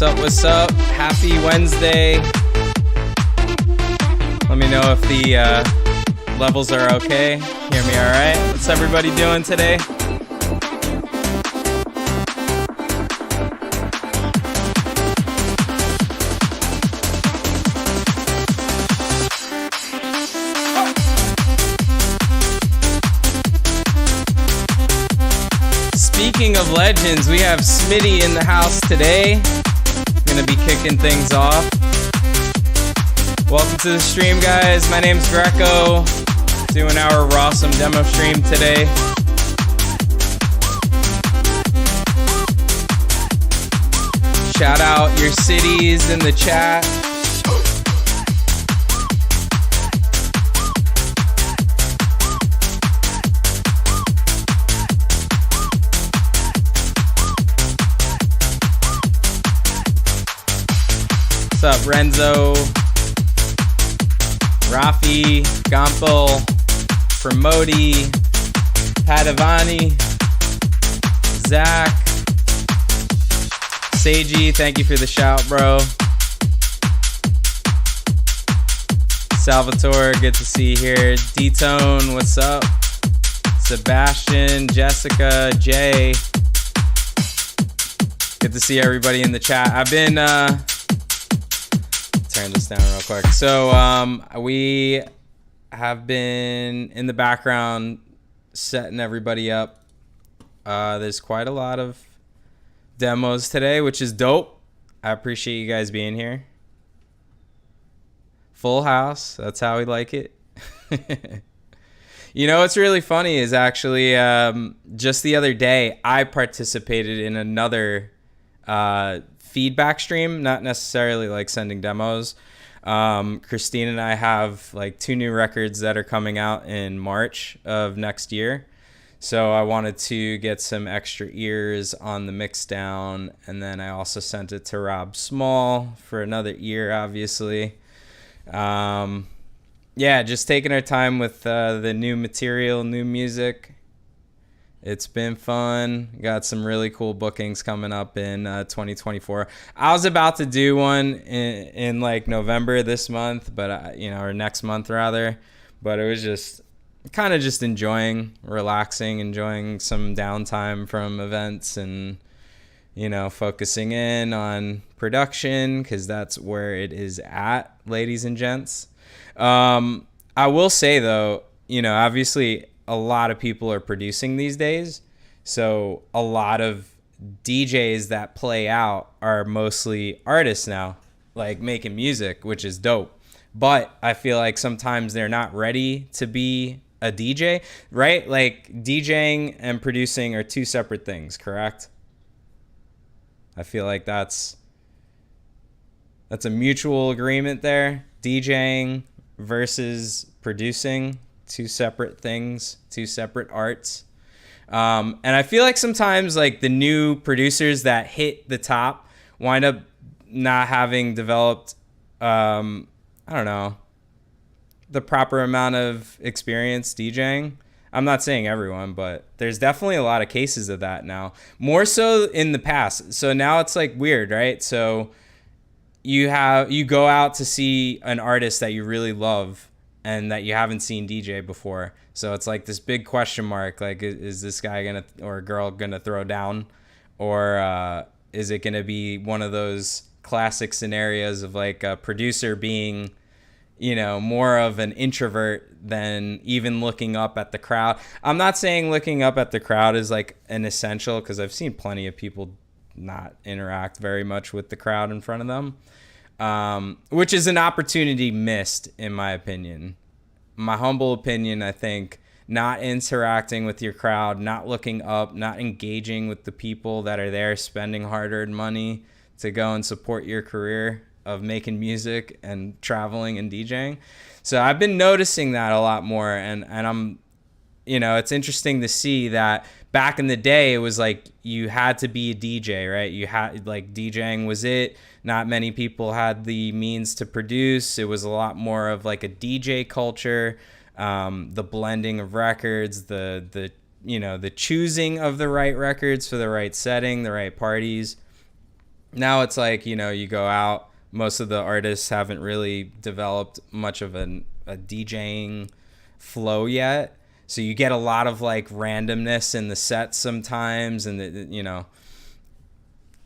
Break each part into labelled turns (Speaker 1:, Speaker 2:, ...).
Speaker 1: What's up? What's up? Happy Wednesday. Let me know if the levels are okay. Hear me all right? What's everybody doing today? Speaking of legends, we have Smitty in the house today. Gonna be kicking things off. Welcome to the stream, guys. My name's Greco. Doing our Rawsome demo stream today. Shout out your cities in the chat. What's up, Renzo, Rafi, Gampo, Pramodi, Padavani, Zach, Seiji, thank you for the shout, bro. Salvatore, good to see you here. D-Tone, what's up? Sebastian, Jessica, Jay. Good to see everybody in the chat. I've been turn this down real quick. So we have been in the background setting everybody up. There's quite a lot of demos today, which is dope. I appreciate you guys being here. Full house. That's how we like it. You know what's really funny is actually just the other day I participated in another feedback stream, not necessarily like sending demos. Christine and I have like 2 new records that are coming out in March of next year. So I wanted to get some extra ears on the mix down. And then I also sent it to Rob Small for another ear, obviously. Yeah, just taking our time with the new material, new music. It's been fun. Got some really cool bookings coming up in 2024. I was about to do one in like November this month, but or next month rather. But it was just kind of just relaxing, enjoying some downtime from events, and focusing in on production because that's where it is at, ladies and gents. I will say though, obviously, a lot of people are producing these days. So a lot of DJs that play out are mostly artists now, like making music, which is dope. But I feel like sometimes they're not ready to be a DJ, right? Like DJing and producing are 2 separate things, correct? I feel like that's a mutual agreement there. DJing versus producing. 2 separate things, 2 separate arts. And I feel like sometimes like the new producers that hit the top wind up not having developed, the proper amount of experience DJing. I'm not saying everyone, but there's definitely a lot of cases of that now. More so in the past. So now it's like weird, right? So you go out to see an artist that you really love and that you haven't seen DJ before. So it's like this big question mark, like, is this guy or girl gonna throw down? Or is it gonna be one of those classic scenarios of like a producer being, more of an introvert than even looking up at the crowd? I'm not saying looking up at the crowd is like an essential, because I've seen plenty of people not interact very much with the crowd in front of them. Which is an opportunity missed, in my opinion. My humble opinion, I think not interacting with your crowd, not looking up, not engaging with the people that are there spending hard-earned money to go and support your career of making music and traveling and DJing. So I've been noticing that a lot more, and I'm, it's interesting to see that back in the day, it was like you had to be a DJ, right? You had, like, DJing was it. Not many people had the means to produce. It was a lot more of like a DJ culture, the blending of records, the choosing of the right records for the right setting, the right parties. Now it's like, you go out, most of the artists haven't really developed much of a DJing flow yet. So you get a lot of like randomness in the sets sometimes, and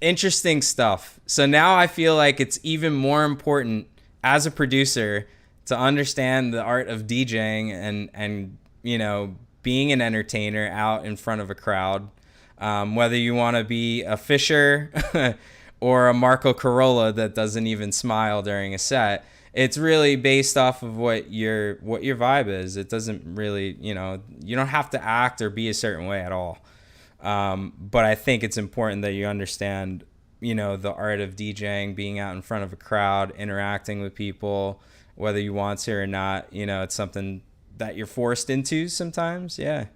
Speaker 1: interesting stuff. So now I feel like it's even more important as a producer to understand the art of DJing and being an entertainer out in front of a crowd. Whether you want to be a Fisher or a Marco Corolla that doesn't even smile during a set, it's really based off of what your vibe is. It doesn't really, you don't have to act or be a certain way at all. But I think it's important that you understand, the art of DJing, being out in front of a crowd, interacting with people, whether you want to or not. It's something that you're forced into sometimes. Yeah.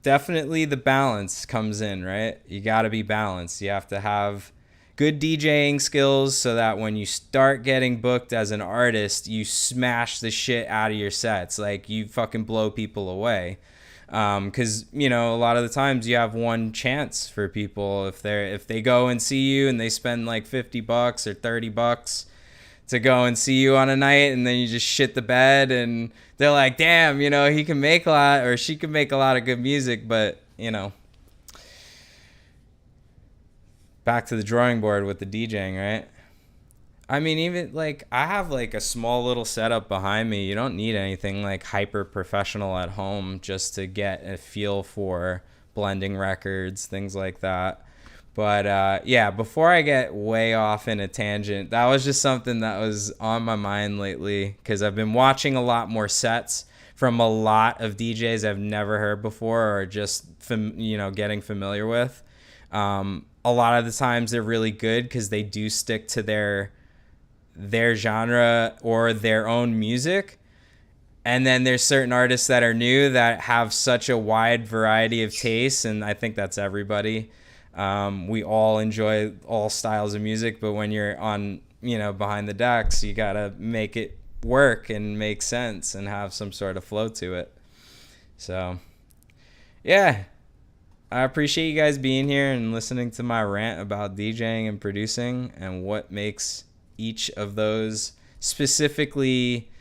Speaker 1: Definitely the balance comes in, right? You got to be balanced. You have to have good DJing skills so that when you start getting booked as an artist, you smash the shit out of your sets. Like, you fucking blow people away. Because a lot of the times you have one chance for people. If they go and see you and they spend like $50 or $30 to go and see you on a night, and then you just shit the bed, and they're like, damn, he can make a lot, or she can make a lot of good music, but back to the drawing board with the DJing, right? I mean, even like I have like a small little setup behind me. You don't need anything like hyper professional at home just to get a feel for blending records, things like that. But yeah, before I get way off in a tangent, that was just something that was on my mind lately, because I've been watching a lot more sets from a lot of DJs I've never heard before, or just getting familiar with. A lot of the times they're really good because they do stick to their genre or their own music. And then there's certain artists that are new that have such a wide variety of tastes, and I think that's everybody. We all enjoy all styles of music, but when you're on, behind the decks, you gotta make it work and make sense and have some sort of flow to it. So, yeah, I appreciate you guys being here and listening to my rant about DJing and producing and what makes each of those specifically,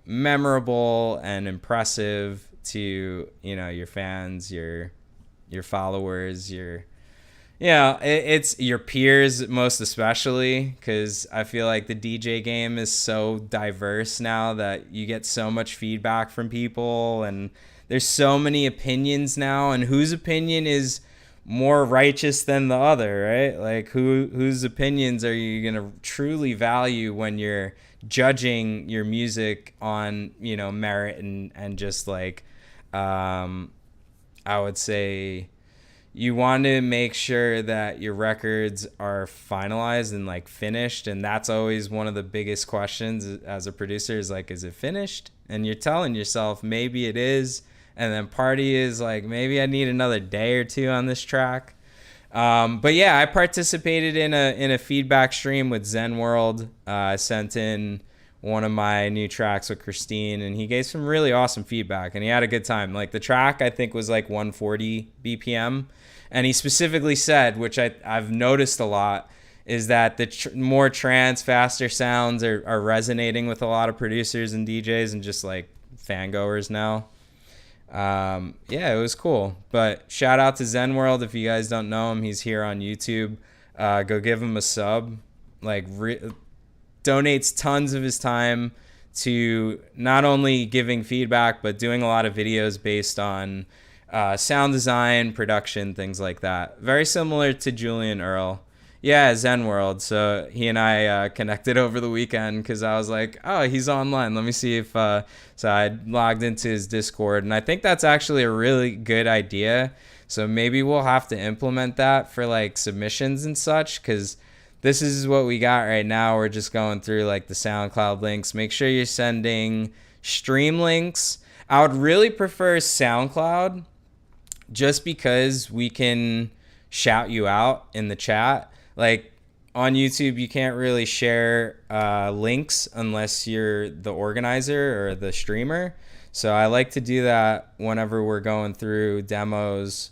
Speaker 1: memorable and impressive to, your fans, your followers, it's your peers, most especially, because I feel like the DJ game is so diverse now that you get so much feedback from people, and there's so many opinions now, and whose opinion is more righteous than the other, right? Like, whose opinions are you gonna truly value when you're judging your music on, merit and just like, I would say, you want to make sure that your records are finalized and like finished, and that's always one of the biggest questions as a producer, is like, is it finished? And you're telling yourself maybe it is, and then party is like, maybe I need another day or two on this track. But yeah, I participated in a feedback stream with Zen World. I sent in one of my new tracks with Christine, and he gave some really awesome feedback, and he had a good time. Like, the track I think was like 140 BPM, and he specifically said, which I've noticed a lot, is that the more trance, faster sounds are resonating with a lot of producers and DJs and just like fangoers now. Yeah, it was cool. But shout out to Zen World. If you guys don't know him, he's here on YouTube. Go give him a sub. Like, donates tons of his time to not only giving feedback, but doing a lot of videos based on sound design, production, things like that. Very similar to Julian Earl. Yeah, Zen World. So he and I connected over the weekend because I was like, oh, he's online. Let me see if... So I logged into his Discord, and I think that's actually a really good idea. So maybe we'll have to implement that for like submissions and such, because this is what we got right now. We're just going through like the SoundCloud links. Make sure you're sending stream links. I would really prefer SoundCloud, just because we can shout you out in the chat. Like, on YouTube, you can't really share links unless you're the organizer or the streamer. So I like to do that whenever we're going through demos.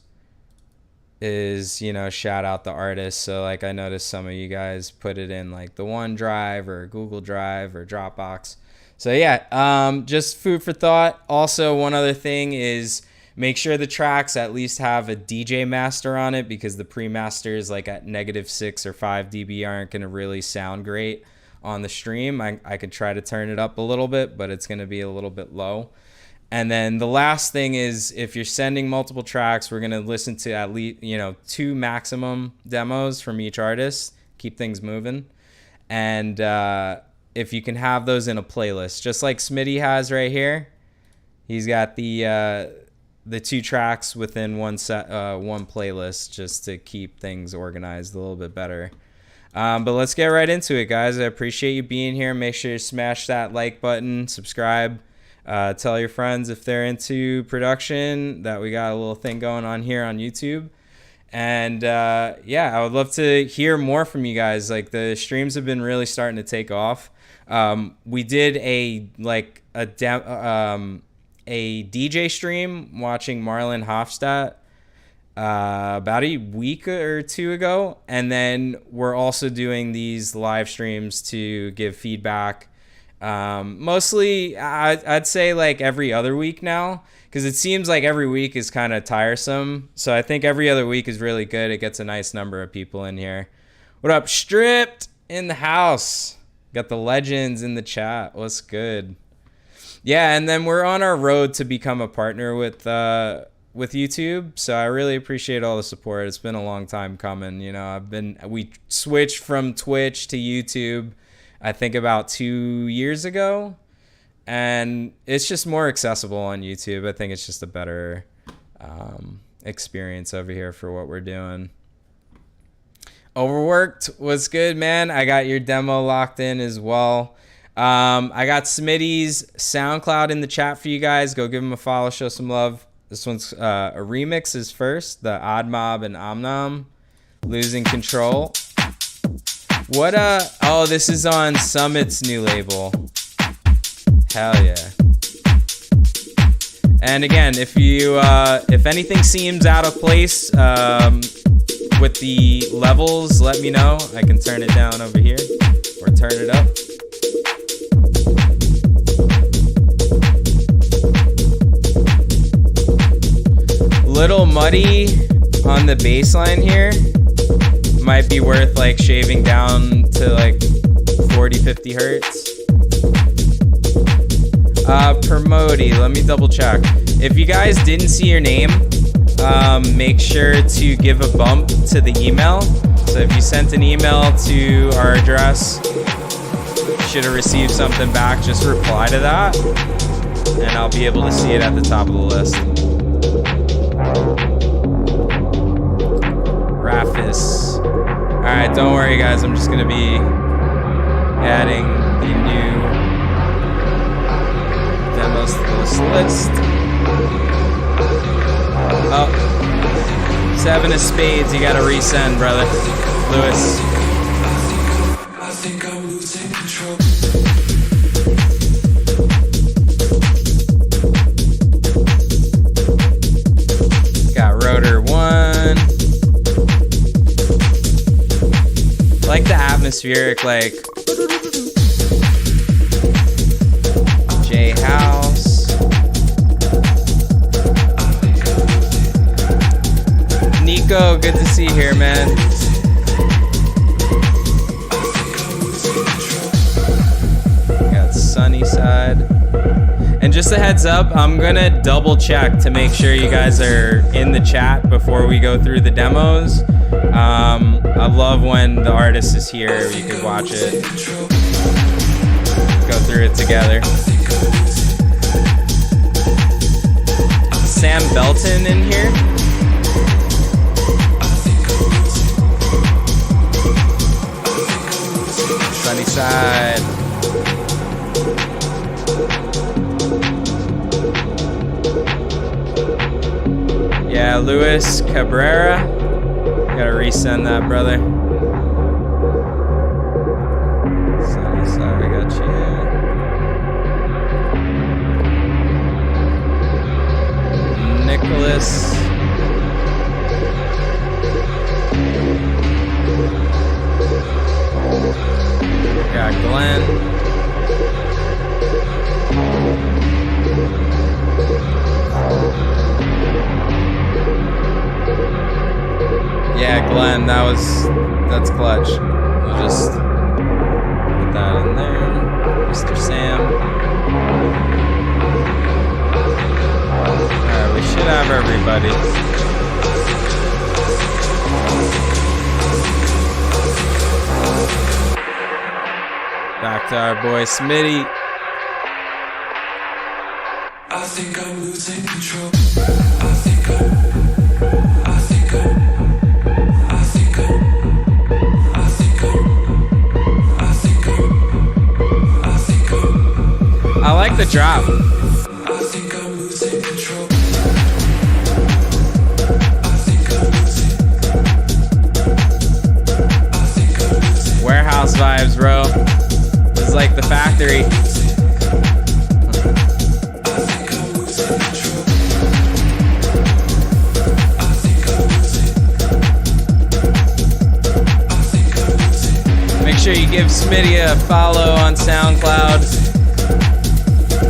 Speaker 1: is, you know, shout out the artist. So like I noticed some of you guys put it in like the OneDrive or Google Drive or Dropbox. So yeah, just food for thought. Also, one other thing is make sure the tracks at least have a DJ master on it, because the pre-masters like at -6 or 5 dB aren't going to really sound great on the stream. I could try to turn it up a little bit, but it's going to be a little bit low. And then the last thing is, if you're sending multiple tracks, we're going to listen to at least, you know, 2 maximum demos from each artist, keep things moving. And if you can have those in a playlist, just like Smitty has right here, he's got the 2 tracks within one playlist, just to keep things organized a little bit better. But let's get right into it, guys. I appreciate you being here. Make sure you smash that like button, subscribe. Tell your friends if they're into production that we got a little thing going on here on YouTube. And yeah, I would love to hear more from you guys. Like, the streams have been really starting to take off. We did a DJ stream watching Marlon Hofstadt about a week or 2 ago, and then we're also doing these live streams to give feedback. Mostly, I'd say like every other week now, because it seems like every week is kind of tiresome. So I think every other week is really good. It gets a nice number of people in here. What up, Stripped in the house? Got the legends in the chat. What's good? Yeah, and then we're on our road to become a partner with YouTube. So I really appreciate all the support. It's been a long time coming. You know, we switched from Twitch to YouTube, I think about 2 years ago, and it's just more accessible on YouTube. I think it's just a better experience over here for what we're doing. Overworked was good, man. I got your demo locked in as well. I got Smitty's SoundCloud in the chat for you guys. Go give him a follow, show some love. This one's a remix is first, the Odd Mob and Omnom, Losing Control. What oh, this is on Summit's new label. Hell yeah. And again, if you if anything seems out of place with the levels, let me know. I can turn it down over here or turn it up. Little muddy on the bass line here. Might be worth like shaving down to like 40-50 hertz. Promoti, let me double check. If you guys didn't see your name, make sure to give a bump to the email. So if you sent an email to our address, you should have received something back. Just reply to that, and I'll be able to see it at the top of the list. Rafis. Alright, don't worry guys, I'm just gonna be adding the new demos to this list. Oh, 7 of spades, you gotta resend, brother. Lewis. I think I'm losing control. Got rotor 1. Like the atmospheric, like J House. Nico, good to see you here, man. Got Sunny Side. And just a heads up, I'm gonna double check to make sure you guys are in the chat before we go through the demos. I love when the artist is here, you can watch it, go through it together. Sam Belton in here. Sunny Side. Yeah, Luis Cabrera. Gotta resend that, brother. Sunny Side, I got you. Nicholas. Got Glenn. Yeah, Glenn, that's clutch. We'll just put that in there. Mr. Sam. Alright, we should have everybody. Back to our boy Smitty.
Speaker 2: I think I'm losing control. I think
Speaker 1: I like the drop.
Speaker 2: I think I'm losing control.
Speaker 1: Warehouse vibes, bro. This is like the factory. Make sure you give Smitty a follow on SoundCloud.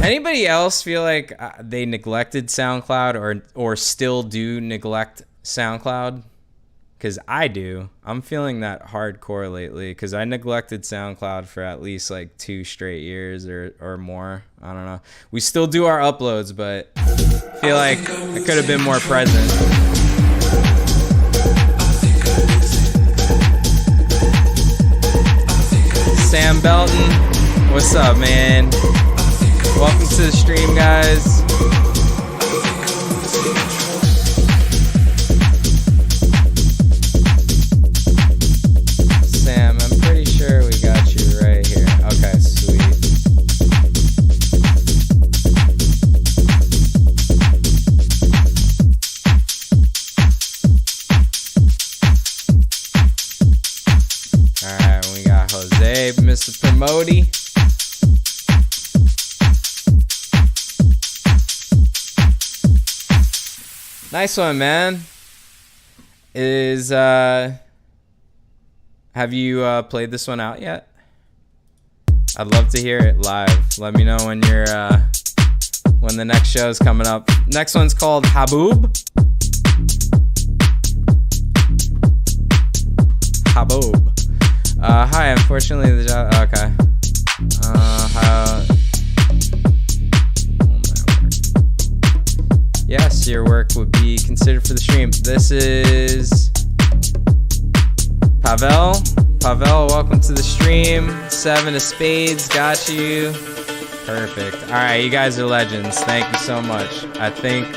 Speaker 1: Anybody else feel like they neglected SoundCloud or still do neglect SoundCloud? Because I do. I'm feeling that hardcore lately because I neglected SoundCloud for at least like 2 straight years or more. I don't know. We still do our uploads, but I feel like I could have been more present. Sam Belton, what's up, man? Welcome to the stream, guys. Sam, I'm pretty sure we got you right here. Okay, sweet. Alright, we got Jose, Mr. Promoti. Nice one, man. Have you played this one out yet? I'd love to hear it live. Let me know when when the next show's coming up. Next one's called Haboob. Hi, unfortunately the job. Okay. Yes, your work would be considered for the stream. This is Pavel. Pavel, welcome to the stream. 7 of spades, got you. Perfect. All right, you guys are legends. Thank you so much. I think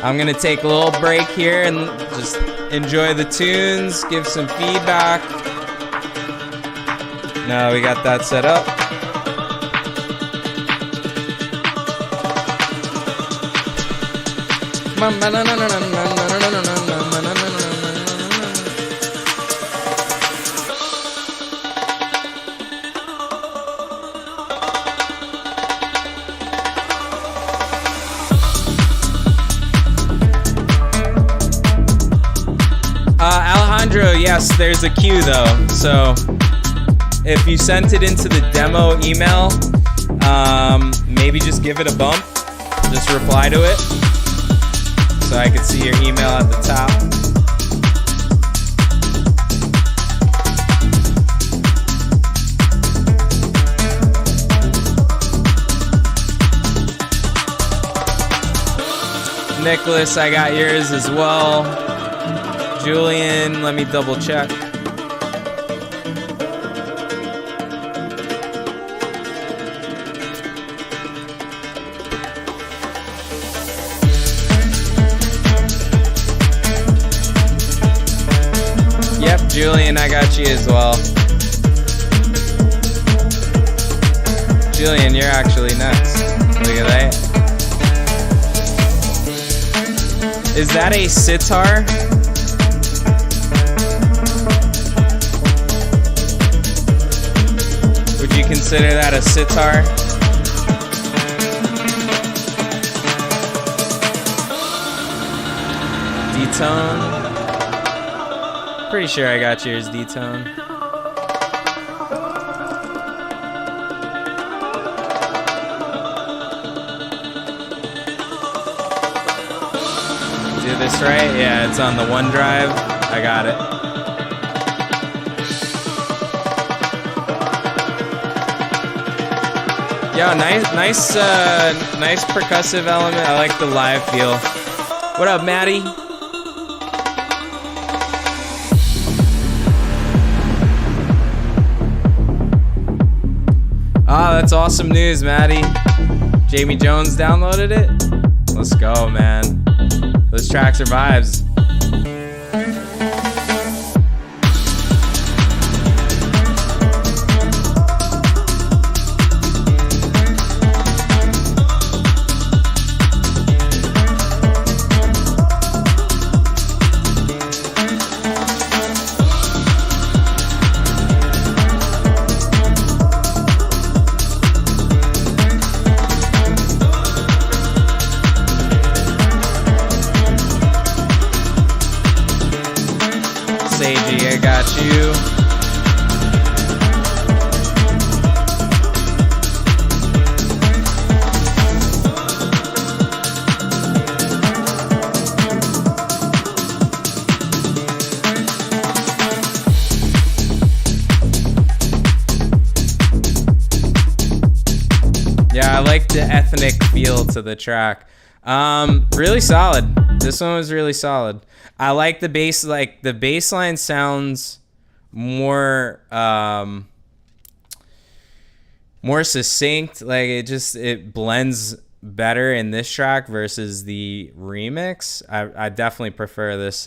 Speaker 1: I'm gonna take a little break here and just enjoy the tunes, give some feedback. No, we got that set up. Alejandro, yes, there's a queue though. So if you sent it into the demo email, maybe just give it a bump. Just reply to it so I can see your email at the top. Nicholas, I got yours as well. Julian, let me double check. Yep, Julian, I got you as well. Julian, you're actually next. Look at that. Is that a sitar? Would you consider that a sitar? D-tone. Pretty sure I got yours, D-tone. this right? Yeah, it's on the OneDrive. I got it. Yeah, nice percussive element. I like the live feel. What up, Maddie? Ah, that's awesome news, Maddie. Jamie Jones downloaded it. Let's go, man. Those tracks are vibes. I got you. Yeah, I like the ethnic feel to the track. Really solid. This one was really solid. I like the bass, like the bass line sounds more more succinct. Like it blends better in this track versus the remix. I definitely prefer this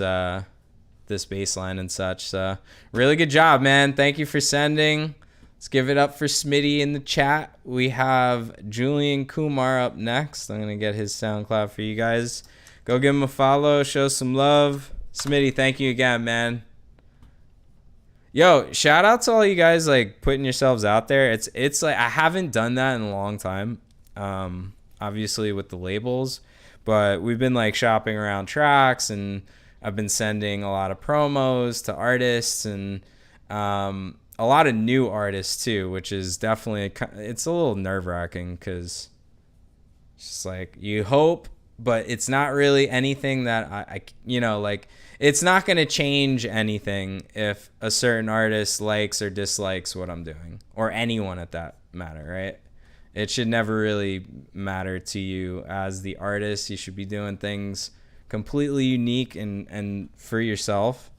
Speaker 1: this bass line and such. So really good job, man. Thank you for sending. Let's give it up for Smitty in the chat. We have Julian Kumar up next. I'm gonna get his SoundCloud for you guys. Go give him a follow, show some love. Smitty, thank you again, man. Yo, shout out to all you guys like putting yourselves out there. It's like I haven't done that in a long time. Obviously with the labels, but we've been like shopping around tracks, and I've been sending a lot of promos to artists and a lot of new artists too, which is definitely, it's a little nerve-wracking because it's just like you hope, but it's not really anything that I you know, like it's not going to change anything if a certain artist likes or dislikes what I'm doing, or anyone at that matter, right? It should never really matter to you as the artist. You should be doing things completely unique and for yourself,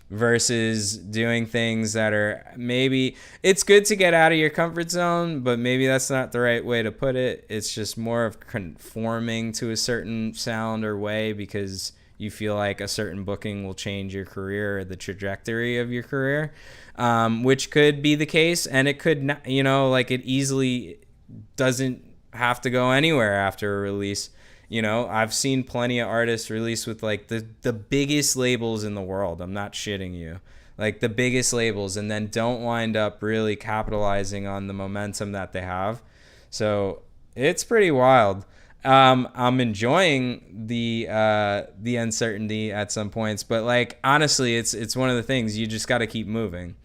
Speaker 1: versus doing things that are, maybe it's good to get out of your comfort zone, but maybe that's not the right way to put it. It's just more of conforming to a certain sound or way because you feel like a certain booking will change your career or the trajectory of your career, which could be the case. And it could not, you know, like it easily doesn't have to go anywhere after a release. You know, I've seen plenty of artists release with like the biggest labels in the world. I'm not shitting you. Like the biggest labels, and then don't wind up really capitalizing on the momentum that they have. So it's pretty wild. I'm enjoying the uncertainty at some points, but like honestly, it's one of the things you just got to keep moving.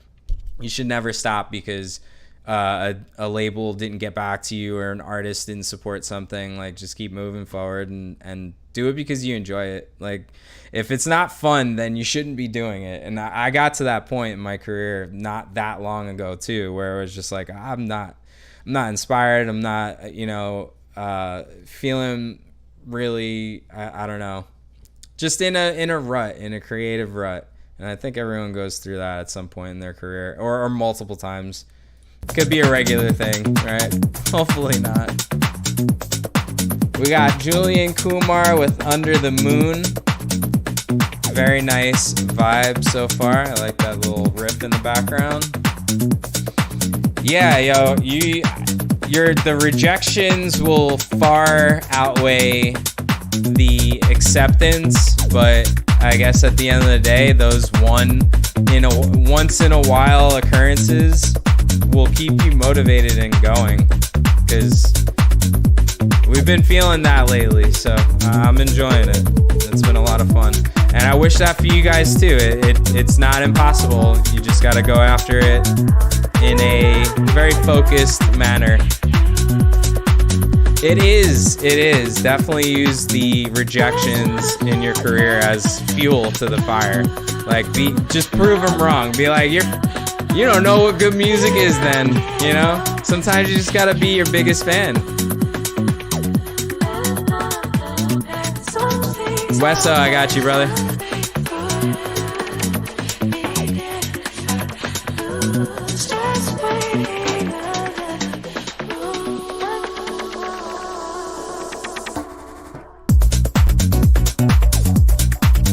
Speaker 1: You should never stop because a label didn't get back to you or an artist didn't support something. Like just keep moving forward and do it because you enjoy it. Like if it's not fun, then you shouldn't be doing it. And I got to that point in my career not that long ago too, where it was just like I'm not inspired. I'm not, you know, feeling really, I don't know, just in a rut, in a creative rut. And I think everyone goes through that at some point in their career or multiple times. Could be a regular thing, right? Hopefully not. We got Julian Kumar with Under the Moon. Very nice vibe so far. I like that little riff in the background. Yeah, yo, the rejections will far outweigh the acceptance, but I guess at the end of the day, those once in a while occurrences will keep you motivated and going, because we've been feeling that lately. So I'm enjoying it. It's been a lot of fun, and I wish that for you guys too. It's not impossible. You just got to go after it in a very focused manner. It is. It is. Definitely use the rejections in your career as fuel to the fire. Like, just prove them wrong. Be like, you don't know what good music is then, you know? Sometimes you just gotta be your biggest fan. Wesso, I got you, brother.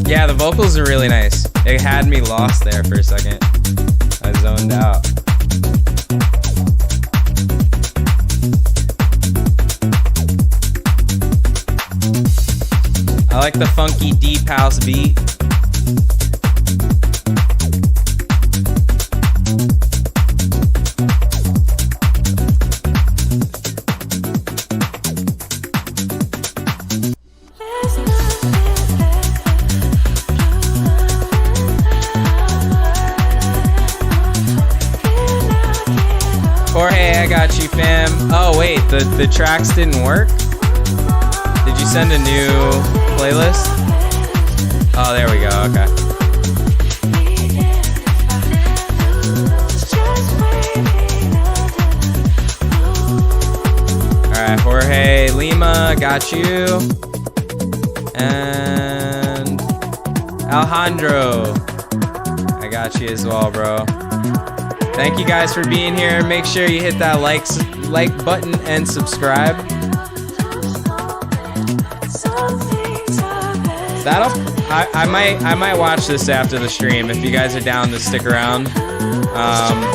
Speaker 1: Yeah, the vocals are really nice. It had me lost there for a second. I zoned out. I like the funky deep house beat. Jorge, I got you, fam. Oh wait, the tracks didn't work? Did you send a new playlist? Oh, there we go, okay. Alright, Jorge Lima, got you. And Alejandro, I got you as well, bro. Thank you guys for being here. Make sure you hit that like button and subscribe. I might watch this after the stream if you guys are down to stick around.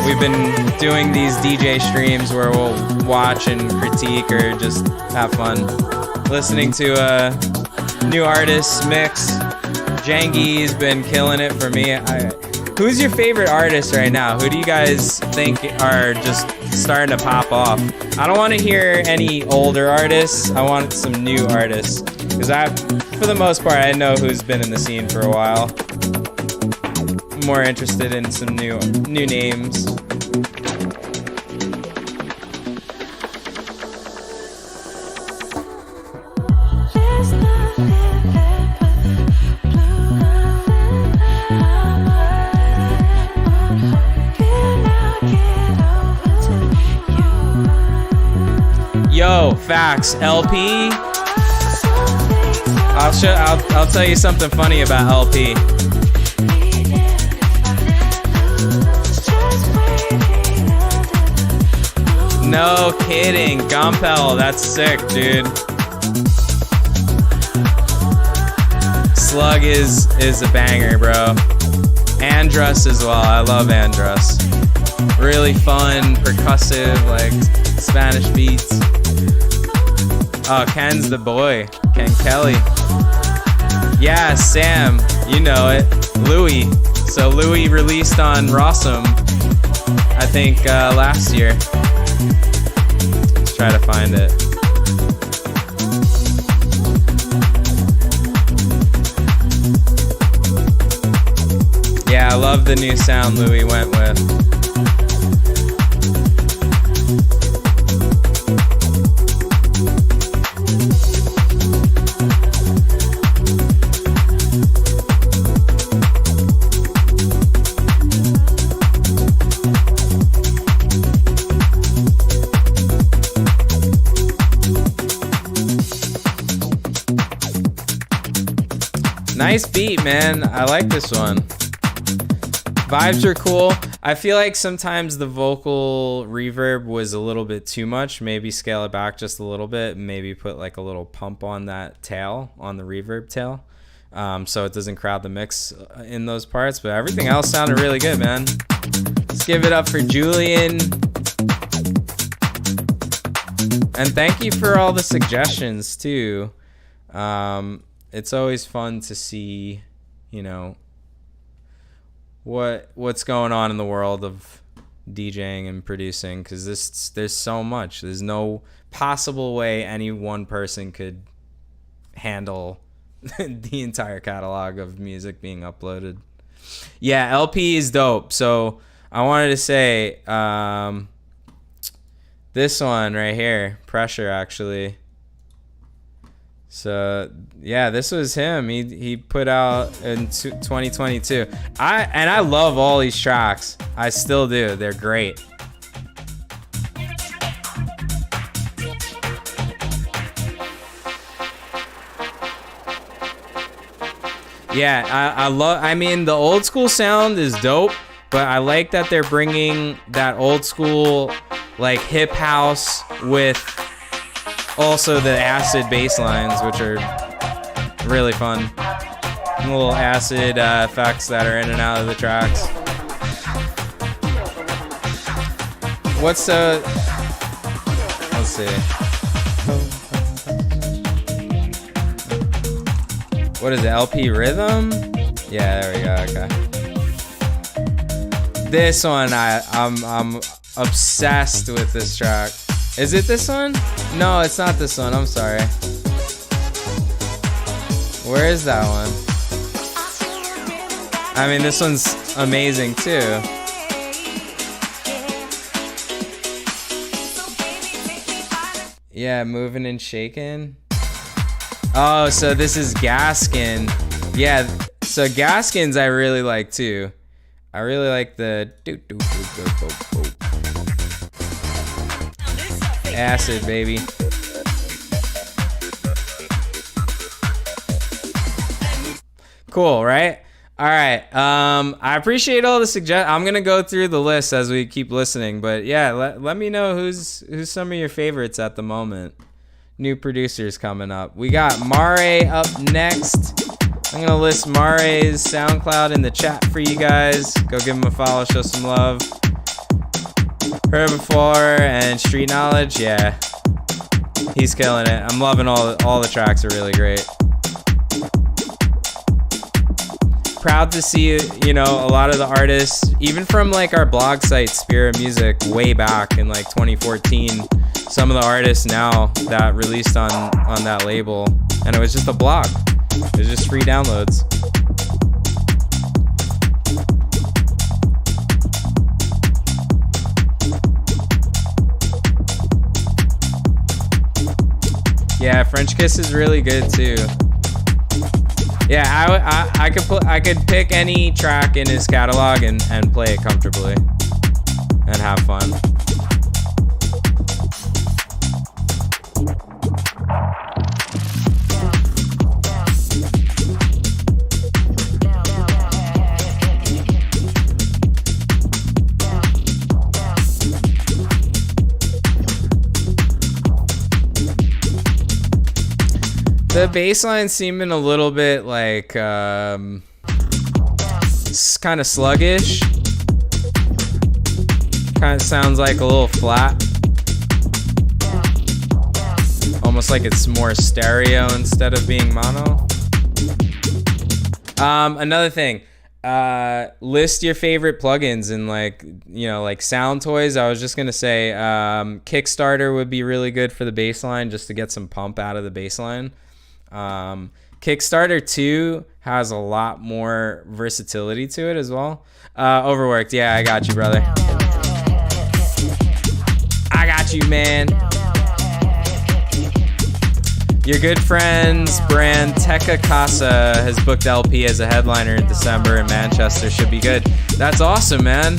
Speaker 1: We've been doing these DJ streams where we'll watch and critique or just have fun listening to a new artist mix. Jangy's been killing it for me. Who's your favorite artist right now? Who do you guys think are just starting to pop off? I don't want to hear any older artists. I want some new artists. Because for the most part, I know who's been in the scene for a while. I'm more interested in some new names. Yo, facts. LP. I'll tell you something funny about LP. No kidding, Gompel, that's sick, dude. Slug is a banger, bro. Andrus as well. I love Andrus. Really fun, percussive, like Spanish beats. Oh, Ken's the boy. Ken Kelly. Yeah, Sam. You know it. Louis. So Louis released on Rawsome, I think last year. Let's try to find it. Yeah, I love the new sound Louis went with. Nice beat, man. I like this one. Vibes are cool. I feel like sometimes the vocal reverb was a little bit too much. Maybe scale it back just a little bit. Maybe put like a little pump on that tail, on the reverb tail, so it doesn't crowd the mix in those parts. But everything else sounded really good, man. Let's give it up for Julian. And thank you for all the suggestions too. It's always fun to see, you know, what's going on in the world of DJing and producing, because there's so much. There's no possible way any one person could handle the entire catalog of music being uploaded. Yeah, LP is dope. So I wanted to say this one right here, Pressure, actually. So yeah, this was him. He put out in 2022. I love all these tracks. I still do. They're great. Yeah, I mean, the old school sound is dope, but I like that they're bringing that old school like hip house with also the acid bass lines, which are really fun. And little acid effects that are in and out of the tracks. What's the... Let's see. What is it? LP Rhythm? Yeah, there we go. Okay. This one, I'm obsessed with this track. Is it this one? No, it's not this one. I'm sorry. Where is that one? I mean, this one's amazing too. Yeah, moving and shaking. Oh, so this is Gaskin. Yeah, so Gaskins I really like too. I really like the acid, baby. Cool, right? All right. I appreciate all the suggestions. I'm gonna go through the list as we keep listening, but yeah, let me know who's some of your favorites at the moment. New producers coming up. We got Mare up next. I'm gonna list Mare's SoundCloud in the chat for you guys. Go give him a follow, show some love. Heard before and Street Knowledge, yeah, he's killing it. I'm loving all the tracks are really great. Proud to see, you know, a lot of the artists, even from like our blog site Spirit Music way back in like 2014. Some of the artists now that released on that label, and it was just a blog. It was just free downloads. Yeah, French Kiss is really good too. Yeah, I could pick any track in his catalog and play it comfortably and have fun. The bass line seeming a little bit like kind of sluggish. Kind of sounds like a little flat. Almost like it's more stereo instead of being mono. Another thing, list your favorite plugins and like, you know, like Sound Toys. I was just gonna say Kickstarter would be really good for the bass line, just to get some pump out of the bass line. Kickstarter 2 has a lot more versatility to it as well. Overworked, yeah, I got you, brother. I got you, man. Your good friend's brand Tekka Casa has booked LP as a headliner in December in Manchester. Should be good. That's awesome, man.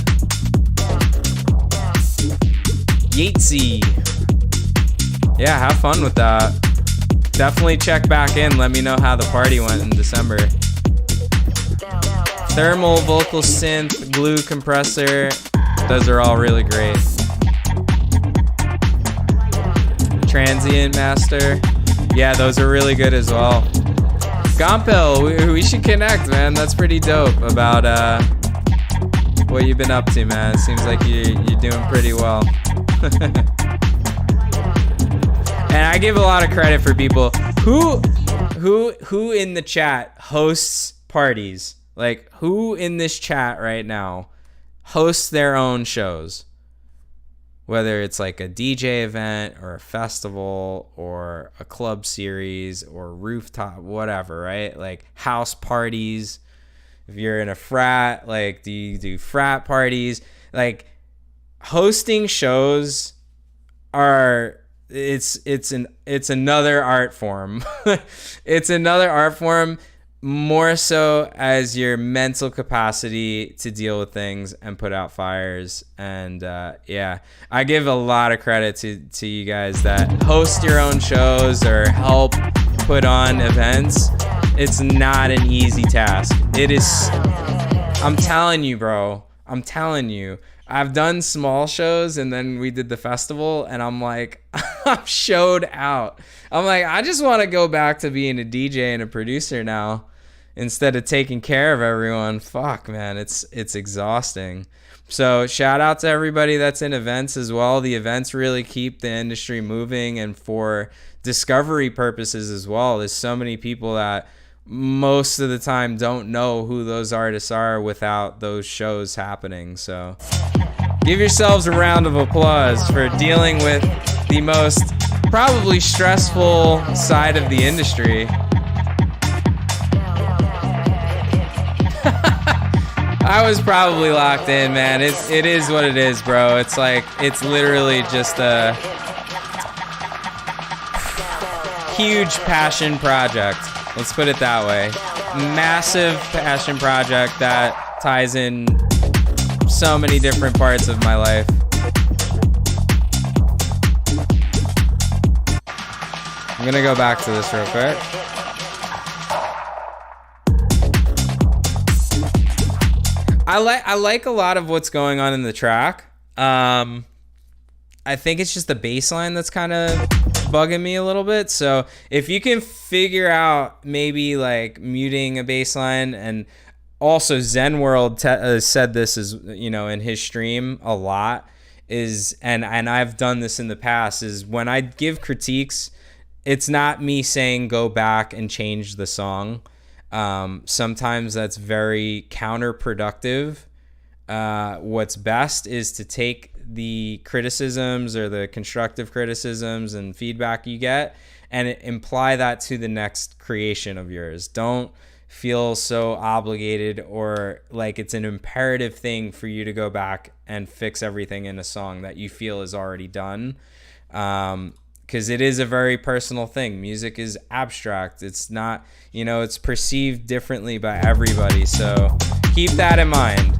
Speaker 1: Yatesy. Yeah, have fun with that. Definitely check back in. Let me know how the party went in December. Thermal vocal synth, glue compressor. Those are all really great. Transient master. Yeah, those are really good as well. Gompel, we should connect, man. That's pretty dope about what you've been up to, man. It seems like you're doing pretty well. And I give a lot of credit for people who in the chat hosts parties. Like, who in this chat right now hosts their own shows? Whether it's like a DJ event or a festival or a club series or rooftop, whatever, right? Like house parties. If you're in a frat, like, do you do frat parties? Like, hosting shows are it's another art form. It's another art form, more so as your mental capacity to deal with things and put out fires. And yeah, I give a lot of credit to you guys that host your own shows or help put on events. It's not an easy task. It is. I'm telling you, bro. I'm telling you. I've done small shows, and then we did the festival, and I'm like, I'm showed out. I'm like, I just want to go back to being a DJ and a producer now instead of taking care of everyone. Fuck, man, it's exhausting. So shout out to everybody that's in events as well. The events really keep the industry moving, and for discovery purposes as well. There's so many people that most of the time don't know who those artists are without those shows happening. So give yourselves a round of applause for dealing with the most probably stressful side of the industry. I was probably locked in, man. It is what it is, bro. It's like, it's literally just a huge passion project. Let's put it that way. Massive passion project that ties in so many different parts of my life. I'm gonna go back to this real quick. I like a lot of what's going on in the track. I think it's just the bass line that's kind of bugging me a little bit. So if you can figure out maybe like muting a bass line, and also Zen World said this is, you know, in his stream a lot, is, and I've done this in the past, is when I give critiques, it's not me saying go back and change the song. Sometimes that's very counterproductive. What's best is to take the criticisms or the constructive criticisms and feedback you get and imply that to the next creation of yours. Don't feel so obligated or like it's an imperative thing for you to go back and fix everything in a song that you feel is already done. Because it is a very personal thing. Music is abstract. It's not, you know, it's perceived differently by everybody. So keep that in mind.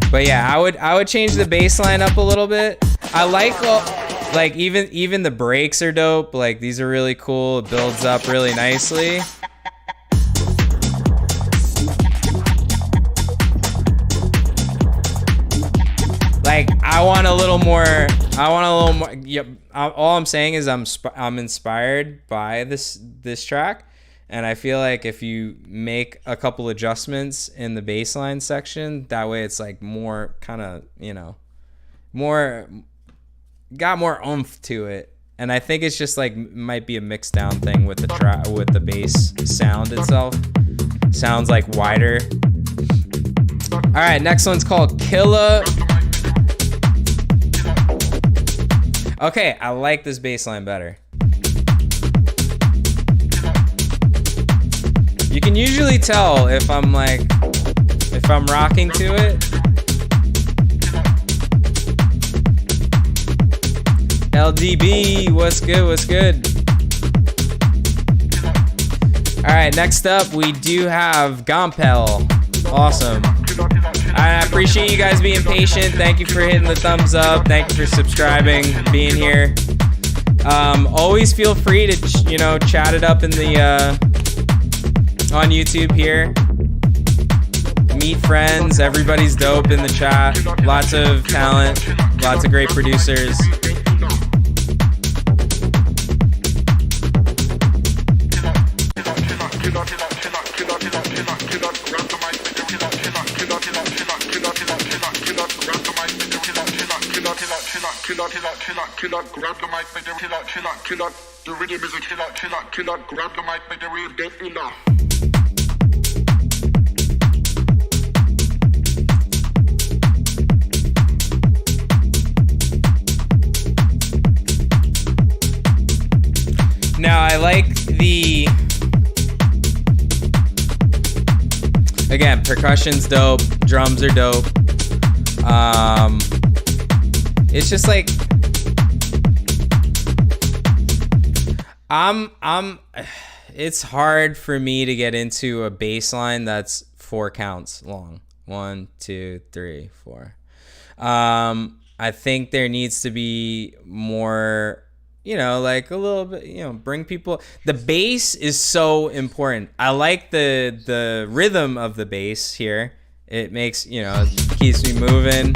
Speaker 1: But yeah, I would change the bass line up a little bit. I like even the breaks are dope. Like these are really cool. It builds up really nicely. Like I want a little more. Yep. All I'm saying is I'm inspired by this track. And I feel like if you make a couple adjustments in the bassline section, that way it's like more kind of, you know, got more oomph to it. And I think it's just like might be a mixed down thing with with the bass sound itself. Sounds like wider. All right, next one's called Killa. Okay, I like this bass line better. You can usually tell if I'm rocking to it. LDB, what's good, what's good? All right, next up we do have Gompel. Awesome. I appreciate you guys being patient. Thank you for hitting the thumbs up. Thank you for subscribing, being here. Always feel free to, you know, chat it up in the on YouTube here. Meet friends. Everybody's dope in the chat. Lots of talent. Lots of great producers.
Speaker 3: Grab the mic, make the killer. The rhythm is a killer. Grab the mic, make the real death killer.
Speaker 1: Now I like the, again, percussion's dope, drums are dope. It's just like I'm it's hard for me to get into a bass line that's 4 counts long. 1, 2, 3, 4. I think there needs to be more, like a little bit, bring people. The bass is so important. I like the rhythm of the bass here. It makes, it keeps me moving.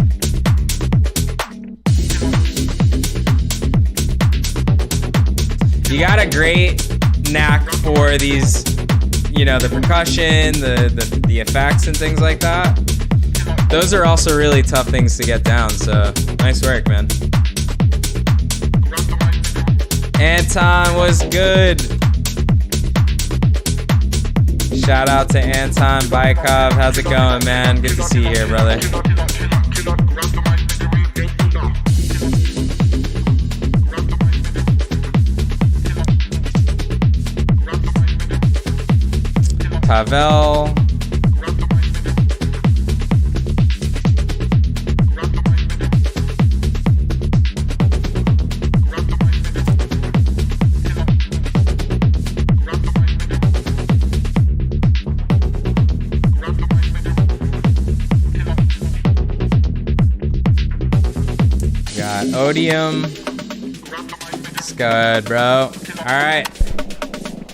Speaker 1: You got a great knack for these, the percussion, the effects and things like that. Those are also really tough things to get down, so nice work, man. Anton was good. Shout out to Anton Baikov. How's it going, man? Good to see you here, brother. Pavel. Got Odium. It's good, bro. All right.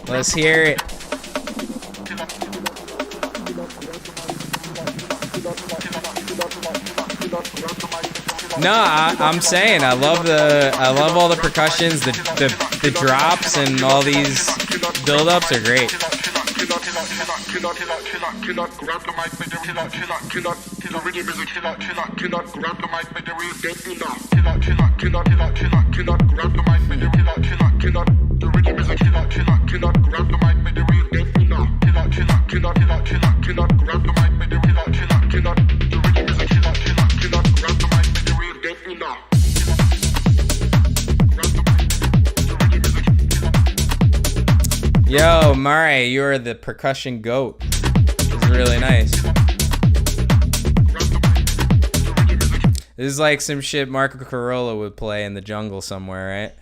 Speaker 1: Let's hear it. No, I'm saying I love all the percussions, the drops, and all these build-ups are great. Yo, Murray, you're the percussion goat. It's really nice. This is like some shit Marco Carolla would play in the jungle somewhere, right?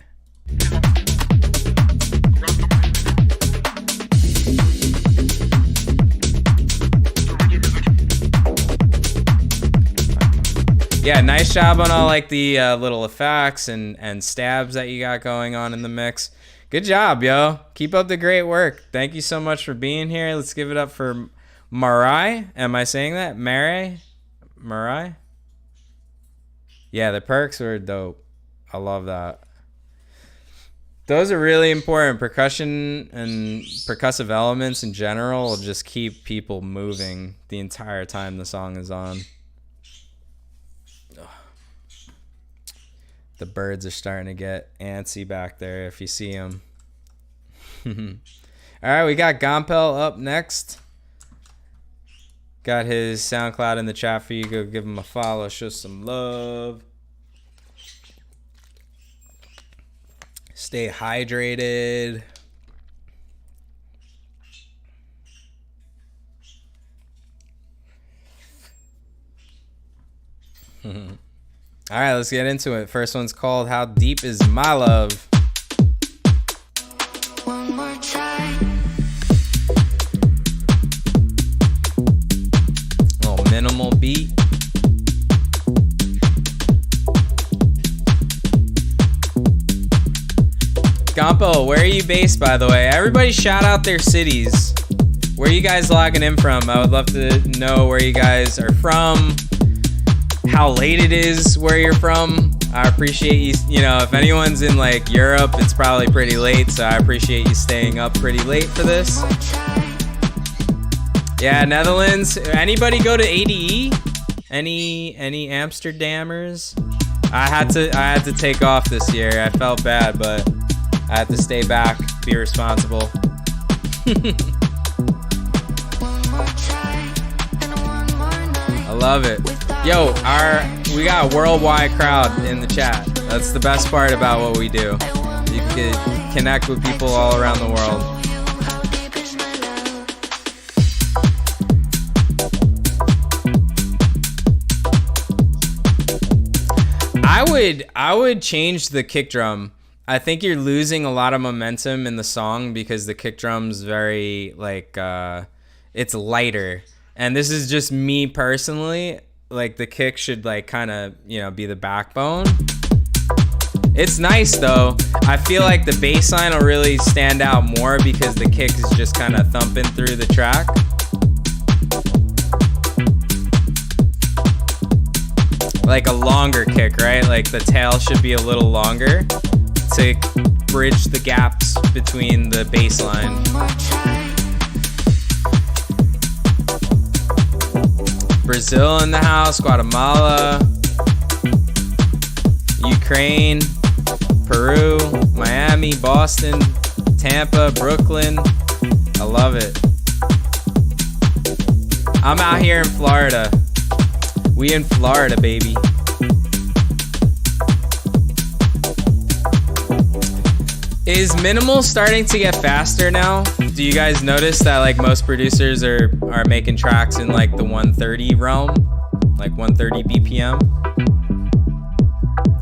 Speaker 1: Yeah, nice job on all like the little effects and stabs that you got going on in the mix. Good job, yo. Keep up the great work. Thank you so much for being here. Let's give it up for Marai. Am I saying that? Marai? Yeah, the perks were dope. I love that. Those are really important. Percussion and percussive elements in general will just keep people moving the entire time the song is on. The birds are starting to get antsy back there if you see them. All right, we got Gompel up next. Got his SoundCloud in the chat for you. Go give him a follow. Show some love. Stay hydrated. All right, let's get into it. First one's called How Deep Is My Love?
Speaker 4: One more time.
Speaker 1: Little minimal beat. Gampo, where are you based, by the way? Everybody shout out their cities. Where are you guys logging in from? I would love to know where you guys are from. How late it is where you're from. I appreciate you, if anyone's in like Europe, it's probably pretty late, so I appreciate you staying up pretty late for this. Yeah, Netherlands. Anybody go to ADE? Any Amsterdammers? I had to take off this year. I felt bad, but I had to stay back, be responsible. I love it. Yo, we got a worldwide crowd in the chat. That's the best part about what we do. You can connect with people all around the world. I would change the kick drum. I think you're losing a lot of momentum in the song because the kick drum's very like it's lighter. And this is just me personally. Like the kick should like kind of, you know, be the backbone. It's nice though. I feel like the bass line will really stand out more because the kick is just kind of thumping through the track. Like a longer kick, right? Like the tail should be a little longer to bridge the gaps between the bass line. Brazil in the house, Guatemala, Ukraine, Peru, Miami, Boston, Tampa, Brooklyn. I love it. I'm out here in Florida. We in Florida, baby. Is minimal starting to get faster now? Do you guys notice that like most producers are making tracks in like the 130 realm? Like 130 BPM?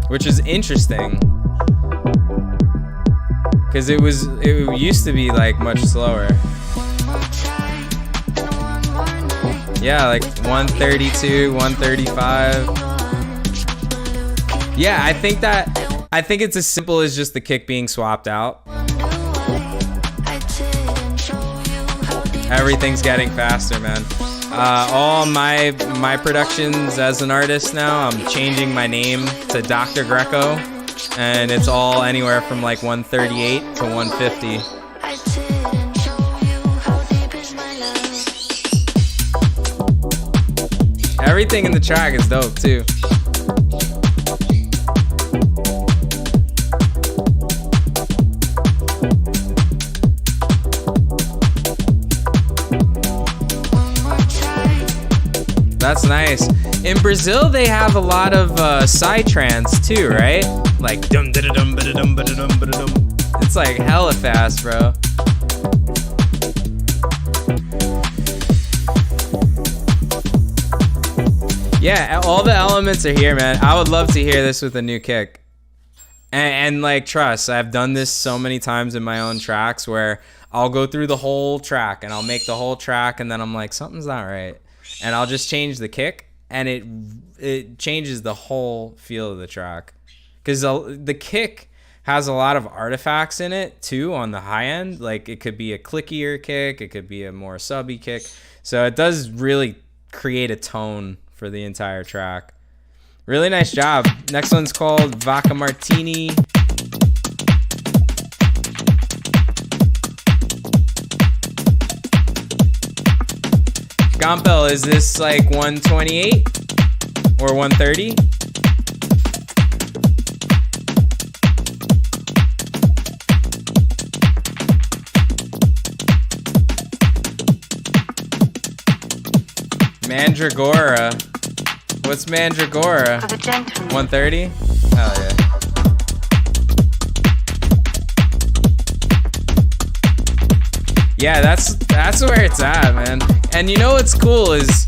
Speaker 1: Which is interesting. Cause it used to be like much slower. Yeah, like 132, 135. Yeah, I think it's as simple as just the kick being swapped out. Everything's getting faster, man. All my productions as an artist now, I'm changing my name to Dr. Greco, and it's all anywhere from like 138 to 150. Everything in the track is dope too. That's nice. In Brazil, they have a lot of psytrance too, right? Like dum da dum ba dum ba dum ba dum. It's like hella fast, bro. Yeah, all the elements are here, man. I would love to hear this with a new kick. And like, trust, I've done this so many times in my own tracks where I'll go through the whole track and I'll make the whole track and then I'm like, something's not right. And I'll just change the kick and it changes the whole feel of the track. Because the kick has a lot of artifacts in it too on the high end. Like it could be a clickier kick, it could be a more subby kick. So it does really create a tone for the entire track. Really nice job. Next one's called Vodka Martini. Gampel, is this like 128 or 130? Mandragora. What's Mandragora?
Speaker 4: For the gentleman.
Speaker 1: 130? Oh yeah. Yeah, that's where it's at, man. And you know what's cool is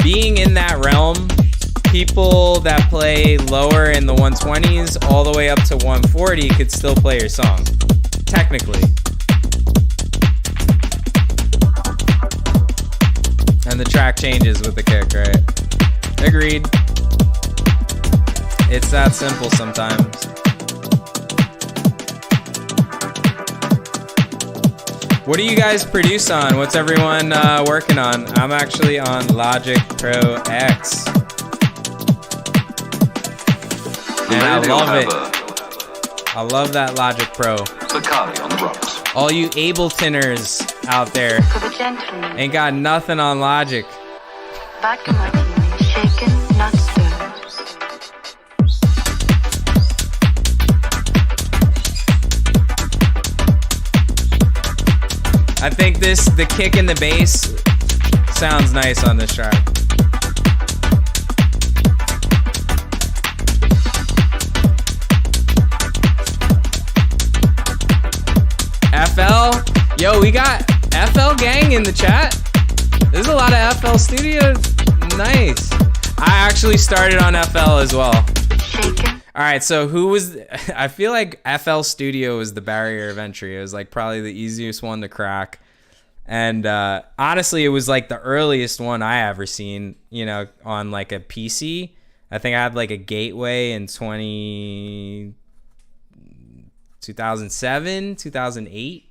Speaker 1: being in that realm, people that play lower in the 120s all the way up to 140 could still play your song. Technically. And the track changes with the kick, right? Agreed. It's that simple sometimes. What do you guys produce on? What's everyone working on? I'm actually on Logic Pro X. And I love it. I love that Logic Pro.
Speaker 5: Bacardi on the rocks.
Speaker 1: All you Abletoners out there
Speaker 4: For the gentleman.
Speaker 1: ain't got nothing on Logic.
Speaker 4: Vodka martini, shaken, not stirred.
Speaker 1: I think the kick and the bass sounds nice on this track. FL, yo, we got FL gang in the chat. There's a lot of FL studios. Nice. I actually started on FL as well.
Speaker 4: Shaken.
Speaker 1: All right, so who was? I feel like FL Studio was the barrier of entry. It was like probably the easiest one to crack, and honestly, it was like the earliest one I ever seen. You know, on like a PC. I think I had like a Gateway in 2007, 2008.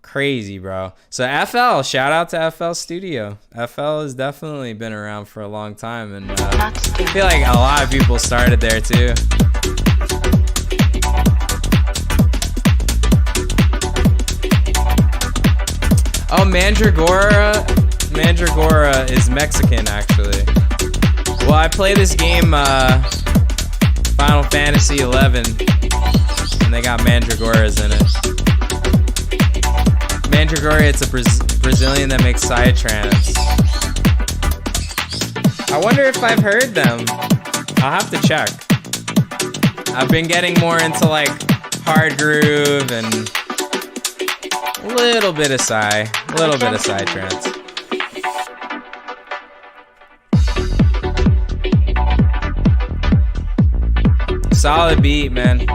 Speaker 1: Crazy, bro. So FL, shout out to FL Studio. FL has definitely been around for a long time, and I feel like a lot of people started there too. Oh, Mandragora is Mexican, actually. Well, I play this game, Final Fantasy 11, and they got Mandragoras in it. Mandragora, it's a Brazilian that makes psytrance. I wonder if I've heard them. I'll have to check. I've been getting more into like hard groove and a little bit of psytrance. Solid beat, man.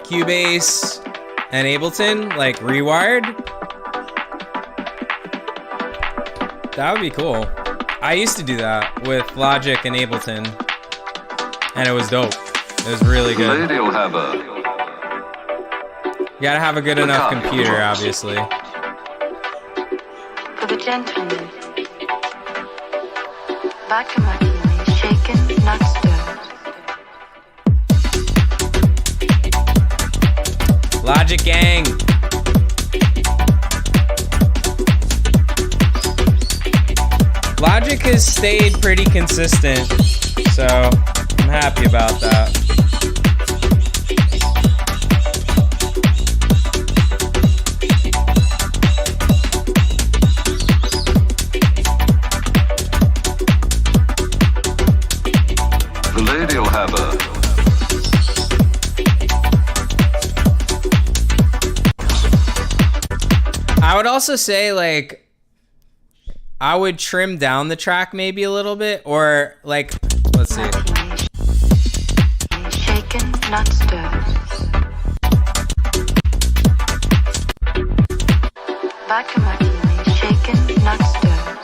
Speaker 1: Cubase and Ableton, like rewired. That would be cool. I used to do that with Logic and Ableton, and it was dope. It was really good.
Speaker 5: Lady will have a...
Speaker 1: You gotta have a good enough computer, obviously.
Speaker 4: For the gentleman. Vodka martini, shaken, not stirred.
Speaker 1: Logic Gang. Logic has stayed pretty consistent, so I'm happy about that.
Speaker 5: The lady will have a...
Speaker 1: I would also say, like, I would trim down the track maybe a little bit, or like, let's see.
Speaker 4: Shaken, not stirred. Vodka martini, shaken, not stirred.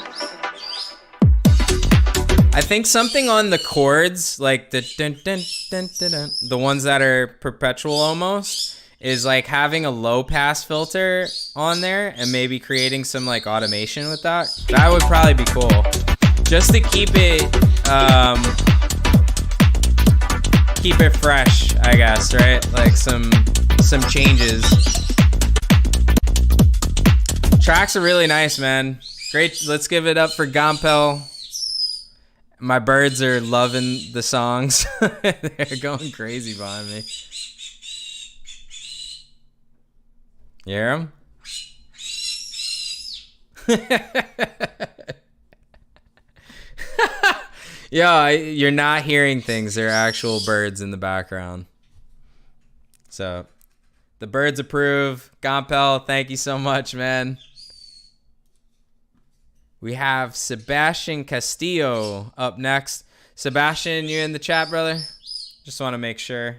Speaker 1: I think something on the chords, like the dun, dun, dun, dun, dun, the ones that are perpetual almost, is like having a low pass filter on there and maybe creating some like automation with that. That would probably be cool. Just to keep it fresh, I guess, right? Like some changes. Tracks are really nice, man. Great. Let's give it up for Gompel. My birds are loving the songs. They're going crazy behind me. You hear 'em? Yo, you're not hearing things. They're actual birds in the background. So, the birds approve. Gompel, thank you so much, man. We have Sebastian Castillo up next. Sebastian, you in the chat, brother? Just want to make sure.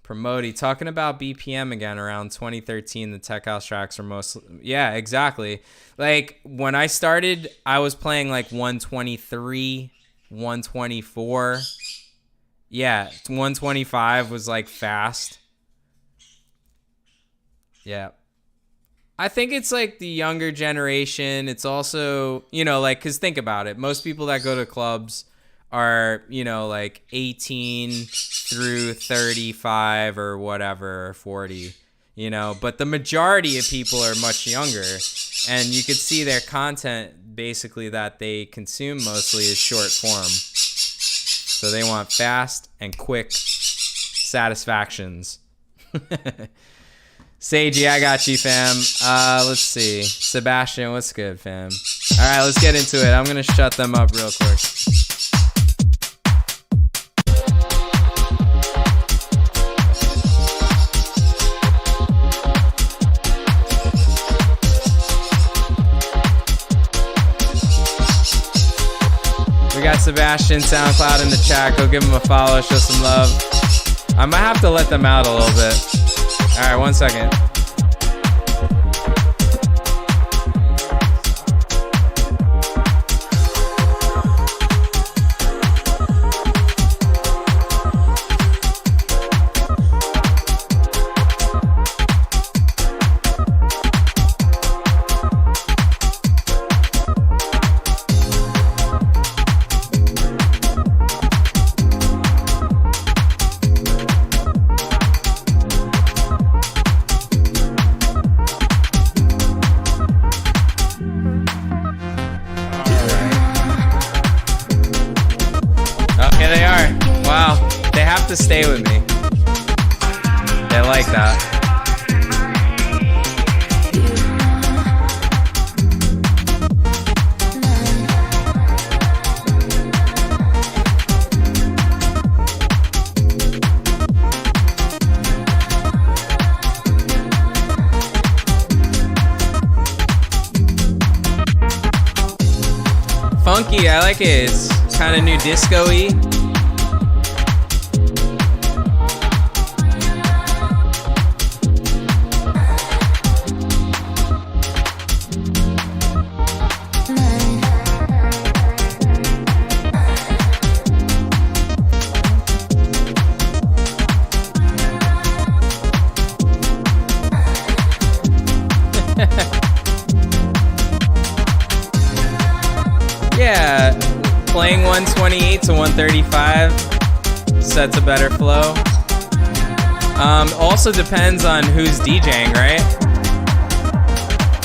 Speaker 1: Promoti, talking about BPM again, around 2013, the tech house tracks were mostly, yeah, exactly. Like when I started, I was playing like 123, 124. Yeah, 125 was like fast. Yeah. I think it's like the younger generation. It's also, you know, like, cause think about it. Most people that go to clubs are, you know, like 18 through 35 or whatever, or 40, you know, but the majority of people are much younger, and you could see their content basically that they consume mostly is short form. So they want fast and quick satisfactions. Seiji, I got you, fam. Let's see. Sebastian, what's good, fam? All right, let's get into it. I'm going to shut them up real quick. Sebastian, SoundCloud in the chat. Go give them a follow, show some love. I might have to let them out a little bit. All right, 1 second. To stay with me. They like that. Funky, I like it. It's kind of new disco-y. Yeah, playing 128 to 135 sets a better flow. Also depends on who's DJing, right?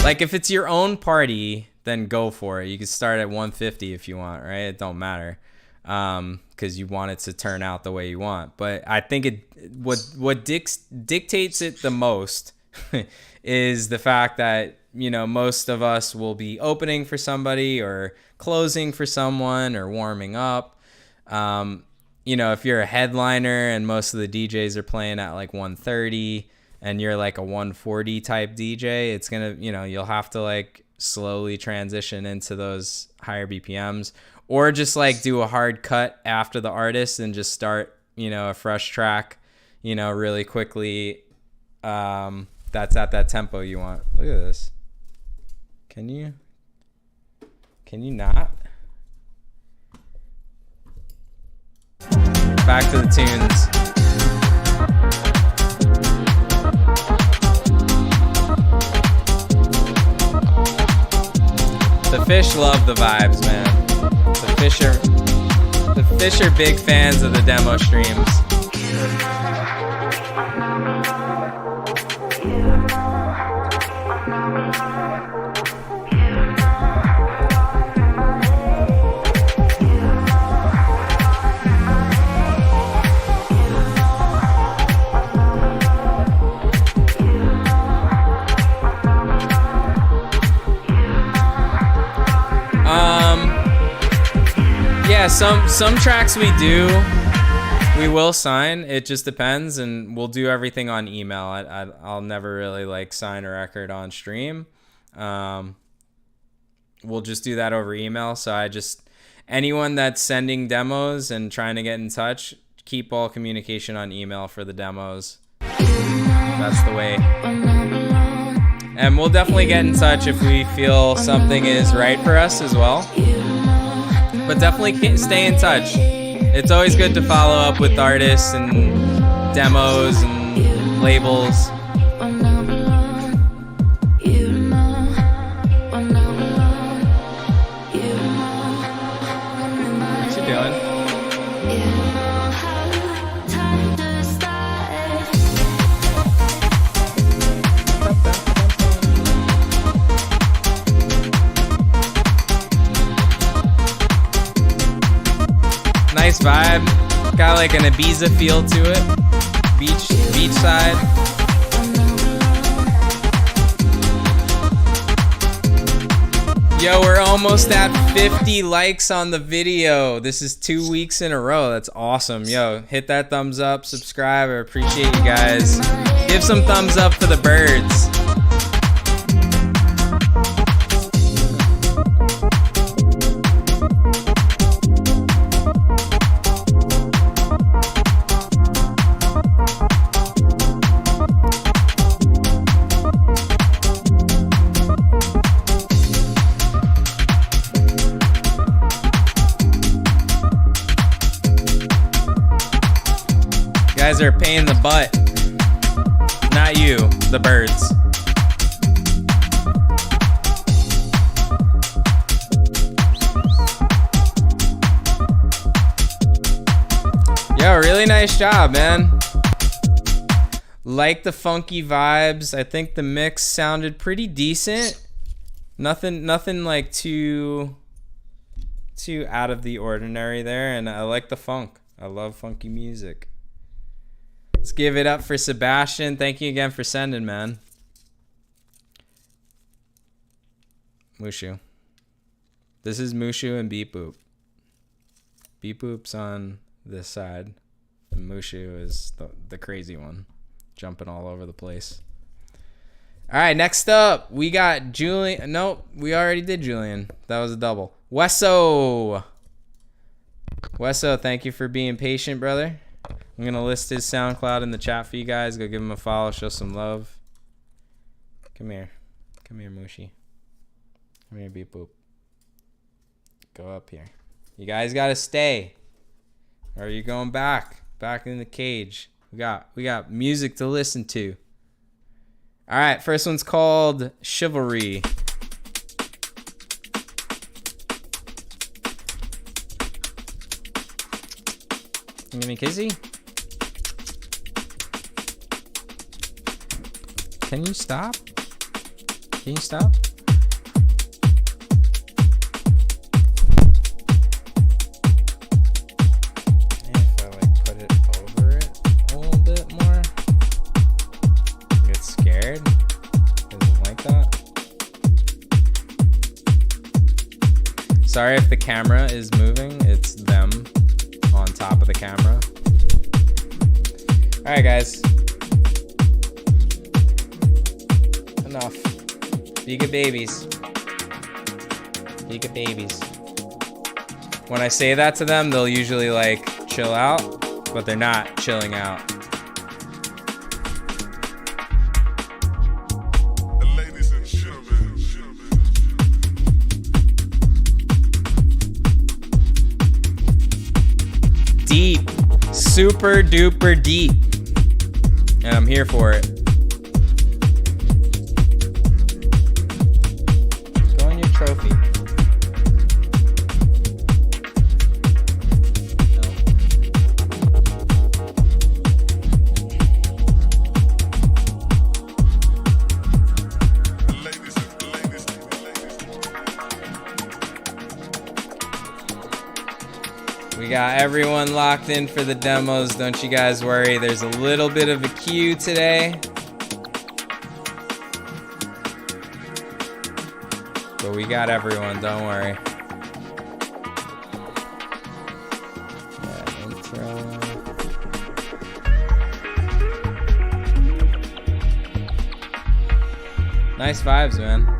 Speaker 1: Like if it's your own party, then go for it. You can start at 150 if you want, right? It don't matter, because you want it to turn out the way you want. But I think what dictates it the most is the fact that, you know, most of us will be opening for somebody or closing for someone or warming up. You know, if you're a headliner and most of the DJs are playing at like 130 and you're like a 140 type DJ, it's gonna, you know, you'll have to like slowly transition into those higher BPMs, or just like do a hard cut after the artist and just start, you know, a fresh track, you know, really quickly. That's at that tempo you want. Look at this. Can you not? Back to the tunes. The fish love the vibes, man. The fish are big fans of the demo streams. Yeah, some tracks we will sign. It just depends, and we'll do everything on email. I'll never really like sign a record on stream. We'll just do that over email. So anyone that's sending demos and trying to get in touch, keep all communication on email for the demos. That's the way. And we'll definitely get in touch if we feel something is right for us as well. But definitely stay in touch. It's always good to follow up with artists and demos and labels. What you doing? Nice vibe. Got like an Ibiza feel to it. Beachside. Yo, we're almost at 50 likes on the video. This is 2 weeks in a row. That's awesome. Yo, hit that thumbs up, subscribe. I appreciate you guys. Give some thumbs up for the birds. guys are a pain in the butt. Not you, the birds. Yo, really nice job, man. Like the funky vibes. I think the mix sounded pretty decent. Nothing like too out of the ordinary there, and I like the funk. I love funky music. Let's give it up for Sebastian. Thank you again for sending, man. Mushu. This is Mushu and Beep Boop. Beep Boop's on this side, and Mushu is the crazy one, jumping all over the place. All right, next up, we got Julian. Nope, we already did Julian. That was a double. Wesso, thank you for being patient, brother. I'm going to list his SoundCloud in the chat for you guys. Go give him a follow, show some love. Come here. Come here, Mushi. Come here, Beep Boop. Go up here. You guys got to stay. Or are you going back in the cage? We got music to listen to. All right, first one's called Chivalry. You give me a kissy? Can you stop? Can you stop? Sorry if the camera is moving. It's them on top of the camera. All right, guys. Enough. Be good babies. Be good babies. When I say that to them, they'll usually like chill out, but they're not chilling out. Deep, super duper deep, and I'm here for it. Go on your trophy. We got everyone locked in for the demos. Don't you guys worry. There's a little bit of a queue today, but we got everyone. Don't worry. Yeah, intro. Nice vibes, man.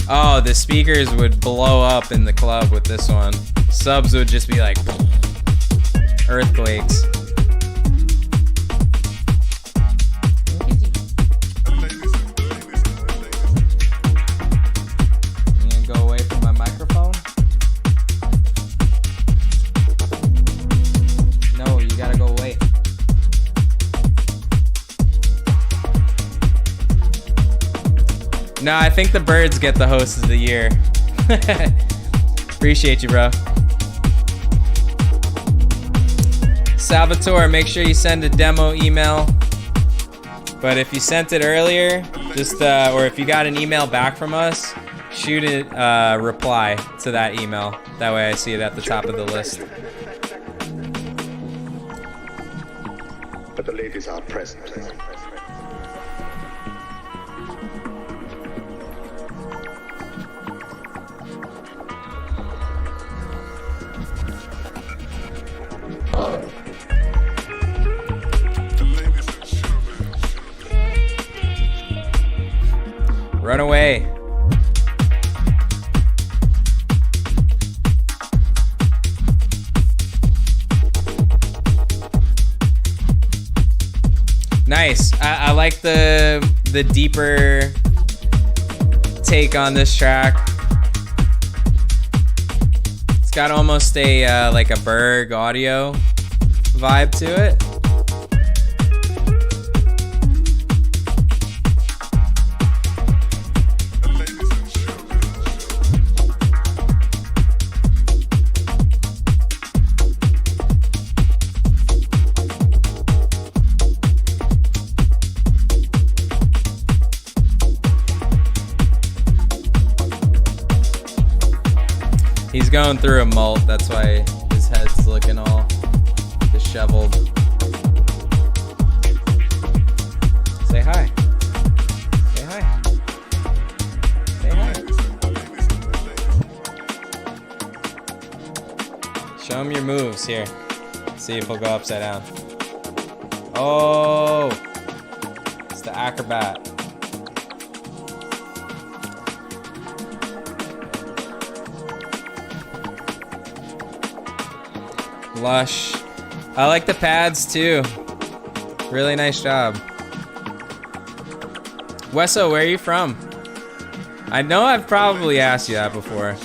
Speaker 1: Oh, the speakers would blow up in the club with this one. Subs would just be like earthquakes. You gonna go away from my microphone? No, you gotta go away. No, I think the birds get the host of the year. Appreciate you, bro. Salvatore, make sure you send a demo email. But if you sent it earlier, just or if you got an email back from us, shoot a reply to that email. That way I see it at the top of the list.
Speaker 3: But the ladies are present.
Speaker 1: Run away. Nice. I like the deeper take on this track. It's got almost a like a Berg audio vibe to it. He's going through a molt, that's why his head's looking all disheveled. Say hi. Say hi. Say hi. Show him your moves here. See if he'll go upside down. Oh! It's the acrobat. Lush. I like the pads too. Really nice job. Wesso, where are you from? I know I've probably asked you that before.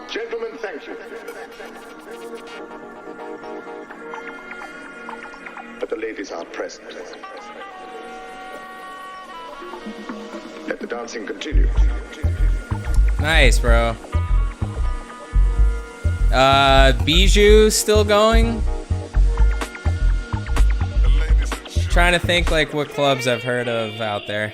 Speaker 3: Gentlemen, thank you. But the ladies are present. Let the dancing continue.
Speaker 1: Nice, bro. Bijou still going? Trying to think like what clubs I've heard of out there.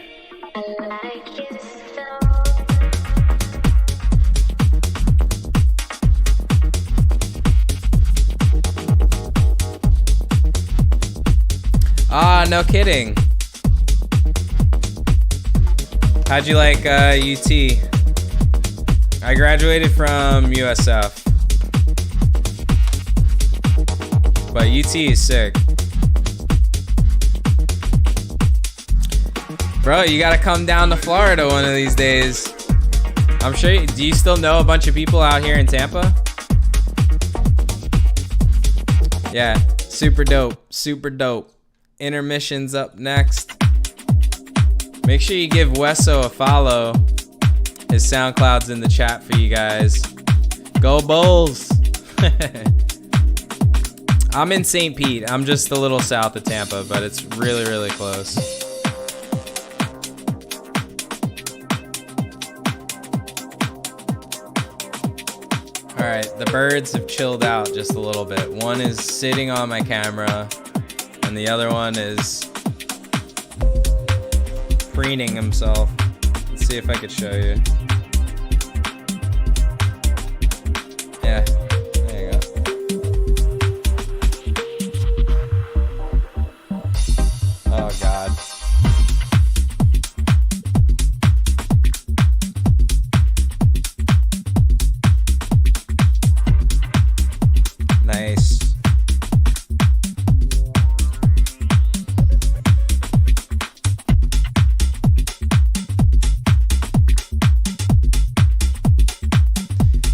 Speaker 1: Ah, no kidding. How'd you like UT? I graduated from USF. But UT is sick. Bro, you gotta come down to Florida one of these days. I'm sure, do you still know a bunch of people out here in Tampa? Yeah, super dope, super dope. Intermission's up next. Make sure you give Wesso a follow. His SoundCloud's in the chat for you guys. Go Bulls! I'm in St. Pete. I'm just a little south of Tampa, but it's really, really close. All right, the birds have chilled out just a little bit. One is sitting on my camera, and the other one is preening himself. Let's see if I could show you. Yeah. Oh God. Nice.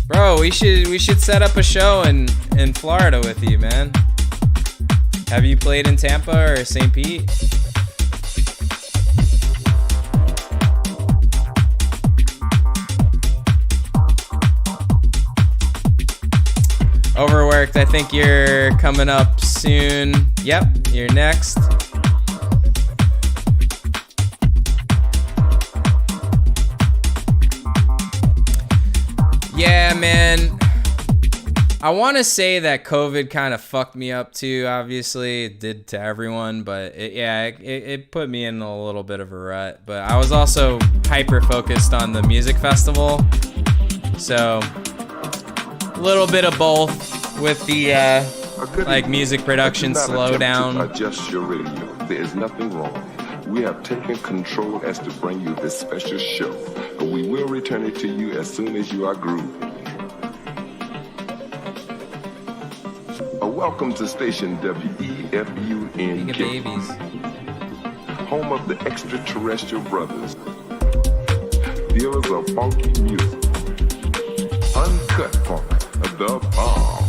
Speaker 1: Bro, we should set up a show in Florida with you, man. Have you played in Tampa or St. Pete? Overworked, I think you're coming up soon. Yep, you're next. Yeah, man. I want to say that COVID kind of fucked me up too. Obviously, it did to everyone, but it put me in a little bit of a rut. But I was also hyper focused on the music festival, so a little bit of both with the like music production slowdown.
Speaker 6: Adjust your radio. There is nothing wrong. We have taken control as to bring you this special show, and we will return it to you as soon as you are grooving. Welcome to station WEFUNK, home of the extraterrestrial brothers, dealers of funky music, uncut funk, the bomb.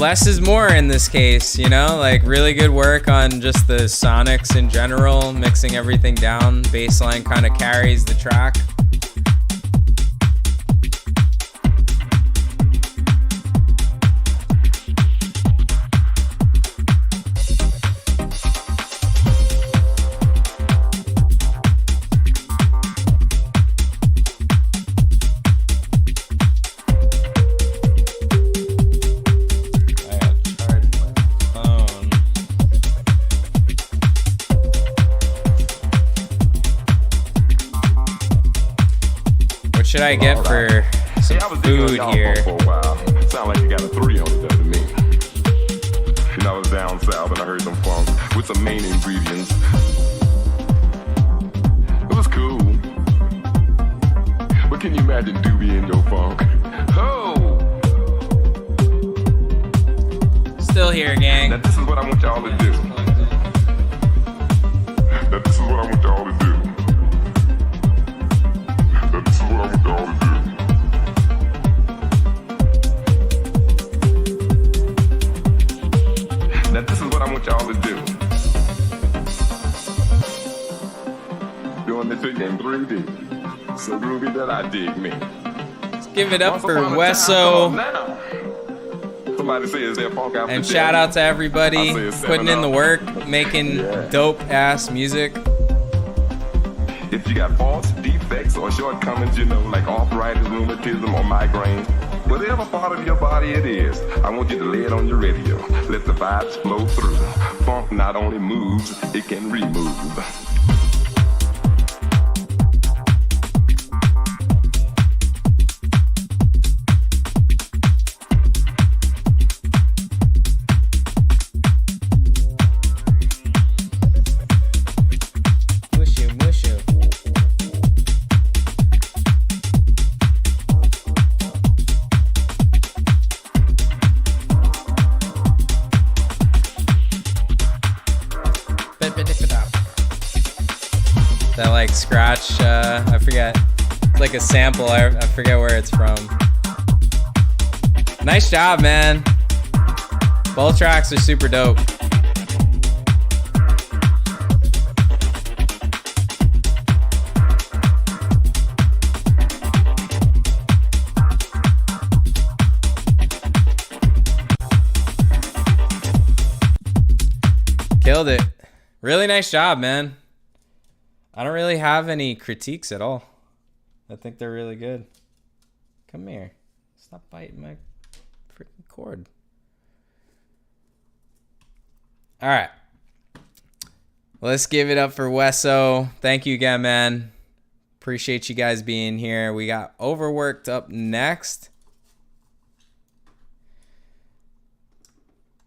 Speaker 1: less is more in this case, you know, like really good work on just the sonics in general, mixing everything down. Bassline kind of carries the track. Should I get for some food here?
Speaker 6: For a while. Sound like you got a 3 on it, doesn't mean. You know, I was down south and I heard some funk with some main ingredients. It was cool. But can you imagine Doobie in your funk? Oh!
Speaker 1: Still here, gang.
Speaker 6: Now this is what I want y'all to do. Now this is what I want y'all to do. Now this is what I want y'all to do. Doing the trick in 3D. So groovy that I dig me.
Speaker 1: Let's give it up for Wesso.
Speaker 6: Somebody say, is there funk out
Speaker 1: and shout out to everybody putting in the work, making dope ass music.
Speaker 6: If you got faults, defects, or shortcomings, you know, like arthritis, rheumatism, or migraine, whatever part of your body it is, I want you to lay it on your radio. Let the vibes flow through. Funk not only moves, it can remove.
Speaker 1: That like scratch, I forget. It's like a sample, I forget where it's from. Nice job, man. Both tracks are super dope. Killed it. Really nice job, man. I don't really have any critiques at all. I think they're really good. Come here. Stop biting my freaking cord. All right. Let's give it up for Wesso. Thank you again, man. Appreciate you guys being here. We got Overworked up next.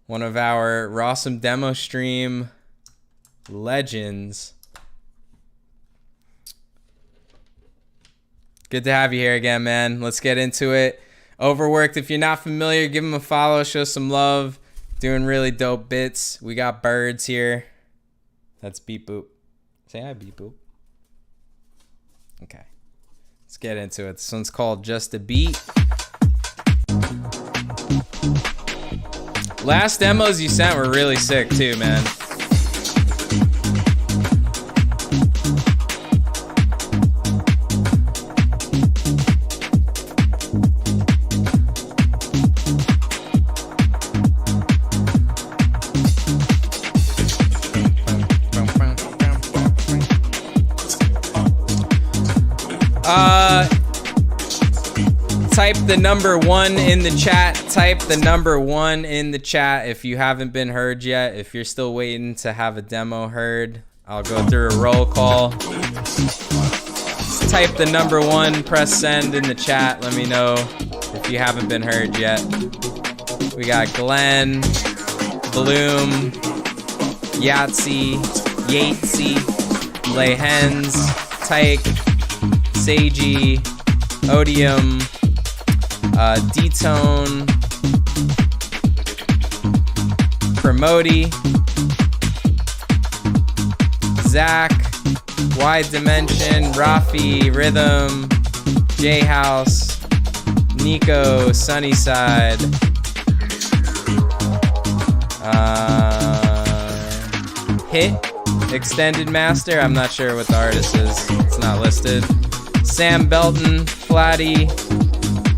Speaker 1: One of our Rawsome demo stream legends. Good to have you here again, man. Let's get into it. Overworked, if you're not familiar, give him a follow, show some love. Doing really dope bits. We got birds here. That's Beep Boop. Say hi, Beep Boop. Okay. Let's get into it. This one's called Just a Beat. Last demos you sent were really sick too, man. Type the number 1 in the chat. Type the number 1 in the chat if you haven't been heard yet. If you're still waiting to have a demo heard, I'll go through a roll call. Type the number 1, press send in the chat. Let me know if you haven't been heard yet. We got Glenn, Bloom, Yahtzee, Yatesy, Layhens, Tyke, Seiji, Odium, D-Tone, Promoti, Zach, Wide Dimension, Rafi, Rhythm, J-House, Nico, Sunnyside, Hit Extended Master. I'm not sure what the artist is. It's not listed. Sam Belton, Flatty,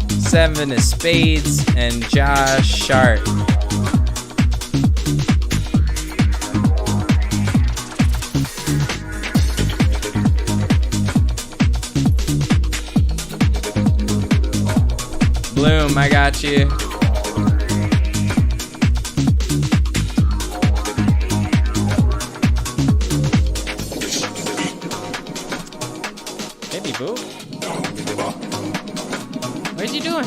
Speaker 1: Seven of Spades, and Josh Sharp. Bloom, I got you. Baby boo. What are you doing?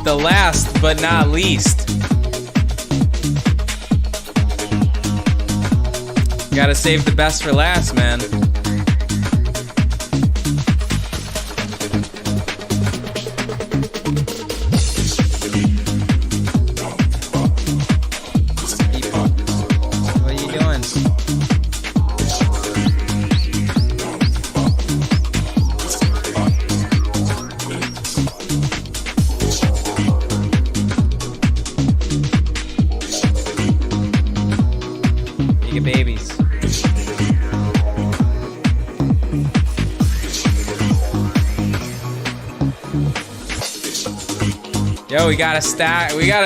Speaker 1: The last but not least. Gotta save the best for last, man. What are you doing? You get babies. Yo, we got a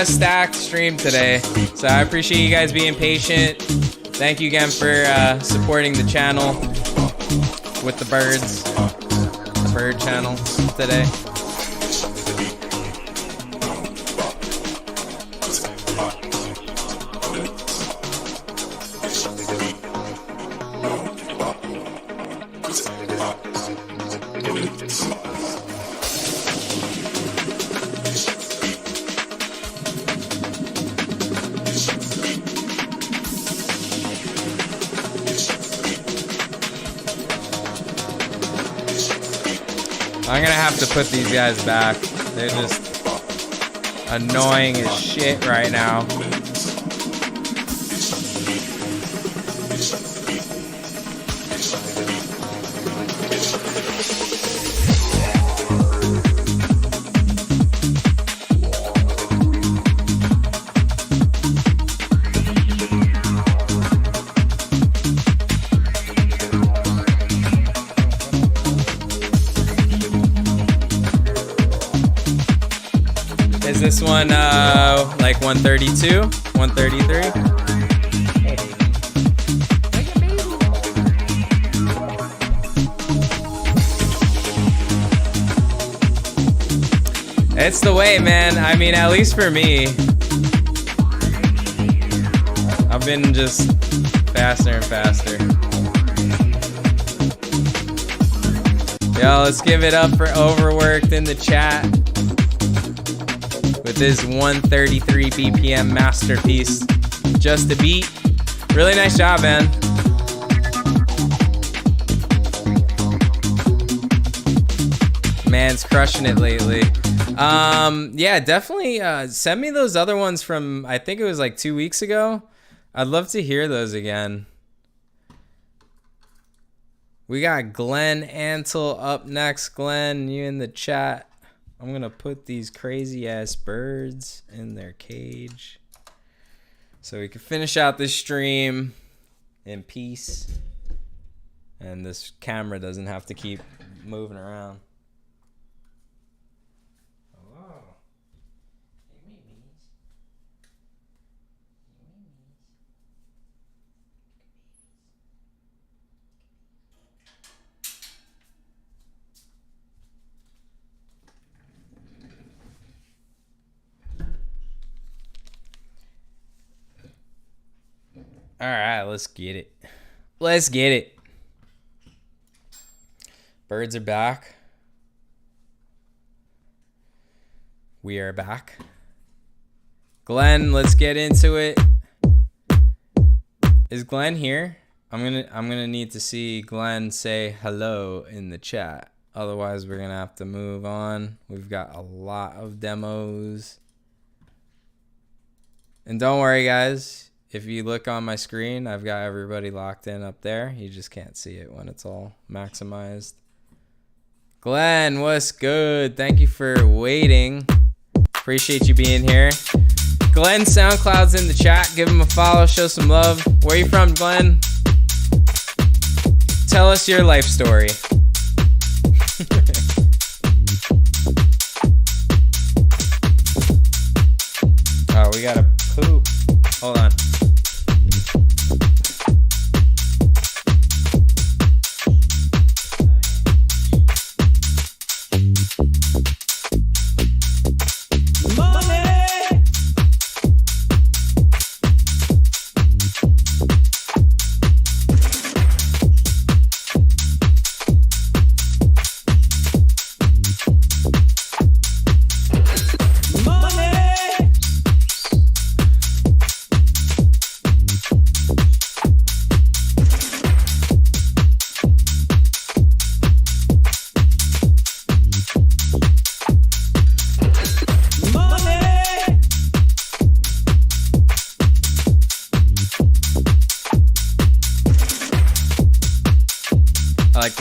Speaker 1: stacked stream today. So I appreciate you guys being patient. Thank you again for supporting the channel with the birds. The bird channel today. I'm gonna have to put these guys back. They're just annoying as shit right now. Is this one like 132, 133? It's the way, man. I mean, at least for me, I've been just faster and faster. Yo, let's give it up for Overworked in the chat with this 133 BPM masterpiece. Just a beat. Really nice job, man. Man's crushing it lately. Yeah, definitely send me those other ones from, I think it was like 2 weeks ago. I'd love to hear those again. We got Glenn Antle up next. Glenn, you in the chat. I'm gonna put these crazy ass birds in their cage so we can finish out this stream in peace and this camera doesn't have to keep moving around. All right, let's get it. Let's get it. Birds are back. We are back. Glenn, let's get into it. Is Glenn here? I'm gonna need to see Glenn say hello in the chat. Otherwise, we're gonna have to move on. We've got a lot of demos. And don't worry, guys. If you look on my screen, I've got everybody locked in up there. You just can't see it when it's all maximized. Glenn, what's good? Thank you for waiting. Appreciate you being here. Glenn SoundCloud's in the chat. Give him a follow. Show some love. Where you from, Glenn? Tell us your life story. Oh, we gotta poop. Hold on.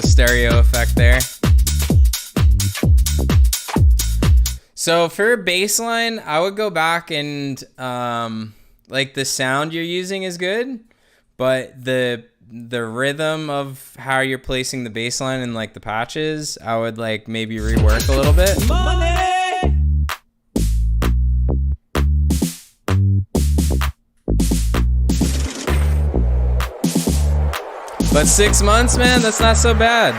Speaker 1: Stereo effect there. So for baseline, I would go back and like the sound you're using is good, but the rhythm of how you're placing the baseline and like the patches, I would like maybe rework a little bit. But 6 months, man, that's not so bad.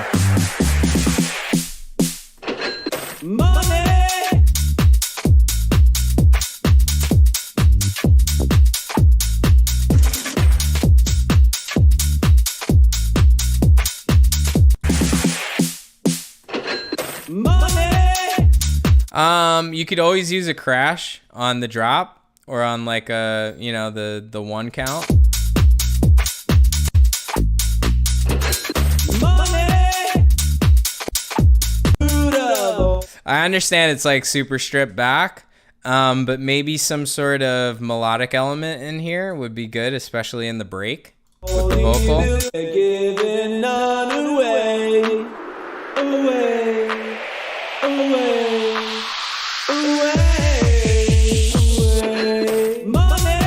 Speaker 1: You could always use a crash on the drop or on like a, you know, the one count. I understand it's like super stripped back, but maybe some sort of melodic element in here would be good, especially in the break with the vocal.
Speaker 7: Giving none away, away, away, away, away. Money.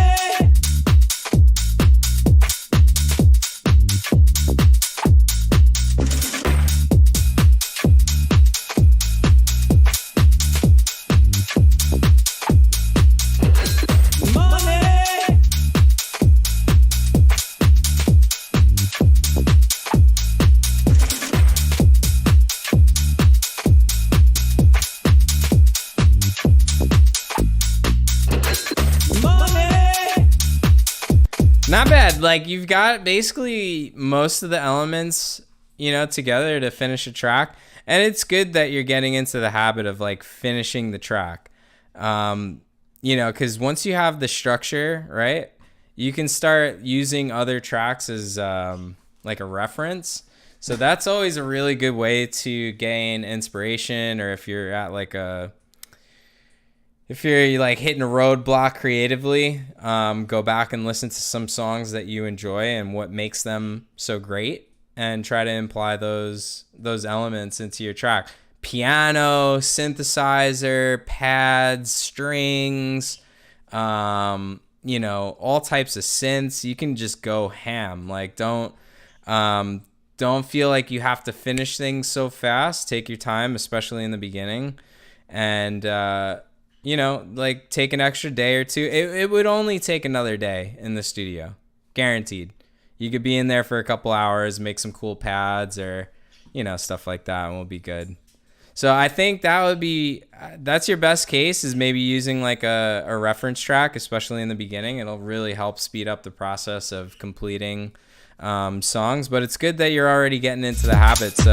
Speaker 1: Not bad. Like you've got basically most of the elements, you know, together to finish a track. And it's good that you're getting into the habit of like finishing the track. You know, because once you have the structure, right, you can start using other tracks as like a reference. So that's always a really good way to gain inspiration, or if you're at like if you're like hitting a roadblock creatively, go back and listen to some songs that you enjoy and what makes them so great, and try to imply those elements into your track. Piano, synthesizer, pads, strings, you know, all types of synths. You can just go ham. Like don't feel like you have to finish things so fast. Take your time, especially in the beginning, and you know, like take an extra day or two. It would only take another day in the studio, guaranteed. You could be in there for a couple hours, make some cool pads or, you know, stuff like that, and we'll be good. So I think that's your best case, is maybe using like a reference track, especially in the beginning. It'll really help speed up the process of completing songs. But it's good that you're already getting into the habits.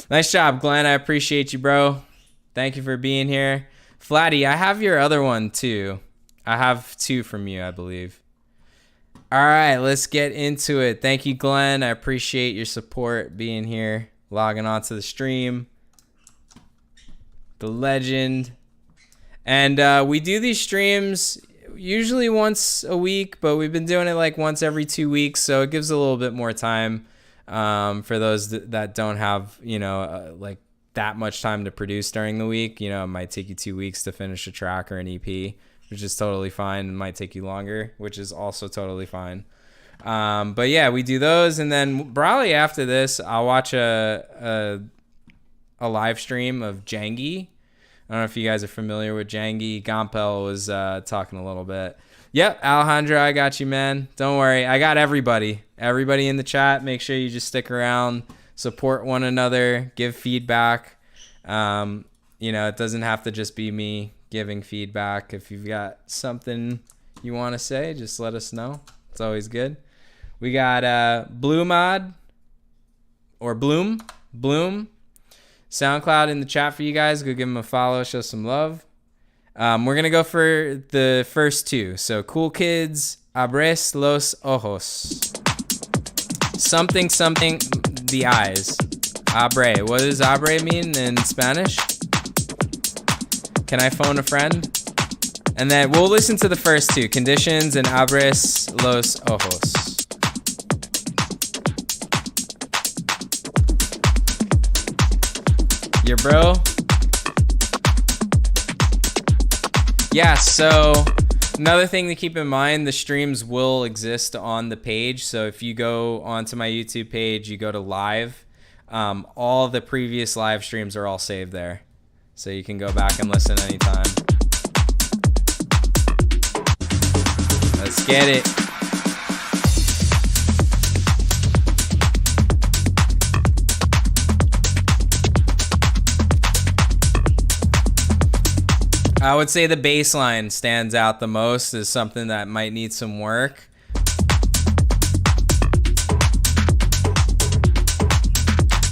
Speaker 1: Nice job, Glenn. I appreciate you, bro. Thank you for being here. Flatty, I have your other one too. I have 2 from you, I believe. All right, let's get into it. Thank you, Glenn. I appreciate your support, being here, logging on to the stream. The legend. And we do these streams usually once a week, but we've been doing it like once every 2 weeks, so it gives a little bit more time for those that don't have, you know, like that much time to produce during the week. You know, it might take you 2 weeks to finish a track or an EP, which is totally fine. It might take you longer, which is also totally fine. But yeah, we do those, and then probably after this, I'll watch a live stream of Jangy. I don't know if you guys are familiar with Jangy. Gompel was talking a little bit. Yep, Alejandro, I got you, man. Don't worry. I got everybody. Everybody in the chat. Make sure you just stick around, support one another, give feedback. You know, it doesn't have to just be me giving feedback. If you've got something you want to say, just let us know. It's always good. We got Bloomod or Bloom SoundCloud in the chat for you guys. Go give him a follow, show some love. We're gonna go for the first 2. So Cool Kids, abres los ojos. Something, the eyes. Abre. What does abre mean in Spanish? Can I phone a friend? And then we'll listen to the first 2, Conditions and Abres los ojos. Your bro? Yeah, so another thing to keep in mind, the streams will exist on the page. So if you go onto my YouTube page, you go to live, all the previous live streams are all saved there. So you can go back and listen anytime. Let's get it. I would say the bass line stands out the most as something that might need some work.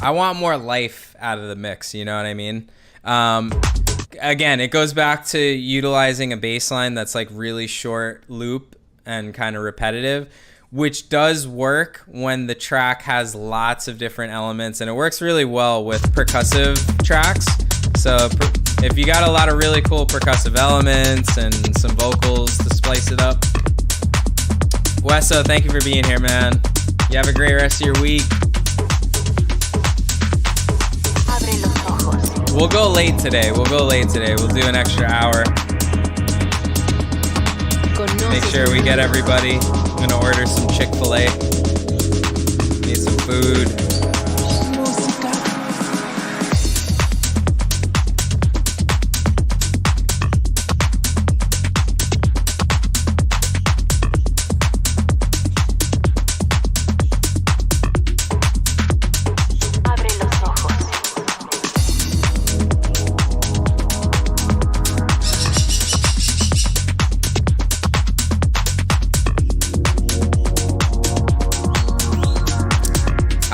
Speaker 1: I want more life out of the mix, you know what I mean? Again, it goes back to utilizing a bass line that's like really short loop and kind of repetitive, which does work when the track has lots of different elements, and it works really well with percussive tracks. So if you got a lot of really cool percussive elements and some vocals to splice it up. Wesso, thank you for being here, man. You have a great rest of your week. We'll go late today. We'll do an extra hour. Make sure we get everybody. I'm gonna order some Chick-fil-A. Need some food.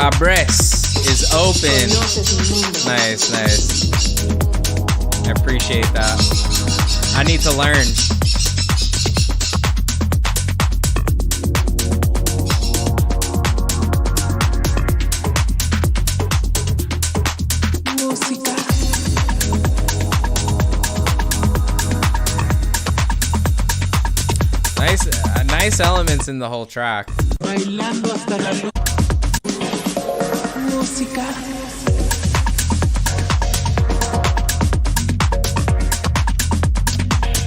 Speaker 1: Abres is open. Nice. I appreciate that. I need to learn. Nice elements in the whole track.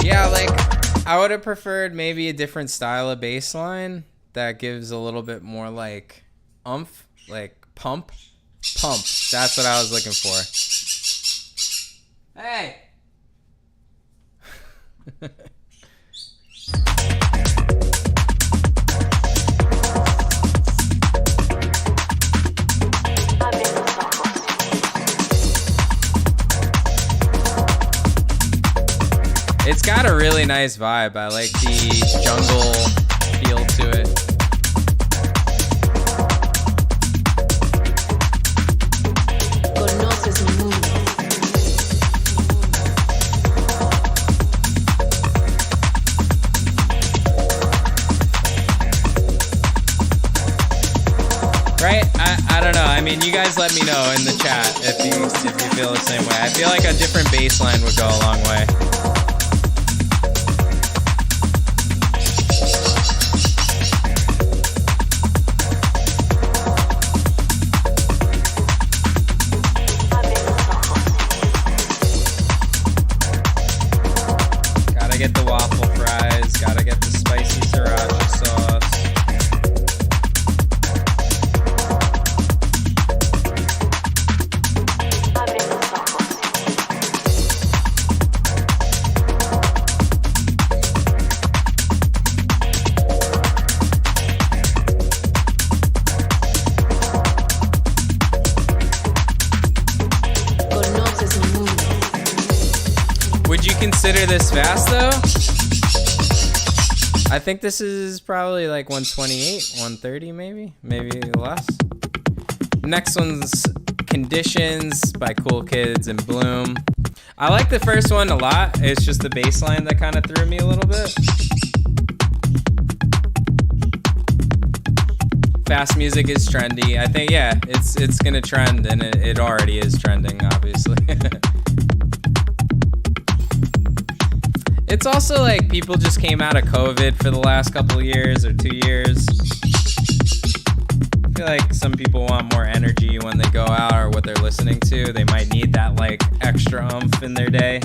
Speaker 1: Yeah, like I would have preferred maybe a different style of bass line that gives a little bit more like oomph, like pump. That's what I was looking for. Hey. It's got a really nice vibe. I like the jungle feel to it. mean, you guys let me know in the chat if you feel the same way. I feel like a different bass line would go a long way. Gotta get the waffle fries, gotta get the spicy sriracha sauce. Would you consider this fast though? I think this is probably like 128, 130 maybe less. Next one's Conditions by Cool Kids and Bloom. I like the first one a lot. It's just the bass line that kind of threw me a little bit. Fast music is trendy. I think, yeah, it's gonna trend, and it already is trending, obviously. It's also like people just came out of COVID for the last couple of years or 2 years. I feel like some people want more energy when they go out or what they're listening to. They might need that like extra oomph in their day.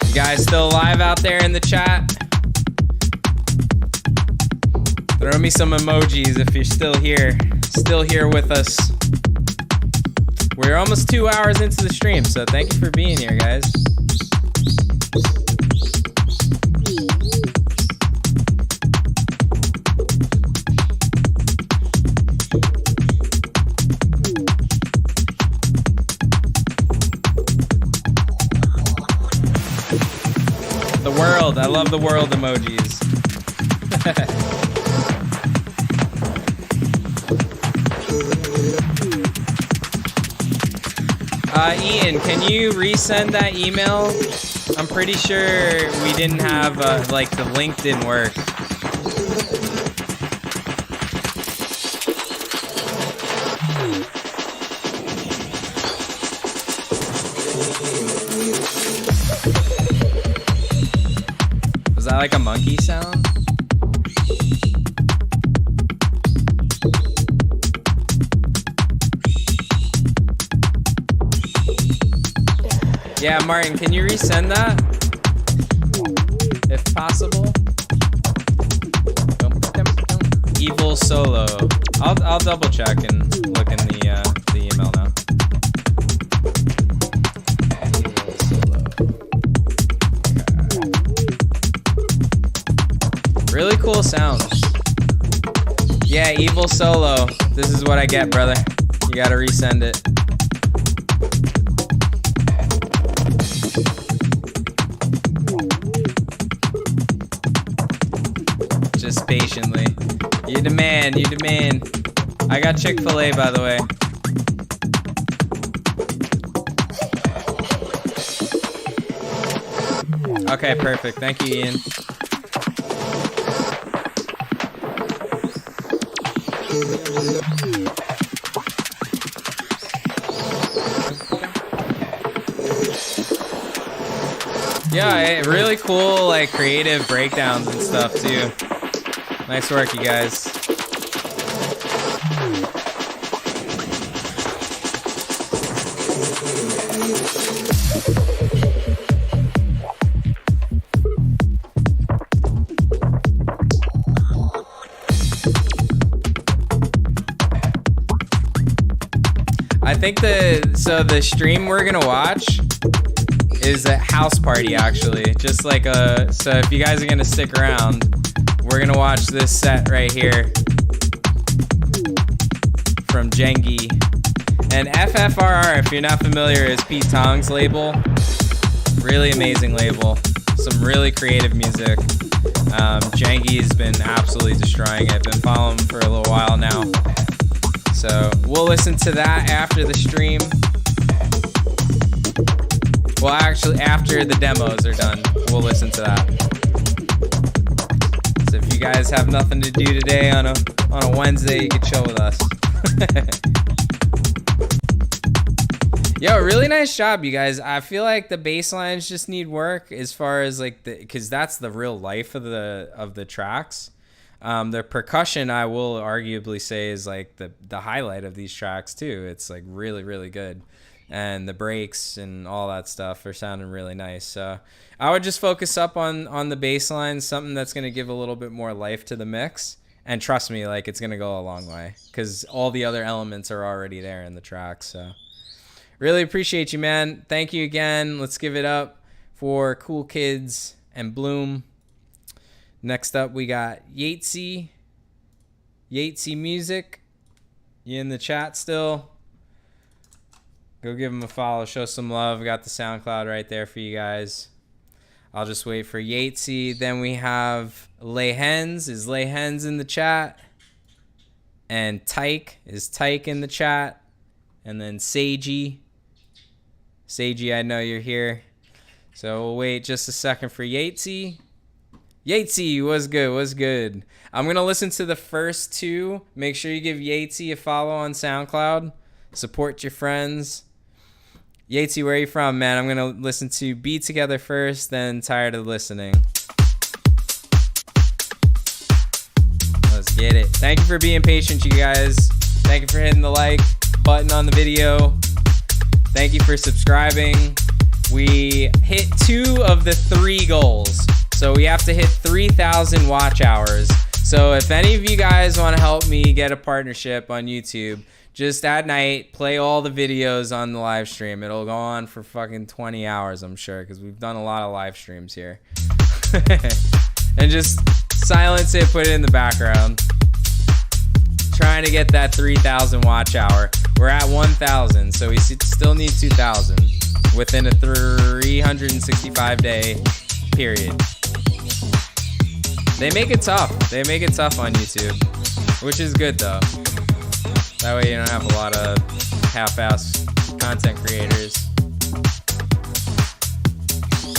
Speaker 1: You guys still alive out there in the chat? Throw me some emojis if you're still here with us. We're almost 2 hours into the stream, so thank you for being here, guys. The world, I love the world emojis. Ian, can you resend that email? I'm pretty sure we didn't have, like, the link didn't work. Was that like a monkey sound? Yeah, Martin, can you resend that? If possible. Evil Solo. I'll double check and look in the email now. Evil Solo. Okay. Really cool sounds. Yeah, Evil Solo. This is what I get, brother. You gotta resend it. Just patiently. You demand, you demand. I got Chick-fil-A, by the way. Okay, perfect. Thank you, Ian. Yeah, really cool, like, creative breakdowns and stuff, too. Nice work, you guys. I think the stream we're gonna watch is a house party, actually. Just like so if you guys are gonna stick around, we're gonna watch this set right here from Jengi. And FFRR, if you're not familiar, is Pete Tong's label. Really amazing label. Some really creative music. Jengi's been absolutely destroying it. Been following him for a little while now. So we'll listen to that after the stream. Well, actually, after the demos are done, we'll listen to that. So if you guys have nothing to do today on a Wednesday, you can chill with us. Yo, really nice job, you guys. I feel like the bass lines just need work as far as like because that's the real life of the tracks. The percussion, I will arguably say, is like the highlight of these tracks too. It's like really, really good. And the breaks and all that stuff are sounding really nice. So I would just focus up on the bass line, something that's going to give a little bit more life to the mix. And trust me, like it's going to go a long way because all the other elements are already there in the track. So really appreciate you, man. Thank you again. Let's give it up for Cool Kids and Bloom. Next up, we got Yatesy Music. You in the chat still? Go give him a follow. Show some love. Got the SoundCloud right there for you guys. I'll just wait for Yatesy. Then we have Lay Hens. Is Lay Hens in the chat? And Tyke. Is Tyke in the chat? And then Seiji. Seiji, I know you're here. So we'll wait just a second for Yatesy. Yatesy, what's good? What's good? I'm going to listen to the first two. Make sure you give Yatesy a follow on SoundCloud. Support your friends. Yatesy, where are you from, man? I'm going to listen to Be Together first, then Tired of Listening. Let's get it. Thank you for being patient, you guys. Thank you for hitting the like button on the video. Thank you for subscribing. We hit 2 of the 3 goals. So we have to hit 3,000 watch hours. So if any of you guys want to help me get a partnership on YouTube, just at night, play all the videos on the live stream. It'll go on for fucking 20 hours, I'm sure, because we've done a lot of live streams here. And just silence it, put it in the background. Trying to get that 3,000 watch hour. We're at 1,000, so we still need 2,000 within a 365-day period. They make it tough. They make it tough on YouTube, which is good, though. That way you don't have a lot of half-ass content creators.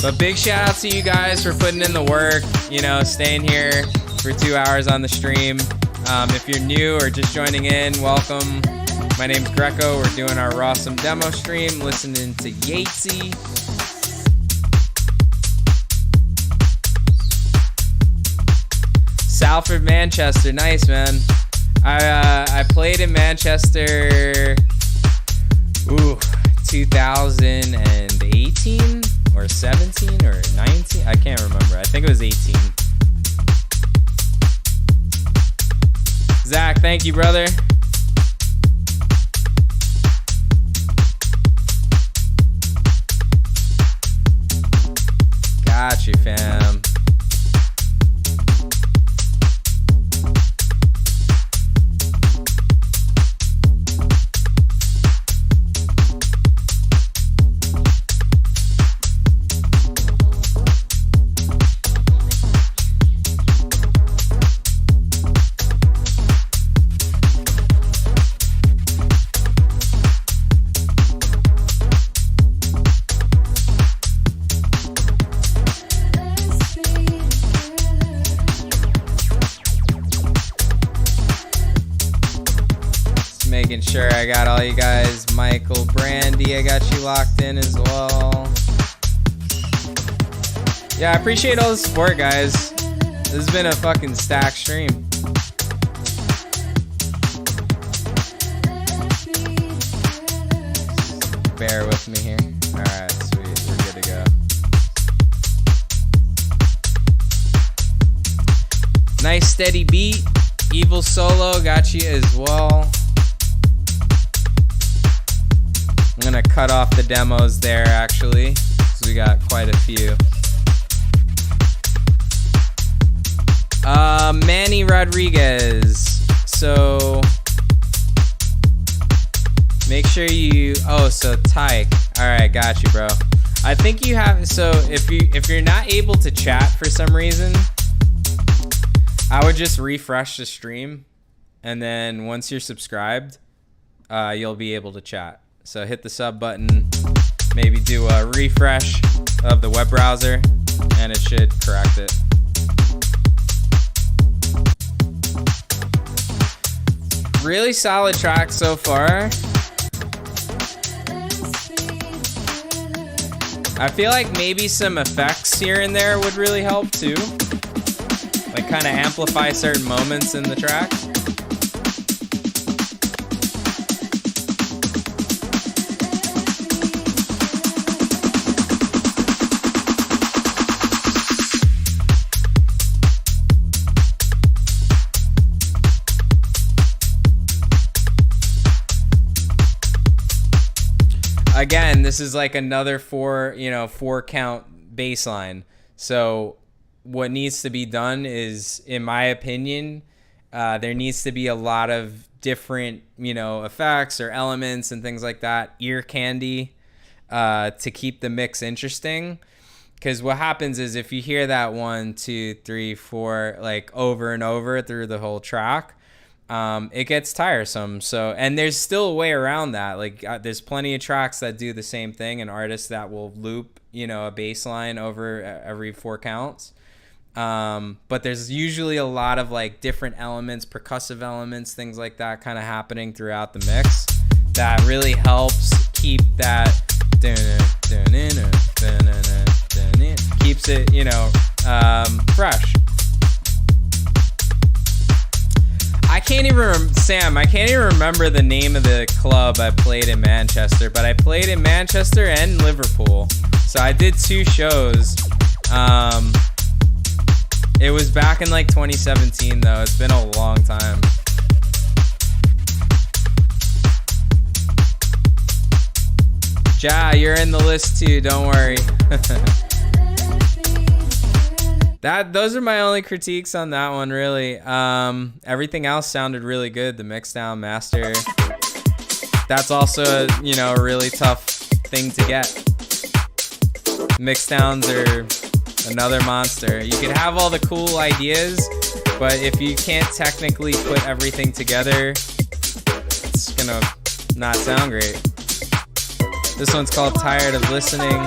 Speaker 1: But big shout out to you guys for putting in the work, you know, staying here for 2 hours on the stream. If you're new or just joining in, welcome. My name's Greco. We're doing our Rawsome demo stream, listening to Yatesy. Salford, Manchester. Nice, man. I played in Manchester, 2018 or 17 or 19. I can't remember. I think it was 18. Zach, thank you, brother. Got you, fam. Making sure I got all you guys. Michael, Brandy, I got you locked in as well. Yeah, I appreciate all the support, guys. This has been a fucking stacked stream. Bear with me here. Alright, sweet. We're good to go. Nice steady beat. Evil Solo, got you as well. I'm gonna cut off the demos there, actually, because we got quite a few. Manny Rodriguez. So make sure you. Oh, so Tyke. All right, got you, bro. I think you have. So if you're not able to chat for some reason, I would just refresh the stream, and then once you're subscribed, you'll be able to chat. So hit the sub button, maybe do a refresh of the web browser, and it should correct it. Really solid track so far. I feel like maybe some effects here and there would really help too. Like kind of amplify certain moments in the track. Again, this is like another 4 count bass line. So what needs to be done is, in my opinion, there needs to be a lot of different, effects or elements and things like that, ear candy, to keep the mix interesting. Because what happens is if you hear that 1, 2, 3, 4, like over and over through the whole track, it gets tiresome. So, and there's still a way around that. Like there's plenty of tracks that do the same thing, and artists that will loop, a bass line over every 4 counts. But there's usually a lot of like different elements, percussive elements, things like that kind of happening throughout the mix that really helps keep that keeps it, fresh. I can't even remember the name of the club I played in Manchester, but I played in Manchester and Liverpool. So I did 2 shows. It was back in like 2017 though. It's been a long time. Ja, you're in the list too, don't worry. Those are my only critiques on that one, really. Everything else sounded really good. The mixdown, master. That's also, a really tough thing to get. Mixdowns are another monster. You can have all the cool ideas, but if you can't technically put everything together, it's gonna not sound great. This one's called Tired of Listening.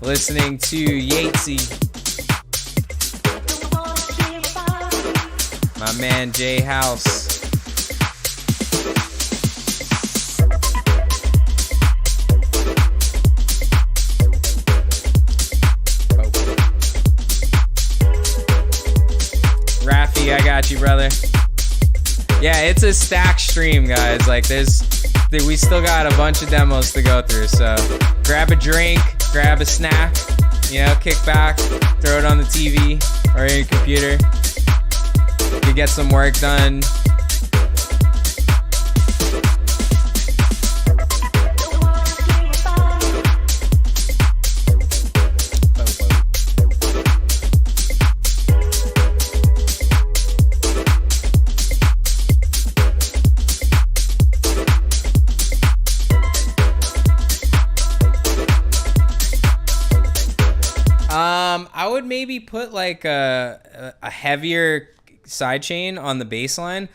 Speaker 1: Listening to Yatesy. My man Jay House. Rafi, I got you, brother. Yeah, it's a stack stream, guys. Like we still got a bunch of demos to go through, so grab a drink, grab a snack, kick back, throw it on the TV or your computer. You get some work done. I would maybe put like a heavier sidechain on the bass line.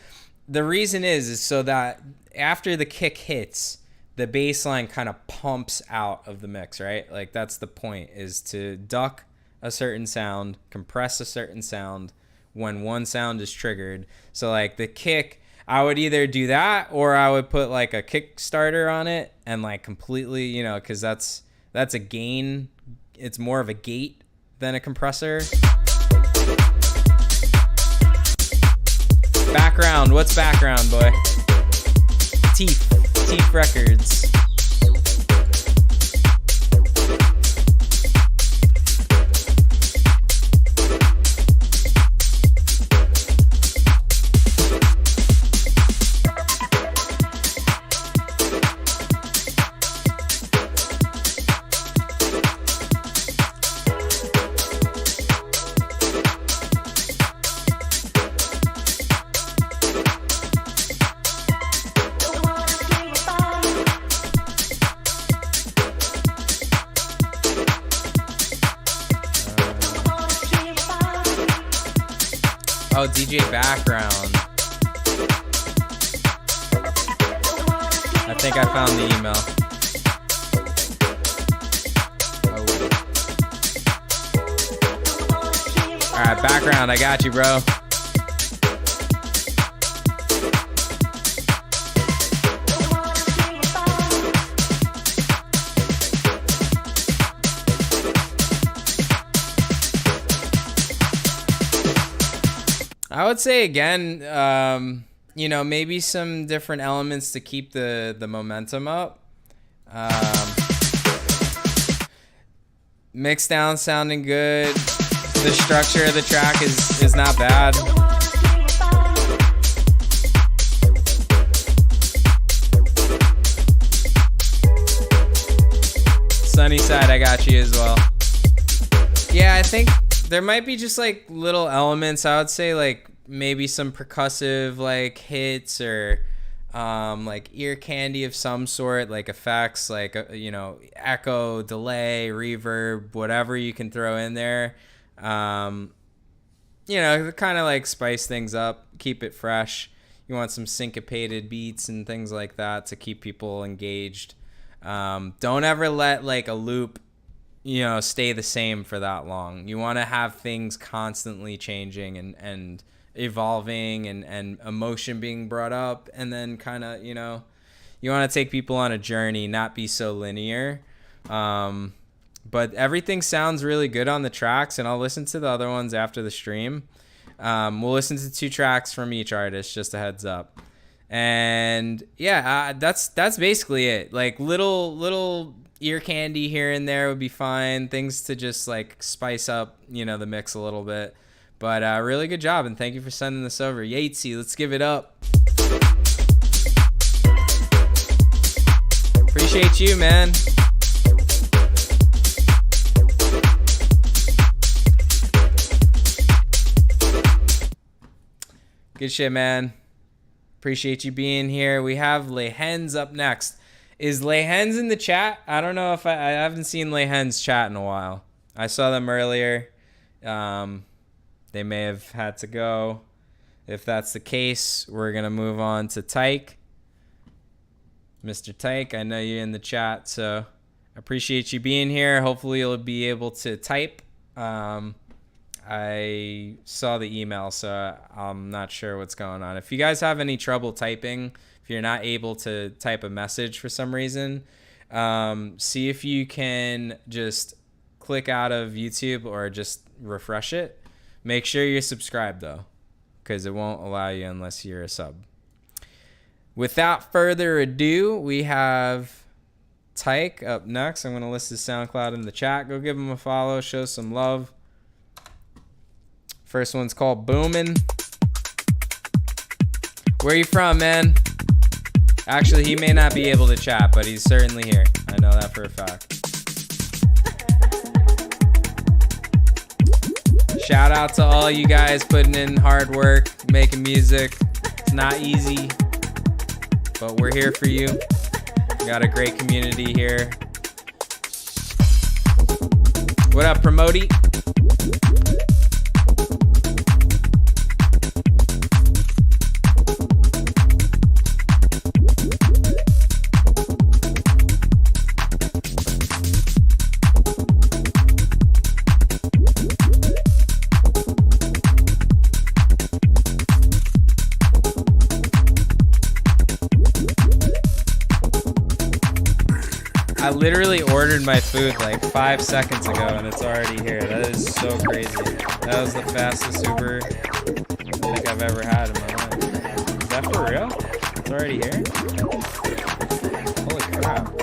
Speaker 1: The reason is so that after the kick hits, the bass line kind of pumps out of the mix, right? Like that's the point, is to duck a certain sound, compress a certain sound when one sound is triggered. So like the kick, I would either do that or I would put like a Kickstarter on it and like completely, because that's a gain. It's more of a gate than a compressor. Background, what's background, boy? Teeth Records. Oh, DJ background. I think I found the email. Oh. All right, background. I got you, bro. I would say again, maybe some different elements to keep the momentum up. Mixed down sounding good. The structure of the track is not bad. Sunnyside, I got you as well. Yeah, I think there might be just like little elements. I would say like maybe some percussive like hits or like ear candy of some sort, like effects, like echo, delay, reverb, whatever you can throw in there. Kind of like spice things up, keep it fresh. You want some syncopated beats and things like that to keep people engaged. Don't ever let like a loop stay the same for that long. You want to have things constantly changing and evolving and emotion being brought up, and then kind of, you want to take people on a journey, not be so linear. But everything sounds really good on the tracks, and I'll listen to the other ones after the stream. We'll listen to 2 tracks from each artist, just a heads up. And yeah, that's basically it. Like little ear candy here and there would be fine. Things to just like spice up, the mix a little bit. But really good job, and thank you for sending this over. Yatesy, let's give it up. Appreciate you, man. Good shit, man. Appreciate you being here. We have Lehens up next. Is Lehens in the chat? I don't know if I haven't seen Lehens chat in a while. I saw them earlier. They may have had to go. If that's the case, we're going to move on to Tyke. Mr. Tyke, I know you're in the chat, so I appreciate you being here. Hopefully you'll be able to type. I saw the email, so I'm not sure what's going on. If you guys have any trouble typing, if you're not able to type a message for some reason, see if you can just click out of YouTube or just refresh it. Make sure you're subscribed, though, because it won't allow you unless you're a sub. Without further ado, we have Tyke up next. I'm going to list his SoundCloud in the chat. Go give him a follow. Show some love. First one's called Boomin'. Where you from, man? Actually, he may not be able to chat, but he's certainly here. I know that for a fact. Shout out to all you guys putting in hard work, making music. It's not easy, but we're here for you. We got a great community here. What up, Promoti? I literally ordered my food like 5 seconds ago and it's already here. That is so crazy. That was the fastest Uber I think I've ever had in my life. Is that for real? It's already here? Holy crap.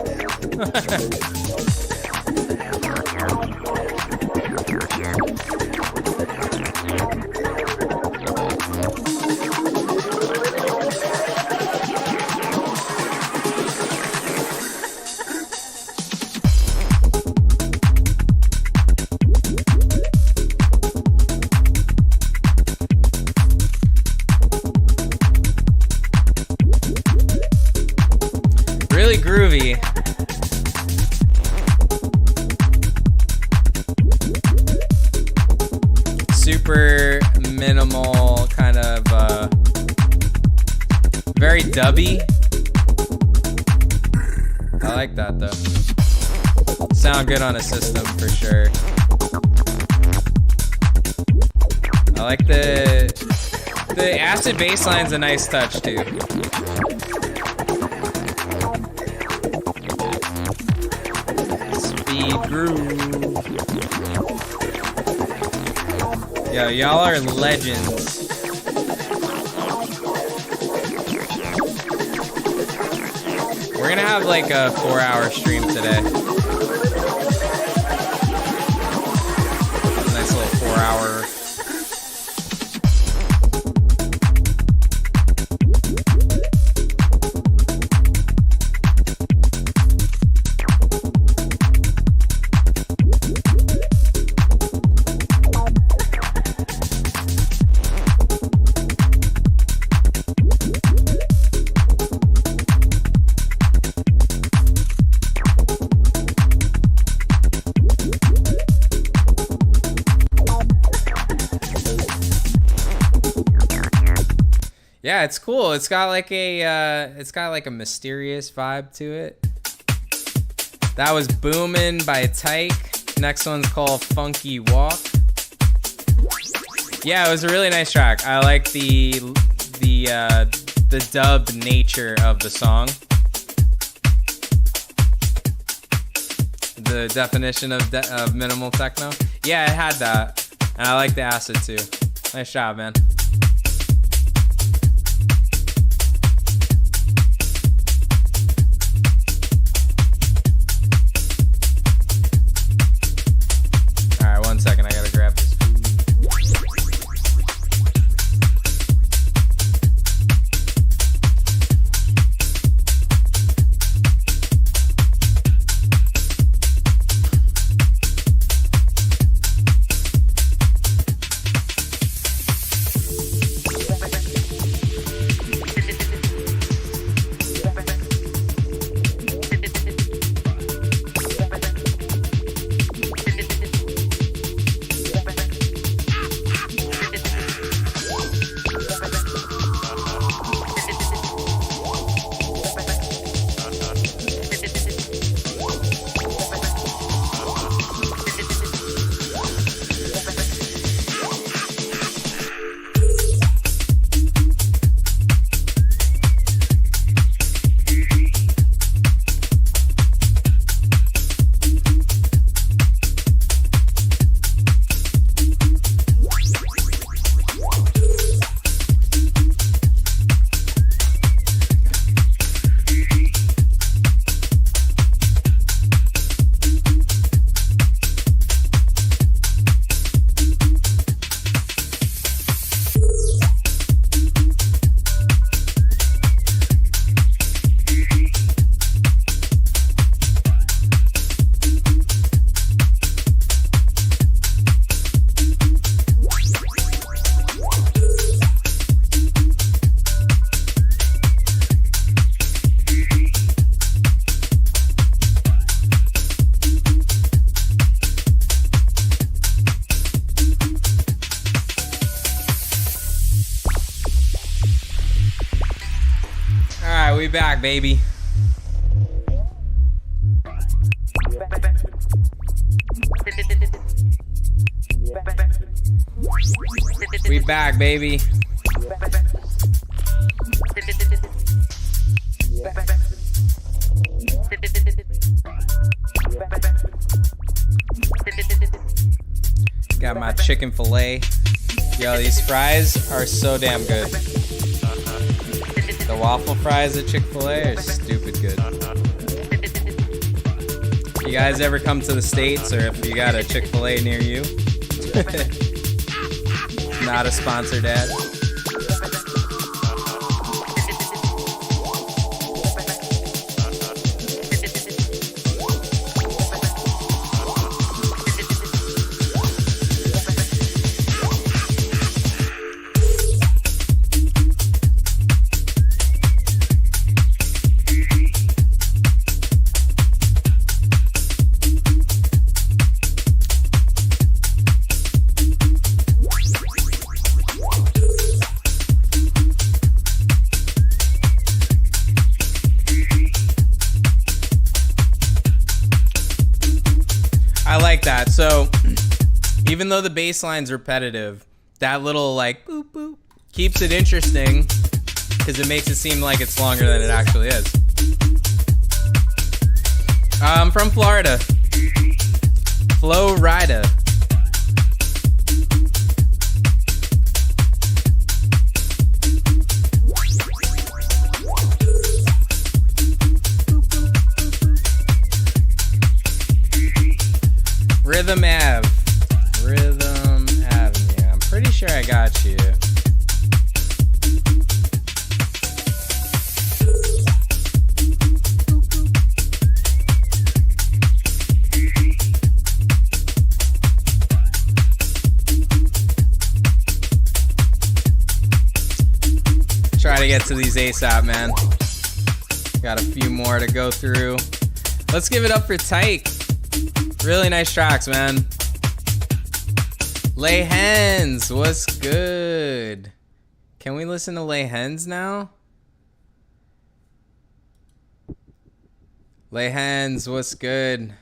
Speaker 1: Really groovy. Super minimal, kind of very dubby. I like that though. Sound good on a system for sure. I like the acid bass line's a nice touch too. Speed groove. Yo, y'all are legends. We're gonna have like a 4-hour stream today. Nice little 4-hour. Yeah, it's cool. It's got like a mysterious vibe to it. That was Boomin' by Tyke. Next one's called Funky Walk. Yeah, it was a really nice track. I like the dub nature of the song. The definition of minimal techno. Yeah, it had that. And I like the acid too. Nice job, man. Alright, 1 second, I gotta grab this food. We back, baby. We back, baby. Got my chicken fillet. Yo, these fries are so damn good. The waffle fries at Chick-fil-A are stupid good. You guys ever come to the States, or if you got a Chick-fil-A near you? Not a sponsored ad. So even though the bass line's repetitive, that little like boop boop keeps it interesting because it makes it seem like it's longer than it actually is. I'm from Florida. Florida. Rhythm Ave. Rhythm Avenue. I'm pretty sure I got you. Try to get to these ASAP, man. Got a few more to go through. Let's give it up for Tyke. Really nice tracks, man. Lay Hens, what's good? Can we listen to Lay Hens now? Lay Hens, what's good?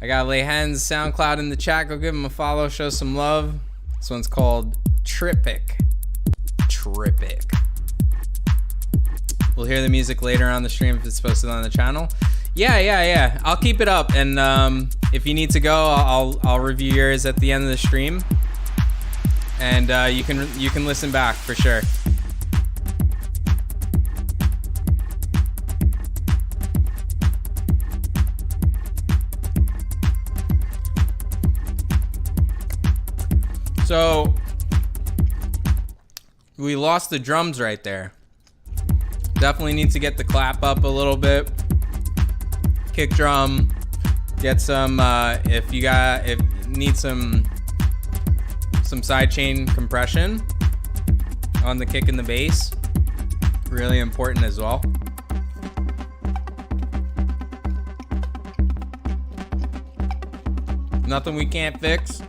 Speaker 1: I got Lay Hens SoundCloud in the chat. Go give him a follow, show some love. This one's called Trippic. Trippic. We'll hear the music later on the stream if it's posted on the channel. Yeah. I'll keep it up, and if you need to go, I'll review yours at the end of the stream, and you can listen back for sure. So we lost the drums right there. Definitely need to get the clap up a little bit. Kick drum. Get some if you need some sidechain compression on the kick and the bass. Really important as well. Nothing we can't fix.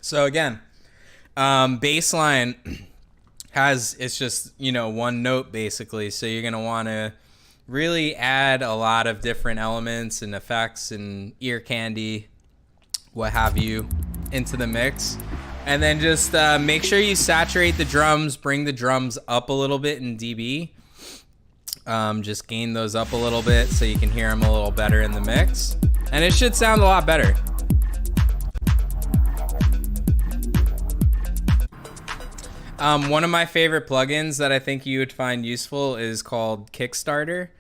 Speaker 1: So again, bass line it's just, one note basically. So you're going to want to really add a lot of different elements and effects and ear candy, what have you, into the mix. And then just make sure you saturate the drums, bring the drums up a little bit in dB. Just gain those up a little bit so you can hear them a little better in the mix. And it should sound a lot better. One of my favorite plugins that I think you would find useful is called Kickstarter.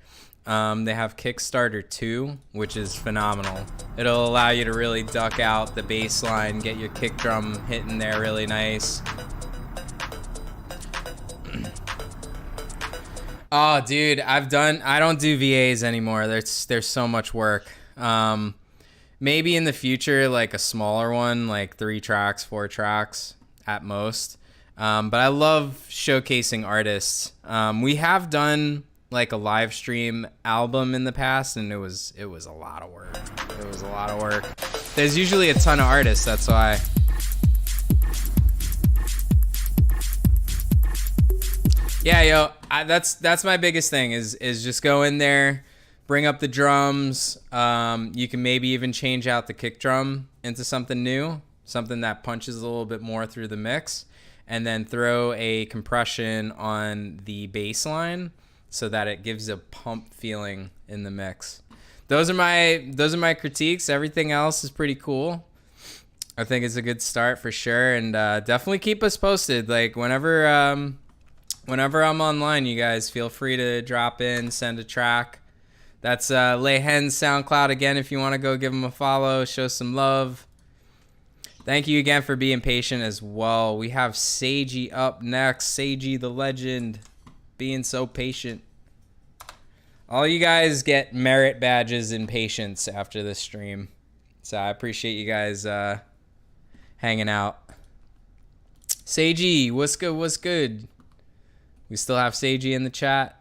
Speaker 1: They have Kickstarter 2, which is phenomenal. It'll allow you to really duck out the bass line, get your kick drum hitting there really nice. Oh, dude, I don't do VAs anymore. There's so much work. Maybe in the future, like a smaller one, like 3 tracks, 4 tracks at most. But I love showcasing artists. We have done like a live stream album in the past, and it was a lot of work. It was a lot of work. There's usually a ton of artists, that's why. Yeah, yo, that's my biggest thing is just go in there, bring up the drums. You can maybe even change out the kick drum into something new, something that punches a little bit more through the mix. And then throw a compression on the bass line so that it gives a pump feeling in the mix. Those are my critiques. Everything else is pretty cool. I think it's a good start for sure, and definitely keep us posted. Like whenever I'm online, you guys feel free to drop in, send a track. That's Lay Hens SoundCloud again. If you want to go give them a follow, show some love. Thank you again for being patient as well. We have Seiji up next. Seiji the legend, being so patient. All you guys get merit badges in patience after this stream. So I appreciate you guys hanging out. Seiji, what's good? What's good? We still have Seiji in the chat.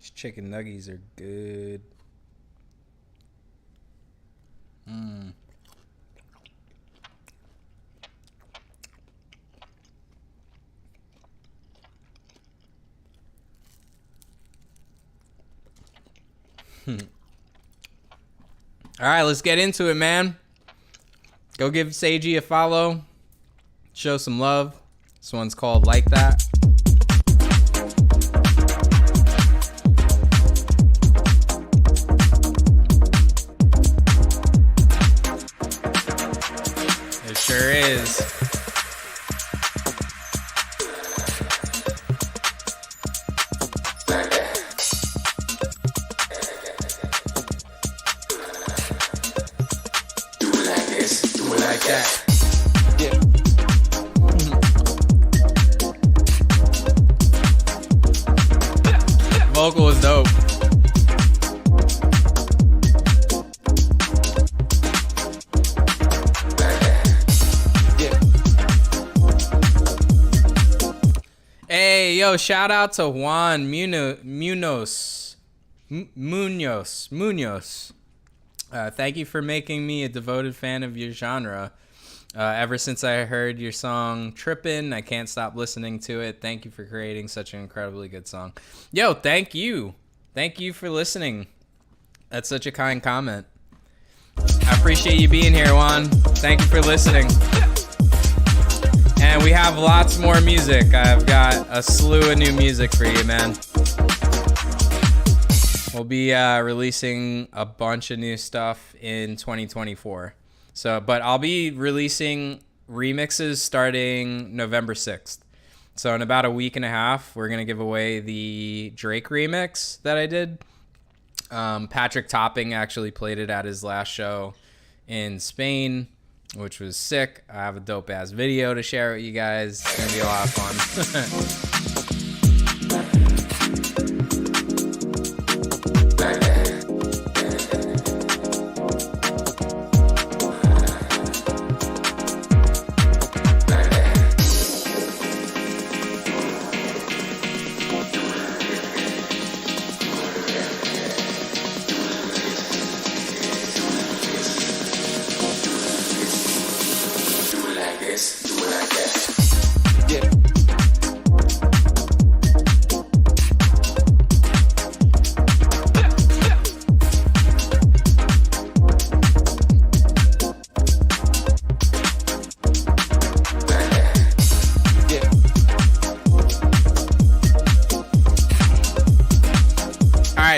Speaker 1: These chicken nuggies are good. All right, let's get into it, man. Go give Seiji a follow. Show some love. This one's called Like That. It sure is. Vocal was dope. Hey, yo, shout out to Juan Munoz. Thank you for making me a devoted fan of your genre. Ever since I heard your song Trippin', I can't stop listening to it. Thank you for creating such an incredibly good song. Yo, thank you. Thank you for listening. That's such a kind comment. I appreciate you being here, Juan. Thank you for listening. And we have lots more music. I've got a slew of new music for you, man. We'll be releasing a bunch of new stuff in 2024. So, but I'll be releasing remixes starting November 6th. So in about a week and a half, we're going to give away the Drake remix that I did. Patrick Topping actually played it at his last show in Spain, which was sick. I have a dope-ass video to share with you guys. It's going to be a lot of fun.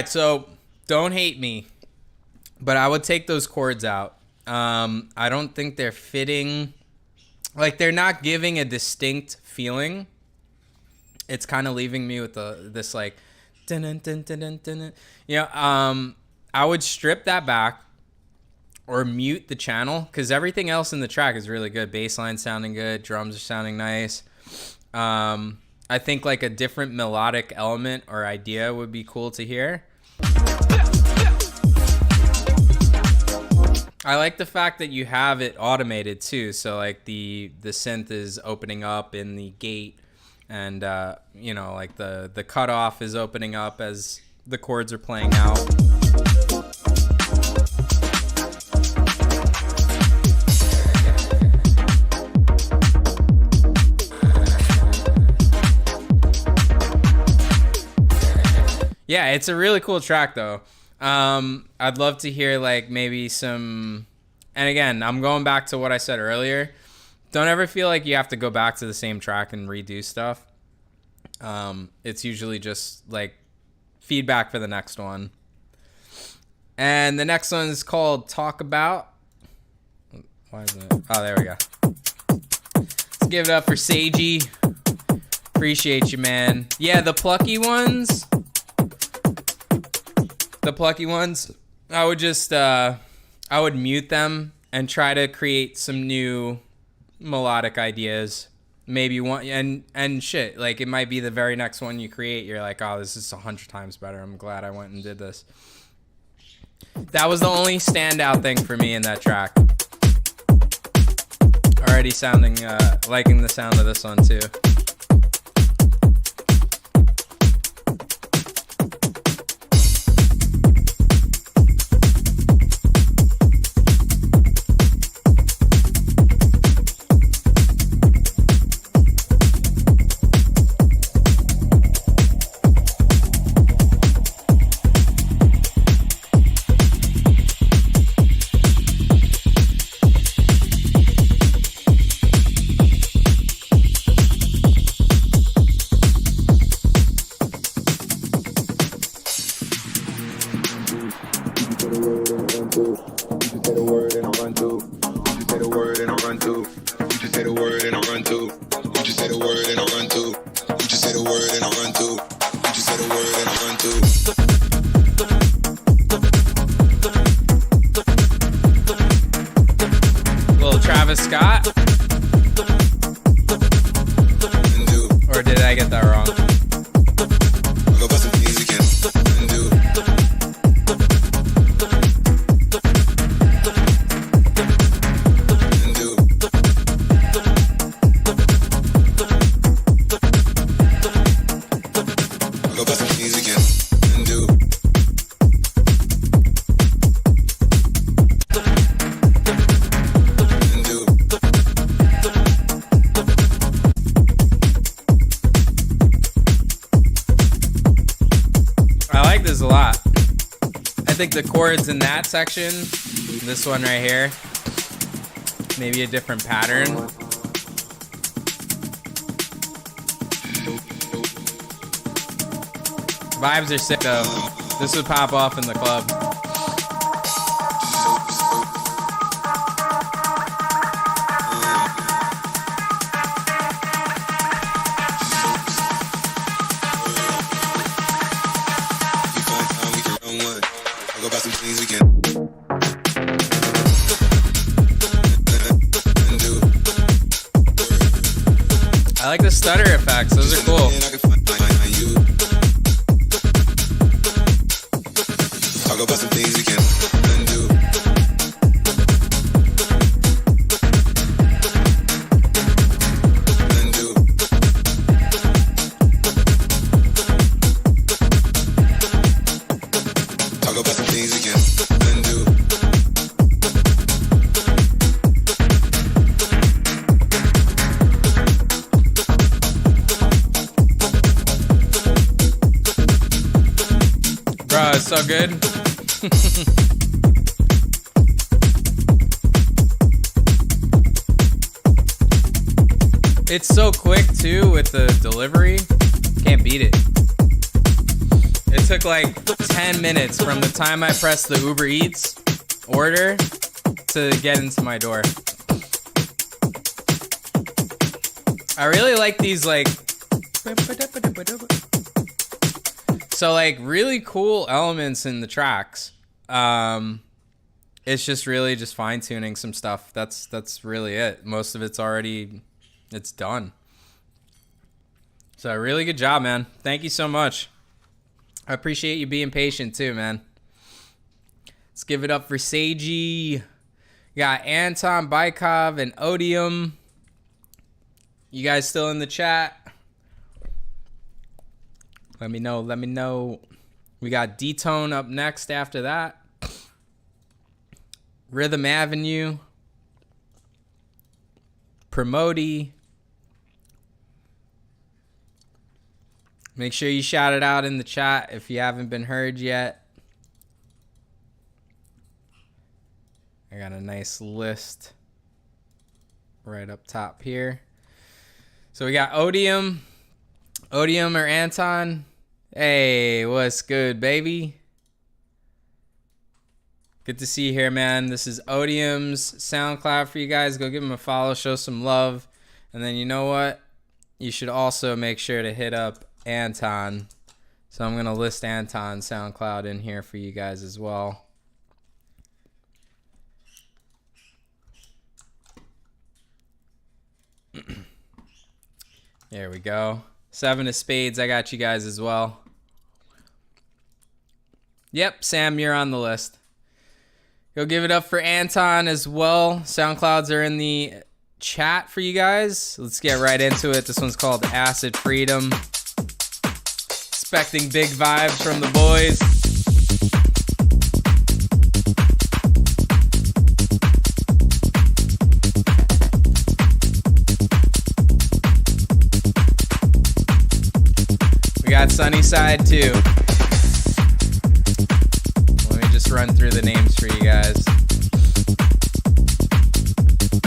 Speaker 1: So don't hate me, but I would take those chords out. I don't think they're fitting. Like, they're not giving a distinct feeling. It's kind of leaving me with this like, dun dun dun dun dun dun. You know, I would strip that back or mute the channel, because everything else in the track is really good. Bass line sounding good, drums are sounding nice. I think like a different melodic element or idea would be cool to hear. I like the fact that you have it automated too. So like the synth is opening up in the gate, and you know, like the cutoff is opening up as the chords are playing out. Yeah, it's a really cool track though. I'd love to hear like maybe some, and again, I'm going back to what I said earlier. Don't ever feel like you have to go back to the same track and redo stuff. It's usually just like feedback for the next one. And the next one is called Talk About. Why isn't it? Oh, there we go. Let's give it up for Seiji. Appreciate you, man. Yeah, the plucky ones. I would just I would mute them and try to create some new melodic ideas. Maybe one and shit, like it might be the very next one you create, you're like, oh, this is 100 times better. I'm glad I went and did this. That was the only standout thing for me in that track. Already sounding liking the sound of this one too. Little Travis Scott. Or did I get that wrong? A lot. I think the chords in that section, this one right here, maybe a different pattern. Vibes are sick though. This would pop off in the club. I like the stutter effects, those are cool. Talk about some things we can undo. Talk about some things we can undo. Bro, it's so good. It's so quick too with the delivery. Can't beat it. It took like 10 minutes from the time I pressed the Uber Eats order to get into my door. I really like these like so like really cool elements in the tracks. It's just really just fine tuning some stuff. That's really it. Most of it's already, it's done. So really good job, man. Thank you so much. I appreciate you being patient too, man. Let's give it up for Seiji. We got Anton, Baikov, and Odium. You guys still in the chat? Let me know. Let me know. We got D-Tone up next after that. Rhythm Avenue. Promoti. Make sure you shout it out in the chat if you haven't been heard yet. I got a nice list right up top here. So we got Odium. Odium or Anton. Hey, what's good, baby? Good to see you here, man. This is Odium's SoundCloud for you guys. Go give him a follow, show some love. And then you know what? You should also make sure to hit up Anton. So I'm going to list Anton's SoundCloud in here for you guys as well. There we go. 7 of spades. I got you guys as well. Yep, Sam, you're on the list. Go give it up for Anton as well. SoundClouds are in the chat for you guys. Let's get right into it. This one's called Acid Freedom. Expecting big vibes from the boys. We got Sunnyside too. Let me just run through the names for you guys.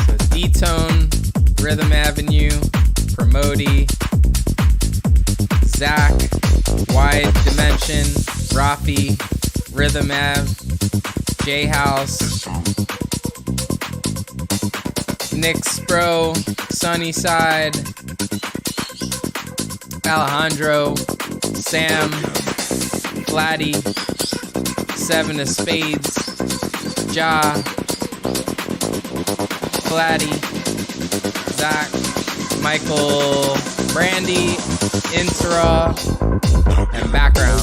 Speaker 1: So D-Tone, Rhythm Avenue, Promoti, Zach, Wide Dimension, Rafi, Rhythm Ave, J House, Nick's Bro, Sunnyside, Alejandro, Sam, Flatty, Seven of Spades, Ja, Flatty, Zach, Michael, Brandy, Intra, and Background.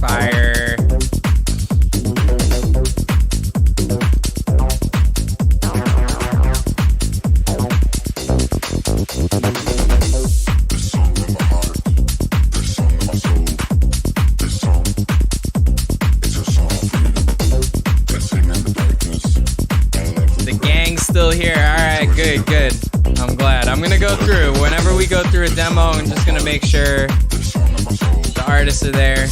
Speaker 1: Fire. The gang's still here. Alright, good, good. I'm glad. I'm gonna go through. Whenever we go through a demo, I'm just gonna make sure the artists are there.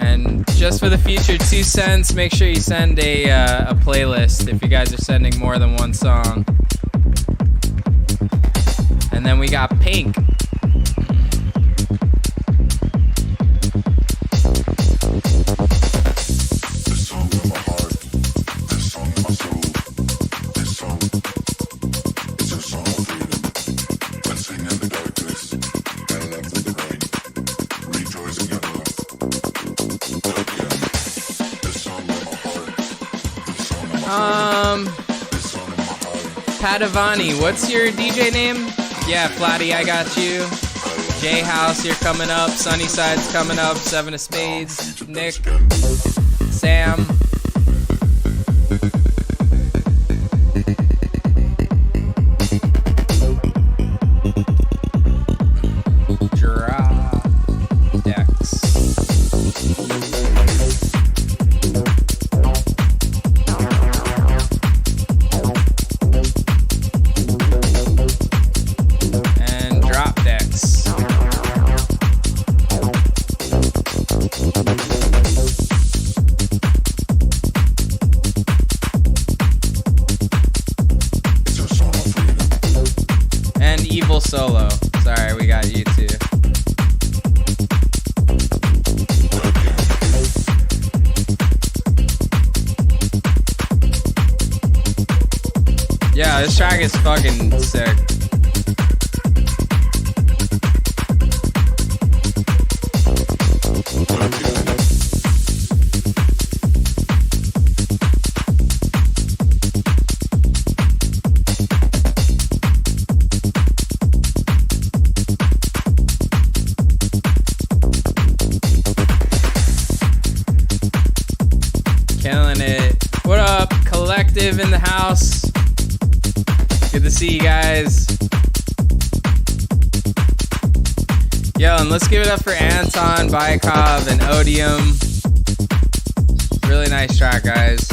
Speaker 1: And just for the future 2 cents, make sure you send a playlist if you guys are sending more than one song. And then we got Pink. Padavani, what's your DJ name? Yeah, Flatty, I got you. J House, you're coming up. Sunnyside's coming up. Seven of Spades. Nick. Sam. Drop Dex. And drop decks. And Evil Solo. Sorry, we got you too. Yeah, this track is fucking sick. Killing it. What up, Collective in the house? Good to see you guys. Yo, and let's give it up for Anton, Baikov, and Odium. Really nice track, guys.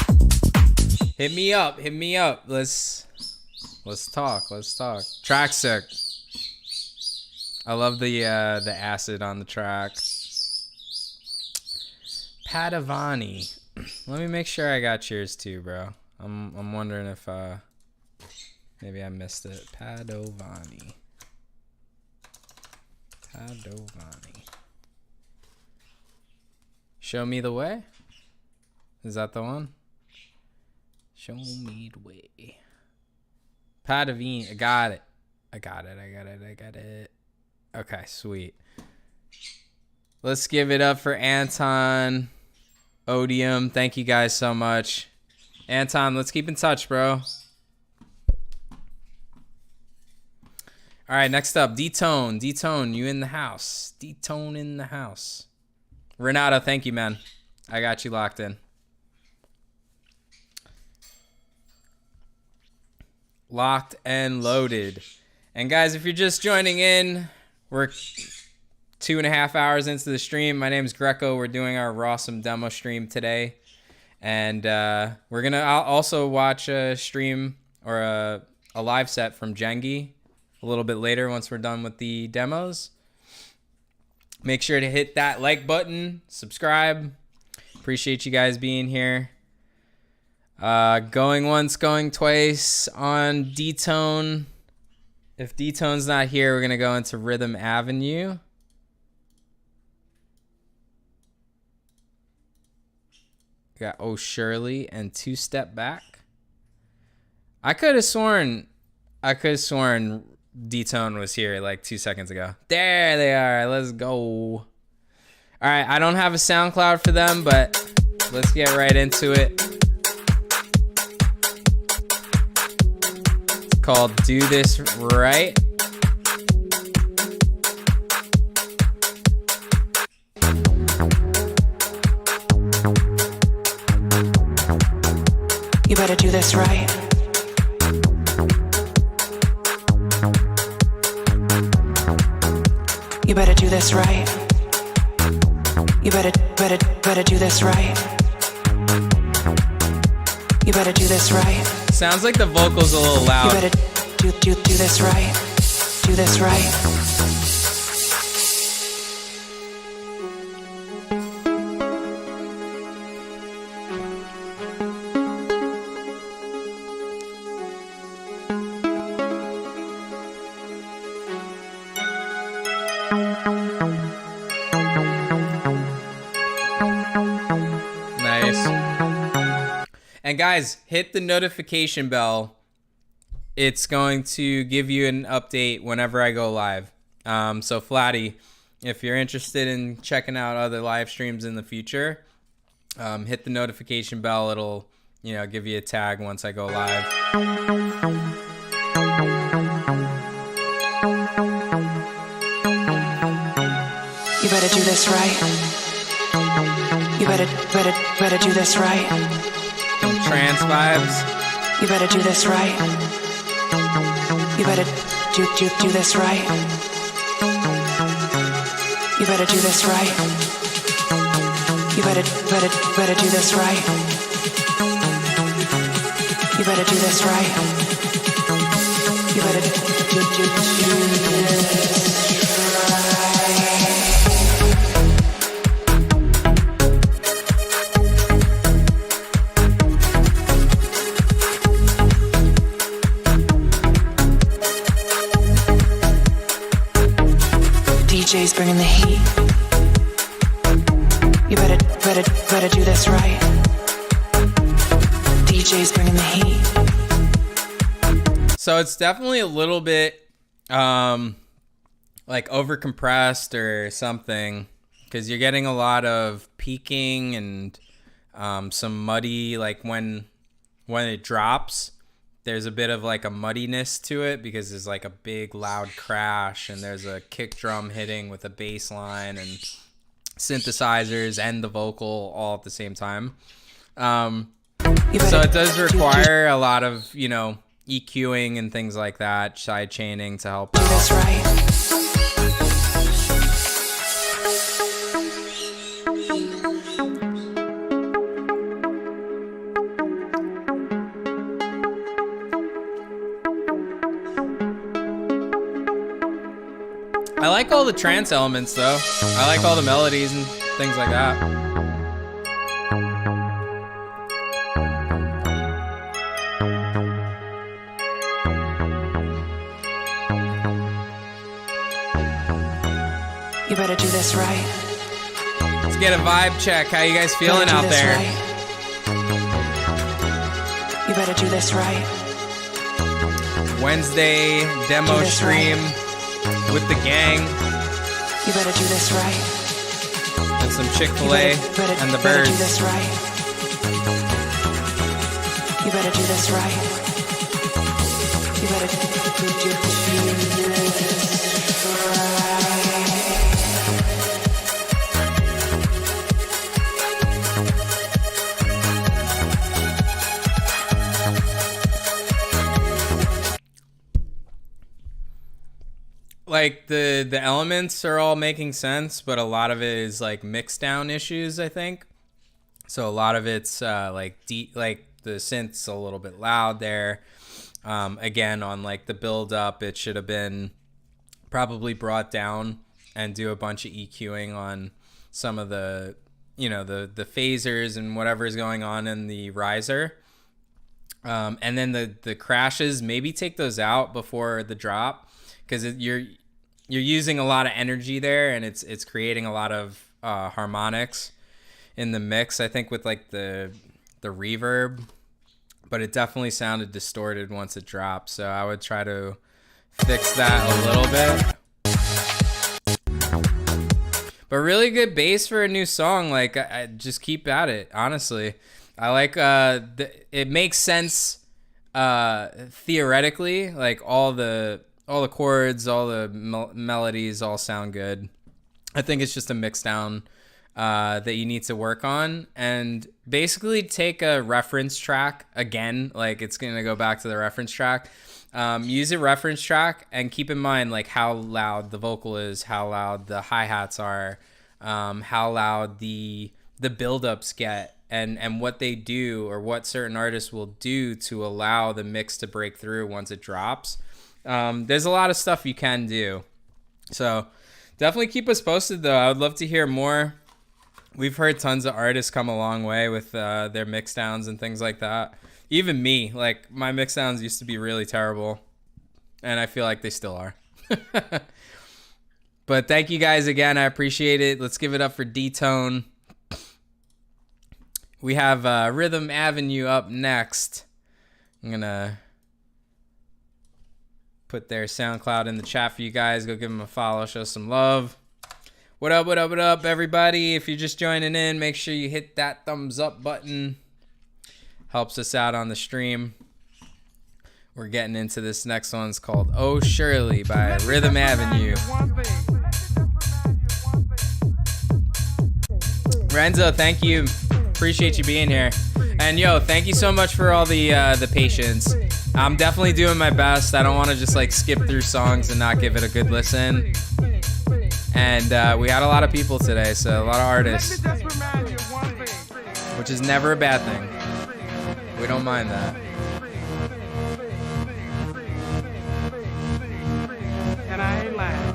Speaker 1: Hit me up, hit me up. Let's talk, let's talk. Track sick. I love the acid on the track. Padavani. Let me make sure I got yours too, bro. I'm wondering if maybe I missed it. Padovani. Show me the way? Is that the one? Show me the way. Padavini. I got it. I got it. Okay, sweet. Let's give it up for Anton. Odium. Thank you guys so much. Anton, let's keep in touch, bro. All right, next up, D-Tone. D-Tone, you in the house. D-Tone in the house. Renato, thank you, man. I got you locked in. locked and loaded. And guys, if you're just joining in, we're 2.5 hours into the stream. My name is Greco. We're doing our Rawsome demo stream today. And we're going to also watch a stream or a live set from Jengi a little bit later once we're done with the demos. Make sure to hit that like button, subscribe. Appreciate you guys being here. Going once, going twice on D-Tone. If D-Tone's not here, we're going to go into Rhythm Avenue. We got Oh Shirley and Two Step Back. I could have sworn D-Tone was here like 2 seconds ago. There they are. Let's go. All right, I don't have a SoundCloud for them, but let's get right into it. It's called Do This Right.
Speaker 8: You better do this right. You better do this right. You better do this right. You better do this right.
Speaker 1: Sounds like the vocals a little loud.
Speaker 8: You better do this right. Do this right.
Speaker 1: And guys, hit the notification bell. It's going to give you an update whenever I go live. So Flatty, if you're interested in checking out other live streams in the future, hit the notification bell. It'll, give you a tag once I go live.
Speaker 8: You better do this right. You better do this right.
Speaker 1: Some trance vibes.
Speaker 8: You better do this right. You better do this right. You better do this right. You better do this right. You better do this right. You better do this. DJ's bringing the heat. You better do this right. DJ's bringing the heat.
Speaker 1: So it's definitely a little bit like overcompressed or something, because you're getting a lot of peaking and some muddy, like when it drops. There's a bit of like a muddiness to it because there's like a big loud crash and there's a kick drum hitting with a bass line and synthesizers and the vocal all at the same time. So it does require a lot of, EQing and things like that, side chaining to help out.
Speaker 8: That's right.
Speaker 1: I like all the trance elements though. I like all the melodies and things like that.
Speaker 8: You better do this right.
Speaker 1: Let's get a vibe check. How you guys feeling out there?
Speaker 8: Right. You better do this right.
Speaker 1: Wednesday demo stream with the gang.
Speaker 8: You better do this right.
Speaker 1: And some Chick-fil-A and the birds.
Speaker 8: You better do this right. You better do this right. You better do this right.
Speaker 1: like the elements are all making sense, but a lot of it is like mix down issues, I think. So a lot of it's like like the synth's a little bit loud there. Again, on like the build up, it should have been probably brought down and do a bunch of EQing on some of the, you know, the phasers and whatever's going on in the riser. And then the crashes, maybe take those out before the drop, because you're using a lot of energy there, and it's creating a lot of harmonics in the mix, I think, with like the reverb, but it definitely sounded distorted once it dropped. So I would try to fix that a little bit. But really good bass for a new song. Like, I just keep at it, honestly. I like it makes sense theoretically, like all the chords, all the melodies all sound good. I think it's just a mix down that you need to work on, and basically take a reference track again. Like, it's gonna go back to the reference track. Use a reference track and keep in mind like how loud the vocal is, how loud the hi-hats are, how loud the build-ups get, and what they do, or what certain artists will do to allow the mix to break through once it drops. There's a lot of stuff you can do. So definitely keep us posted, though. I would love to hear more. We've heard tons of artists come a long way with their mix downs and things like that. Even me, like, my mix downs used to be really terrible, and I feel like they still are. But thank you guys again. I appreciate it. Let's give it up for D-Tone. We have Rhythm Avenue up next. I'm going to put their SoundCloud in the chat for you guys. Go give them a follow. Show some love. What up, what up, what up, everybody? If you're just joining in, make sure you hit that thumbs up button. Helps us out on the stream. We're getting into this next one. It's called Oh Shirley by Rhythm Avenue. Renzo, thank you. Appreciate you being here. And yo, thank you so much for all the patience. I'm definitely doing my best. I don't want to just like skip through songs and not give it a good listen. And we had a lot of people today, so a lot of artists, which is never a bad thing. We don't mind that.
Speaker 9: And I ain't lying.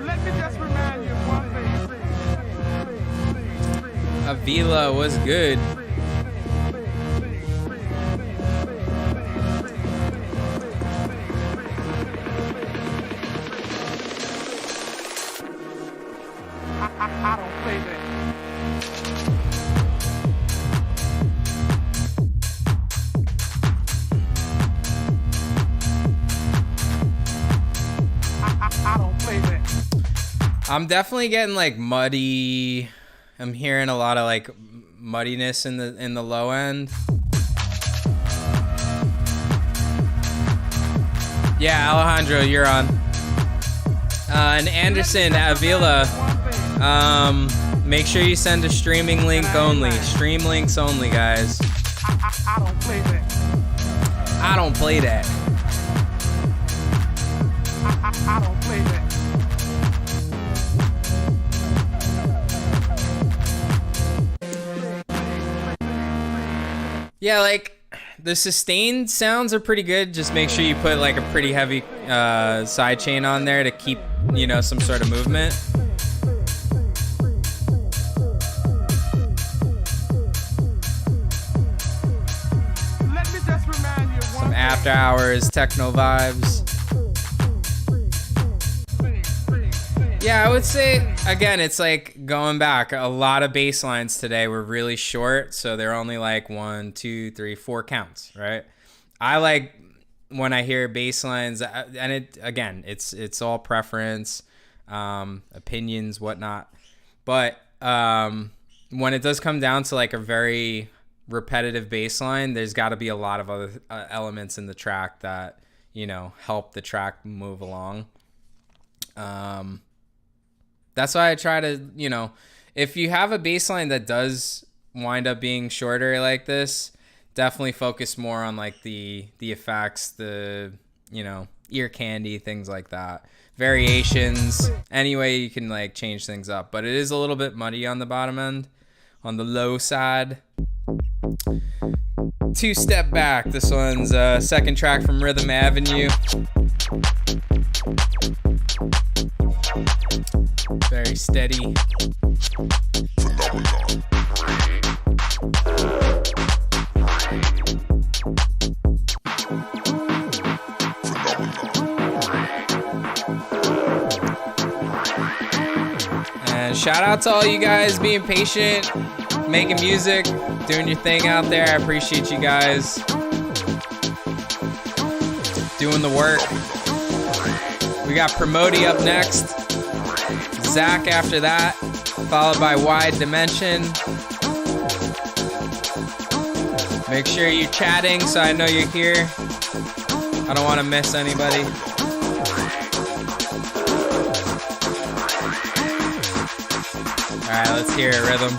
Speaker 9: Let me just remind you of one thing.
Speaker 1: Avila was good.
Speaker 9: I don't play that. I don't play that.
Speaker 1: I'm definitely getting like muddy. I'm hearing a lot of like muddiness in the low end. Yeah, Alejandro, you're on. And Anderson, Avila, make sure you send a streaming link only. Stream links only, guys.
Speaker 9: I don't play that.
Speaker 1: I don't play that.
Speaker 9: I don't play that.
Speaker 1: Yeah, like the sustained sounds are pretty good. Just make sure you put like a pretty heavy side chain on there to keep, you know, some sort of movement.
Speaker 9: Let me just remind you of one
Speaker 1: Some after hours techno vibes. Yeah, I would say, again, it's like going back. A lot of bass lines today were really short, so they're only like 1, 2, 3, 4 counts, right? I like when I hear bass lines, and it, again, it's all preference, opinions, whatnot. But when it does come down to like a very repetitive bass line, there's got to be a lot of other elements in the track that, you know, help the track move along. That's why I try to, you know, if you have a bass line that does wind up being shorter like this, definitely focus more on like the effects, the, you know, ear candy, things like that. Variations, any way you can like change things up. But it is a little bit muddy on the bottom end, on the low side. Two Step Back. This one's second track from Rhythm Avenue. Very steady. And shout out to all you guys being patient, making music, doing your thing out there. I appreciate you guys doing the work. We got Promoti up next, Zach after that, followed by Wide Dimension. Make sure you're chatting so I know you're here. I don't want to miss anybody. All right, let's hear it, Rhythm.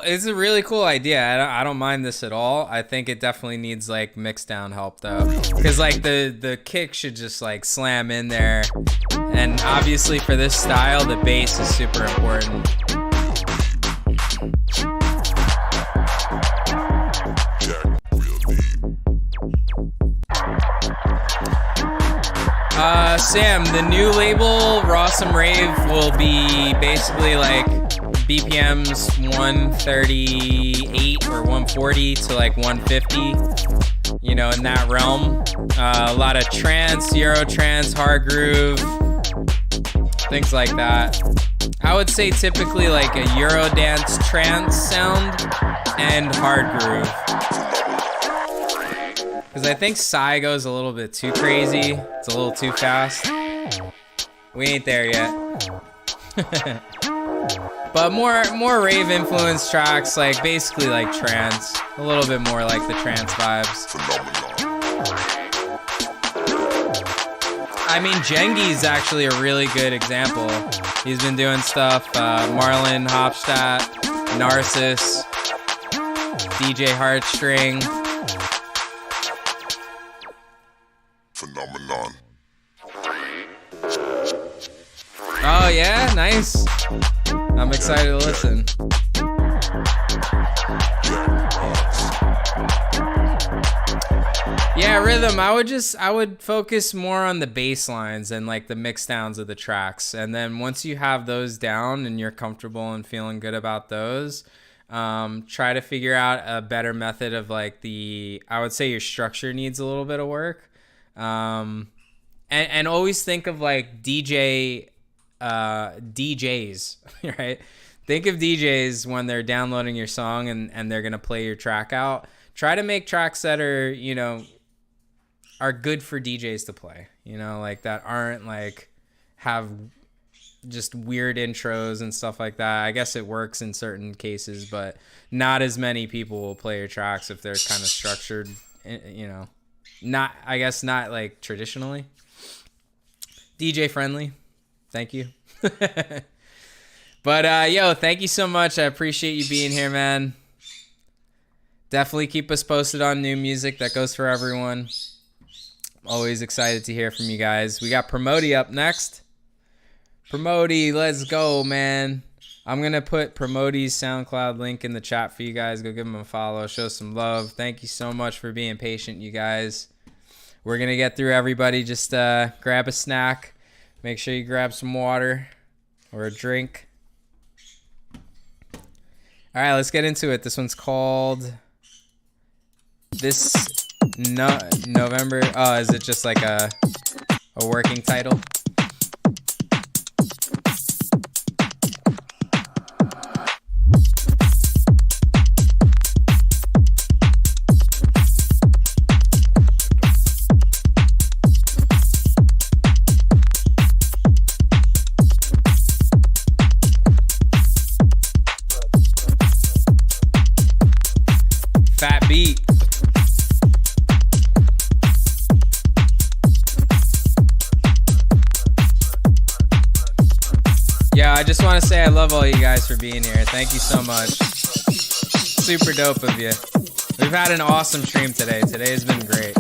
Speaker 1: It's a really cool idea. I don't mind this at all. I think it definitely needs like mix down help though, because like the kick should just like slam in there, and obviously for this style the bass is super important. Sam, the new label Rawsome Rave will be basically like BPMs 138 or 140 to like 150, you know, in that realm. A lot of trance, Euro trance, hard groove, things like that. I would say typically like a Euro dance trance sound and hard groove. Because I think Psy goes a little bit too crazy. It's a little too fast. We ain't there yet. But more rave influenced tracks, like basically like trance. A little bit more like the trance vibes. I mean, Jengi's actually a really good example. He's been doing stuff, Marlon Hopstadt, Narcissus, DJ Heartstring.
Speaker 3: Phenomenon.
Speaker 1: Oh yeah, nice. I'm excited to listen. Yeah, Rhythm, I would focus more on the bass lines and like the mix downs of the tracks. And then once you have those down and you're comfortable and feeling good about those, try to figure out a better method of like I would say your structure needs a little bit of work. And always think of like DJs, right? Think of DJs when they're downloading your song and they're going to play your track out. Try to make tracks that are, you know, are good for DJs to play, you know, like that aren't like have just weird intros and stuff like that. I guess it works in certain cases, but not as many people will play your tracks if they're kind of structured, you know, not like traditionally. DJ friendly. Thank you. But yo, thank you so much. I appreciate you being here, man. Definitely keep us posted on new music. That goes for everyone. Always excited to hear from you guys. We got Promoti up next. Promoti, let's go, man. I'm going to put Promoti's SoundCloud link in the chat for you guys. Go give him a follow. Show some love. Thank you so much for being patient, you guys. We're going to get through everybody. Just grab a snack. Make sure you grab some water or a drink. All right, let's get into it. This one's called November. Oh, is it just like a working title? fat beat. Yeah, I just want to say I love all you guys for being here. Thank you so much. Super dope of you. We've had an awesome stream today. Today has been great.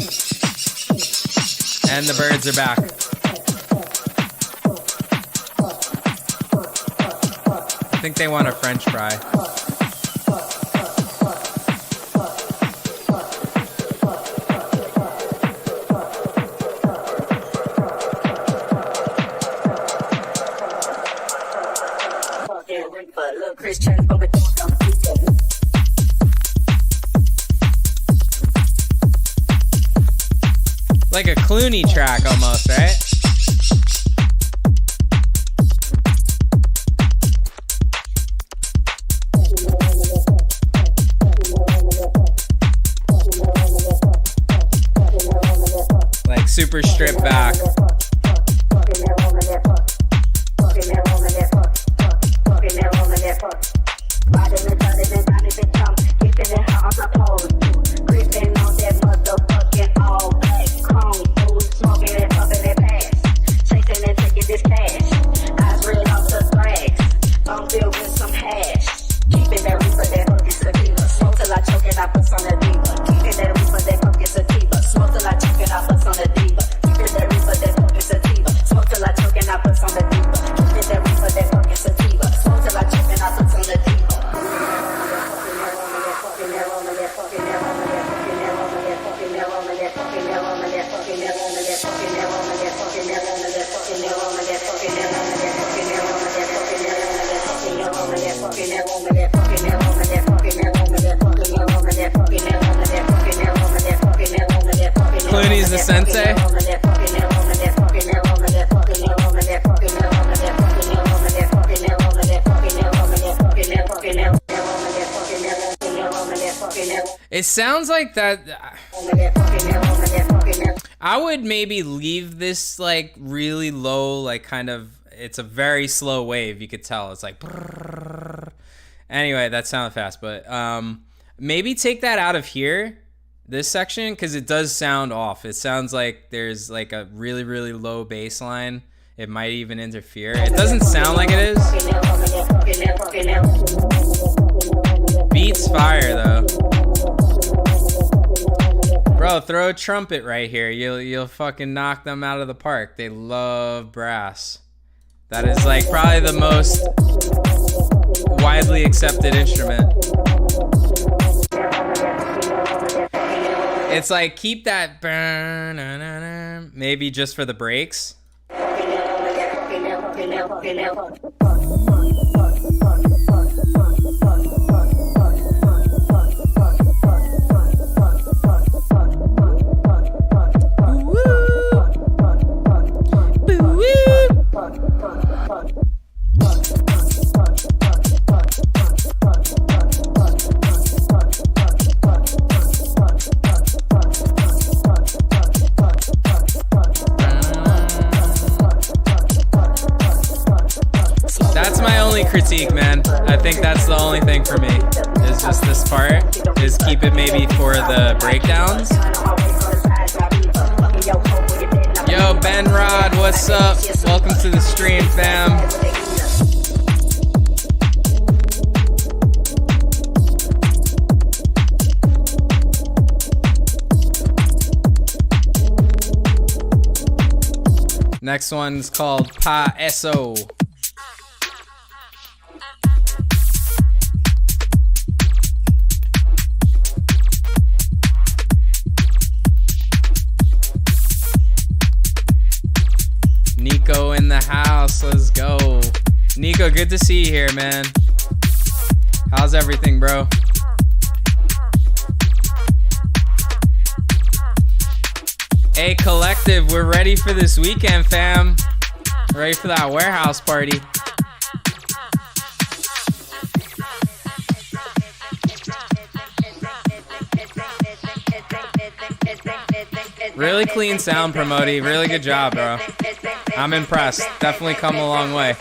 Speaker 1: And the birds are back. I think they want a French fry. Like a Clooney track almost, right? Like super stripped back. Clooney's the sensei. It sounds like that. I would maybe leave this like really low, like kind of, it's a very slow wave. You could tell it's like, anyway, that sounded fast, but maybe take that out of here, this section, because it does sound off. It sounds like there's like a really, really low bass line. It might even interfere. It doesn't sound like it is. Beats fire though. Bro, throw a trumpet right here. You'll fucking knock them out of the park. They love brass. That is like probably the most widely accepted instrument. It's like keep that maybe just for the breaks. That's my only critique, man. I think that's the only thing for me. Is just this part. Is keep it maybe for the breakdowns. Yo, Ben Rod, what's up? Welcome to the stream, fam. Next one's called Pa Eso. Nico in the house, let's go. Nico, good to see you here, man. How's everything, bro? Hey, Collective, we're ready for this weekend, fam. Ready for that warehouse party. Really clean sound, Promoti. Really good job, bro. I'm impressed. Definitely come a long way.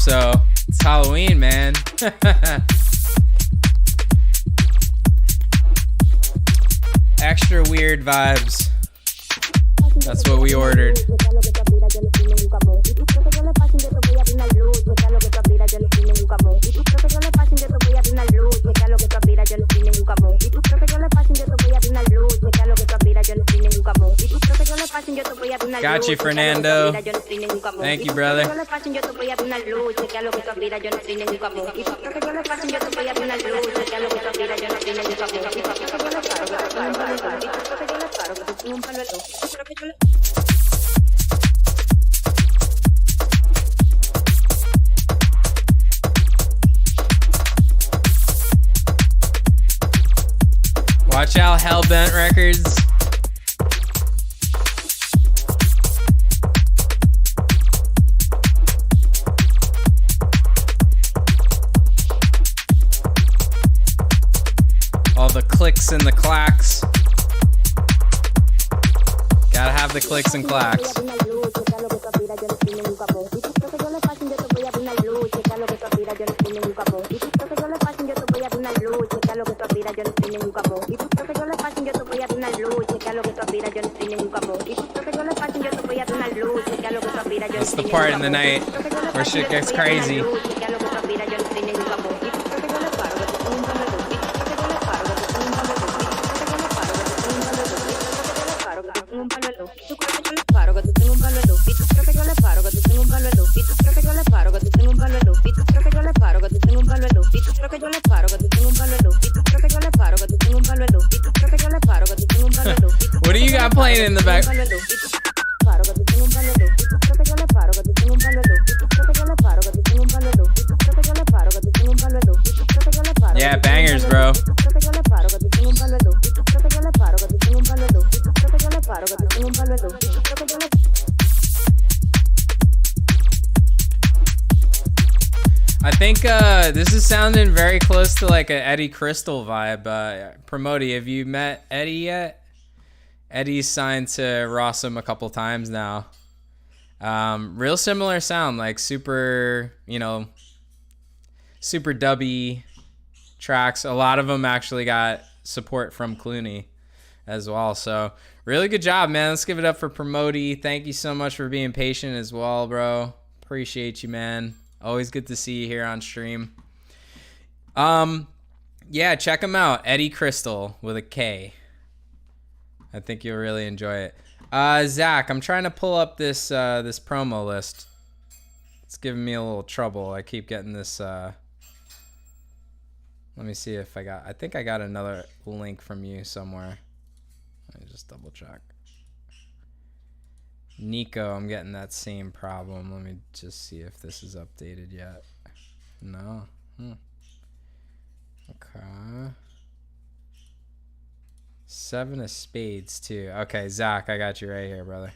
Speaker 1: so. It's Halloween, man. Extra weird vibes. That's what we ordered. Got you, Fernando. Thank you, brother. Watch out, Hellbent Records. All the clicks and the clacks. Gotta have the clicks and clacks. That's the part in the night where shit gets crazy. What do you got playing in the back? Yeah, bangers, bro. I think this is sounding very close to like an Eddie Crystal vibe. Promoti, have you met Eddie yet? Eddie's signed to Rawsome a couple times now. Real similar sound, like super, super dubby tracks. A lot of them actually got support from Clooney as well. So really good job, man. Let's give it up for Promoti. Thank you so much for being patient as well, bro. Appreciate you, man. Always good to see you here on stream. Yeah, check him out. Eddie Crystal with a K. I think you'll really enjoy it. Zach, I'm trying to pull up this this promo list. It's giving me a little trouble. I keep getting this. Let me see if I think I got another link from you somewhere. Let me just double check. Nico, I'm getting that same problem. Let me just see if this is updated yet. No. Okay. 7 of spades too. Okay, Zach, I got you right here, brother.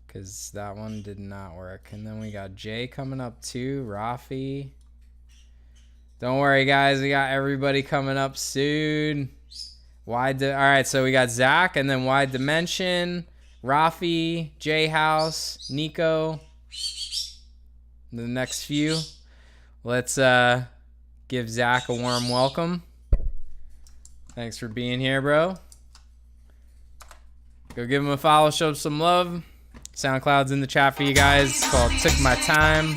Speaker 1: Because that one did not work. And then we got Jay coming up too. Rafi. Don't worry, guys. We got everybody coming up soon. All right, so we got Zach and then Wide Dimension, Rafi, J House, Nico. The next few. Let's give Zach a warm welcome. Thanks for being here, bro. Go give him a follow, show him some love. SoundCloud's in the chat for you guys. It's called Took My Time.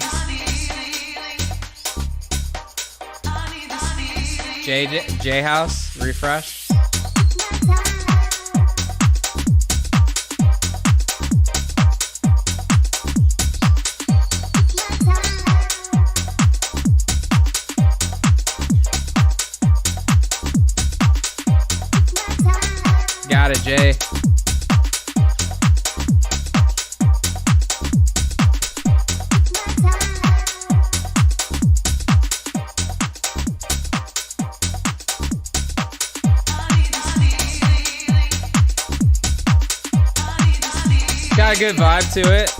Speaker 1: J House, refresh. Got it, Jay. Got a good vibe to it.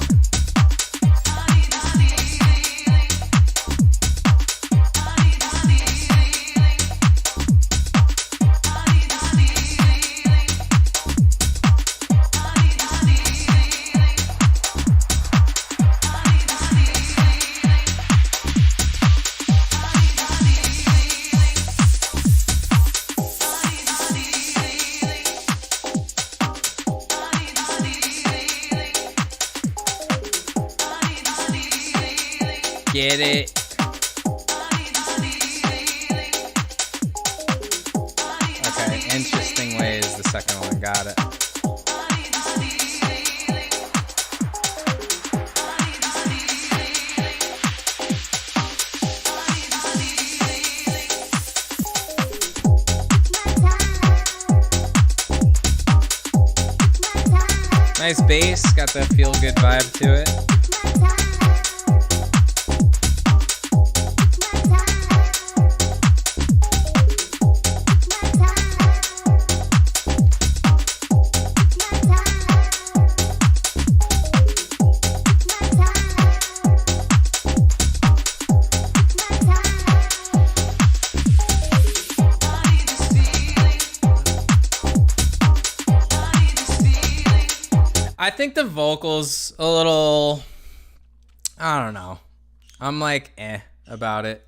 Speaker 1: Get it. Okay, interesting way is the second one. Got it. Nice bass, got that feel good vibe to it. I think the vocals a little, I don't know. I'm like, about it.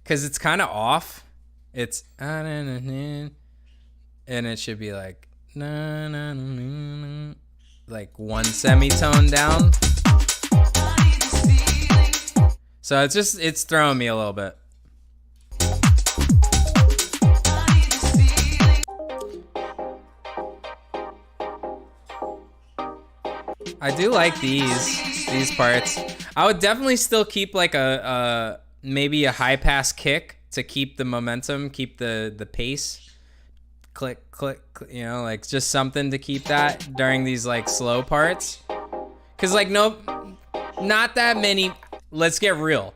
Speaker 1: Cause it's kind of off. It's, and it should be like, like one semitone down. So it's throwing me a little bit. I do like these parts. I would definitely still keep like a maybe a high pass kick to keep the momentum, keep the pace. Click, click, you know, like just something to keep that during these like slow parts. Cause like not that many. Let's get real.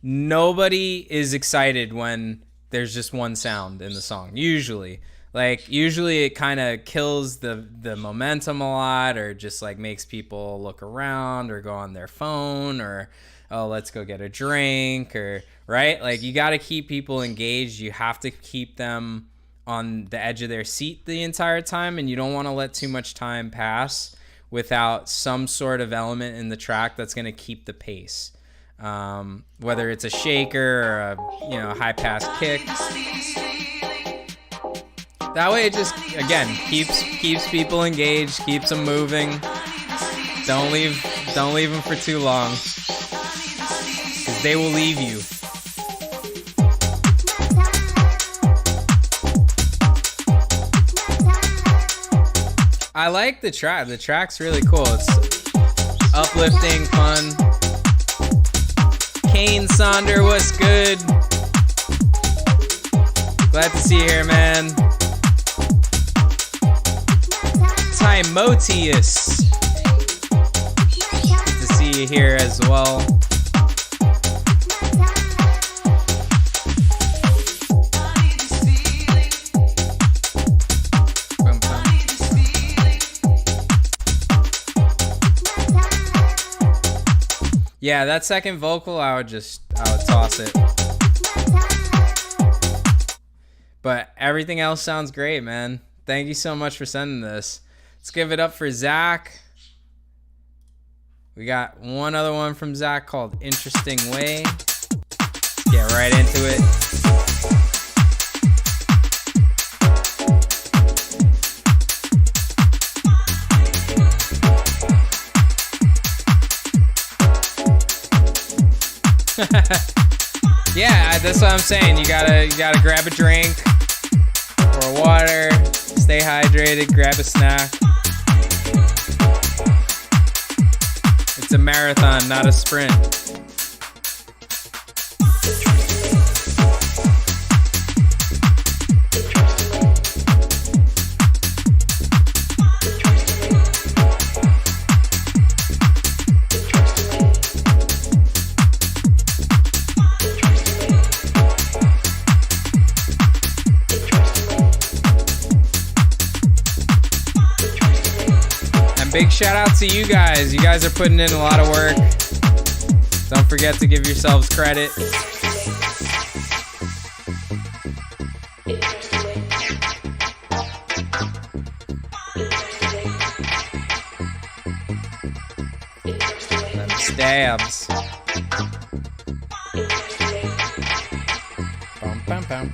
Speaker 1: Nobody is excited when there's just one sound in the song. Usually it kind of kills the momentum a lot, or just like makes people look around or go on their phone, or oh, let's go get a drink, or right? Like you got to keep people engaged. You have to keep them on the edge of their seat the entire time, and you don't want to let too much time pass without some sort of element in the track that's going to keep the pace. Whether it's a shaker or a high pass kick. That way it just, again, keeps people engaged, keeps them moving. Don't leave them for too long, because they will leave you. I like the track. The track's really cool. It's uplifting, fun. Kane Sonder, what's good? Glad to see you here, man. Timotheus. Good to see you here as well. Yeah, that second vocal, I would toss it. But everything else sounds great, man. Thank you so much for sending this. Let's give it up for Zach. We got one other one from Zach called Interesting Way. Get right into it. Yeah, that's what I'm saying. You gotta grab a drink or water, stay hydrated, grab a snack. It's a marathon, not a sprint. Big shout out to you guys. You guys are putting in a lot of work. Don't forget to give yourselves credit. Them stabs. Bum, bum, bum.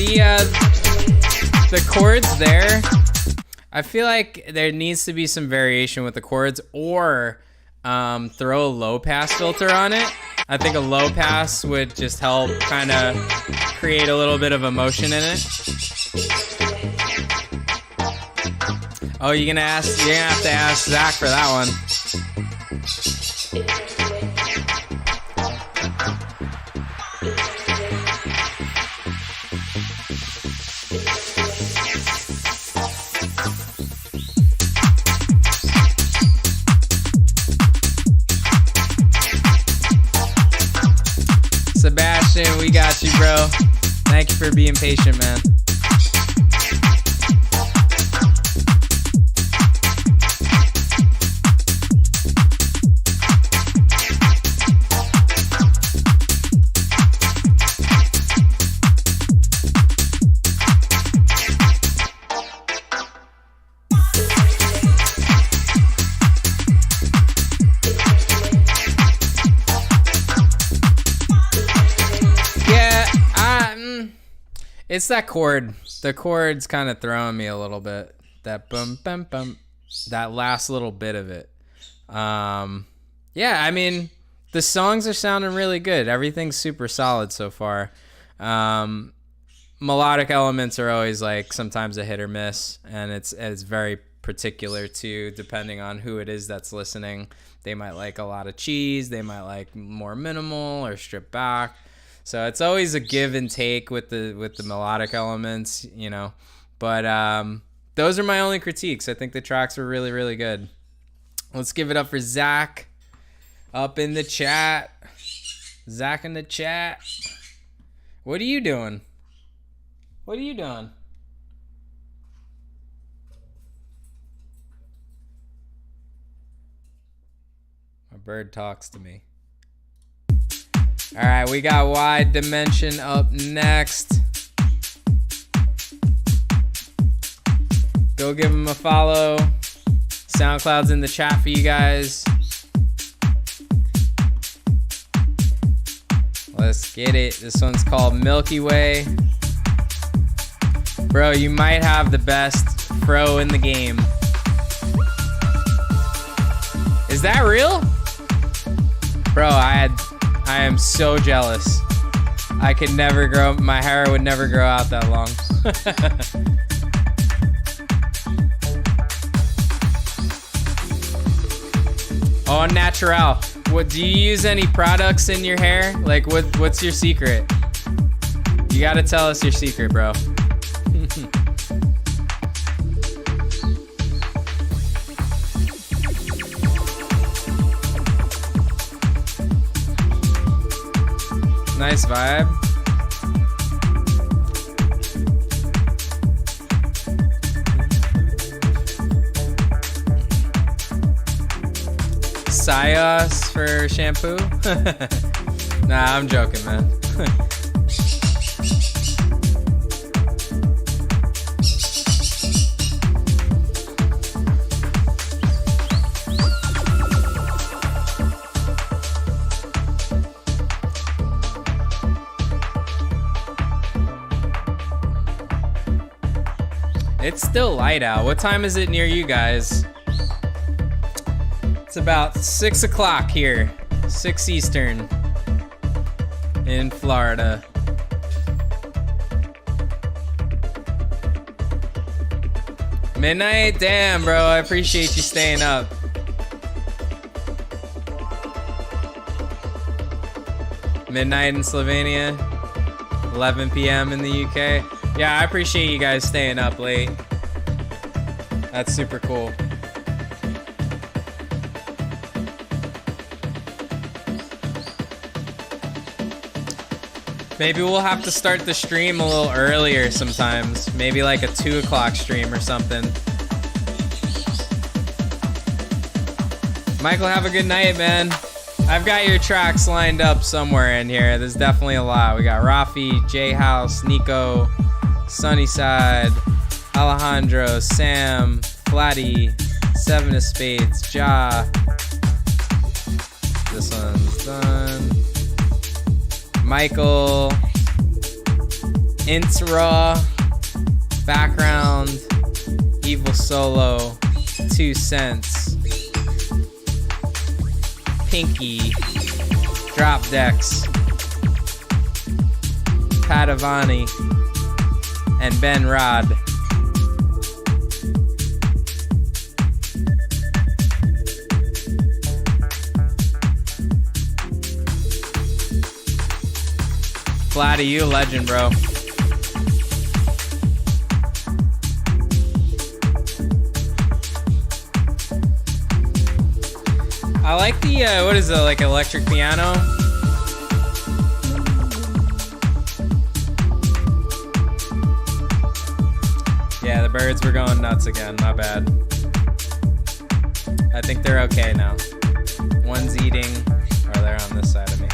Speaker 1: The chords there, I feel like there needs to be some variation with the chords, or throw a low pass filter on it. I think a low pass would just help kind of create a little bit of emotion in it. Oh, you're gonna have to ask Zach for that one. Sebastian, we got you, bro. Thank you for being patient, man. It's that chord. The chord's kind of throwing me a little bit. That bum bum bum. That last little bit of it. Yeah, I mean, the songs are sounding really good. Everything's super solid so far. Melodic elements are always like sometimes a hit or miss, and it's very particular too, depending on who it is that's listening. They might like a lot of cheese. They might like more minimal or stripped back. So it's always a give and take with the melodic elements, you know. But those are my only critiques. I think the tracks were really, really good. Let's give it up for Zach up in the chat. Zach in the chat. What are you doing? What are you doing? My bird talks to me. All right, we got Wide Dimension up next. Go give him a follow. SoundCloud's in the chat for you guys. Let's get it. This one's called Milky Way. Bro, you might have the best fro in the game. Is that real? Bro, I am so jealous. I could never grow, my hair would never grow out that long. Oh, natural. What, do you use any products in your hair? Like, what's your secret? You gotta tell us your secret, bro. Nice vibe. Sayos for shampoo? Nah, I'm joking, man. It's still light out. What time is it near you guys? It's about 6 o'clock here. 6 Eastern in Florida. Midnight? Damn, bro. I appreciate you staying up. Midnight in Slovenia. 11 p.m. in the UK. Yeah, I appreciate you guys staying up late. That's super cool. Maybe we'll have to start the stream a little earlier sometimes. Maybe like a 2 o'clock stream or something. Michael, have a good night, man. I've got your tracks lined up somewhere in here. There's definitely a lot. We got Rafi, J House, Nico, Sunnyside, Alejandro, Sam, Flatty, Seven of Spades, Ja. This one's done. Michael, Intra, background, Evil Solo, 2 Cents, Pinky, Drop Decks, Padavani, and Ben Rod. Flat to you, legend, bro. I like the, what is it, like electric piano? Yeah, the birds were going nuts again, my bad. I think they're okay now. One's eating, or they're on this side of me.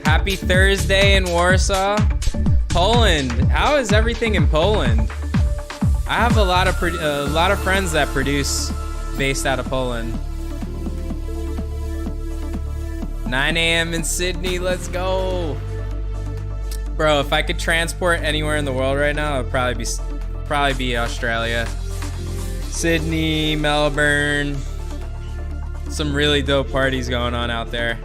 Speaker 1: Happy Thursday in Warsaw, Poland. How is everything in Poland? I have a lot of friends that produce based out of Poland. 9 a.m. in Sydney. Let's go, bro. If I could transport anywhere in the world right now, it'd probably be Australia. Sydney, Melbourne, some really dope parties going on out there.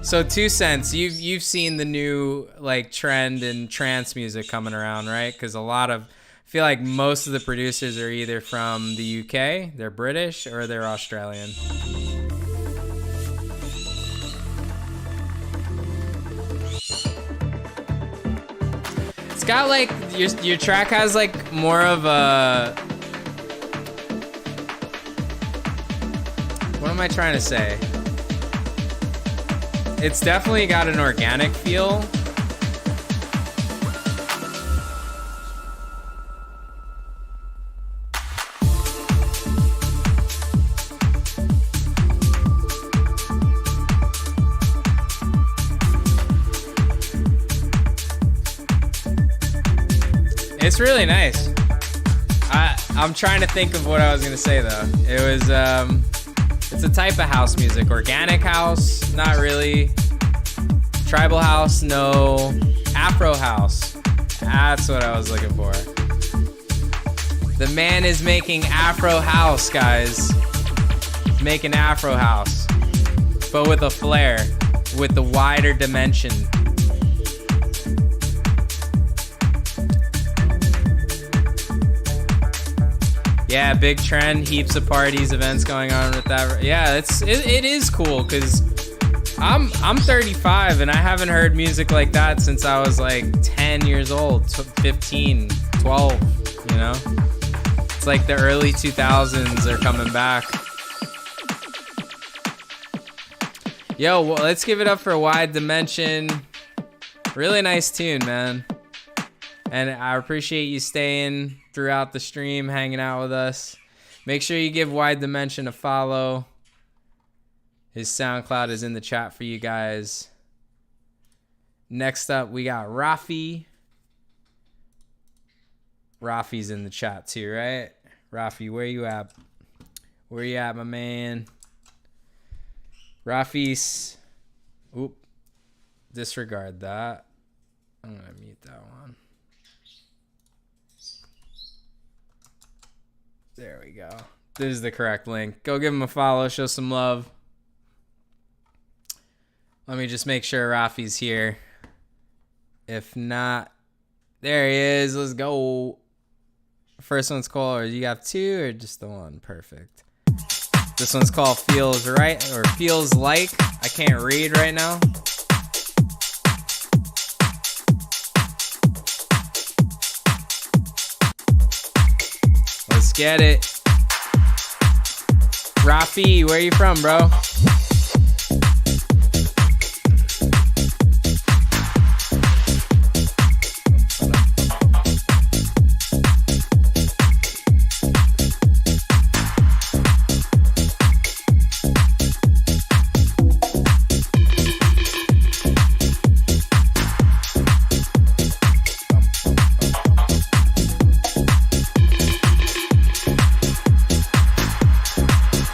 Speaker 1: So 2 Cents, you've seen the new like trend in trance music coming around, right? Because I feel like most of the producers are either from the UK, they're British, or they're Australian. It's got like your track has like more of a, what am I trying to say? It's definitely got an organic feel. It's really nice. I'm trying to think of what I was gonna say though. It was it's a type of house music. Organic house, not really. Tribal house, no. Afro house. That's what I was looking for. The man is making Afro house, guys. Making Afro house. But with a flair. With the wider dimension. Yeah, big trend, heaps of parties, events going on with that. Yeah, it is cool because I'm 35 and I haven't heard music like that since I was like 10 years old, 15, 12, you know? It's like the early 2000s are coming back. Yo, well, let's give it up for Wide Dimension. Really nice tune, man. And I appreciate you staying throughout the stream, hanging out with us. Make sure you give Wide Dimension a follow. His SoundCloud is in the chat for you guys. Next up, we got Rafi. Rafi's in the chat too, right? Rafi, where you at? Where you at, my man? Rafi's. Oop. Disregard that. I'm gonna mute that one. There we go. This is the correct link. Go give him a follow. Show some love. Let me just make sure Rafi's here. If not, there he is. Let's go. First one's called, or you have two, or just the one? Perfect. This one's called Feels Right, or Feels Like. I can't read right now. Let's get it. Rafi, where you from, bro?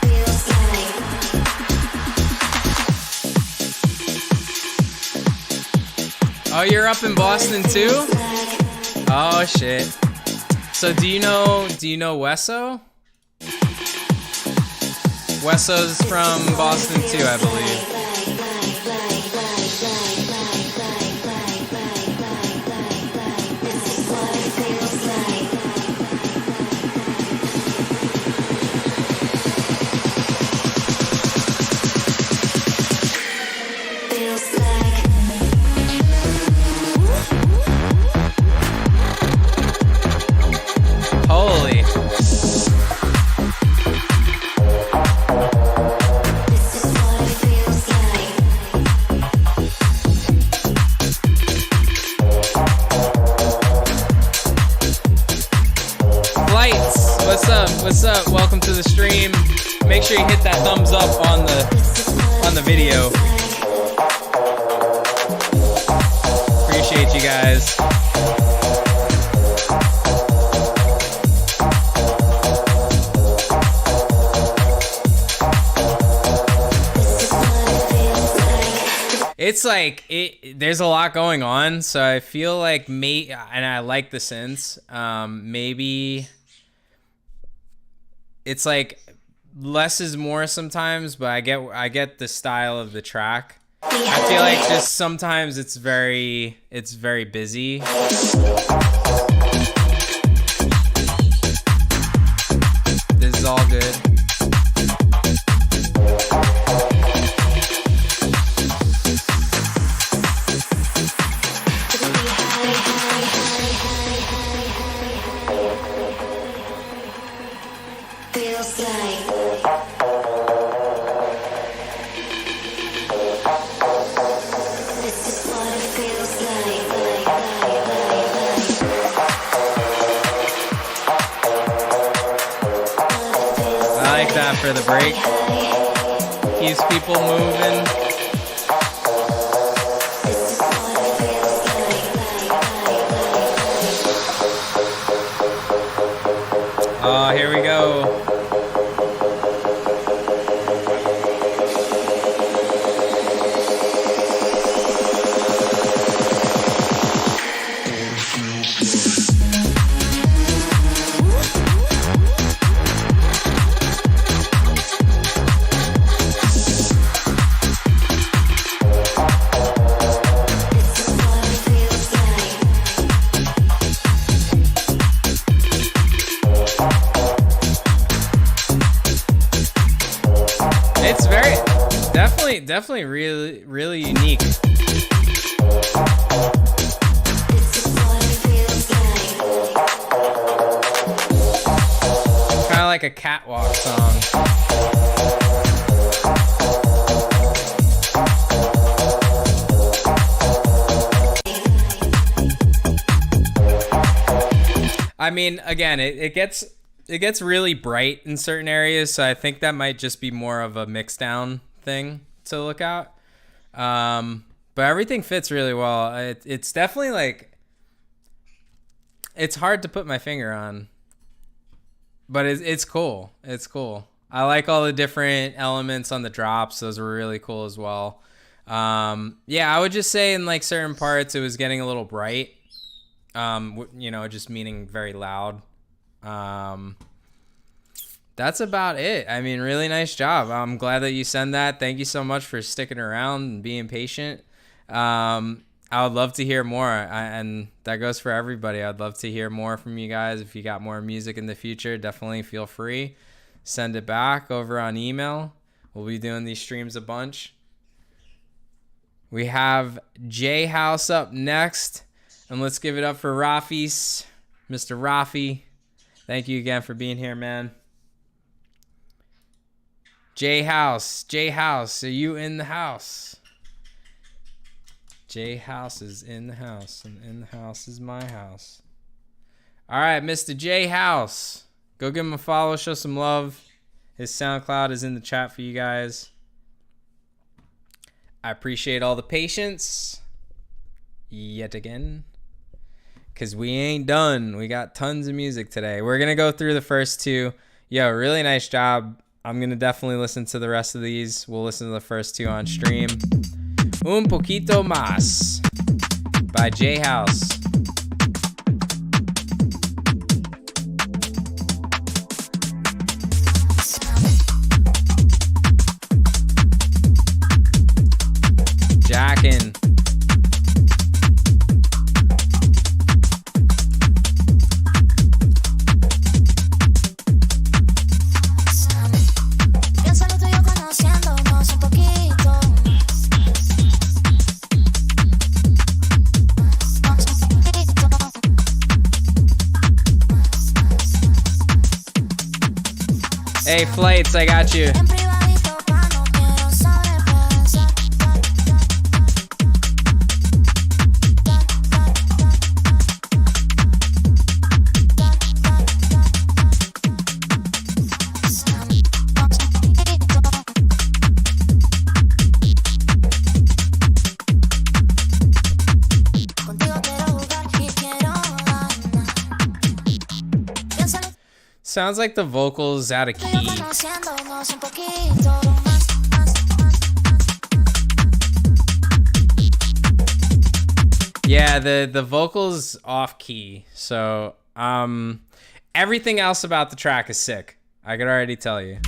Speaker 10: Feels like
Speaker 1: Oh, you're up in Boston too? Oh shit. So do you know Wesso? Wesso's from Boston too, I believe. Holy. Lights, what's up? What's up? Welcome to the stream. Make sure you hit that thumbs up on the video. Appreciate you guys. It's like there's a lot going on, so I feel like and I like the synths. Maybe it's like less is more sometimes, but I get the style of the track. I feel like just sometimes it's very busy. This is all good. For the break, keeps people moving. Oh, here we go. Definitely really unique. Kind of like a catwalk song. I mean, again, it gets really bright in certain areas, so I think that might just be more of a mix down thing to look out. But everything fits really well. It's definitely like, it's hard to put my finger on, but it's cool. It's cool. I like all the different elements on the drops. Those were really cool as well. Yeah, I would just say in like certain parts it was getting a little bright. Just meaning very loud. That's about it. I mean, really nice job. I'm glad that you send that. Thank you so much for sticking around and being patient. I would love to hear more, and that goes for everybody. I'd love to hear more from you guys. If you got more music in the future, definitely feel free. Send it back over on email. We'll be doing these streams a bunch. We have J House up next, and let's give it up for Rafi's, Mr. Rafi. Thank you again for being here, man. J House, are you in the house? J House is in the house, and in the house is my house. All right, Mr. J House, go give him a follow, show some love. His SoundCloud is in the chat for you guys. I appreciate all the patience yet again, because we ain't done. We got tons of music today. We're going to go through the first two. Yo, really nice job. I'm going to definitely listen to the rest of these. We'll listen to the first two on stream. Un poquito más. by J House. Jackin'. Hey, Flights, I got you. Sounds like the vocals out of key. Yeah, the vocals off key. So, everything else about the track is sick. I could already tell you.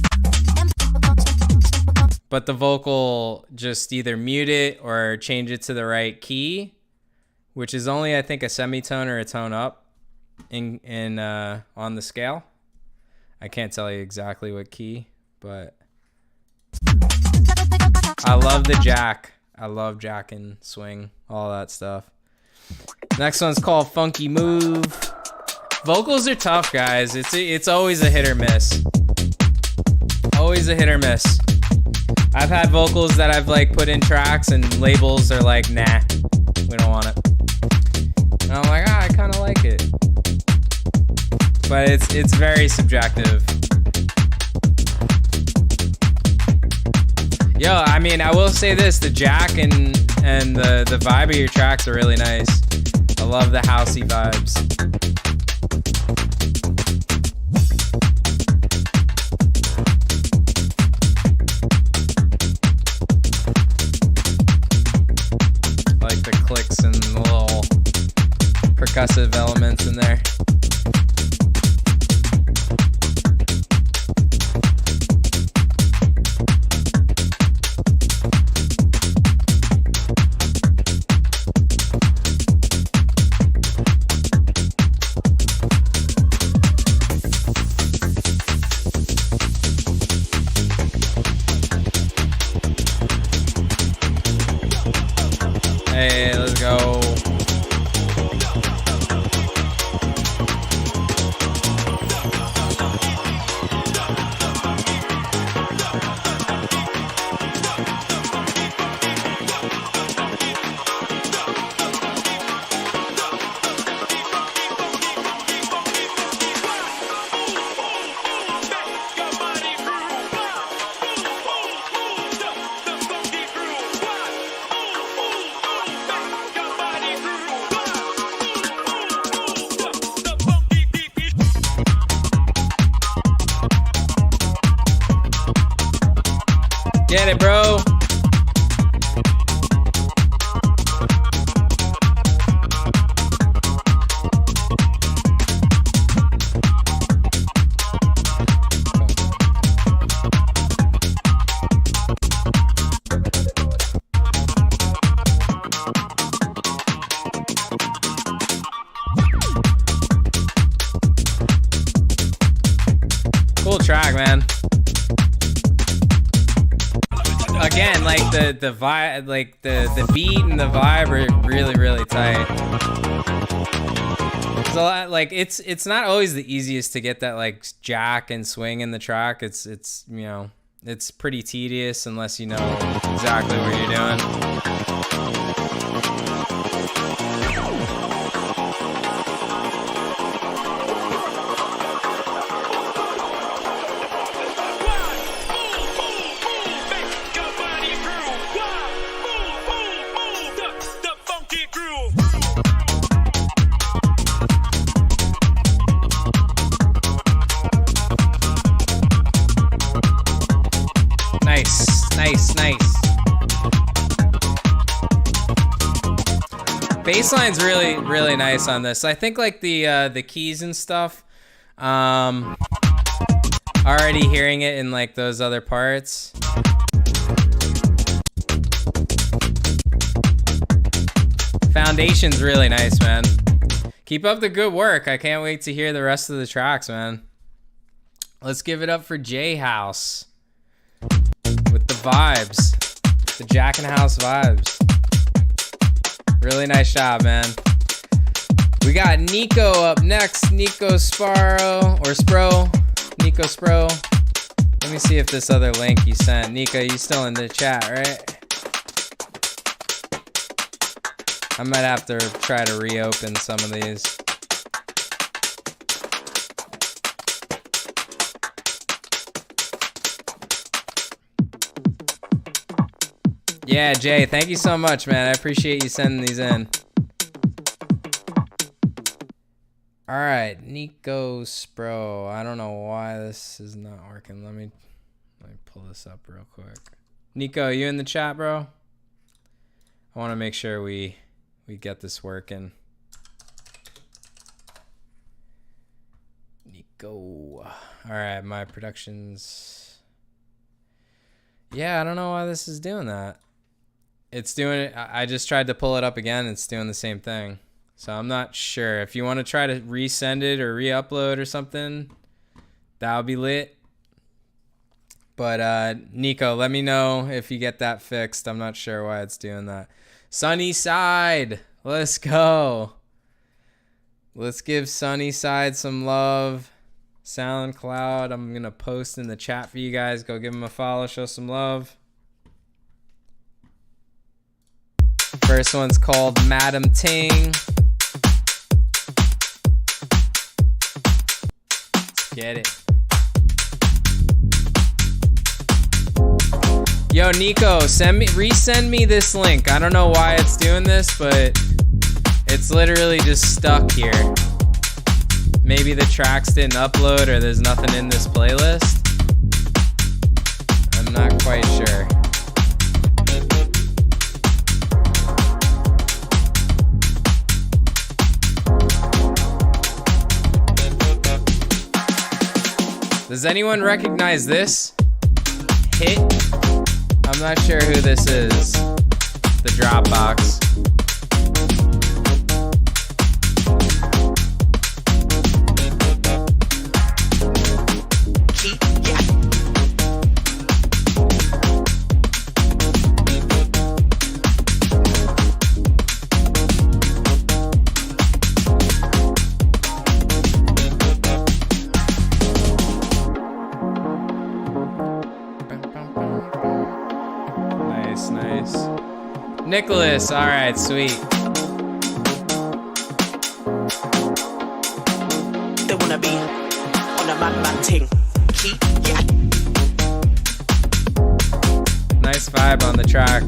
Speaker 1: But the vocal, just either mute it or change it to the right key, which is only, I think, a semitone or a tone up on the scale. I can't tell you exactly what key, but I love the jack. I love jack and swing, all that stuff. Next one's called Funky Move. Vocals are tough, guys. It's always a hit or miss. Always a hit or miss. I've had vocals that I've like put in tracks and labels are like, nah, we don't want it. And I'm like, I kind of like it. But it's very subjective. Yo, I mean, I will say this: the jack and the vibe of your tracks are really nice. I love the housey vibes. I like the clicks and the little percussive elements in there. Hey, let's go. Get it, bro. Cool track, man. Again, like the vibe, like the beat and the vibe are really, really tight. It's a lot, like it's not always the easiest to get that like jack and swing in the track. It's you know, it's pretty tedious unless you know exactly what you're doing. Nice. Bassline's really, really nice on this. I think like the keys and stuff. Already hearing it in like those other parts. Foundation's really nice, man. Keep up the good work. I can't wait to hear the rest of the tracks, man. Let's give it up for J House with the vibes, the Jack and House vibes. Really nice job, man. We got Nico up next. Nico Sparo or Spro. Nico Spro. Let me see if this other link you sent. Nico, you still in the chat, right? I might have to try to reopen some of these. Yeah, Jay, thank you so much, man. I appreciate you sending these in. All right, Nico Spro. I don't know why this is not working. Let me pull this up real quick. Nico, you in the chat, bro? I want to make sure we get this working. Nico. All right, my productions. Yeah, I don't know why this is doing that. It's doing it. I just tried to pull it up again. It's doing the same thing. So I'm not sure. If you want to try to resend it or re-upload or something, that would be lit. But Nico, let me know if you get that fixed. I'm not sure why it's doing that. Sunnyside, let's go. Let's give Sunnyside some love. SoundCloud, I'm going to post in the chat for you guys. Go give them a follow, show some love. First one's called Madam Ting. Let's get it. Yo, Nico, resend me this link. I don't know why it's doing this, but it's literally just stuck here. Maybe the tracks didn't upload or there's nothing in this playlist. I'm not quite sure. Does anyone recognize this hit? I'm not sure who this is. The Dropbox. Nicholas, all right, sweet.
Speaker 10: They wanna be on a man ting. Yeah.
Speaker 1: Nice vibe on the track.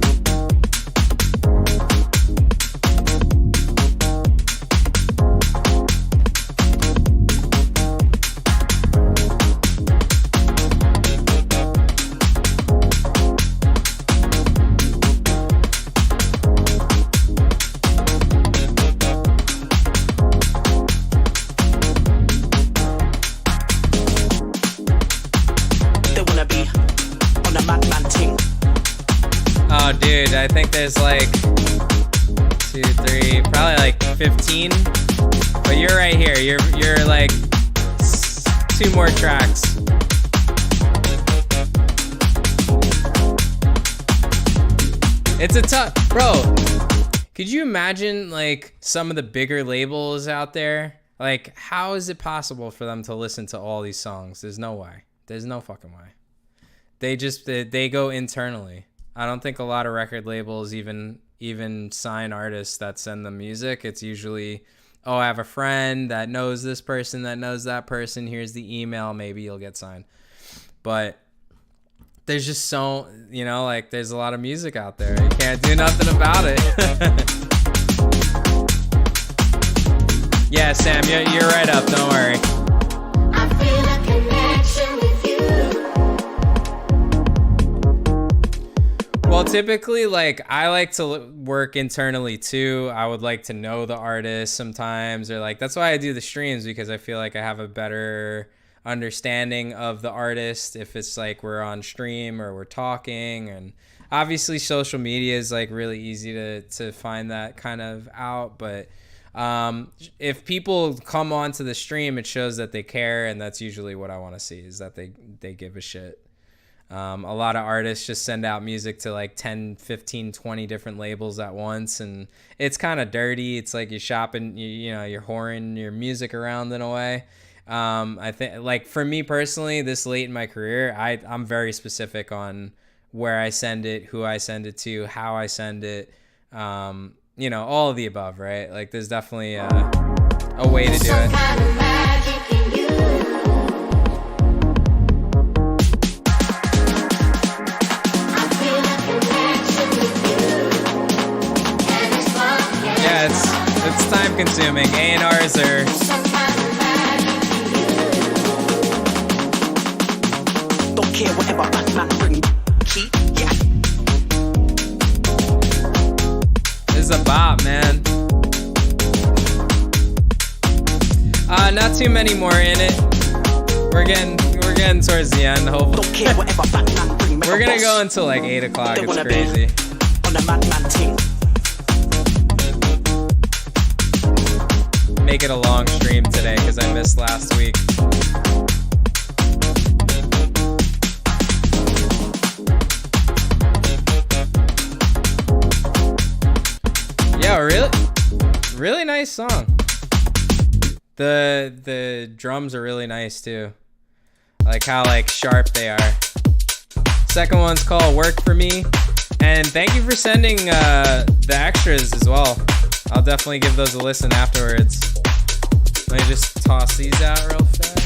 Speaker 1: Dude, I think there's like 2, 3, probably like 15. But you're right here. You're like 2 more tracks. It's a tough, bro. Could you imagine like some of the bigger labels out there? Like, how is it possible for them to listen to all these songs? There's no way. There's no fucking way. They go internally. I don't think a lot of record labels even sign artists that send them music. It's usually, oh, I have a friend that knows this person that knows that person. Here's the email. Maybe you'll get signed. But there's just so, you know, like there's a lot of music out there. You can't do nothing about it. Yeah, Sam, you're right up. Don't worry.
Speaker 11: I feel a connection with you.
Speaker 1: Well, Well, typically, like, I like to work internally too. I would like to know the artist sometimes, or like, that's why I do the streams, because I feel like I have a better understanding of the artist if it's like we're on stream or we're talking. And obviously social media is like really easy to find that kind of out, but if people come onto the stream, it shows that they care, and that's usually what I want to see, is that they give a shit. A lot of artists just send out music to like 10, 15, 20 different labels at once, and it's kind of dirty. It's like you're shopping, you're whoring your music around in a way. I think, like, for me personally, this late in my career, I'm very specific on where I send it, who I send it to, how I send it, all of the above, right? Like, there's definitely a way to do it. Yeah, it's time consuming. A&Rs are...
Speaker 10: Don't care whatever Batman bring. Key, yeah.
Speaker 1: This is a bop, man. Not too many more in it. We're getting towards the end. Hopefully.
Speaker 10: Don't care whatever Batman bring.
Speaker 1: We're gonna go until like 8 o'clock. It's crazy.
Speaker 10: On the madman ting.
Speaker 1: Make it a long stream today because I missed last week. Yeah, really nice song. The drums are really nice too. I like how like sharp they are. Second one's called Work For Me. And thank you for sending the extras as well. I'll definitely give those a listen afterwards. Let me just toss these out real fast.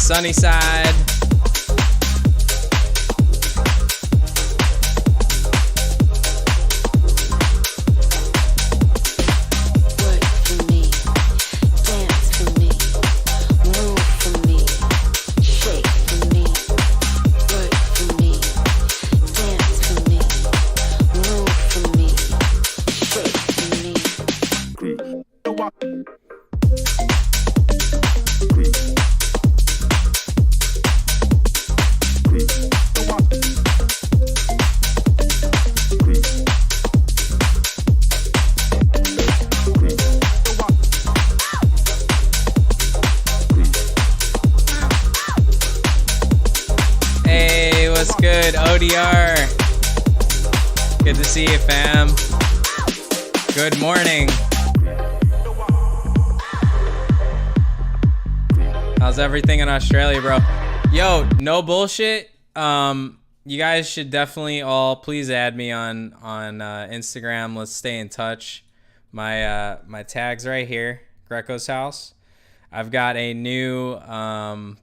Speaker 1: Sunnyside. Good to see you, fam. Good morning. How's everything in Australia, bro? Yo, no bullshit. You guys should definitely all please add me on Instagram. Let's stay in touch. My tag's right here, Greco's house. I've got a new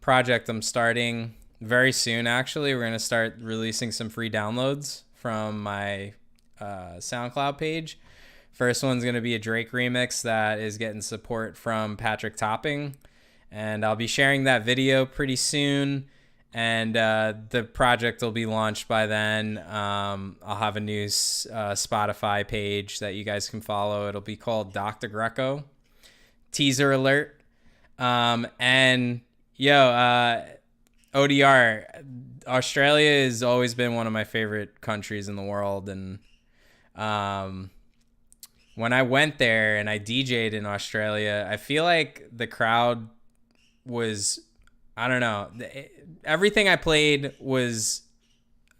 Speaker 1: project I'm starting very soon. Actually, we're going to start releasing some free downloads from my SoundCloud page. First one's going to be a Drake remix that is getting support from Patrick Topping, and I'll be sharing that video pretty soon. And the project will be launched by then. I'll have a new Spotify page that you guys can follow. It'll be called Dr. Greco. Teaser alert. And ODR, Australia has always been one of my favorite countries in the world. And when I went there and I DJ'd in Australia, I feel like the crowd was, I don't know, everything I played was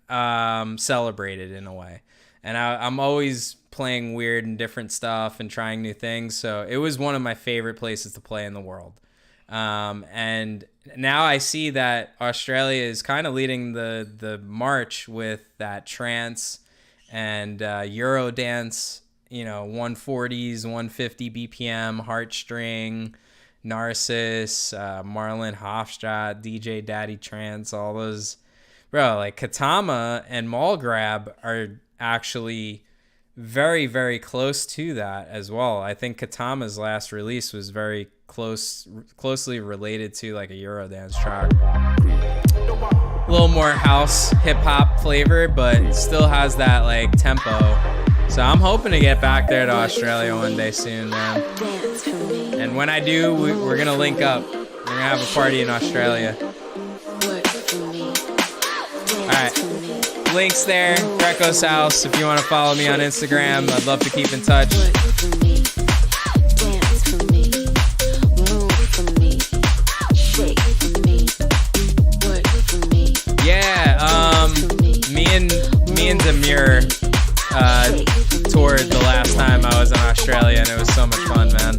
Speaker 1: celebrated in a way. And I'm always playing weird and different stuff and trying new things. So it was one of my favorite places to play in the world. And now I see that Australia is kind of leading the march with that trance and Euro dance, 140s, 150 BPM, heartstring, Narcissus, Marlon Hofstraat, DJ Daddy Trance, all those, bro. Like Katama and Mall Grab are actually very, very close to that as well. I think Katama's last release was very closely related to like a Eurodance track. A little more house hip hop flavor, but still has that like tempo. So I'm hoping to get back there to Australia one day soon, man. And when I do, we're going to link up. We're going to have a party in Australia. All right. Links there. Greco's house. If you want to follow me on Instagram, I'd love to keep in touch. Yeah. Me and Demir toured the last time I was in Australia, and it was so much fun, man.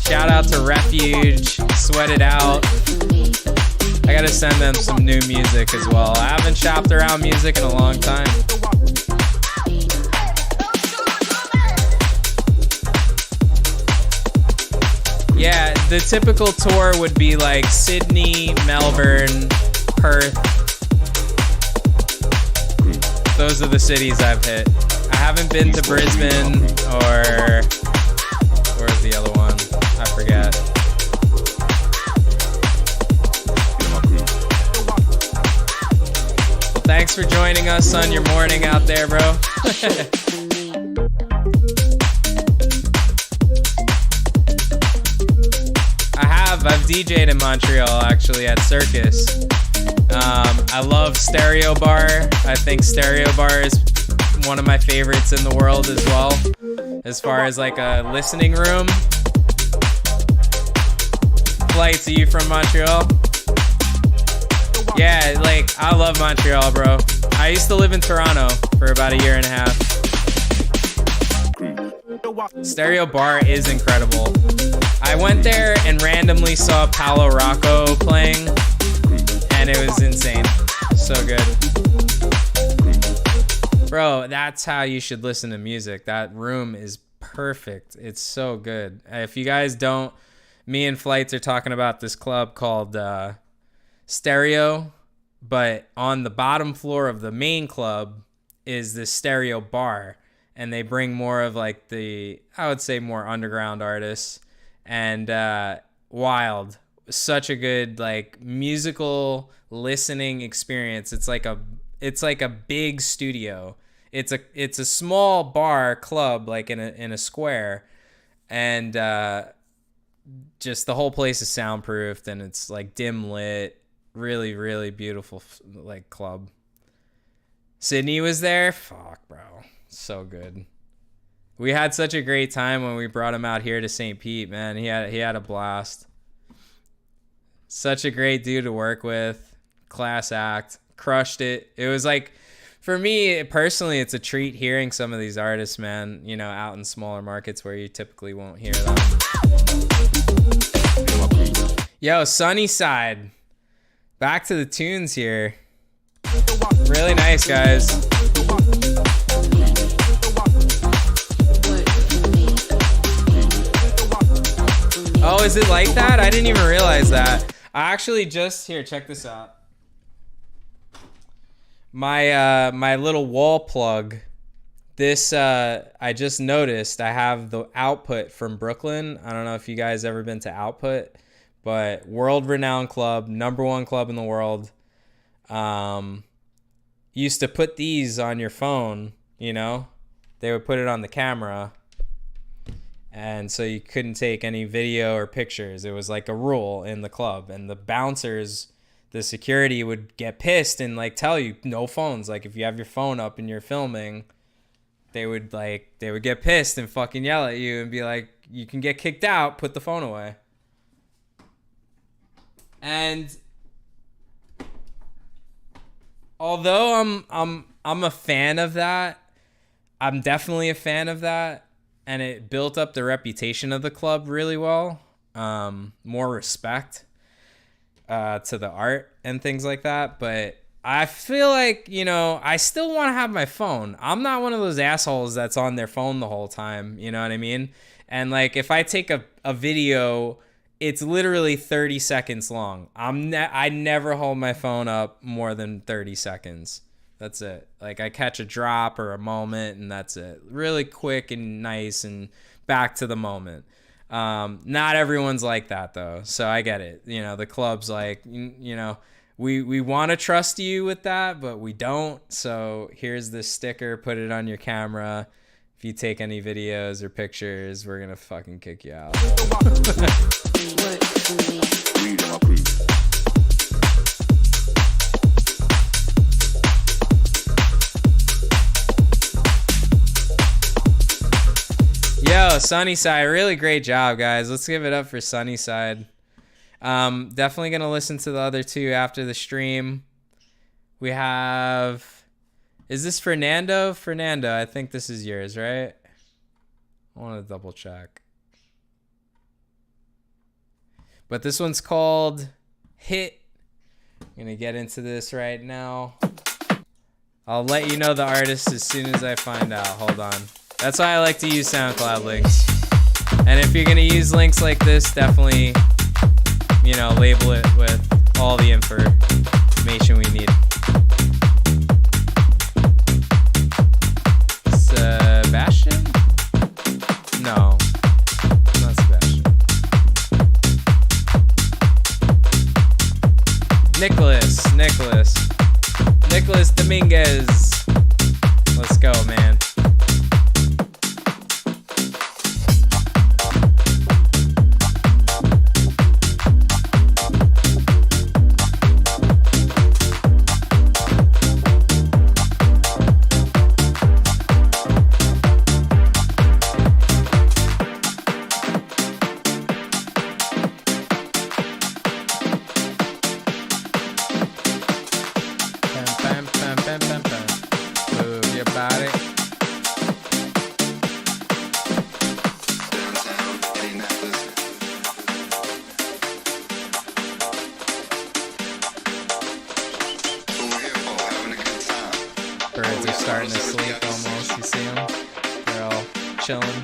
Speaker 1: Shout out to Refuge, Sweat It Out. I gotta send them some new music as well. I haven't shopped around music in a long time. Yeah, the typical tour would be like Sydney, Melbourne, Perth. Those are the cities I've hit. I haven't been to Brisbane or where's the other one? I forget. Well, thanks for joining us on your morning out there, bro. I've DJ'd in Montreal actually at Circus. I love Stereo Bar. I think Stereo Bar is one of my favorites in the world as well, as far as like a listening room. Flights, are you from Montreal? Yeah, like I love Montreal, bro. I used to live in Toronto for about a year and a half. Stereo Bar is incredible. I went there and randomly saw Paolo Rocco playing, and it was insane. So good. Bro, that's how you should listen to music. That room is perfect. It's so good. If you guys don't, me and Flights are talking about this club called Stereo, but on the bottom floor of the main club is this Stereo Bar, and they bring more of like the, I would say, more underground artists. And wild, such a good like musical listening experience. It's like a big studio. It's a small bar club like in a square, and just the whole place is soundproofed, and it's like dim lit, really, really beautiful like club. Sydney was there. Fuck, bro, so good. We had such a great time when we brought him out here to St. Pete, man. He had a blast. Such a great dude to work with. Class act. Crushed it. It was like, for me personally, it's a treat hearing some of these artists, man, out in smaller markets where you typically won't hear them. Yo, Sunnyside. Back to the tunes here. Really nice, guys. Oh, is it like that? I didn't even realize that. I actually just here. Check this out. My little wall plug. This I just noticed. I have the Output from Brooklyn. I don't know if you guys ever been to Output, but world-renowned club, #1 club in the world. Used to put these on your phone. You know, they would put it on the camera. And so you couldn't take any video or pictures. It was like a rule in the club. And the bouncers, the security would get pissed and like tell you no phones. Like if you have your phone up and you're filming, they would get pissed and fucking yell at you and be like, you can get kicked out, put the phone away. And although I'm a fan of that, I'm definitely a fan of that. And it built up the reputation of the club really well. More respect to the art and things like that. But I feel like, you know, I still want to have my phone. I'm not one of those assholes that's on their phone the whole time. You know what I mean? And like if I take a video, it's literally 30 seconds long. I never hold my phone up more than 30 seconds. That's it. Like I catch a drop or a moment and that's it. Really quick and nice and back to the moment. Not everyone's like that though. So I get it. You know, the club's like, you know, we want to trust you with that, but we don't. So here's this sticker, put it on your camera. If you take any videos or pictures, we're going to fucking kick you out. Yo, Sunnyside, really great job, guys. Let's give it up for Sunnyside. Definitely gonna listen to the other two after the stream. We have, is this Fernando? Fernando, I think this is yours, right? I want to double check. But this one's called Hit. I'm gonna get into this right now. I'll let you know the artist as soon as I find out. Hold on. That's why I like to use SoundCloud links. And if you're gonna use links like this, definitely, you know, label it with all the information we need. Sebastian? No, not Sebastian. Nicholas Dominguez. Let's go, man. Move your body. Birds are starting to sleep almost. You see them? They're all chilling.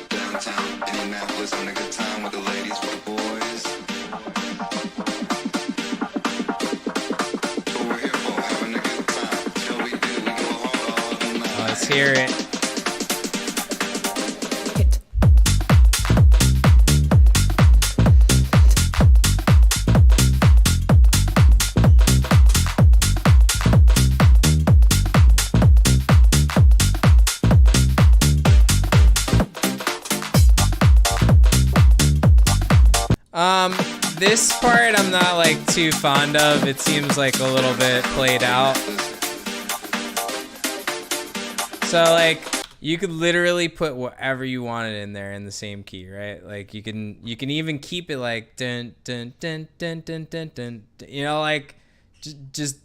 Speaker 12: Downtown Indianapolis, having a good time with the ladies, with the boys. Over here for having a good time. Till we do, we go hard all night.
Speaker 1: Let's hear it. This part I'm not like too fond of. It seems like a little bit played out. So like you could literally put whatever you wanted in there in the same key, right? Like you can even keep it like dun dun dun dun dun dun dun. You know, like just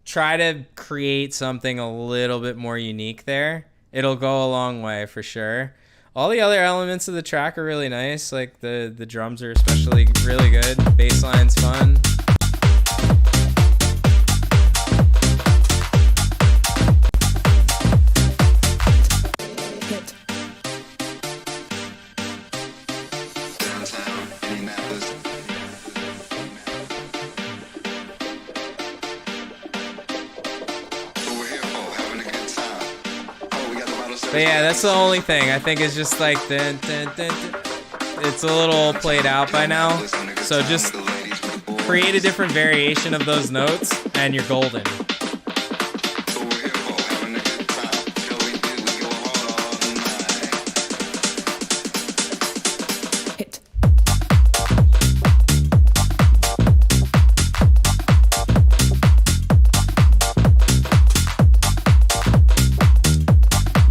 Speaker 1: try to create something a little bit more unique there. It'll go a long way for sure. All the other elements of the track are really nice. Like the drums are especially really good. Bass line's fun.
Speaker 12: Downtown
Speaker 1: But yeah, that's the only thing. I think it's just like it's a little played out by now. So just create a different variation of those notes and you're golden.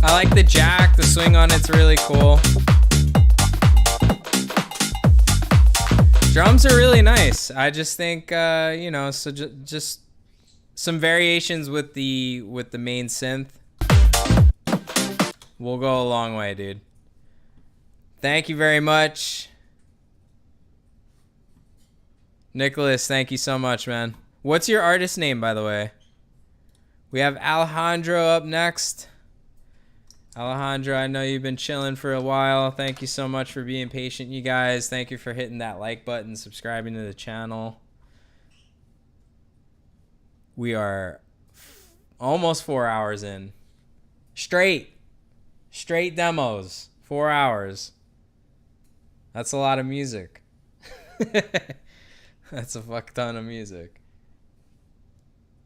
Speaker 1: I like the jack, the swing on it's really cool. Drums are really nice. I just think, you know, so just some variations with the main synth will go a long way, dude. Thank you very much. Nicholas, thank you so much, man. What's your artist name, by the way? We have Alejandro up next. Alejandro, I know you've been chilling for a while. Thank you so much for being patient, you guys. Thank you for hitting that like button, subscribing to the channel. We are almost 4 hours in. Straight demos. 4 hours. That's a lot of music. That's a fuck ton of music.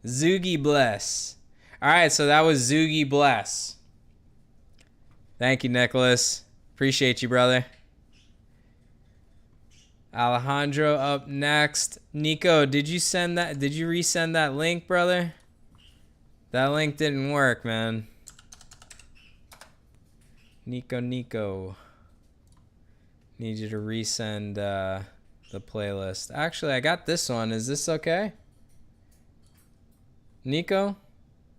Speaker 1: Zoogie Bless. All right, so that was Zoogie Bless. Thank you, Nicholas. Appreciate you, brother. Alejandro up next. Nico, did you send that? Did you resend that link, brother? That link didn't work, man. Nico. Need you to resend the playlist. Actually, I got this one. Is this okay? Nico?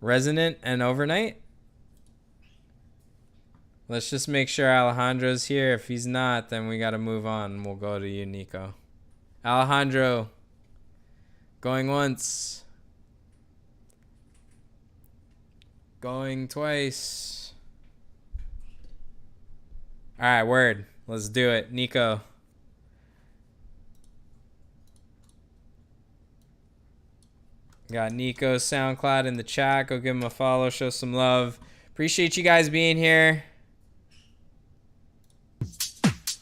Speaker 1: Resonant and Overnight? Let's just make sure Alejandro's here. If he's not, then we got to move on. We'll go to you, Nico. Alejandro. Going once. Going twice. All right, word. Let's do it. Nico. Got Nico's SoundCloud in the chat. Go give him a follow. Show some love. Appreciate you guys being here.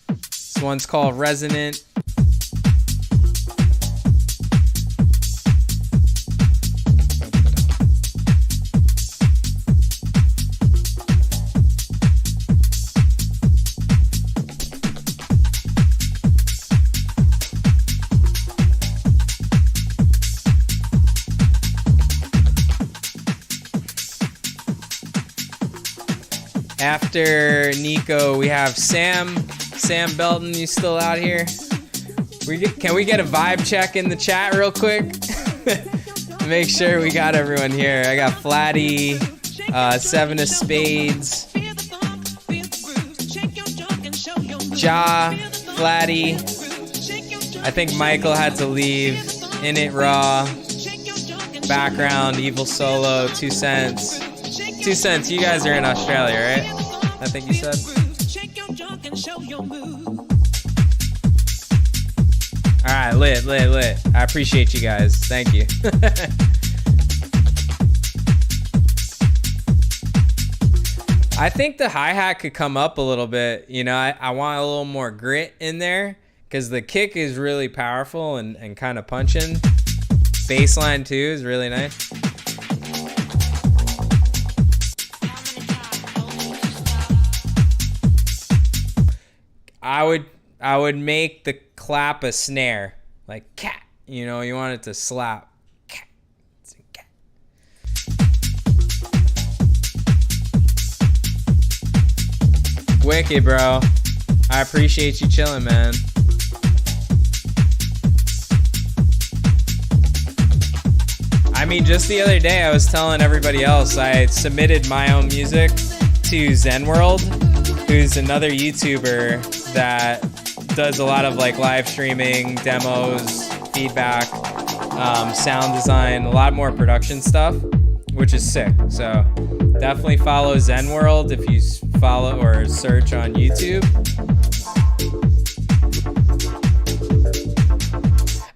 Speaker 1: This one's called Resonant. After Nico, we have Sam Belton. You still out here? Can we get a vibe check in the chat real quick? Make sure we got everyone here. I got Flatty, Seven of Spades, Ja, Flatty. I think Michael had to leave. In It Raw, Background, Evil Solo, 2 Cents. 2 Cents, you guys are in Australia, right? I think you said. All right, lit. I appreciate you guys. Thank you. I think the hi-hat could come up a little bit. You know, I want a little more grit in there because the kick is really powerful and kind of punching. Bassline too is really nice. I would make the clap a snare, like cat. You know, you want it to slap. Cat. Cat. Wicked, bro. I appreciate you chilling, man. I mean, just the other day, I was telling everybody else I submitted my own music to Zen World, who's another YouTuber that does a lot of like live streaming, demos, feedback, sound design, a lot more production stuff, which is sick. So definitely follow Zen World if you follow or search on YouTube.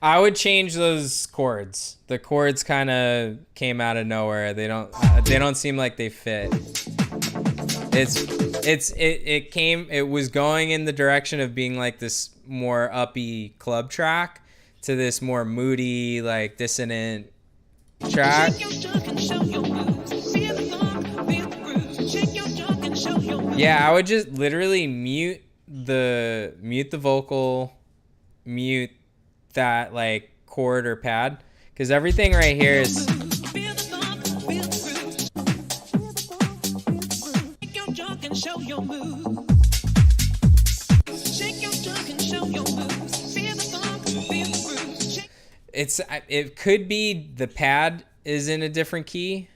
Speaker 1: I would change those chords. The chords kind of came out of nowhere. They don't seem like they fit. It was going in the direction of being like this more uppy club track to this more moody, like dissonant track. Yeah, I would just literally mute the vocal, mute that like chord or pad, because everything right here is it could be the pad is in a different key,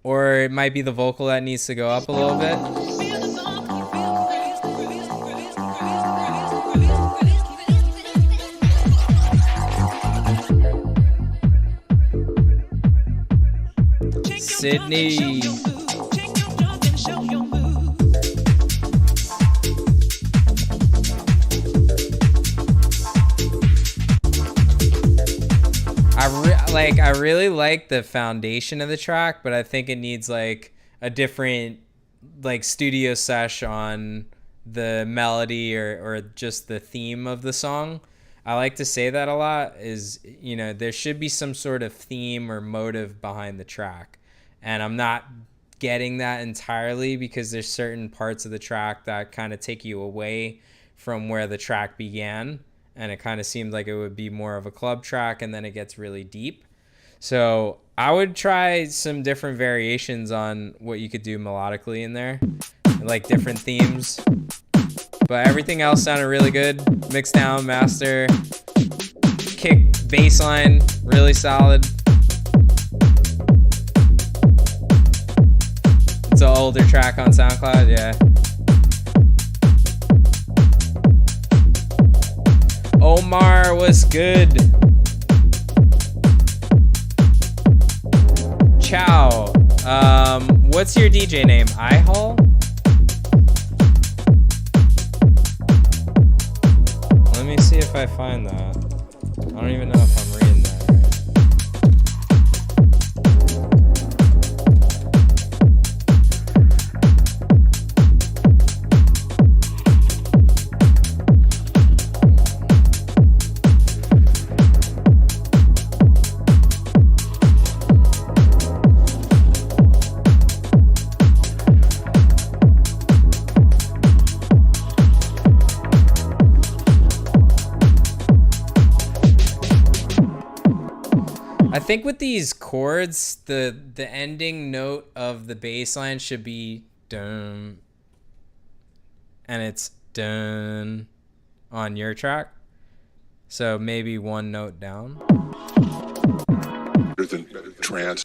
Speaker 1: or it might be the vocal that needs to go up a little bit. Sydney. I really like the foundation of the track, but I think it needs like a different like studio sesh on the melody or just the theme of the song. I like to say that a lot is, you know, there should be some sort of theme or motive behind the track. And I'm not getting that entirely because there's certain parts of the track that kind of take you away from where the track began. And it kind of seemed like it would be more of a club track, and then it gets really deep. So I would try some different variations on what you could do melodically in there, like different themes. But everything else sounded really good. Mix down, master, kick, bass line, really solid. It's an older track on SoundCloud, yeah. Omar, what's good? Ciao. What's your DJ name? iHall? Let me see if I find that. I don't even know if I'm reading that I think with these chords, the ending note of the bass line should be dun, and it's dun on your track. So maybe one note down.
Speaker 6: Trance.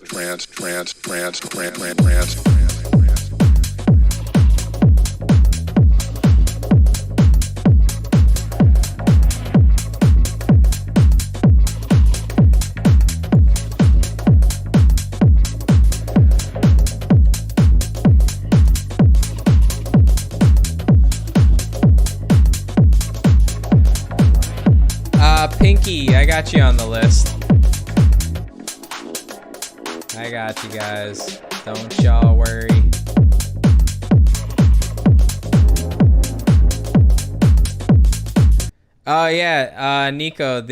Speaker 1: Pinky, I got you on the list. I got you guys. Don't y'all worry. Oh yeah, Nico.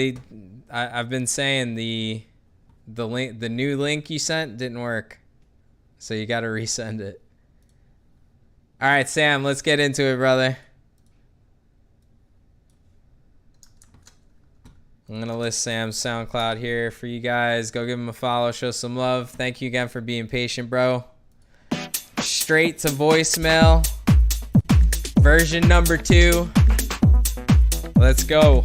Speaker 1: I've been saying the link, the new link you sent didn't work, so you got to resend it. All right, Sam, let's get into it, brother. I'm going to list Sam's SoundCloud here for you guys. Go give him a follow. Show some love. Thank you again for being patient, bro. Straight to voicemail. Version number 2. Let's go.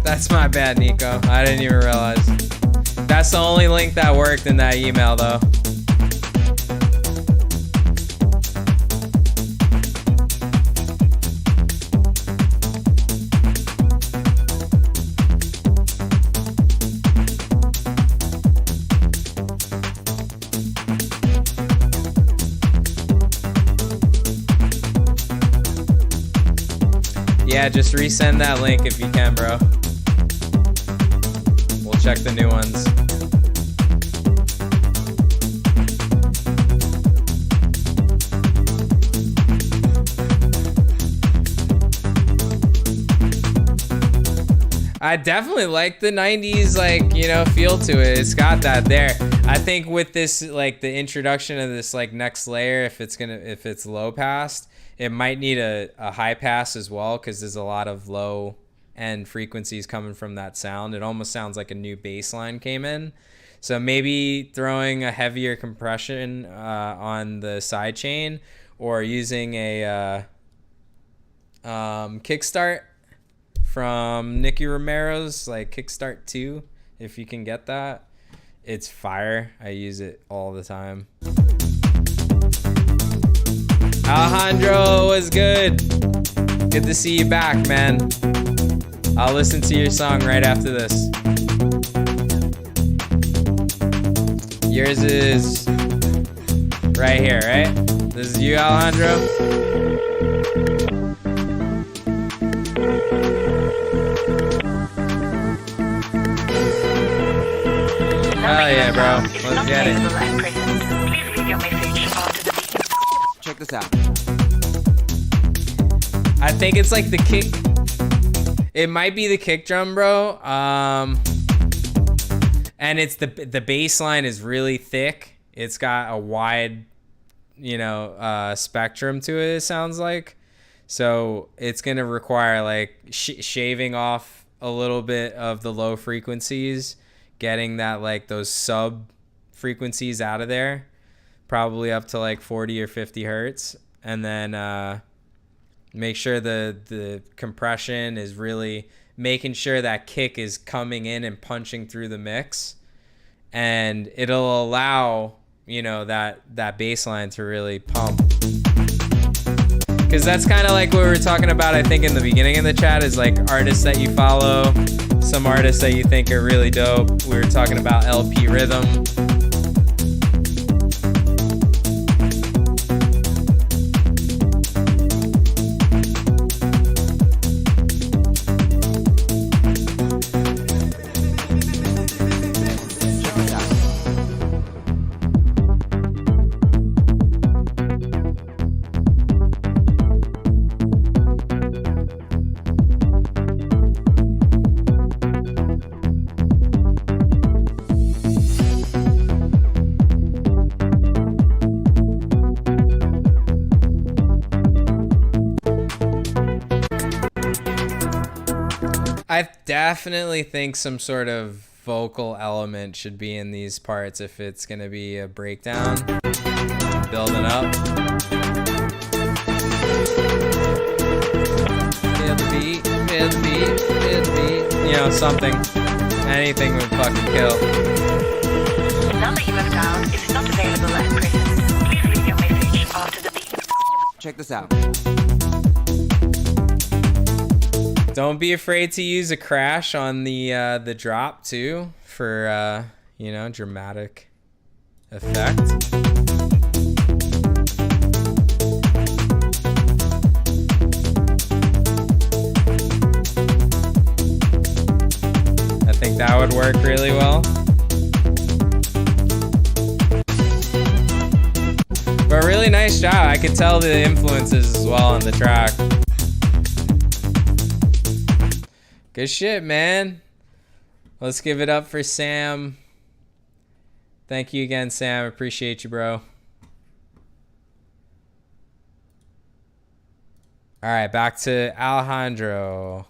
Speaker 1: That's my bad, Nico. I didn't even realize. That's the only link that worked in that email, though. Yeah, just resend that link if you can, bro. We'll check the new ones. I definitely like the 90s, like, you know, feel to it. It's got that there. I think with this, like, the introduction of this, like, next layer, if it's low pass, it might need a high pass as well, because there's a lot of low end frequencies coming from that sound. It almost sounds like a new bass line came in. So maybe throwing a heavier compression on the side chain, or using a kickstart from Nicky Romero's, like Kickstart 2, if you can get that. It's fire. I use it all the time. Alejandro was good. Good to see you back, man. I'll listen to your song right after this. Yours is right here, right? This is you, Alejandro? Hell yeah, bro. Let's get it.
Speaker 13: Check this out.
Speaker 1: I think it's like the kick. It might be the kick drum, bro. And it's the bass line is really thick. It's got a wide, you know, spectrum to it, it sounds like. So it's gonna require like shaving off a little bit of the low frequencies, getting that, like, those sub frequencies out of there, probably up to like 40 or 50 hertz, and then make sure the compression is really making sure that kick is coming in and punching through the mix, and it'll allow, you know, that bass line to really pump. Because that's kind of like what we were talking about, I think, in the beginning of the chat, is like artists that you follow, some artists that you think are really dope. We were talking about LP Rhythm. I definitely think some sort of vocal element should be in these parts if it's going to be a breakdown. Building up. Feel the beat, feel the beat, feel the beat. You know, something. Anything would fucking kill.
Speaker 4: The number you have dialed is not available at present. Please leave your message after the beep.
Speaker 13: Check this out.
Speaker 1: Don't be afraid to use a crash on the drop too, for you know, dramatic effect. I think that would work really well. But really nice job. I could tell the influences as well on the track. Good shit, man. Let's give it up for Sam. Thank you again, Sam. Appreciate you, bro. All right, back to Alejandro.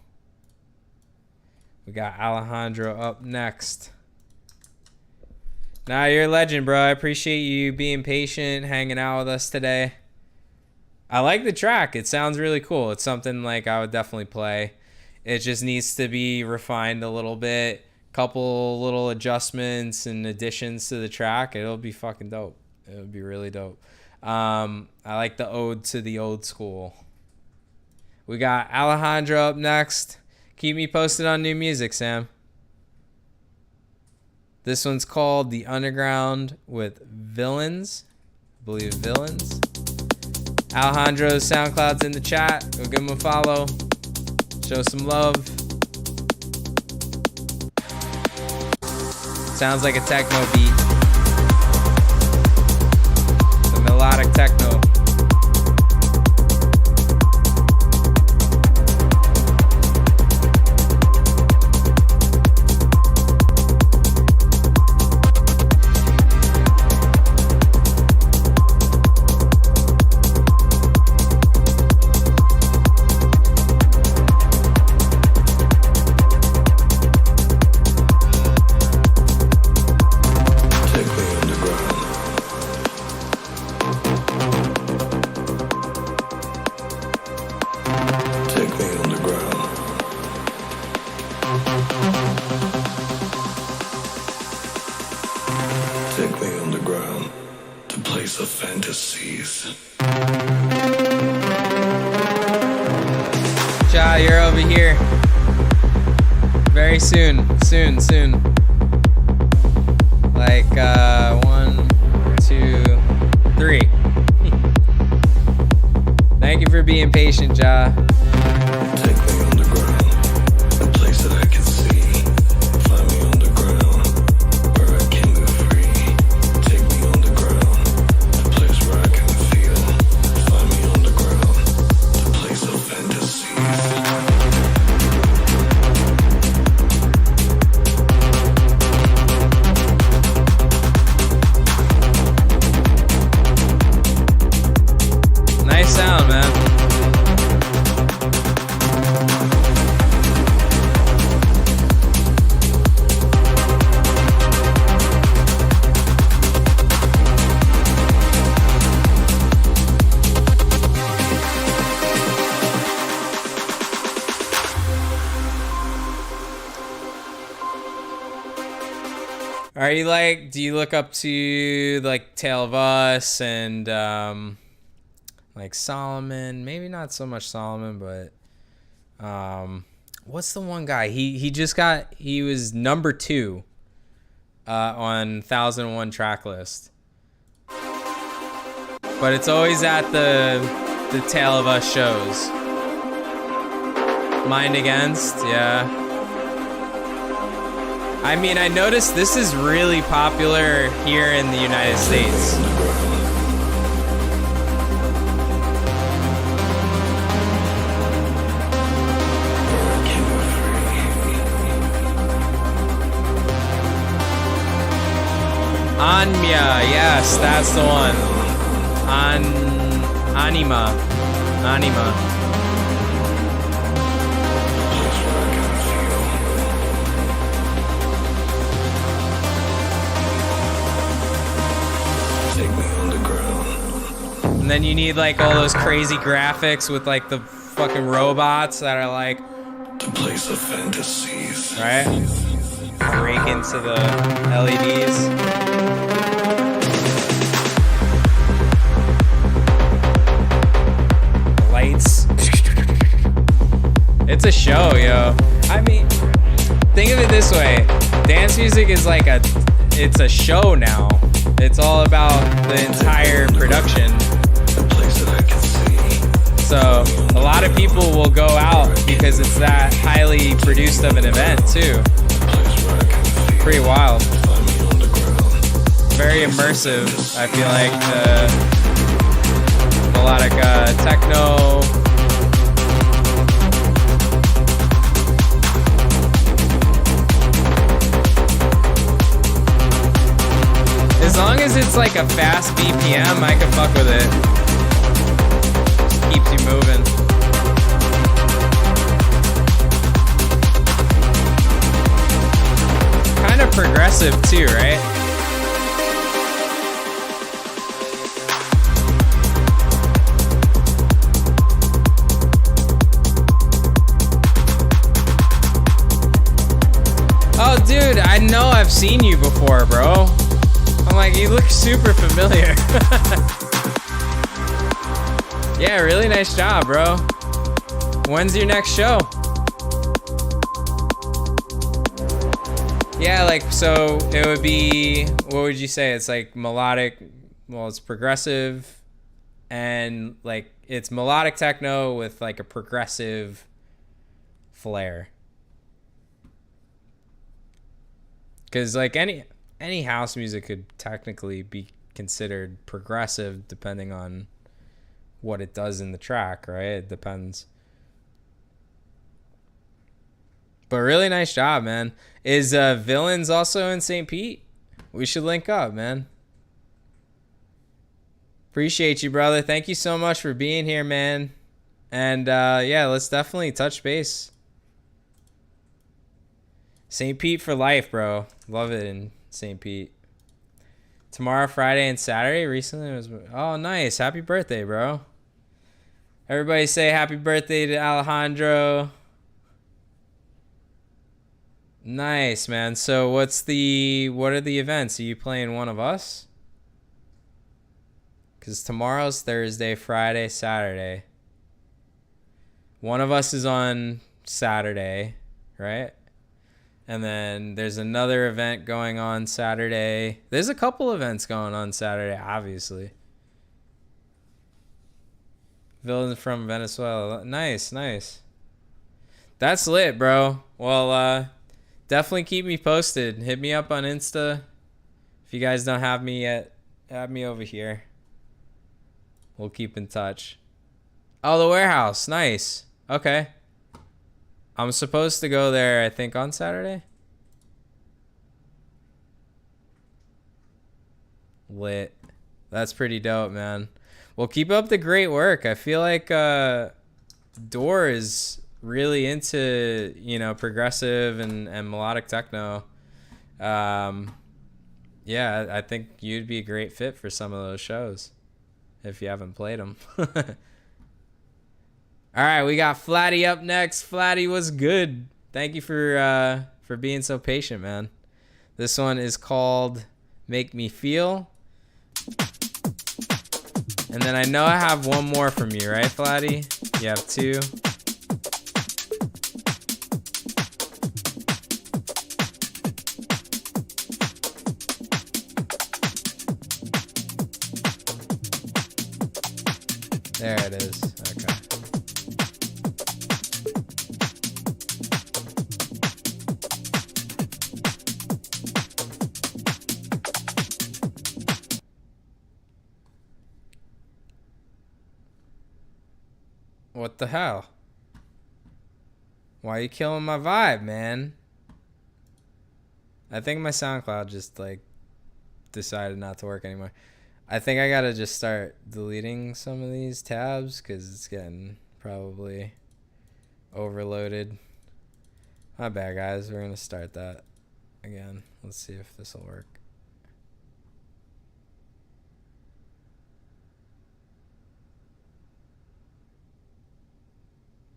Speaker 1: We got Alejandro up next. Nah, you're a legend, bro. I appreciate you being patient, hanging out with us today. I like the track. It sounds really cool. It's something like I would definitely play. It just needs to be refined a little bit. Couple little adjustments and additions to the track. It'll be fucking dope. It'll be really dope. I like the ode to the old school. We got Alejandro up next. Keep me posted on new music, Sam. This one's called The Underground with Villains. I believe Villains. Alejandro's SoundCloud's in the chat. Go give him a follow. Show some love. Sounds like a techno beat. The melodic techno. Ja, you're over here. Very soon. Soon. Like, 1, 2, 3. Thank you for being patient, Ja.
Speaker 14: Take me underground, a place that I can see. Find me underground, where I can live free. Take me underground, a place where I can feel. Find me underground, a place of fantasies.
Speaker 1: Nice sound, man. Are you like, do you look up to like Tale of Us and like Solomon? Maybe not so much Solomon, but what's the one guy? He was number 2 on 1001 track list. But it's always at the Tale of Us shows. Mind Against, yeah. I mean, I noticed this is really popular here in the United States. Anya, yes, that's the one. Anima. And then you need like all those crazy graphics with like the fucking robots that are like
Speaker 14: The place of fantasies.
Speaker 1: Right? Break into the LEDs. Lights. It's a show, yo. I mean, think of it this way. Dance music is like it's a show now. It's all about the entire production. So a lot of people will go out because it's that highly produced of an event too. Pretty wild. Very immersive. I feel like the melodic techno. As long as it's like a fast BPM, I can fuck with it. Keeps you moving. Kind of progressive too, right? Oh, dude, I know I've seen you before, bro. I'm like, you look super familiar. Yeah, really nice job, bro. When's your next show? Yeah, like, so it would be, what would you say? It's like melodic, well, it's progressive, and like, it's melodic techno with like a progressive flair. Because like any house music could technically be considered progressive depending on what it does in the track, right? It depends. But really nice job, man. Is Villains also in St. Pete? We should link up, man. Appreciate you, brother. Thank you so much for being here, man. And yeah, let's definitely touch base. St. Pete for life, bro. Love it in St. Pete. Tomorrow, Friday, and Saturday. Recently, it was... Oh, nice. Happy birthday, bro. Everybody say happy birthday to Alejandro. Nice, man. So what are the events? Are you playing one of us? Because tomorrow's Thursday, Friday, Saturday. One of us is on Saturday, right? And then there's another event going on Saturday. There's a couple events going on Saturday, obviously. Villain from Venezuela. Nice, nice. That's lit, bro. Well, definitely keep me posted. Hit me up on Insta. If you guys don't have me yet, add me over here. We'll keep in touch. Oh, the warehouse. Nice. Okay. I'm supposed to go there, I think, on Saturday. Lit. That's pretty dope, man. Well, keep up the great work. I feel like Door is really into, you know, progressive and melodic techno. Yeah, I think you'd be a great fit for some of those shows if you haven't played them. All right, we got Flatty up next. Flatty, was good. Thank you for being so patient, man. This one is called Make Me Feel. And then I know I have one more from you, right, Flatty? You have two. There it is. Okay. What the hell? Why are you killing my vibe, man? I think my SoundCloud just like decided not to work anymore. I think I gotta just start deleting some of these tabs because it's getting probably overloaded. My bad, guys. We're gonna start that again. Let's see if this will work.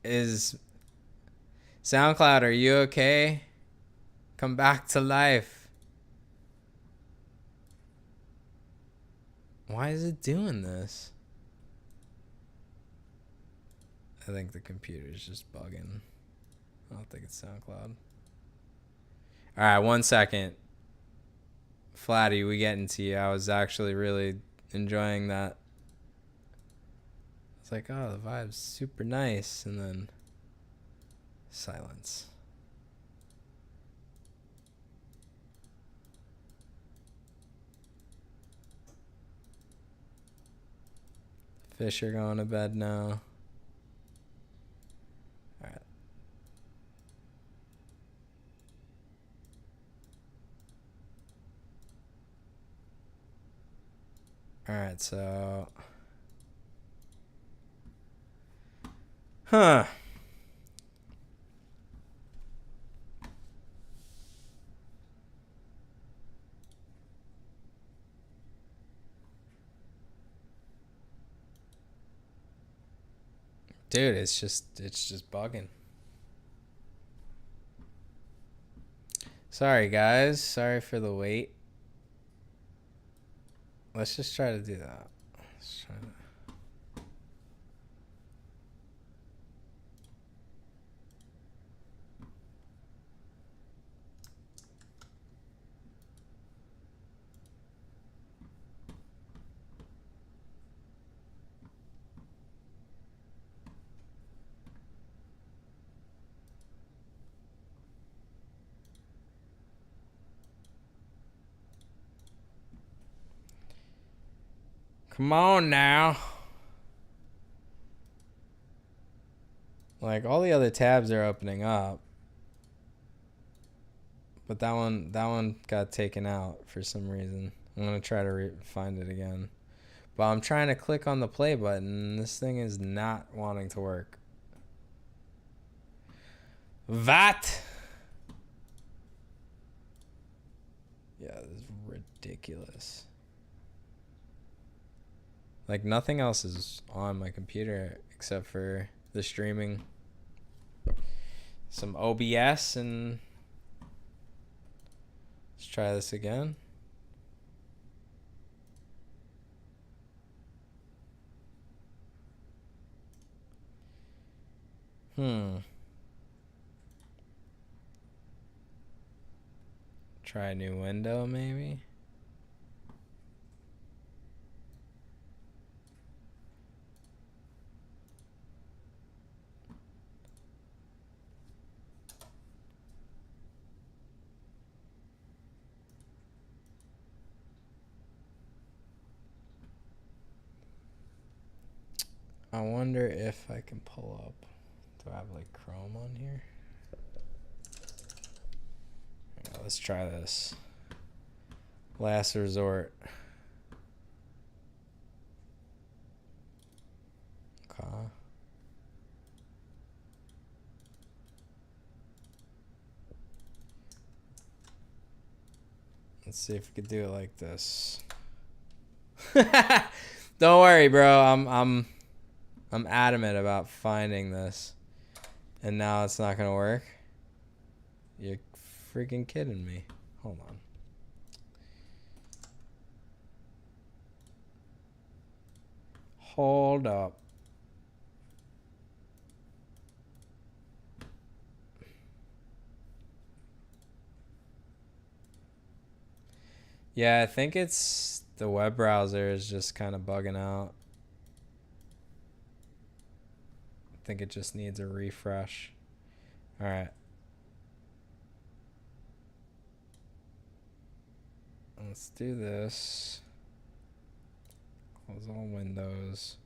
Speaker 1: Is SoundCloud, are you okay? Come back to life. Why is it doing this? I think the computer's just bugging. I don't think it's SoundCloud. All right, 1 second. Flatty, we getting to you. I was actually really enjoying that. It's like, oh, the vibe's super nice, and then silence. Fish are going to bed now. All right. All right, so... Huh. Dude, it's just bugging. Sorry, guys. Sorry for the wait. Let's just try to do that. Let's try to... Come on now. Like, all the other tabs are opening up. But that one got taken out for some reason. I'm going to try to find it again. But I'm trying to click on the play button, and this thing is not wanting to work. What? Yeah, this is ridiculous. Like, nothing else is on my computer except for the streaming. Some OBS, and let's try this again. Try a new window, maybe. I wonder if I can pull up. Do I have like Chrome on here? Right, let's try this. Last resort. Okay. Let's see if we could do it like this. Don't worry, bro. I'm adamant about finding this. And now it's not gonna work. You're freaking kidding me. Hold on. Hold up. Yeah, I think it's the web browser is just kind of bugging out. I think it just needs a refresh. All right. Let's do this. Close all windows.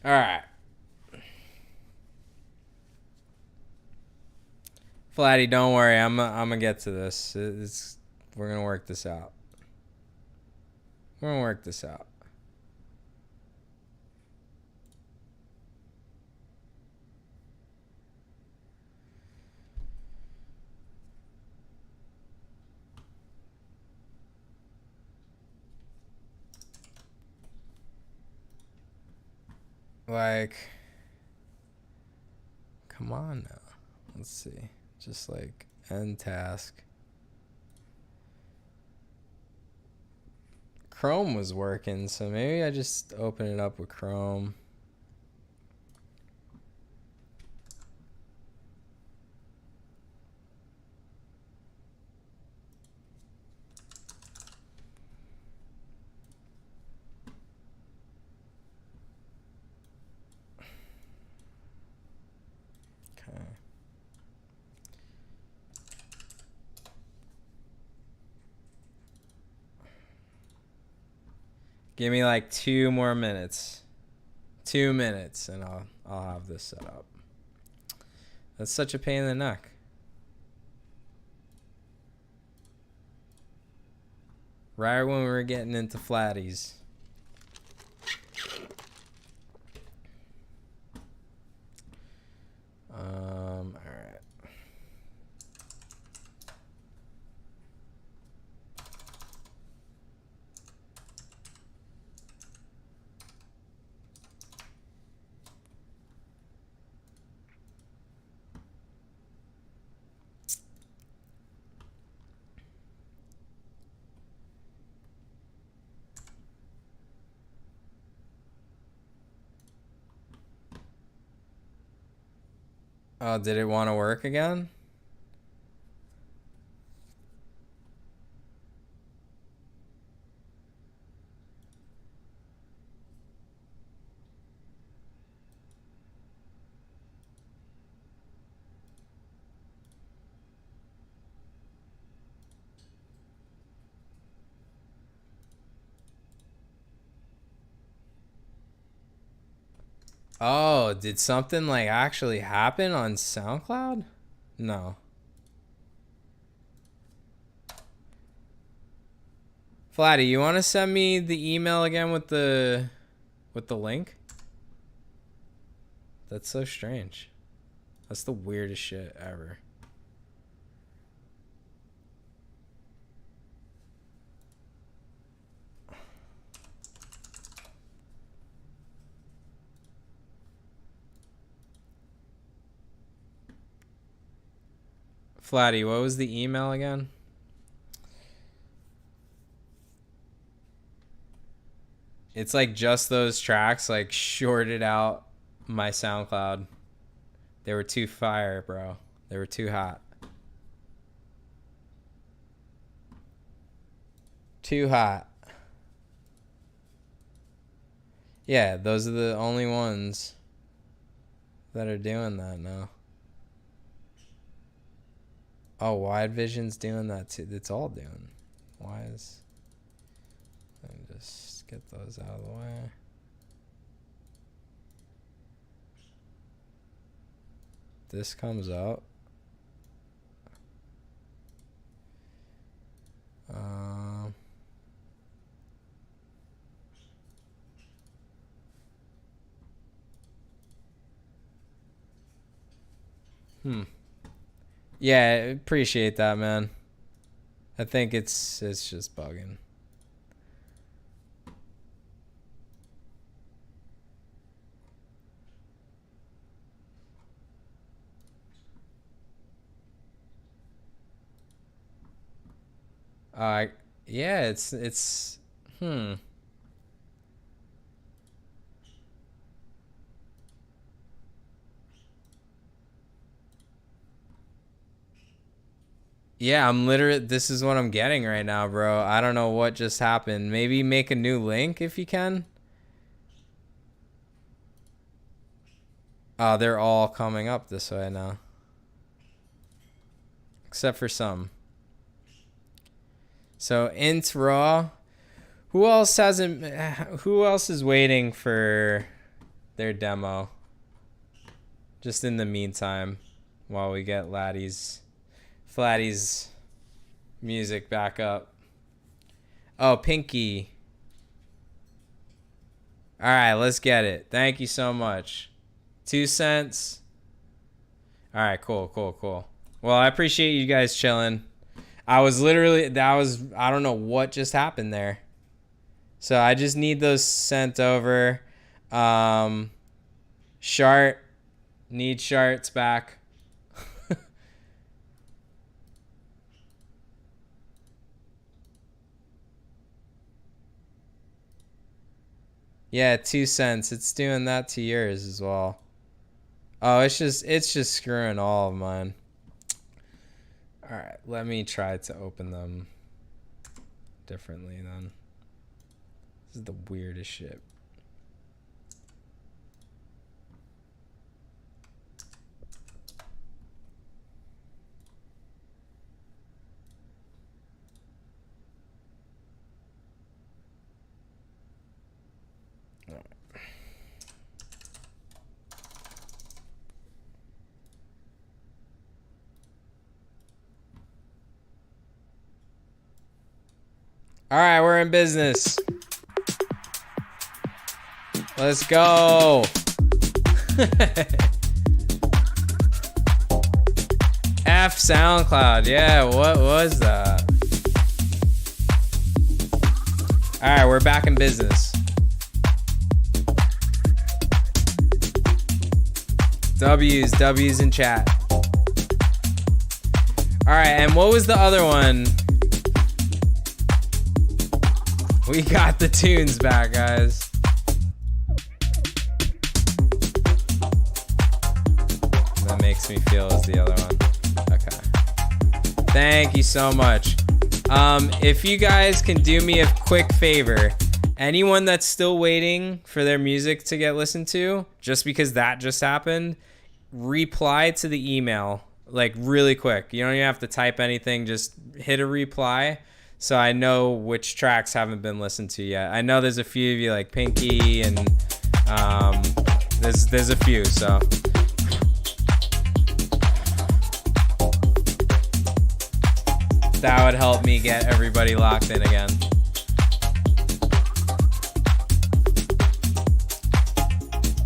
Speaker 1: All right. Flatty, don't worry. I'm gonna get to this. We're gonna work this out. We're gonna work this out. Like, come on now. Let's see. Just like end task. Chrome was working, so maybe I just open it up with Chrome. Okay. Give me like 2 more minutes. 2 minutes and I'll have this set up. That's such a pain in the neck. Right when we were getting into flatties. All right. Oh, did it want to work again? Oh, did something like actually happen on SoundCloud? No. Flatty, you want to send me the email again with the link? That's so strange. That's the weirdest shit ever. Flatty, what was the email again? It's like just those tracks like shorted out my SoundCloud. They were too fire, bro. They were too hot. Too hot. Yeah, those are the only ones that are doing that now. Oh, Wide Vision's doing that too. It's all doing. Why is... Let me just get those out of the way. This comes out. Yeah, appreciate that, man. I think it's just bugging. Yeah, it's Yeah, I'm literally, this is what I'm getting right now, bro. I don't know what just happened. Maybe make a new link if you can. Oh, they're all coming up this way now. Except for some. So int raw. Who else is waiting for their demo? Just in the meantime, while we get Flatty's music back up. Oh, Pinky. All right, let's get it. Thank you so much. 2 cents. All right, cool. Well, I appreciate you guys chilling. I don't know what just happened there. So I just need those sent over. Shart. Need Sharts back. Yeah, 2 cents. It's doing that to yours as well. Oh, it's just screwing all of mine. All right, let me try to open them differently then. This is the weirdest shit. All right, we're in business. Let's go. F SoundCloud. Yeah, what was that? All right, we're back in business. W's in chat. All right, and what was the other one? We got the tunes back, guys. That makes me feel as the other one. Okay. Thank you so much. If you guys can do me a quick favor, anyone that's still waiting for their music to get listened to, just because that just happened, reply to the email, like really quick. You don't even have to type anything, just hit a reply. So I know which tracks haven't been listened to yet. I know there's a few of you like Pinky and There's a few, so. That would help me get everybody locked in again.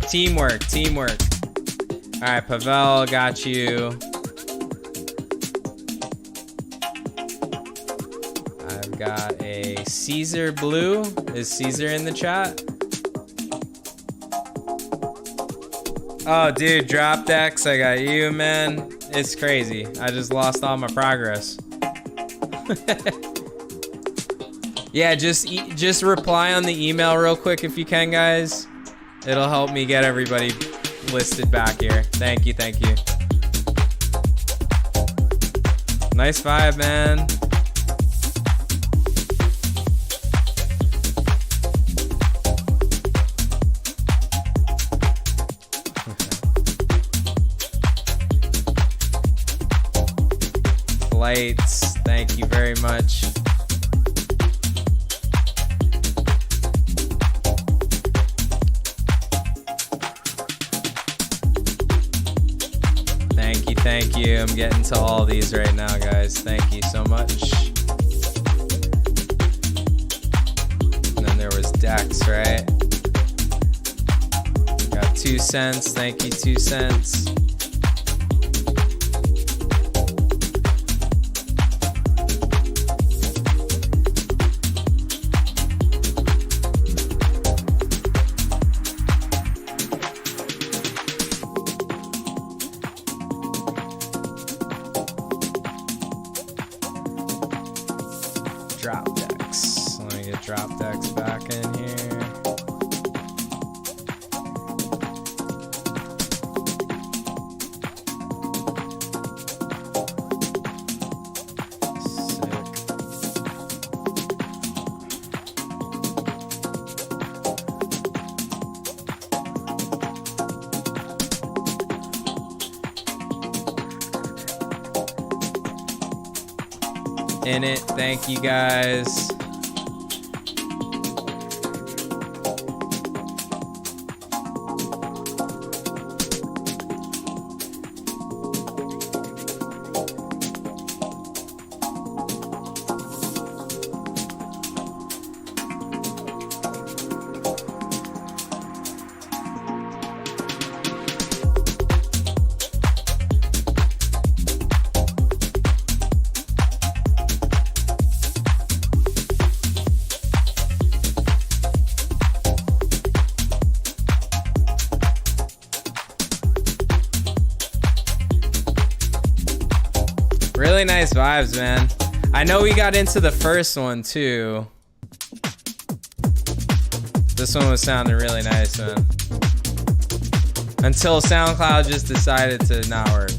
Speaker 1: Teamwork. All right, Pavel, got you. I've got a Caesar Blue. Is Caesar in the chat? Oh, dude, drop decks. I got you, man. It's crazy. I just lost all my progress. Yeah, just reply on the email real quick if you can, guys. It'll help me get everybody listed back here. Thank you. Nice vibe, man. Flights, thank you very much. Thank you. I'm getting to all these right now, guys. Thank you so much. And then there was Dex, right? Got 2 cents. Thank you, 2 cents. Drop decks. Let me get drop decks back in here. In it, thank you guys. Really nice vibes, man. I know we got into the first one too. This one was sounding really nice, man. Until SoundCloud just decided to not work.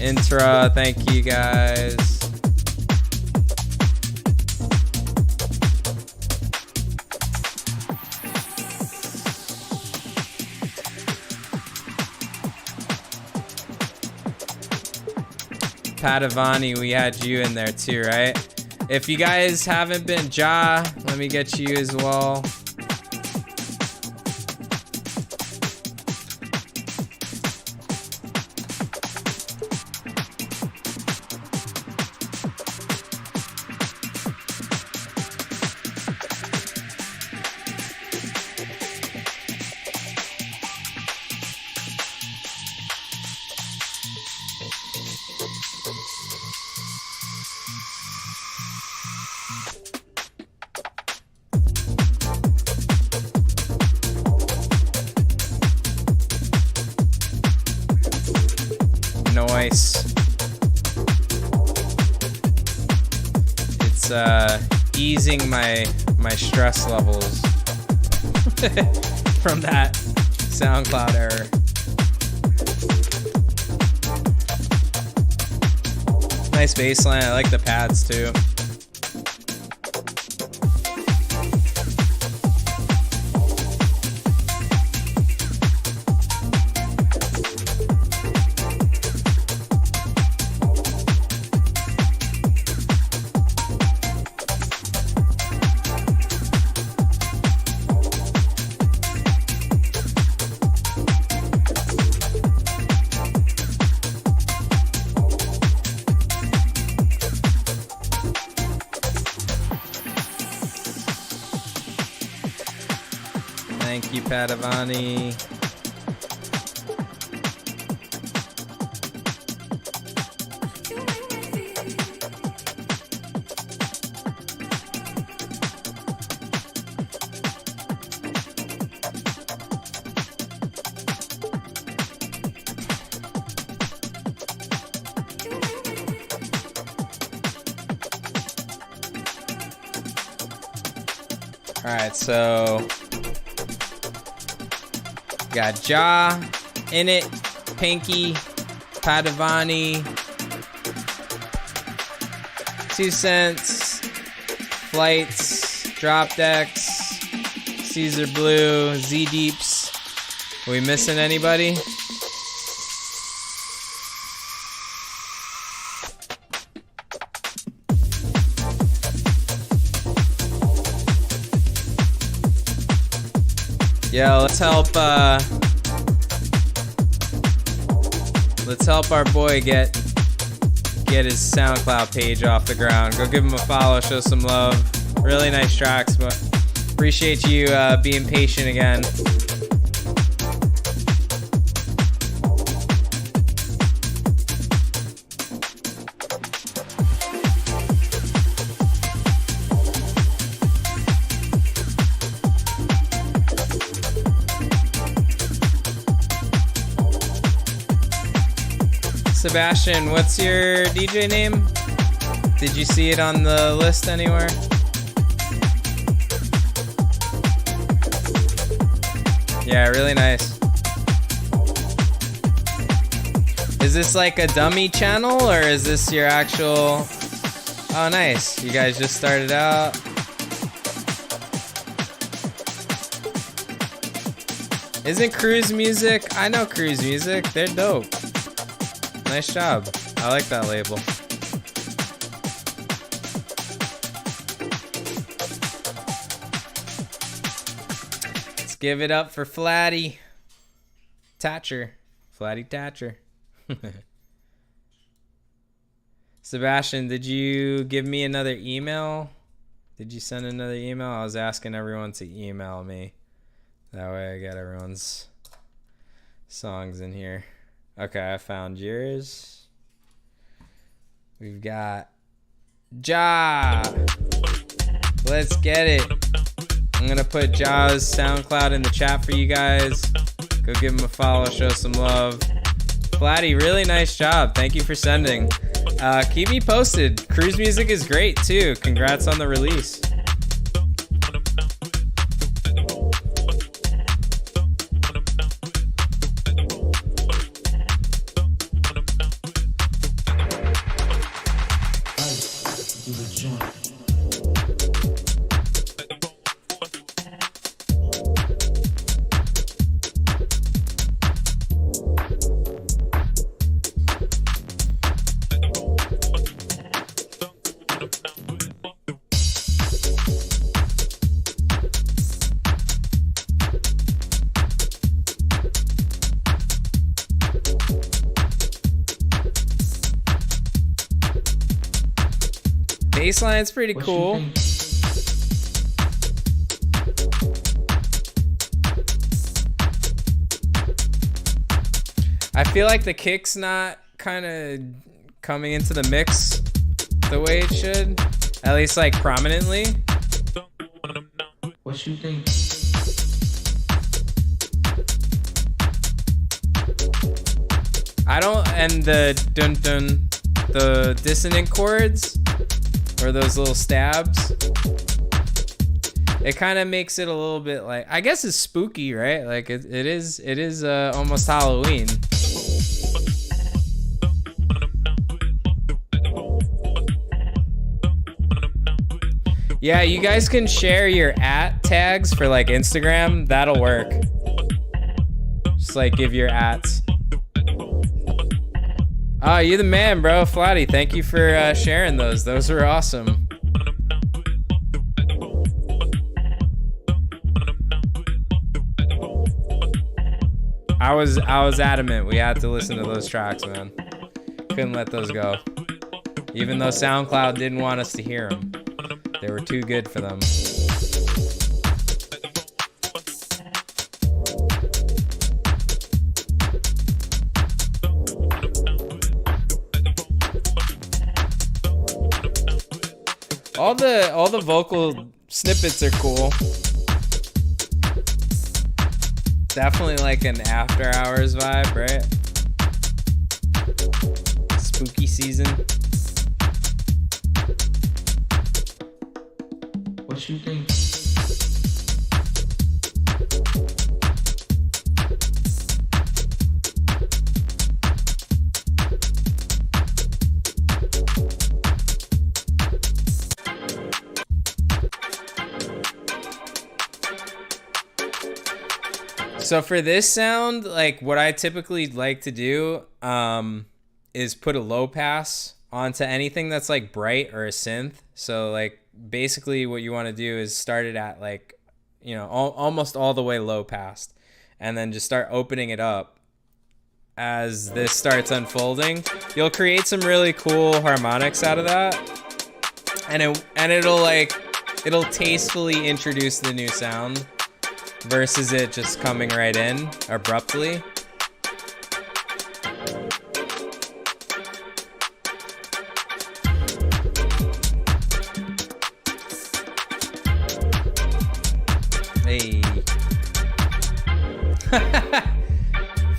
Speaker 1: Intra, thank you guys. Padavani, we had you in there too, right? If you guys haven't been, Ja, let me get you as well. Nice. It's easing my stress levels from that SoundCloud error. Nice bassline. I like the pads too. Thank you, Padavani. Alright, so got Ja, In It, Pinky, Padavani, 2 Cents, Flights, Drop Decks, Caesar Blue, Z Deeps. Are we missing anybody? Yeah, let's help our boy get his SoundCloud page off the ground. Go give him a follow, show some love. Really nice tracks, but appreciate you being patient again. Sebastian, what's your DJ name? Did you see it on the list anywhere? Yeah, really nice. Is this like a dummy channel or is this your actual... Oh, nice. You guys just started out. Isn't Cruise Music? I know Cruise Music. They're dope. Nice job. I like that label. Let's give it up for Flatty Thatcher. Flatty Thatcher. Sebastian, did you give me another email? Did you send another email? I was asking everyone to email me. That way I got everyone's songs in here. Okay, I found yours. We've got Ja. Let's get it. I'm gonna put Ja's SoundCloud in the chat for you guys. Go give him a follow, show some love. Flatty, really nice job. Thank you for sending. Keep me posted. Cruise Music is great too. Congrats on the release. Bassline's pretty cool. I feel like the kick's not kind of coming into the mix the way it should, at least like prominently.
Speaker 15: What you think?
Speaker 1: I don't, and the dun dun, the dissonant chords, or those little stabs, it kind of makes it a little bit like, I guess it's spooky, right? Like it is almost Halloween. Yeah, you guys can share your @tags for like Instagram. That'll work. Just like give your @s. Oh, you're the man, bro. Flatty, thank you for sharing those. Those were awesome. I was adamant. We had to listen to those tracks, man. Couldn't let those go. Even though SoundCloud didn't want us to hear them. They were too good for them. All the vocal snippets are cool. Definitely like an after hours vibe, right? Spooky season.
Speaker 15: What you think?
Speaker 1: So for this sound, like what I typically like to do is put a low pass onto anything that's like bright or a synth. So like basically what you want to do is start it at like, you know, almost all the way low passed, and then just start opening it up. As this starts unfolding, you'll create some really cool harmonics out of that, and it'll tastefully introduce the new sound versus it just coming right in abruptly. Hey.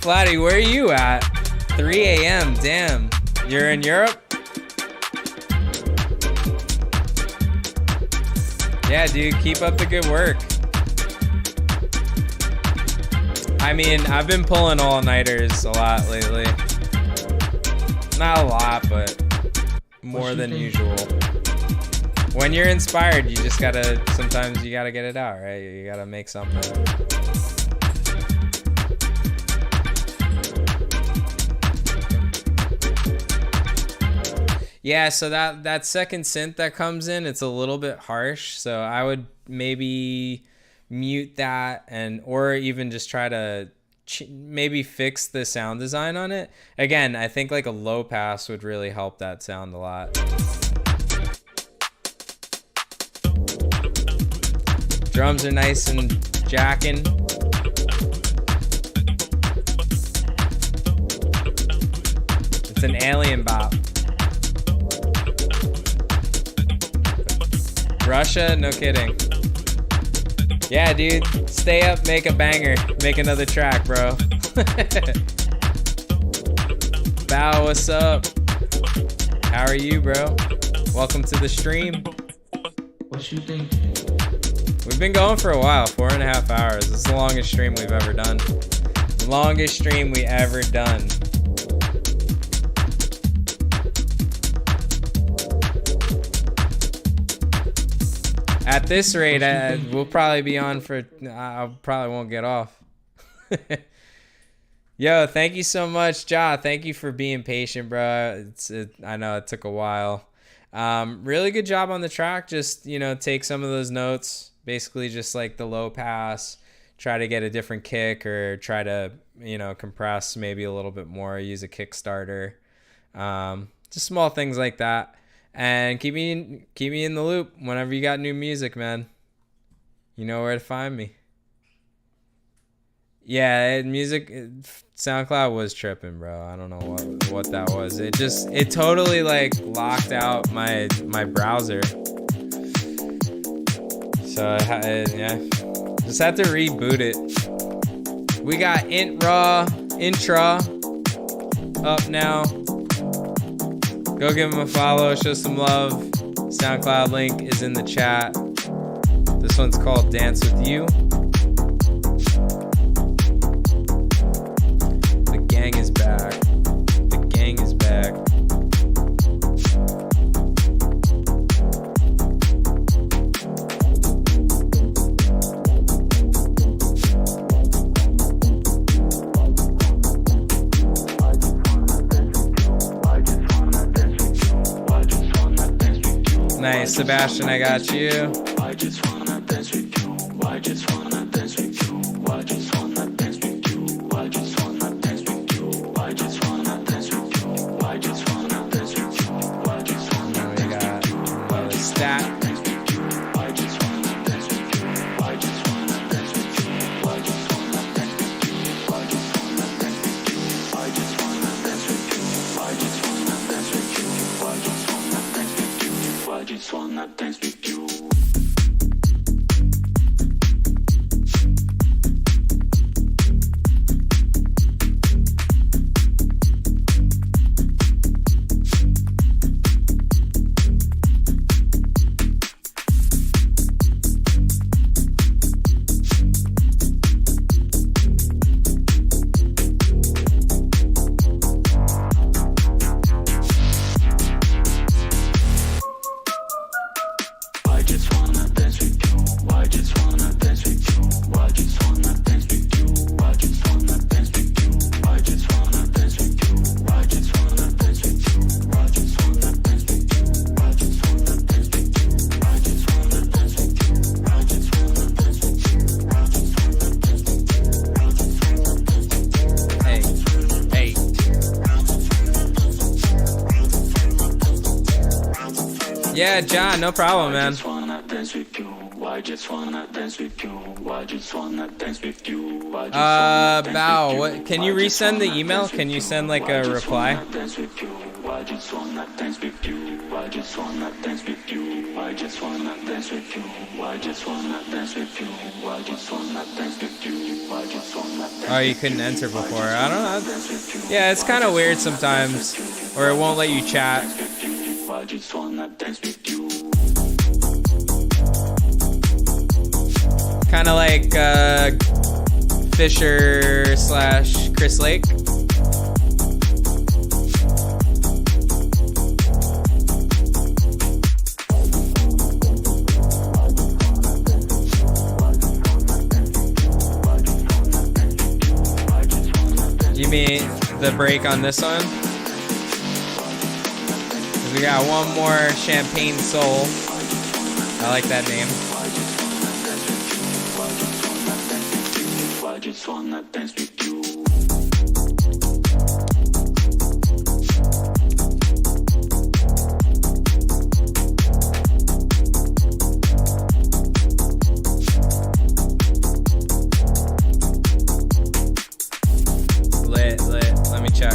Speaker 1: Flatty, where are you at? 3 a.m. Damn. You're in Europe? Yeah, dude, keep up the good work. I mean, I've been pulling all-nighters a lot lately. Not a lot, but more than usual. When you're inspired, you just gotta, sometimes you gotta get it out, right? You gotta make something. Yeah, so that second synth that comes in, it's a little bit harsh. So I would maybe mute that, and or even just try to maybe fix the sound design on it. Again, I think like a low pass would really help that sound a lot. Drums are nice and jacking. It's an alien bop. Russia? No kidding. Yeah, dude. Stay up, make a banger. Make another track, bro. Bow, what's up? How are you, bro? Welcome to the stream.
Speaker 15: What you think?
Speaker 1: We've been going for a while, 4.5 hours. This is the longest stream we've ever done. The longest stream we ever done. At this rate, we'll probably be on for, I probably won't get off. Yo, thank you so much, Ja. Thank you for being patient, bro. I know it took a while. Really good job on the track. Just, you know, take some of those notes, basically just like the low pass, try to get a different kick, or try to, you know, compress maybe a little bit more, use a Kickstarter. Just small things like that. And keep me in the loop whenever you got new music, man. You know where to find me. Yeah, SoundCloud was tripping, bro. I don't know what that was. It totally like locked out my browser. So yeah, just had to reboot it. We got intra up now. Go give him a follow, show some love. SoundCloud link is in the chat. This one's called Dance With You. The gang is back. The gang is back. Nice, Sebastian, I got you.
Speaker 14: I just wanna dance with you. I just wanna dance with you. I just wanna dance with you. I just wanna dance with you. I just wanna dance with you. I just wanna dance with you. I just wanna
Speaker 1: dance with you. Another stat.
Speaker 14: I just wanna dance with you. I just wanna dance with you. I just wanna dance with you. I just wanna dance with you. I just wanna dance with you. I just wanna dance with you. I just wanna dance with you.
Speaker 15: just wanna dance with you.
Speaker 1: Yeah, John, no problem, man.
Speaker 15: I just wanna dance with you. I just wanna dance with you. I just wanna dance with you.
Speaker 1: Bao, what? Can you resend the email? Can you send like a reply?
Speaker 15: I just wanna dance with you. I just wanna dance with you. I just wanna dance with you. I just wanna dance with you. I just wanna dance with you. I just wanna.
Speaker 1: Oh, you couldn't enter before. I don't know. Yeah, it's kind of weird sometimes, or it won't let you chat.
Speaker 15: I just wanna dance with you.
Speaker 1: Kind of like Fisher / Chris Lake. You mean the break on this one? We got one more Champagne Soul. I like that name.
Speaker 15: I just wanna dance with you.
Speaker 1: Lit. Let me check.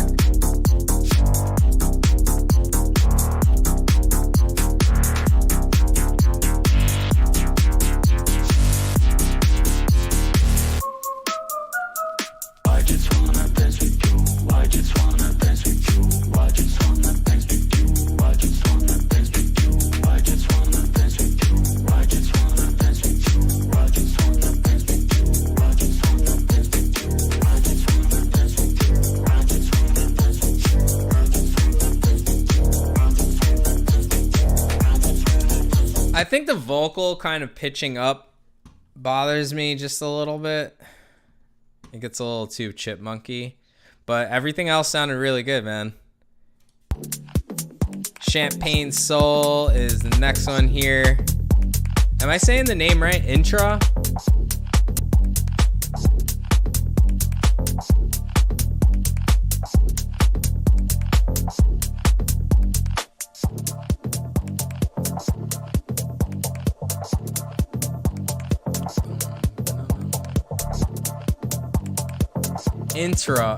Speaker 1: I think the vocal kind of pitching up bothers me just a little bit. It gets a little too chipmunky, but everything else sounded really good, man. Champagne Soul is the next one here. Am I saying the name right? Intra? Intra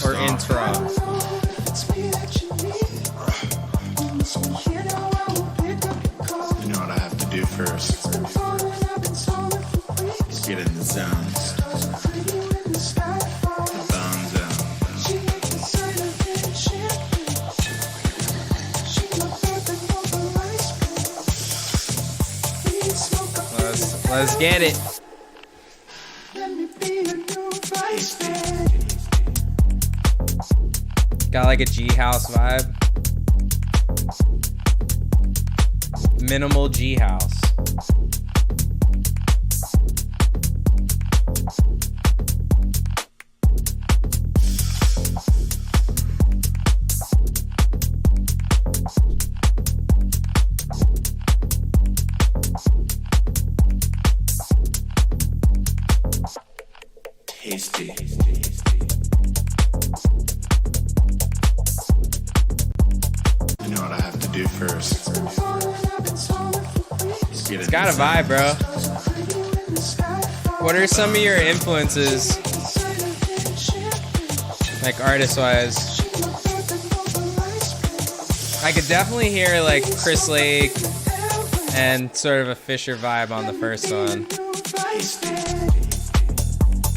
Speaker 1: or intra?
Speaker 12: You know what I have to do first? Get in the zone. The bone zone.
Speaker 1: Let's get it. Got like a G house vibe. Minimal G house.
Speaker 12: Tasty. You know what I have to do first?
Speaker 1: It's got a vibe, bro. What are some of your influences? Like artist-wise? I could definitely hear like Chris Lake and sort of a Fisher vibe on the first one.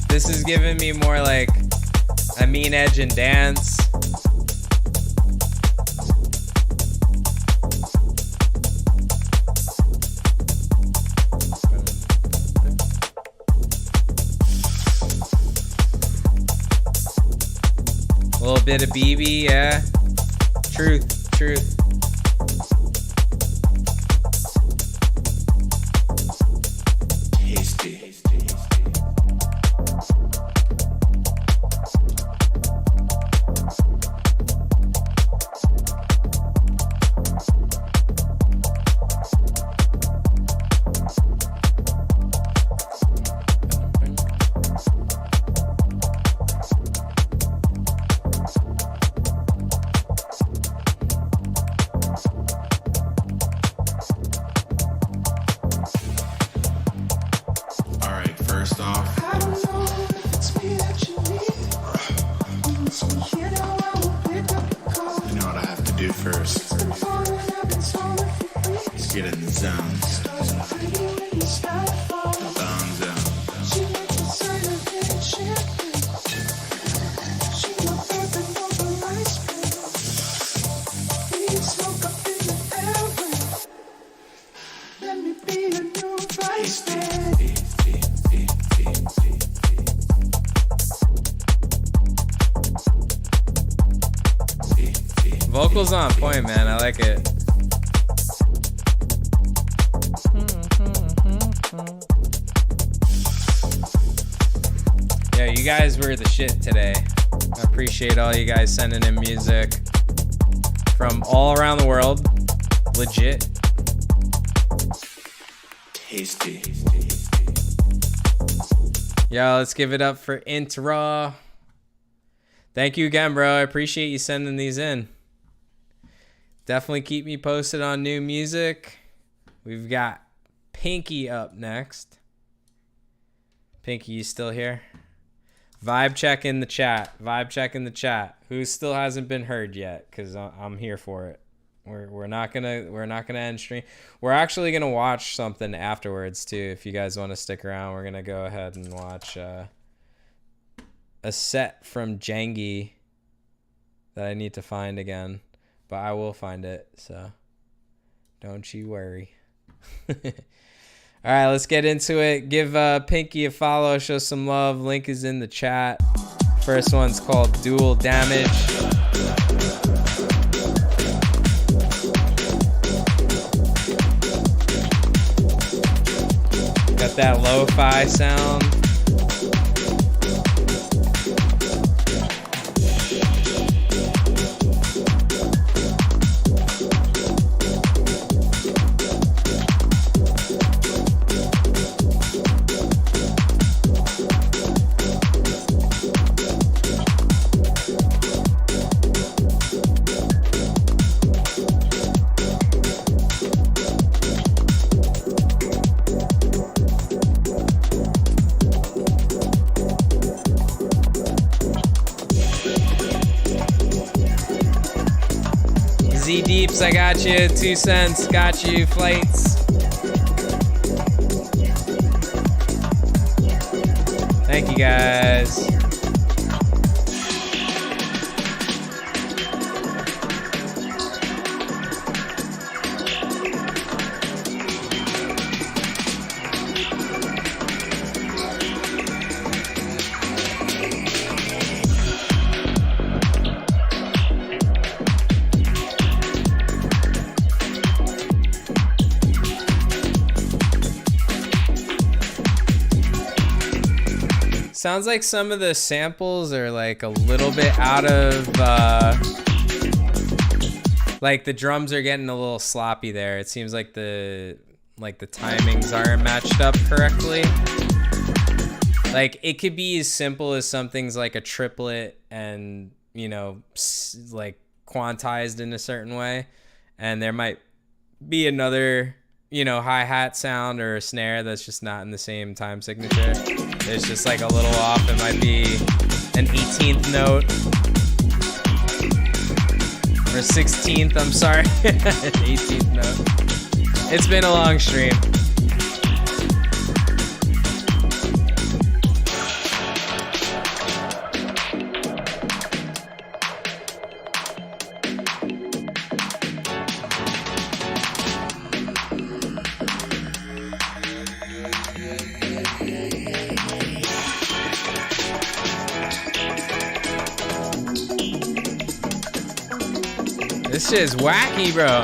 Speaker 1: This is giving me more like a Mean Edge and Dance. A little bit of BB, yeah. Truth, truth.
Speaker 14: Tasty.
Speaker 1: Vocals on point, man. I like it. Yeah, you guys were the shit today. I appreciate all you guys sending in music from all around the world. Legit.
Speaker 14: Tasty.
Speaker 1: Yo, let's give it up for Intra. Thank you again, bro. I appreciate you sending these in. Definitely keep me posted on new music. We've got Pinky up next. Pinky, you still here? Vibe check in the chat. Vibe check in the chat. Who still hasn't been heard yet? Because I'm here for it. We're not gonna end stream. We're actually gonna watch something afterwards too. If you guys want to stick around, we're gonna go ahead and watch a set from Jangy that I need to find again. But I will find it, so don't you worry. All right, let's get into it. Give Pinky a follow, show some love. Link is in the chat. First one's called Dual Damage. Got that lo-fi sound. Deeps, I got you. 2 cents, got you. Flights. Thank you guys. Sounds like some of the samples are like a little bit out of, like the drums are getting a little sloppy there. It seems like the timings aren't matched up correctly. Like it could be as simple as something's like a triplet and, you know, like quantized in a certain way. And there might be another, you know, hi-hat sound or a snare that's just not in the same time signature. It's just like a little off. It might be an 18th note. Or 16th, I'm sorry. 18th note. It's been a long stream. This shit is wacky, bro.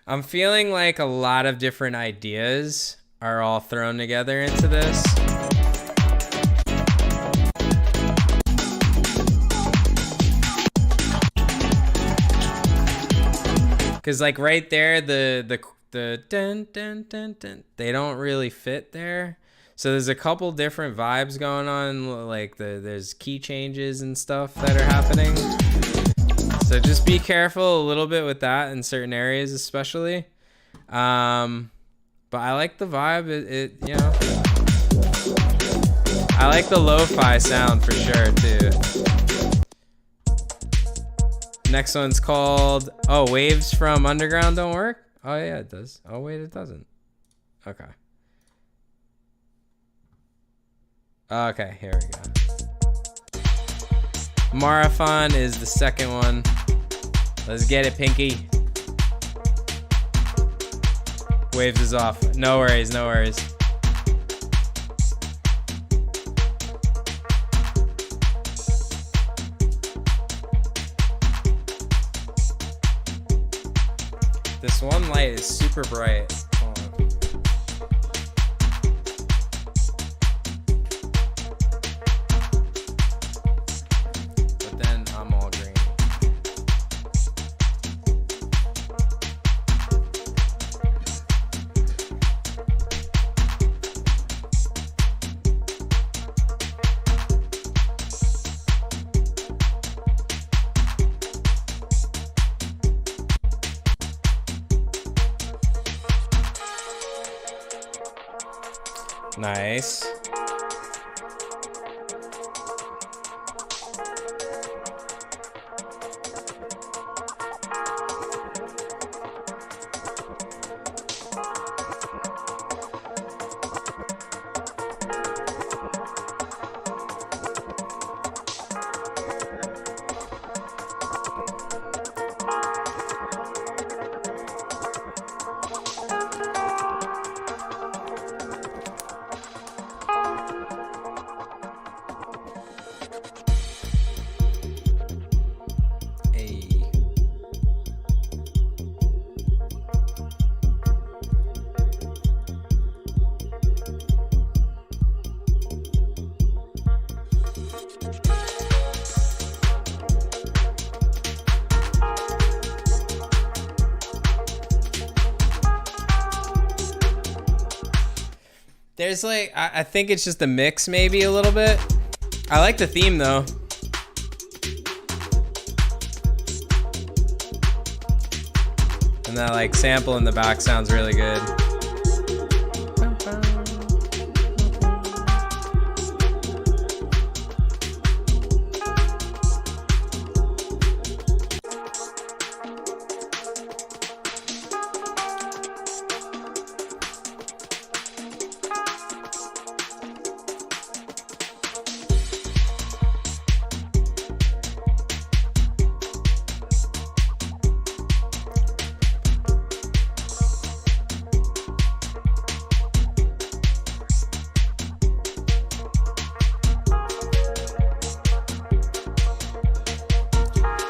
Speaker 1: I'm feeling like a lot of different ideas are all thrown together into this. Cause like right there, the dun dun dun dun, they don't really fit there. So there's a couple different vibes going on, like there's key changes and stuff that are happening. So just be careful a little bit with that in certain areas, especially. But I like the vibe. It you know, I like the lo-fi sound for sure too. Next one's called Waves from Underground Don't Work. Oh yeah, it does. Oh wait, it doesn't. Okay. Okay, here we go. Marathon is the second one. Let's get it, Pinky. Waves is off. No worries, no worries. This one light is super bright. Hold on. But then I'm all green. Nice. There's like, I think it's just a mix maybe a little bit. I like the theme though. And that like sample in the back sounds really good.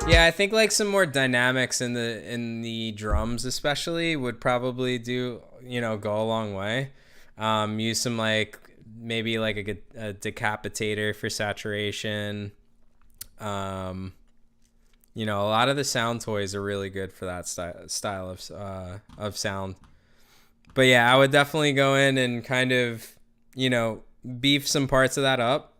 Speaker 1: Yeah, I think like some more dynamics in the drums especially would probably do, you know, go a long way. Use some like maybe like a decapitator for saturation. You know, a lot of the sound toys are really good for that style of sound. But yeah, I would definitely go in and kind of, you know, beef some parts of that up,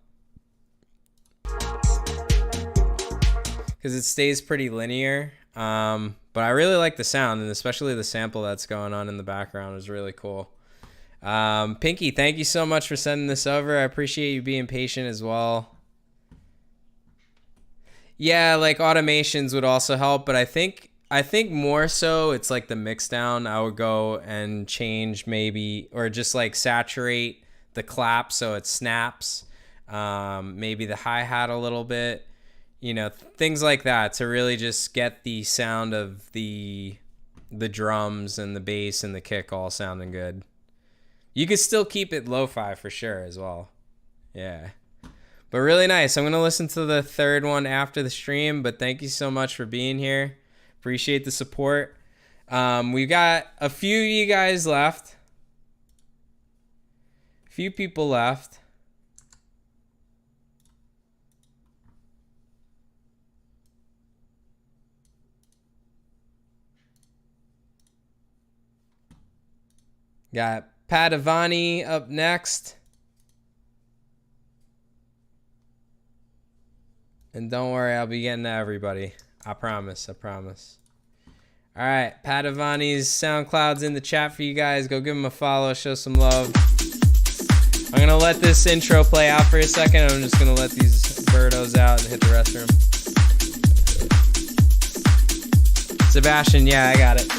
Speaker 1: because it stays pretty linear. But I really like the sound, and especially the sample that's going on in the background is really cool. Pinky, thank you so much for sending this over. I appreciate you being patient as well. Yeah, like automations would also help, but I think more so it's like the mix down. I would go and change maybe, or just like saturate the clap so it snaps. Maybe the hi-hat a little bit, you know, things like that to really just get the sound of the drums and the bass and the kick all sounding good. You could still keep it lo-fi for sure as well. Yeah. But really nice. I'm going to listen to the third one after the stream, but thank you so much for being here. Appreciate the support. We've got a few of you guys left. A few people left. Got Padavani up next. And don't worry, I'll be getting to everybody. I promise. All right, Padavani's SoundCloud's in the chat for you guys. Go give him a follow, show some love. I'm going to let this intro play out for a second. I'm just going to let these birdos out and hit the restroom. Sebastian, yeah, I got it.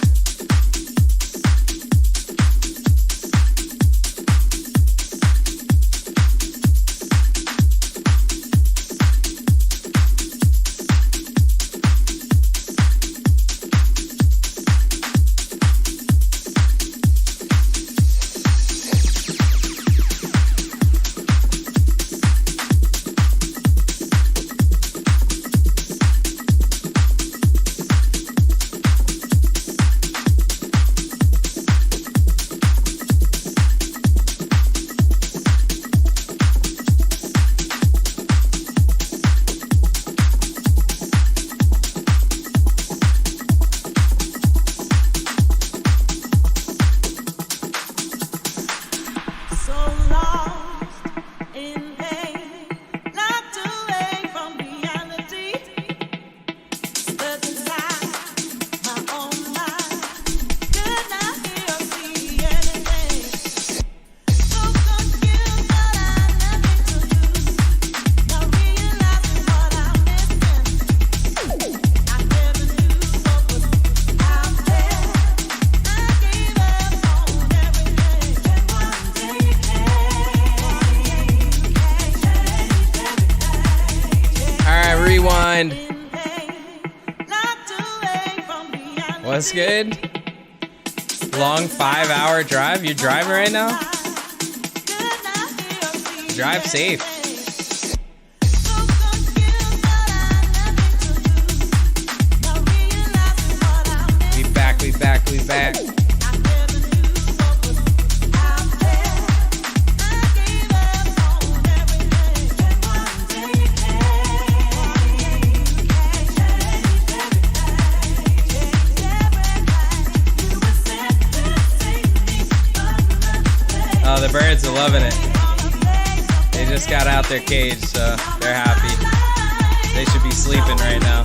Speaker 1: What's good? Long 5-hour drive? You're driving right now? Drive safe. We back. Oh, the birds are loving it. They just got out their cage, so they're happy. They should be sleeping right now.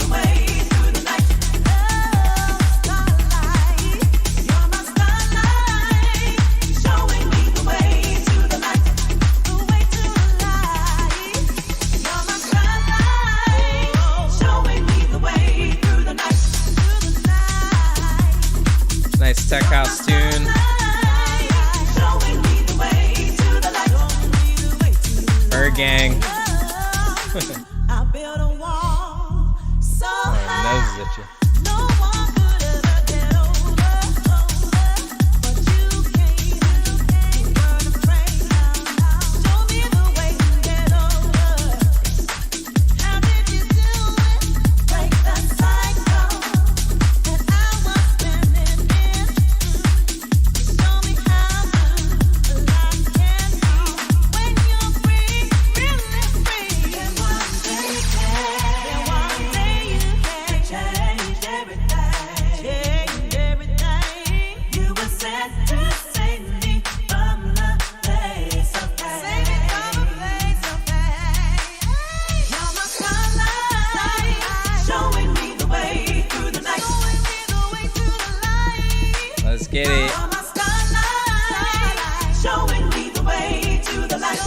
Speaker 1: Nice tech house tune. Bird gang. Noses at you. get it.
Speaker 7: Showing me the way to the light.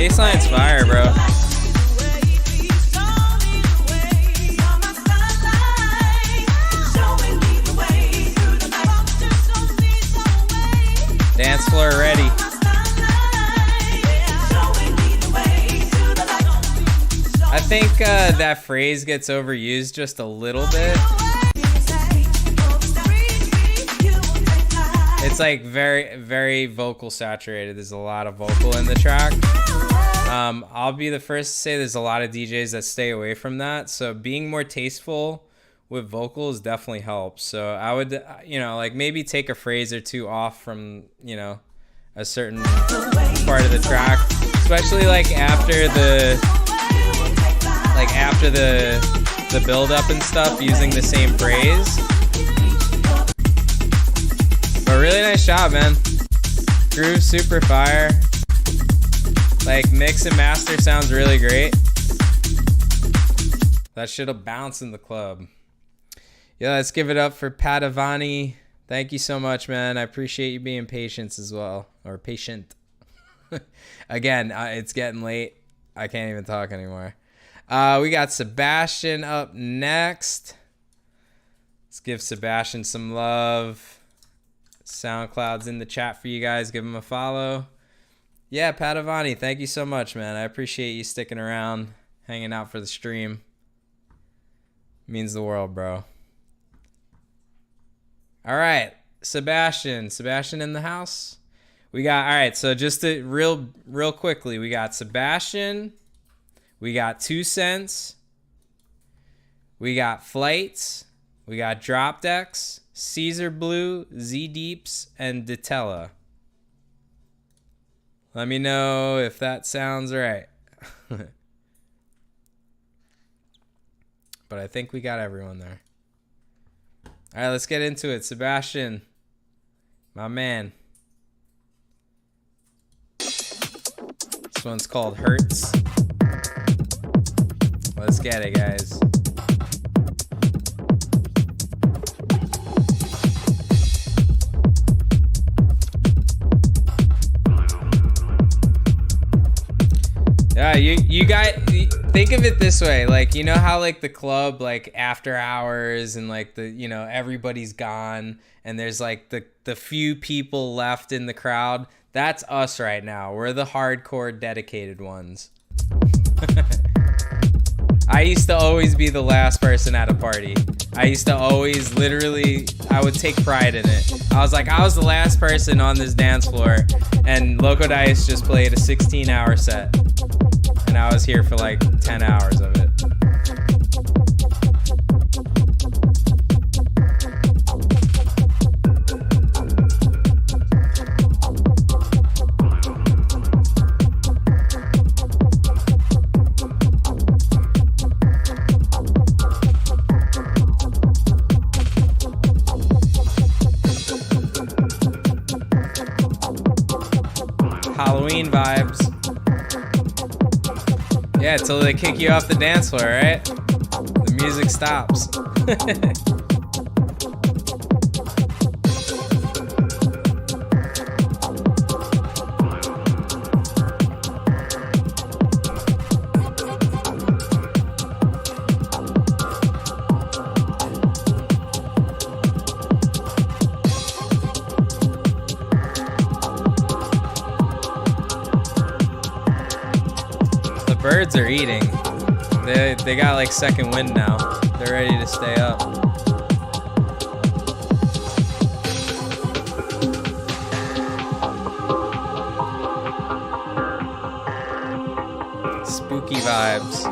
Speaker 1: Bassline's fire, bro. Dance floor ready. I think that phrase gets overused just a little bit. It's like very, very vocal saturated. There's a lot of vocal in the track. I'll be the first to say there's a lot of DJs that stay away from that. So being more tasteful with vocals definitely helps. So I would, like maybe take a phrase or two off from, a certain part of the track, especially like after the build up and stuff, using the same phrase. But really nice job, man. Groove super fire. Like mix and master sounds really great. That shit'll bounce in the club. Yeah, let's give it up for Padavani. Thank you so much, man. I appreciate you being patient as well, or patient. Again, it's getting late. I can't even talk anymore. We got Sebastian up next. Let's give Sebastian some love. SoundCloud's in the chat for you guys. Give him a follow. Yeah, Padavani, thank you so much, man. I appreciate you sticking around, hanging out for the stream. Means the world, bro. All right, Sebastian in the house. We got, all right, so just to real quickly, we got Sebastian, we got 2 Cents, we got Flights, we got Drop Decks, Caesar Blue, Z Deeps, and Detella. Let me know if that sounds right. But I think we got everyone there. All right, let's get into it. Sebastian, my man. This one's called Hurts. Let's get it, guys. Yeah, you guys think of it this way, like, you know how like the club, like after hours and like the, everybody's gone and there's like the few people left in the crowd. That's us right now. We're the hardcore dedicated ones. I used to always be the last person at a party. I used to always I would take pride in it. I was the last person on this dance floor, and Loco Dice just played a 16-hour set. And I was here for like 10 hours of it. Halloween vibes. Yeah, till they kick you off the dance floor, right? The music stops. Birds are eating. They got like second wind now. They're ready to stay up. Spooky vibes.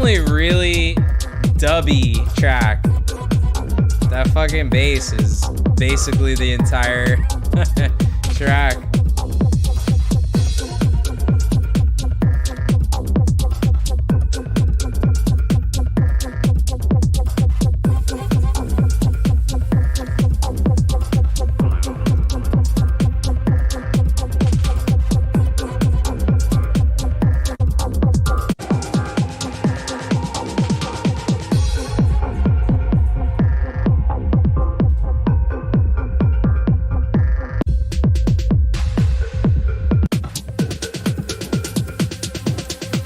Speaker 1: definitely really dubby track. That fucking bass is basically the entire track.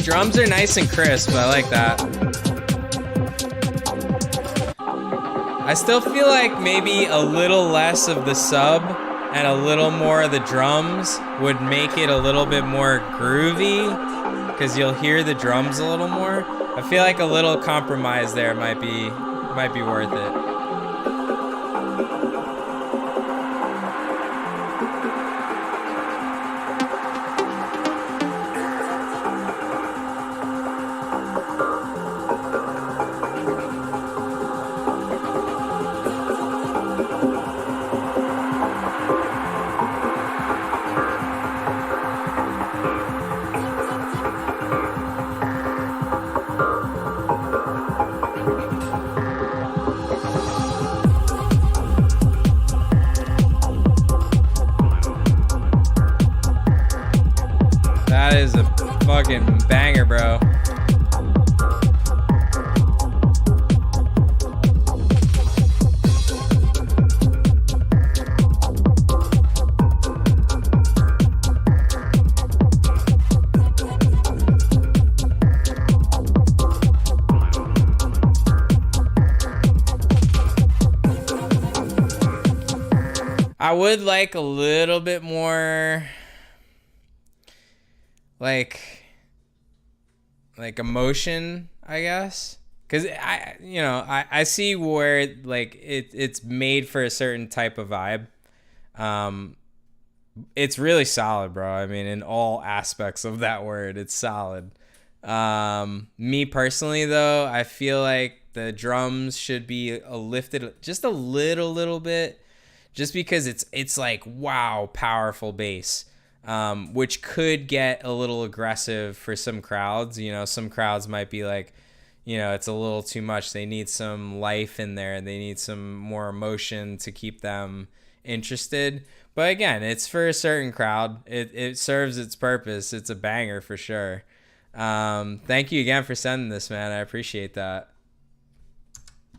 Speaker 1: Drums are nice and crisp. I like that. I still feel like maybe a little less of the sub and a little more of the drums would make it a little bit more groovy, because you'll hear the drums a little more. I feel like a little compromise there might be worth it. That is a fucking banger, bro. I would like a little bit more like emotion, I guess, because I see where like it's made for a certain type of vibe. It's really solid, bro. I mean, in all aspects of that word, it's solid. Me personally, though, I feel like the drums should be lifted just a little bit, just because it's like, wow, powerful bass. Which could get a little aggressive for some crowds. You know, some crowds might be like, it's a little too much. They need some life in there. They need some more emotion to keep them interested. But again, it's for a certain crowd. It serves its purpose. It's a banger for sure. Thank you again for sending this, man. I appreciate that.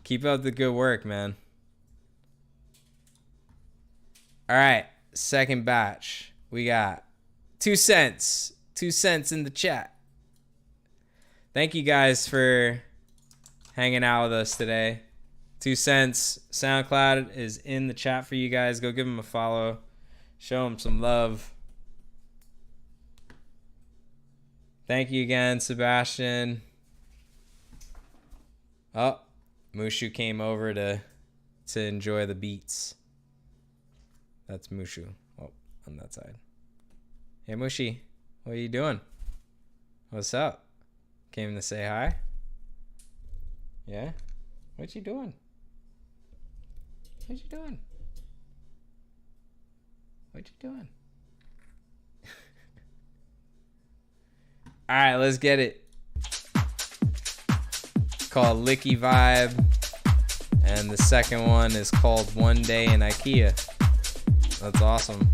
Speaker 1: Keep up the good work, man. All right, second batch. We got 2 cents. 2 cents in the chat. Thank you guys for hanging out with us today. 2 cents. SoundCloud is in the chat for you guys. Go give him a follow. Show him some love. Thank you again, Sebastian. Oh, Mushu came over to enjoy the beats. That's Mushu. On that side. Hey Mushi, what are you doing? What's up? Came to say hi? Yeah? What you doing? What you doing? What you doing? Alright, let's get it. It's called Licky Vibe. And the second one is called One Day in IKEA. That's awesome.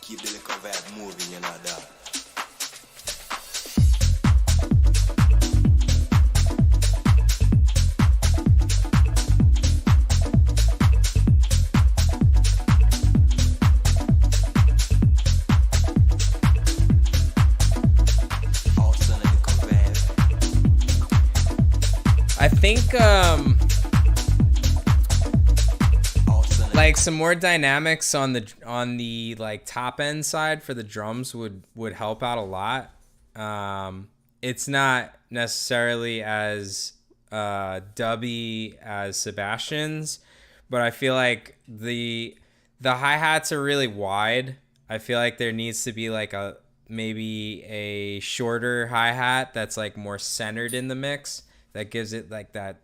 Speaker 12: Keep the little vibe moving, you know that.
Speaker 1: I think like some more dynamics on the like top end side for the drums would help out a lot. It's not necessarily as dubby as Sebastian's, but I feel like the hi-hats are really wide. I feel like there needs to be like maybe a shorter hi-hat that's like more centered in the mix, that gives it like that.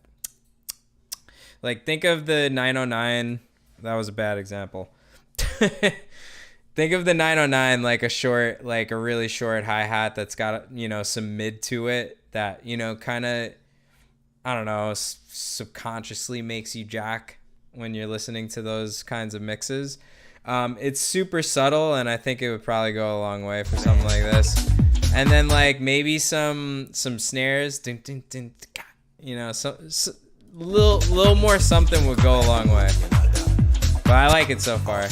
Speaker 1: Like, think of the 909. That was a bad example. Think of the 909 like a really short hi-hat that's got, some mid to it that, kind of, I don't know, subconsciously makes you jack when you're listening to those kinds of mixes. It's super subtle, and I think it would probably go a long way for something like this. And then like maybe some snares, ding, ding, ding, so little more something would go a long way. But I like it so far.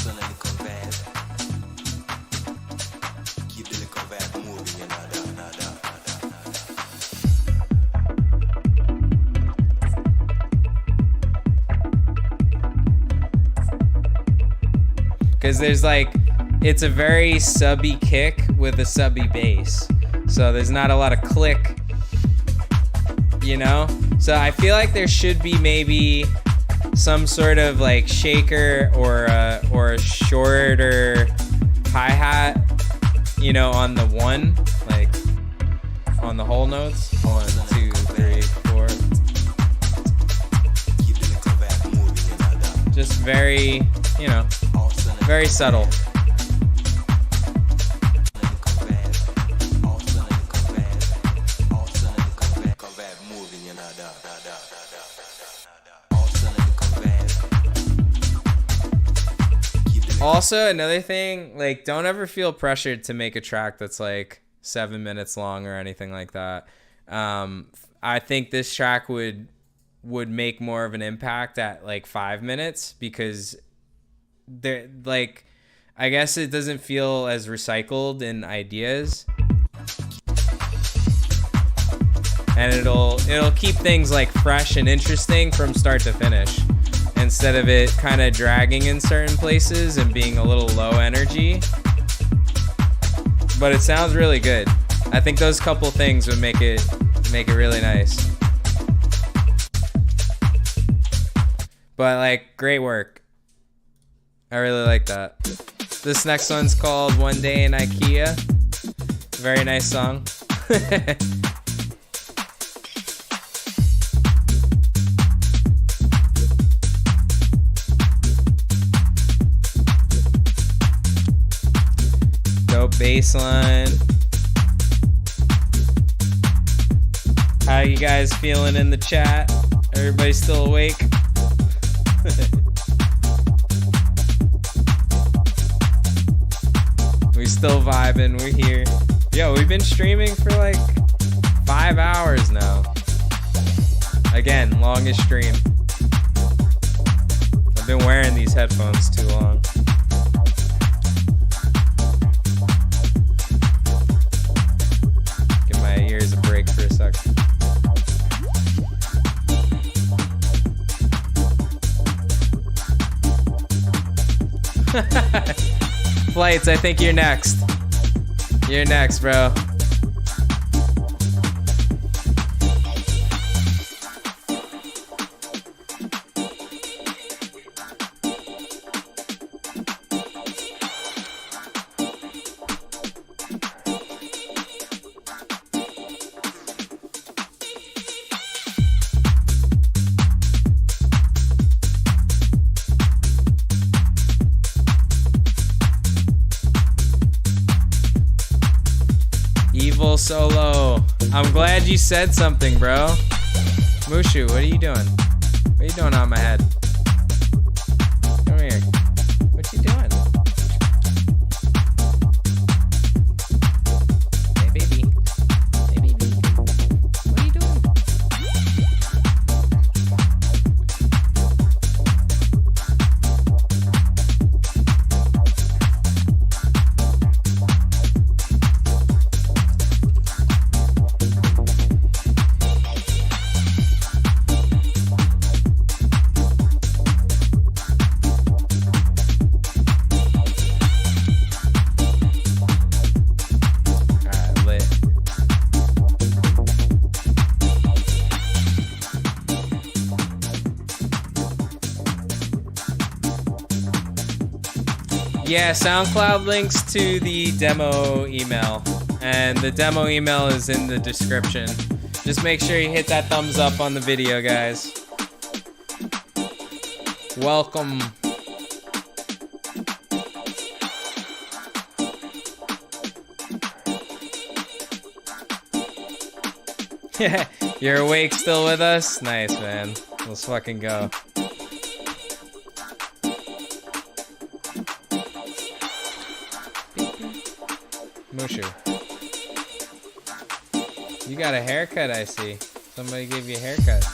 Speaker 1: Because there's like, it's a very subby kick with a subby bass. So there's not a lot of click, So I feel like there should be maybe some sort of like shaker or a shorter hi-hat, on the one, like on the whole notes. 1, 2, 3, 4. Just very, very subtle. Also, another thing, like, don't ever feel pressured to make a track that's like 7 minutes long or anything like that. I think this track would make more of an impact at like 5 minutes, because they're like, I guess it doesn't feel as recycled in ideas, and it'll keep things like fresh and interesting from start to finish, instead of it kind of dragging in certain places and being a little low energy. But it sounds really good. I think those couple things would make it really nice. But like, great work. I really like that. This next one's called One Day in IKEA. Very nice song. Dope bass line. How you guys feeling in the chat? Everybody still awake? We still vibing, we're here. Yo, we've been streaming for like 5 hours now. Again, longest stream. I've been wearing these headphones too long. Give my ears a break for a sec. Flights, I think you're next. You're next, bro. Solo. I'm glad you said something, bro. Mushu, what are you doing? What are you doing on my head? Come here. What you doing? Yeah, SoundCloud links to the demo email, and the demo email is in the description. Just make sure you hit that thumbs up on the video, guys. Welcome. You're awake still with us? Nice, man. Let's fucking go. Mushu. You got a haircut, I see. Somebody gave you a haircut.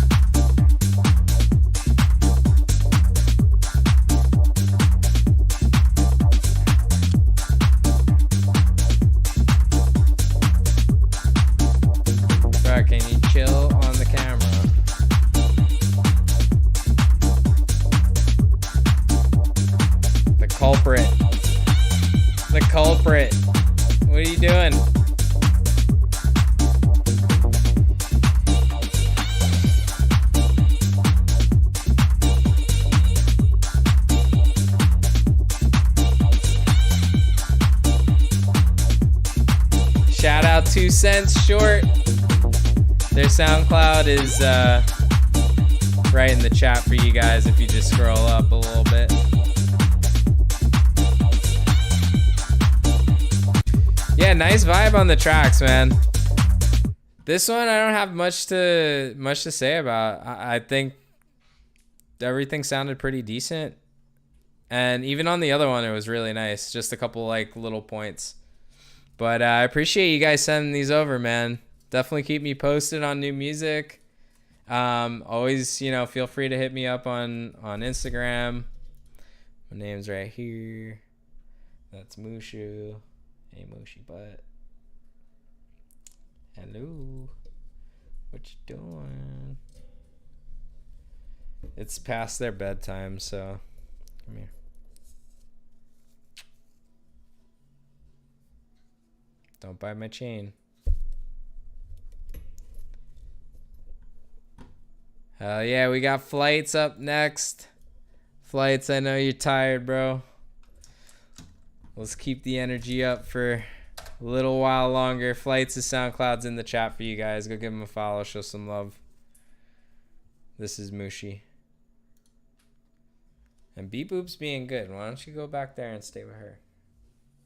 Speaker 1: Bro, can you chill on the camera? The culprit. The culprit. What are you doing? Shout out 2 Cents Short. Their SoundCloud is right in the chat for you guys if you just scroll up a little bit. Yeah, nice vibe on the tracks, man. This one I don't have much to say about. I think everything sounded pretty decent. And even on the other one it was really nice. Just a couple like little points. But I appreciate you guys sending these over, man. Definitely keep me posted on new music. Always, you know, feel free to hit me up on Instagram. My name's right here. That's Mushu. Hey, Mushy Butt. Hello. What you doing? It's past their bedtime, so come here. Don't bite my chain. Hell yeah, we got Flights up next. Flights, I know you're tired, bro. Let's keep the energy up for a little while longer. Flights' SoundCloud's in the chat for you guys. Go give him a follow, show some love. This is Mushi. And Beep Boop's being good. Why don't you go back there and stay with her?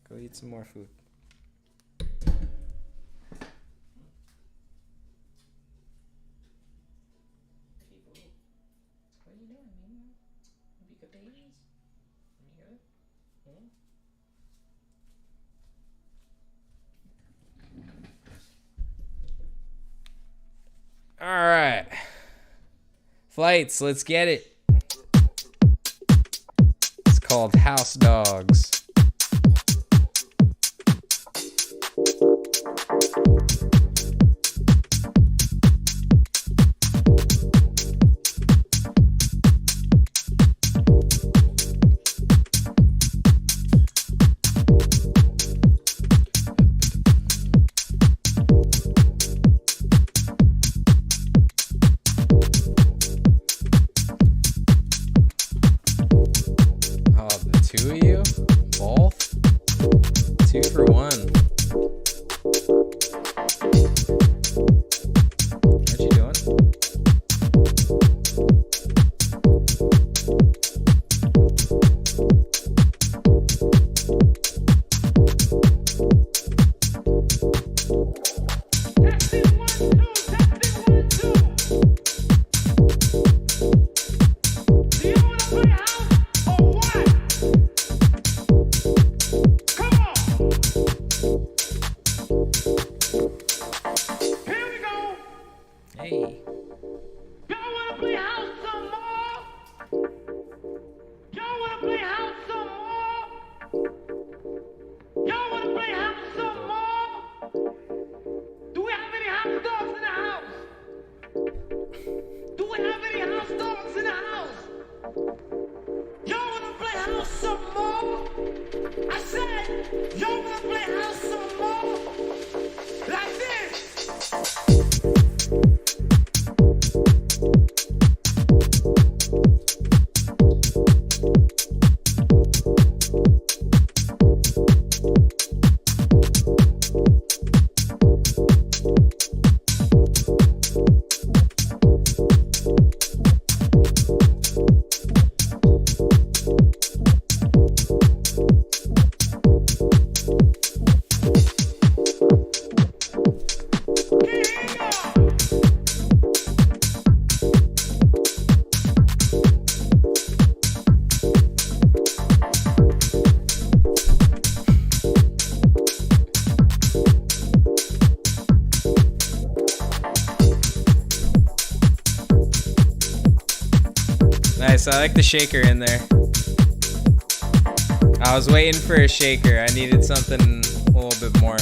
Speaker 1: Go eat some more food. All right. Flights, let's get it. It's called House Dogs. Two of you? Both? 2 for 1. What you doing? Hey.
Speaker 9: Y'all wanna play house some more? Y'all wanna play house some more? Y'all wanna play house some more? Do we have any house dogs in the house? Do we have any house dogs in the house? Y'all wanna play house some more? I said, y'all wanna play house some more? Like this.
Speaker 1: nice. I like the shaker in there. I was waiting for a shaker. I needed something a little bit more.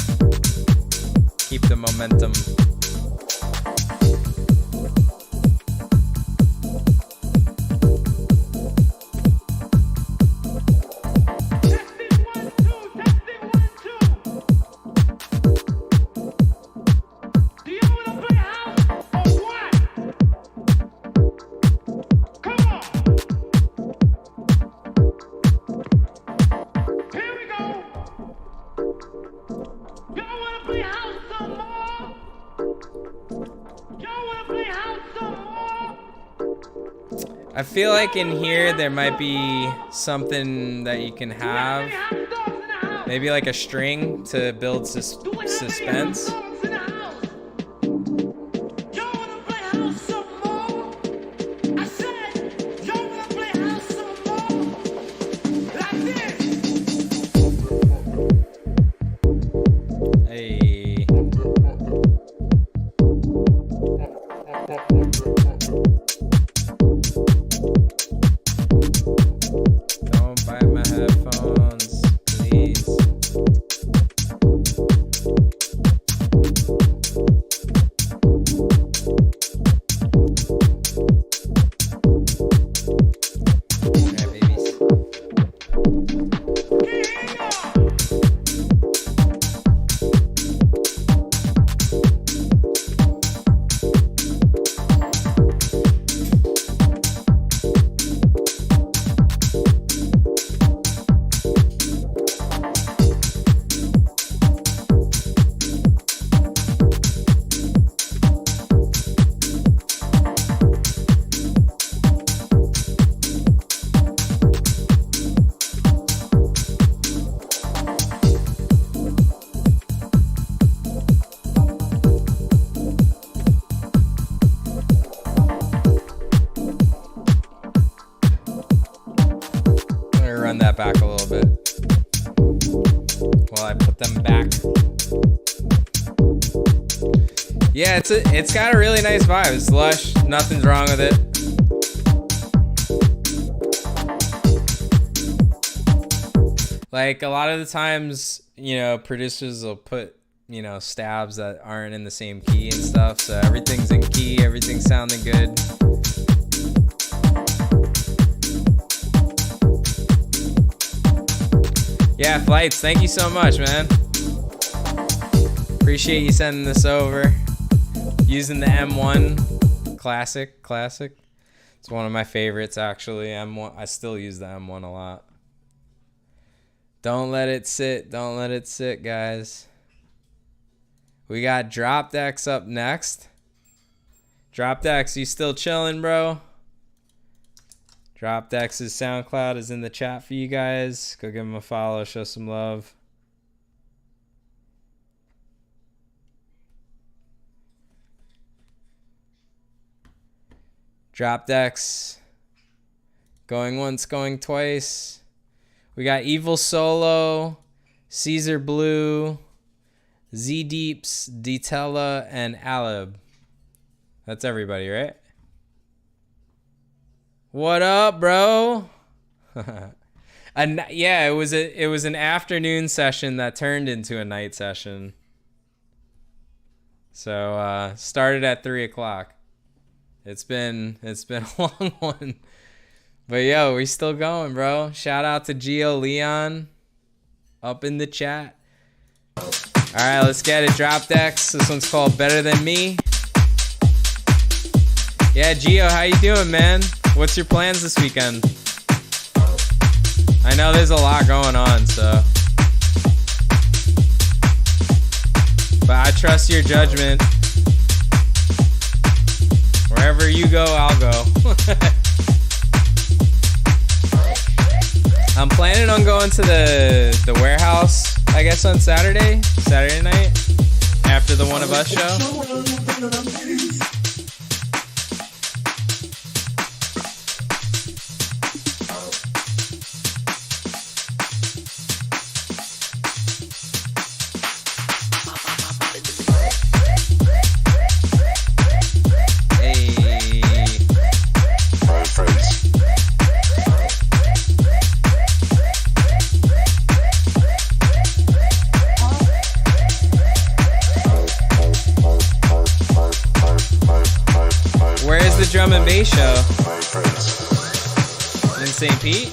Speaker 1: Keep the momentum. I feel like in here there might be something that you can have. Maybe like a string to build suspense. Back a little bit while I put them back. Yeah, it's got a really nice vibe. It's lush, nothing's wrong with it. Like a lot of the times, you know, producers will put, you know, stabs that aren't in the same key and stuff. So everything's in key, everything's sounding good. Yeah, Flights, thank you so much, man. Appreciate you sending this over. Using the M1 classic. It's one of my favorites, actually. M1. I still use the M1 a lot. Don't let it sit, guys. We got Drop Decks up next. Drop Decks, you still chilling, bro? Drop Decks' SoundCloud is in the chat for you guys. Go give him a follow, show some love. Drop Decks. Going once, going twice. We got Evil Solo, Caesar Blue, Z Deeps, Detella, and Alib. That's everybody, right? What up, bro? Yeah, it was an afternoon session that turned into a night session. So started at 3 o'clock. It's been a long one. But yo, we still going, bro. Shout out to Gio Leon up in the chat. All right, let's get it. Drop Decks. This one's called Better Than Me. Yeah, Gio, how you doing, man? What's your plans this weekend? I know there's a lot going on, so. But I trust your judgment. Wherever you go, I'll go. I'm planning on going to the warehouse, I guess, on Saturday night, after the One of Us show. drum and bass show in St. Pete.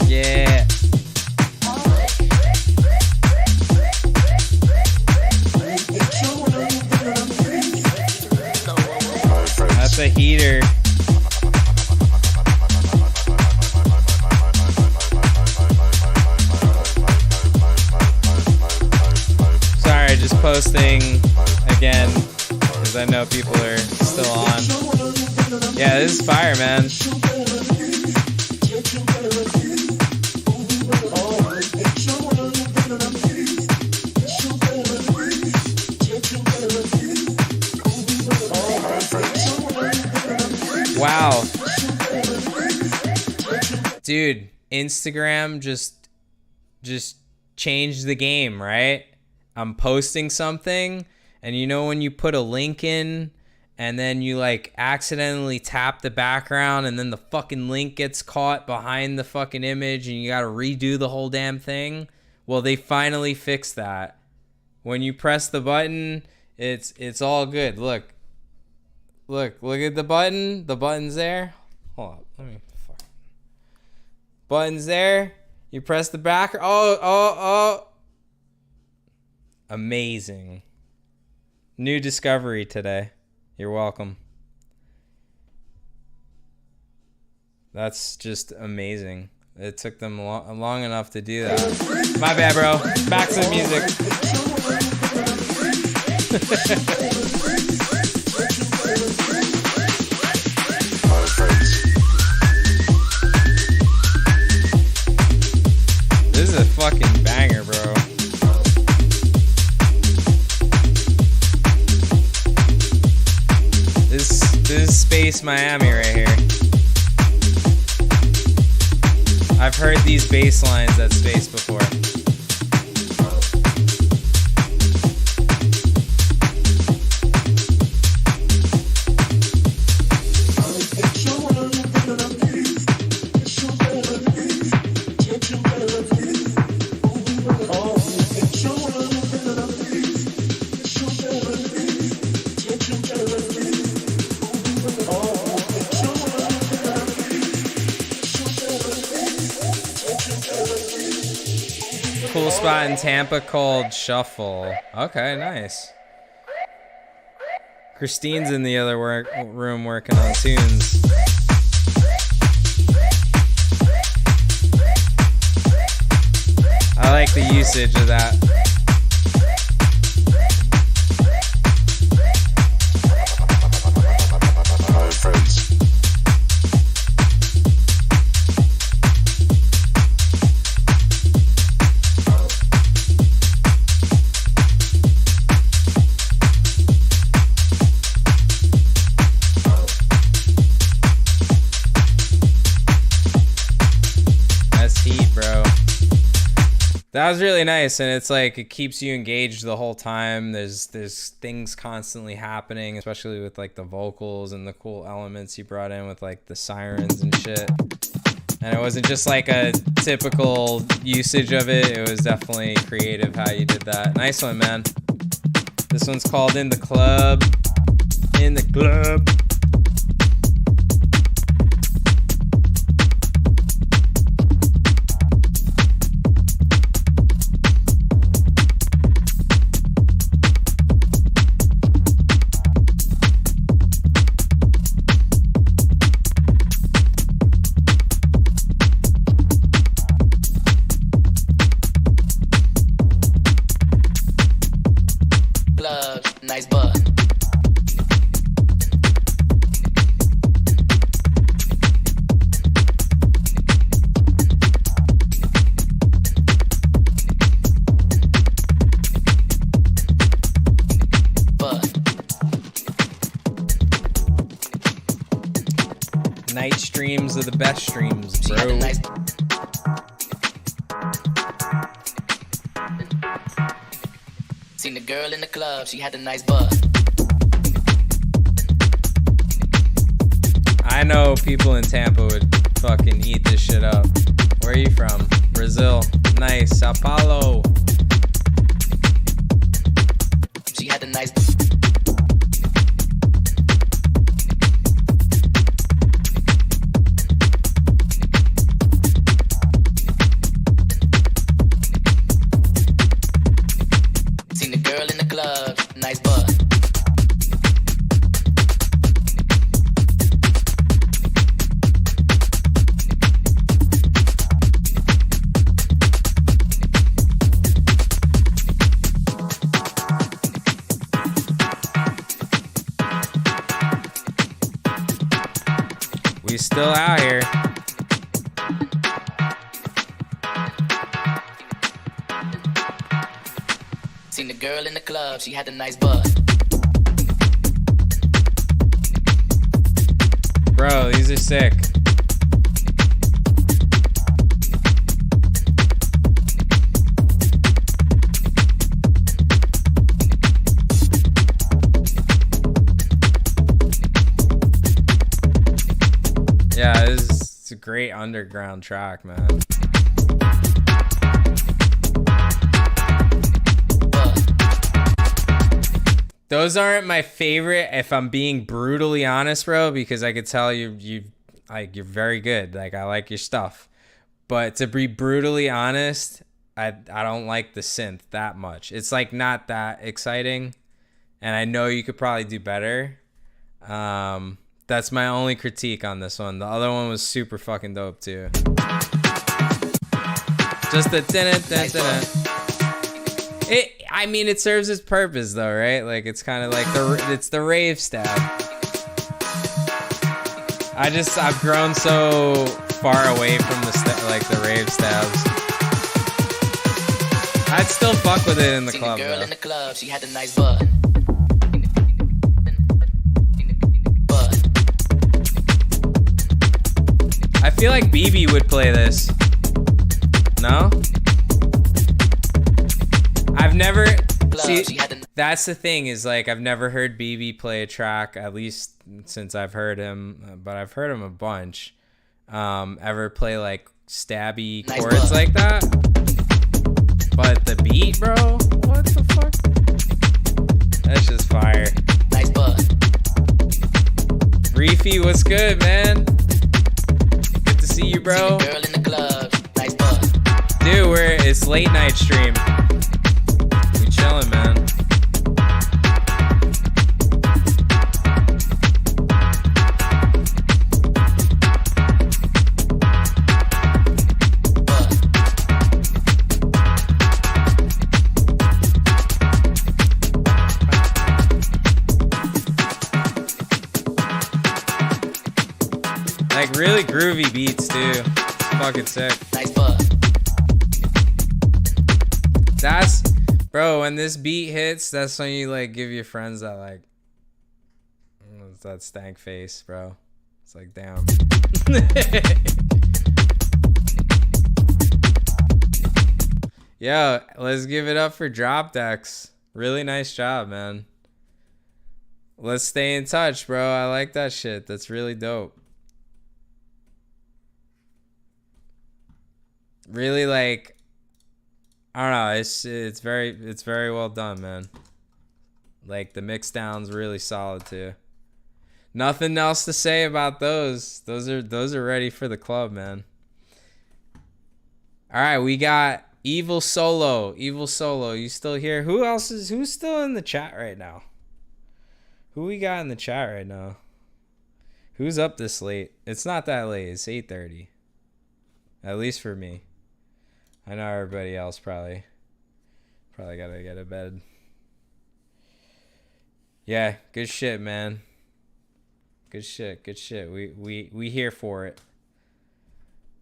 Speaker 1: Yeah. That's a heater. Sorry, just posting again because I know people are still on. Yeah, this is fire, man. Wow. Dude, Instagram just changed the game, right? I'm posting something, and you know when you put a link in and then you like accidentally tap the background and then the fucking link gets caught behind the fucking image and you got to redo the whole damn thing? Well, they finally fixed that. When you press the button, it's all good. Look at the button. The button's there. Hold on. Let me fuck. Button's there. You press the back. Oh. Amazing. New discovery today. You're welcome. That's just amazing. It took them long enough to do that. My bad, bro. Back to the music. This is a fucking banger, bro. This is Space Miami right here. I've heard these bass lines at Space before. Cool spot in Tampa called Shuffle. Okay, nice. Christine's in the other room working on tunes. I like the usage of that. That was really nice, and it's like it keeps you engaged the whole time. There's things constantly happening, especially with like the vocals and the cool elements you brought in with like the sirens and shit. And it wasn't just like a typical usage of it. It was definitely creative how you did that. Nice one, man. This one's called In the Club. In the Club.
Speaker 10: Nice bud.
Speaker 1: Night streams are the best streams, bro.
Speaker 10: Seen the girl in the club, she had a nice butt.
Speaker 1: I know people in Tampa would fucking eat this shit up. Where are you from? Brazil. Nice. Sao Paulo.
Speaker 10: She had a nice. Seen the girl in the club, nice butt.
Speaker 1: We still out here.
Speaker 10: Seen the girl in the club, she had a nice butt.
Speaker 1: Bro, these are sick. Yeah, it's a great underground track, man. Those aren't my favorite, if I'm being brutally honest, bro, because I could tell you're very good. Like, I like your stuff. But to be brutally honest, I don't like the synth that much. It's like not that exciting. And I know you could probably do better. That's my only critique on this one. The other one was super fucking dope too. Just the I mean, it serves its purpose though, right? Like, it's kind of like it's the rave stab. I've grown so far away from the rave stabs. I'd still fuck with it in the club.
Speaker 10: Girl
Speaker 1: though.
Speaker 10: in the club, she had a nice butt.
Speaker 1: I feel like BB would play this. No? I've never... See, that's the thing is, like, I've never heard BB play a track, at least since I've heard him, but I've heard him a bunch. Ever play, like, stabby chords like that? But the beat, bro? What the fuck? That's just fire.
Speaker 10: Nice butt.
Speaker 1: Reefy, what's good, man? Good to see you, bro.
Speaker 10: Girl in the club, nice butt.
Speaker 1: Dude, it's late night stream. We chilling, man. Like, really groovy beats too. It's fucking sick.
Speaker 10: Nice butt.
Speaker 1: That's, bro, when this beat hits, that's when you like give your friends that like, that stank face, bro. It's like, damn. Yo, let's give it up for Drop Decks. Really nice job, man. Let's stay in touch, bro. I like that shit. That's really dope. Really, like, I don't know, it's very well done, man. Like, the mix down's really solid too. Nothing else to say about those. Those are ready for the club, man. All right, we got Evil Solo. Evil Solo, you still here? Who's still in the chat right now? Who we got in the chat right now? Who's up this late? It's not that late. It's 8:30. At least for me. I know everybody else probably gotta get to bed. Yeah, good shit, man. Good shit. We here for it.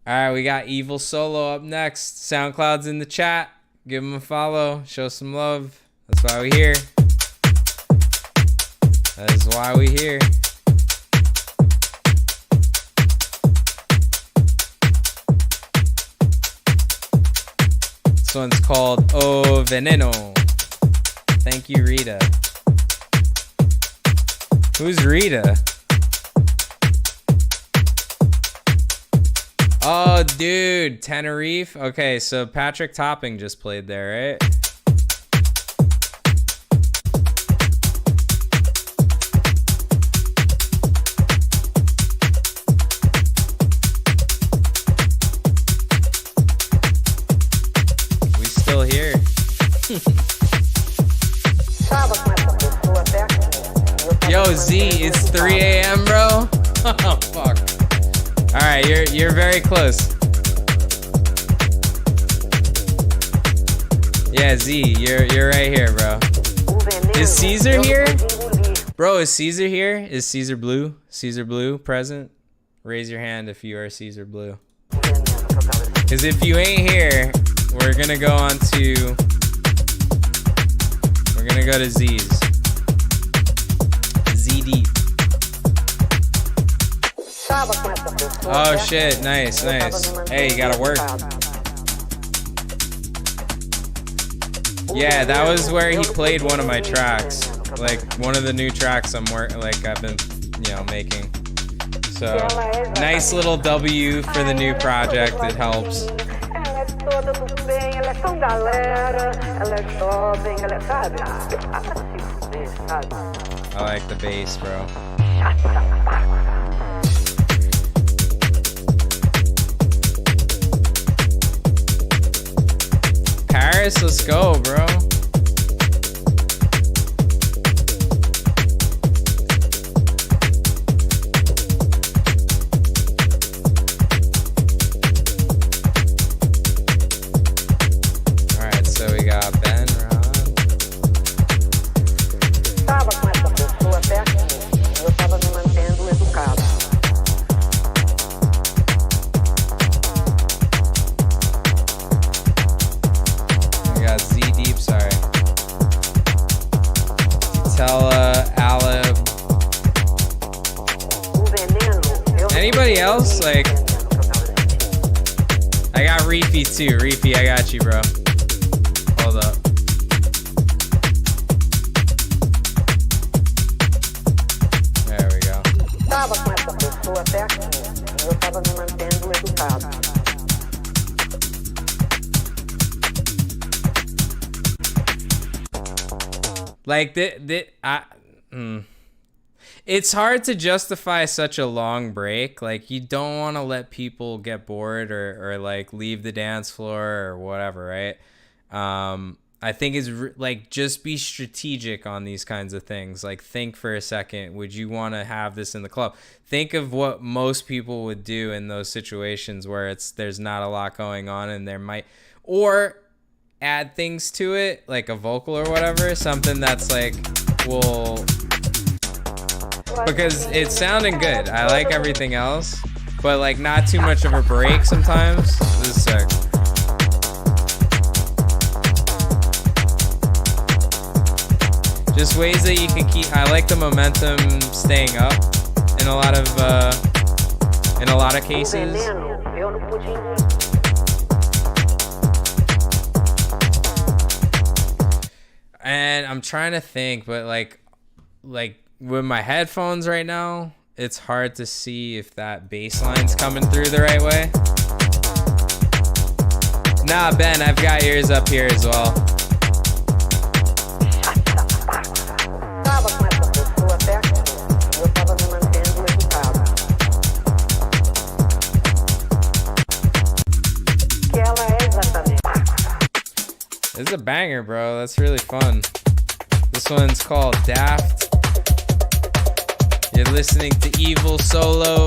Speaker 1: All right, we got Evil Solo up next. SoundCloud's in the chat. Give him a follow. Show some love. That's why we here. That is why we here. This one's called Oh Veneno. Thank you, Rita. Who's Rita? Oh, dude, Tenerife. Okay, so Patrick Topping just played there, right? We still here. Yo, Z, it's 3 a.m., bro. Oh, fuck. All right, you're very close. Yeah, Z, you're right here, bro. Is Caesar here? Bro, is Caesar here? Is Caesar Blue? Caesar Blue present? Raise your hand if you are Caesar Blue. Because if you ain't here, we're gonna go on to... We're gonna go to Z's. ZD. Oh shit, nice, nice. Hey, you gotta work. Yeah, that was where he played one of my tracks. Like one of the new tracks I've been, making. So nice little W for the new project, it helps. I like the bass, bro. Paris, let's go, bro. Alright, so we got Ben, Rod. Anybody else? Like, I got Reefy too. Reefy, I got you, bro. Hold up. There we go. Like, it's hard to justify such a long break. Like, you don't want to let people get bored or like leave the dance floor or whatever, right? I think it's like, just be strategic on these kinds of things. Like, think for a second, would you want to have this in the club? Think of what most people would do in those situations where there's not a lot going on and there might, or add things to it, like a vocal or whatever, something that's like, because it's sounding good. I like everything else, but like not too much of a break sometimes. This is sick. Just ways that you can keep. I like the momentum staying up in a lot of cases. And I'm trying to think, but like with my headphones right now, it's hard to see if that bass line's coming through the right way. Nah, Ben, I've got yours up here as well. This is a banger, bro. That's really fun. This one's called Daft. You're listening to Evil Solo.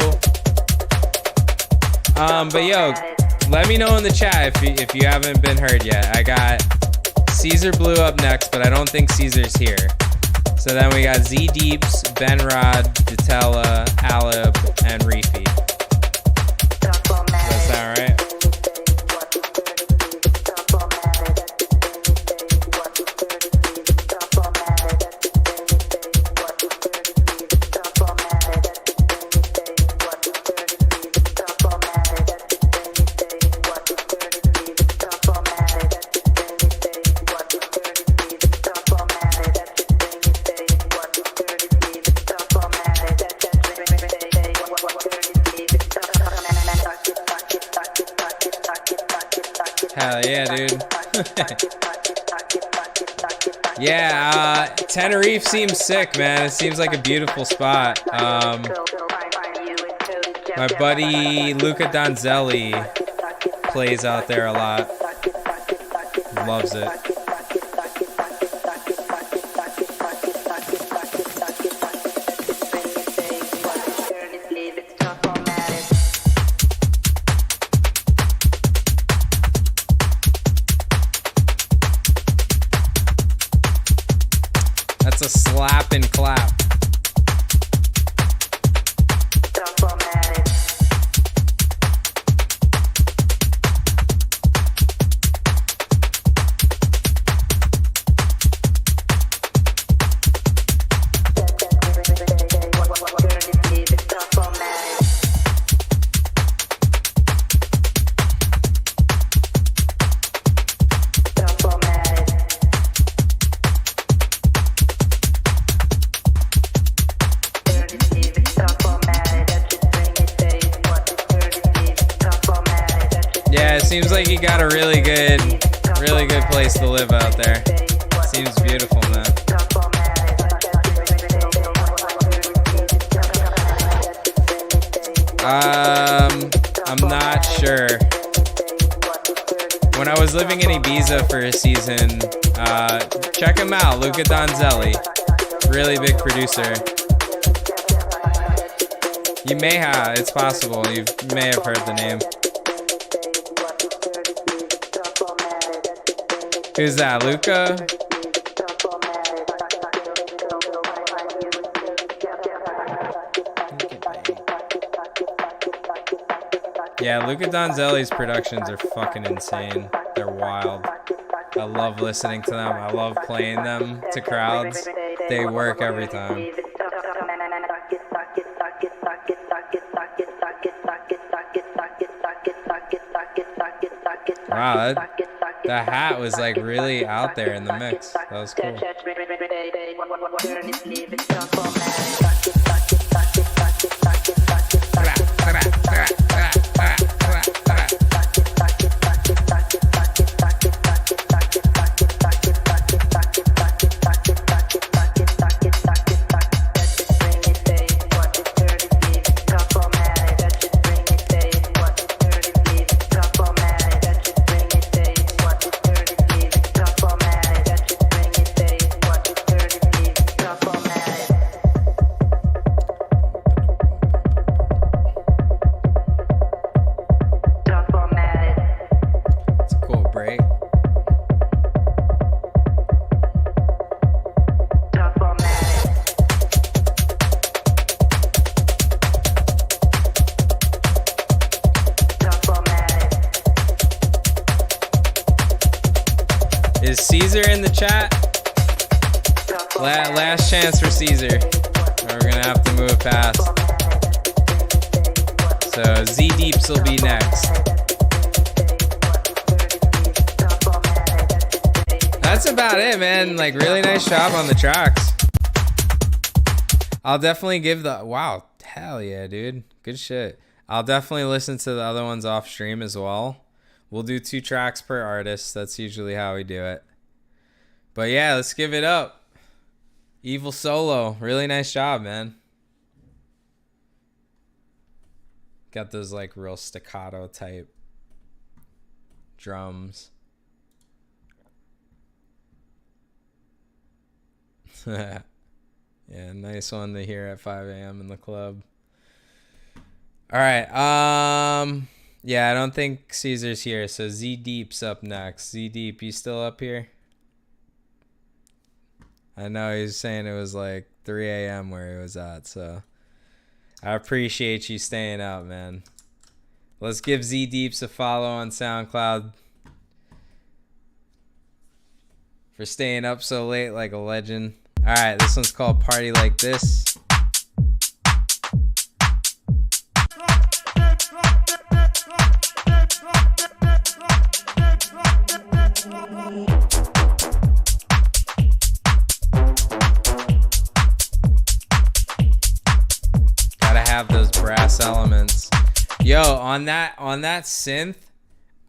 Speaker 1: But yo, let me know in the chat if you haven't been heard yet. I got Caesar Blue up next, but I don't think Caesar's here. So then we got Z Deeps, Ben Rod, Detella, Alib, and Reefy. Does that sound right? Yeah, dude. Yeah, Tenerife seems sick, man. It seems like a beautiful spot. My buddy Luca Donzelli plays out there a lot. Loves it. That's a slap and clap. Yeah, it seems like you got a really good place to live out there. Seems beautiful, man. I'm not sure. When I was living in Ibiza for a season, check him out, Luca Donzelli. Really big producer. You may have, it's possible, you may have heard the name. Who's that, Luca? Yeah, Luca Donzelli's productions are fucking insane. They're wild. I love listening to them. I love playing them to crowds. They work every time. Wow, that hat was like really out there in the mix. That was cool. Is Caesar in the chat? Last chance for Caesar. We're gonna have to move past. So Z Deeps will be next. That's about it, man. Like, really nice job on the tracks. I'll definitely give the... Wow. Hell yeah, dude. Good shit. I'll definitely listen to the other ones off stream as well. We'll do 2 tracks per artist. That's usually how we do it. But yeah, let's give it up. Evil Solo. Really nice job, man. Got those like real staccato type drums. Yeah, nice one to hear at 5 a.m. in the club. All right. Yeah, I don't think Caesar's here, so Z Deep's up next. Z Deep, you still up here? I know he was saying it was like 3 a.m. where he was at, so I appreciate you staying out, man. Let's give Z Deeps a follow on SoundCloud for staying up so late like a legend. All right, this one's called Party Like This. Gotta have those brass elements. Yo, on that synth,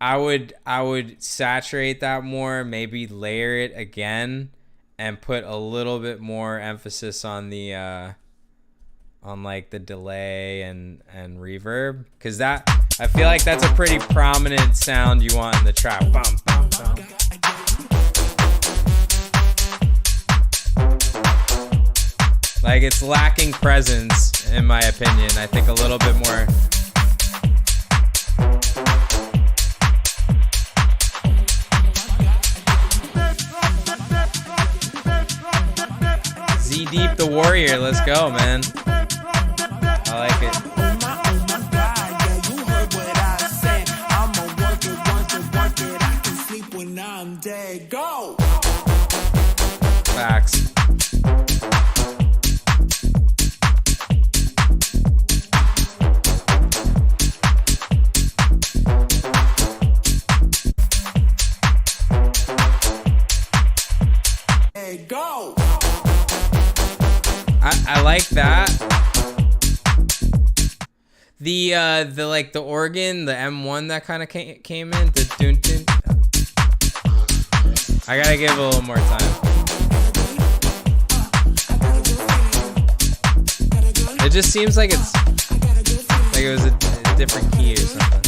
Speaker 1: I would saturate that more, maybe layer it again, and put a little bit more emphasis on the on like the delay and reverb, because that, I feel like that's a pretty prominent sound you want in the track. Bum, bum, bum. Like, it's lacking presence, in my opinion. I think a little bit more. Z Deep the Warrior, let's go, man. I like it. Facts.
Speaker 10: Go.
Speaker 1: I like that. The like the organ, the M1 that kind of came in, the dun dun. I gotta give it a little more time. It just seems like it's like it was a different key or something.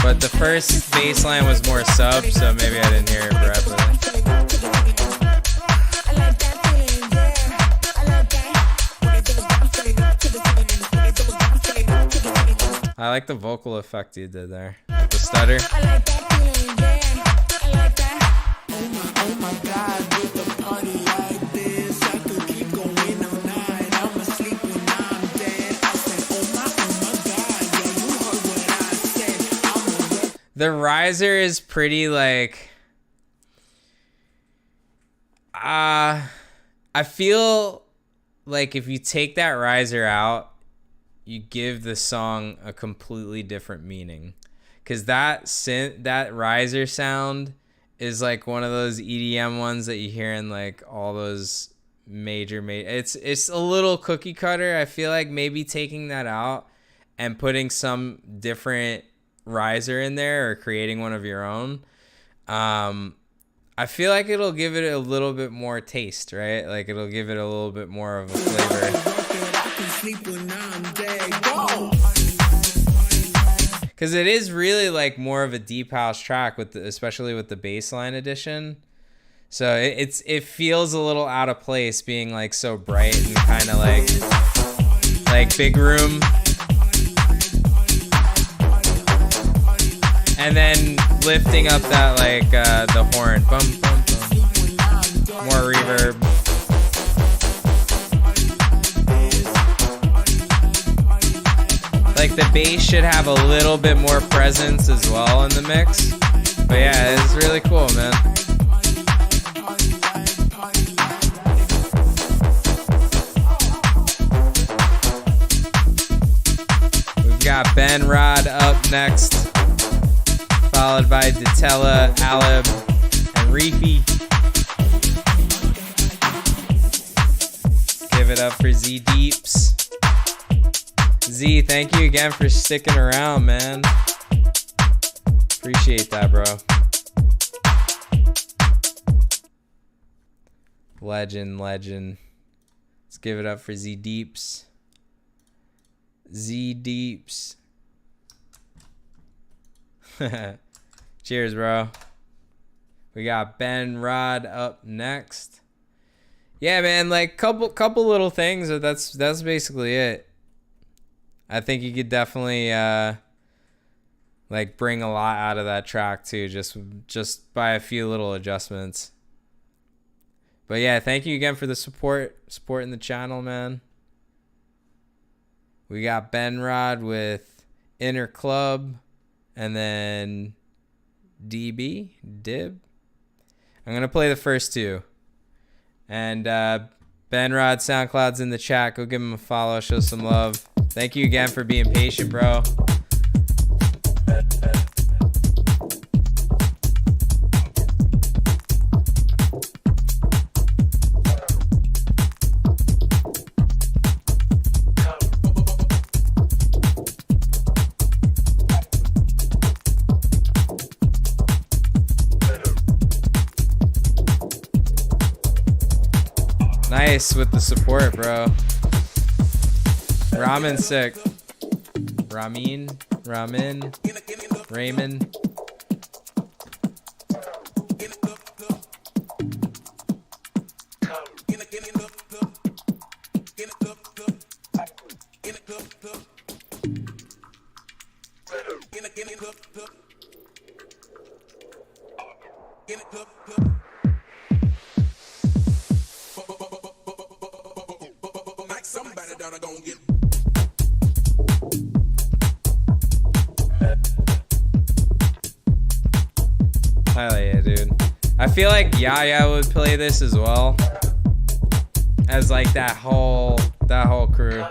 Speaker 1: But the first bass line was more sub, so maybe I didn't hear it correctly. I like the vocal effect you did there. The stutter. The riser is pretty like, I feel like if you take that riser out, you give the song a completely different meaning. Cause that riser sound is like one of those EDM ones that you hear in like all those major, it's a little cookie cutter. I feel like maybe taking that out and putting some different riser in there or creating one of your own, I feel like it'll give it a little bit more taste, right? Like it'll give it a little bit more of a flavor. Because it is really like more of a deep house track with especially with the bass line addition. So it feels a little out of place being like so bright and kind of like big room. And then lifting up that like the horn, bum bum bum, more reverb. Like the bass should have a little bit more presence as well in the mix. But yeah, it's really cool, man. We've got Ben Rod up next, followed by Datella, Aleb, and Reefy. Give it up for Z Deeps. Z, thank you again for sticking around, man. Appreciate that, bro. Legend. Let's give it up for Z Deeps. Z Deeps. Cheers, bro. We got Ben Rod up next. Yeah, man, like couple little things, but that's basically it. I think you could definitely like bring a lot out of that track too, just by a few little adjustments. But yeah, thank you again for the supporting the channel, man. We got Ben Rod with Inner Club, and then Dib. I'm gonna play the first two, and Ben Rod SoundCloud's in the chat. Go give him a follow, show some love. Thank you again for being patient, bro. Nice with the support, bro. Ramen sick. Ramen. Raymond. Hell yeah, dude. I feel like Yaya would play this as well. As like that whole crew.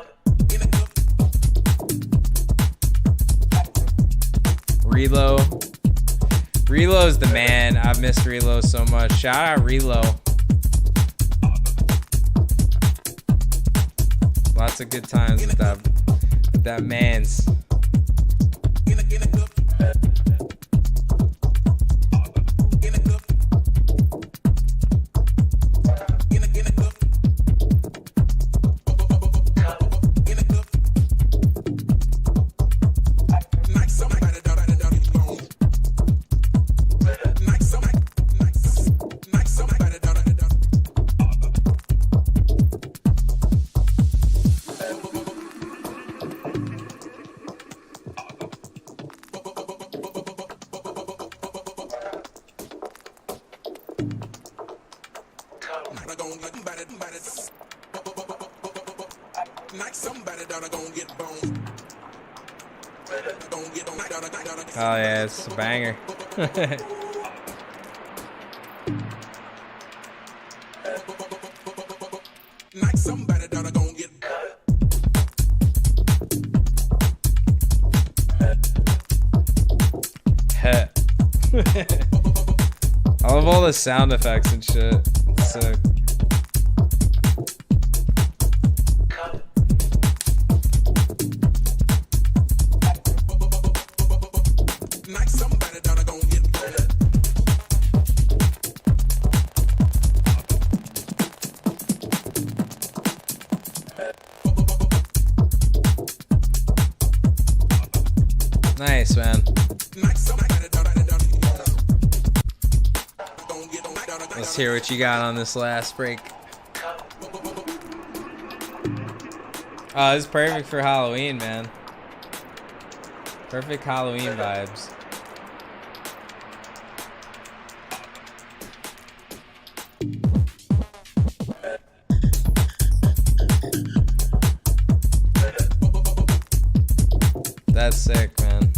Speaker 1: Relo's the man. I've missed Relo so much. Shout out Relo. Lots of good times with that man's. Oh yeah, it's a banger. I love all the sound effects and shit. It's sick. Nice, man. Let's hear what you got on this last break. Oh, this is perfect for Halloween, man. Perfect Halloween vibes. That's sick, man.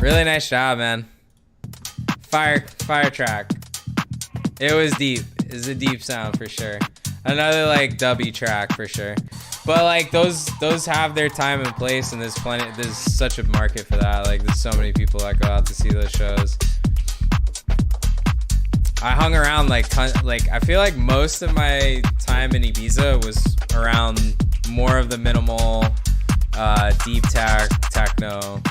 Speaker 1: Really nice job, man. Fire track. It was deep. It's a deep sound for sure. Another like dubby track for sure. But like those have their time and place, and there's such a market for that. Like there's so many people that go out to see those shows. I hung around like I feel like most of my time in Ibiza was around more of the minimal deep techno.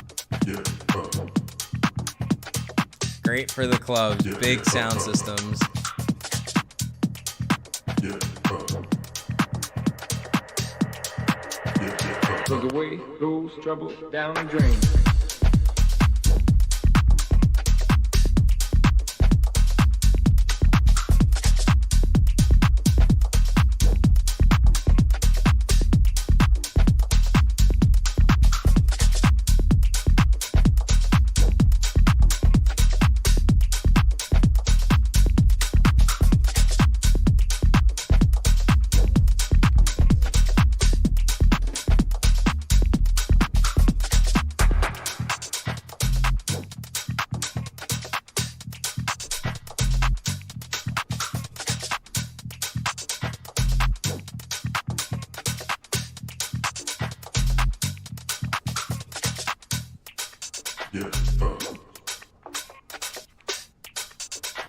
Speaker 1: Great for the clubs, big sound systems.
Speaker 16: Cause away goes trouble down the drain.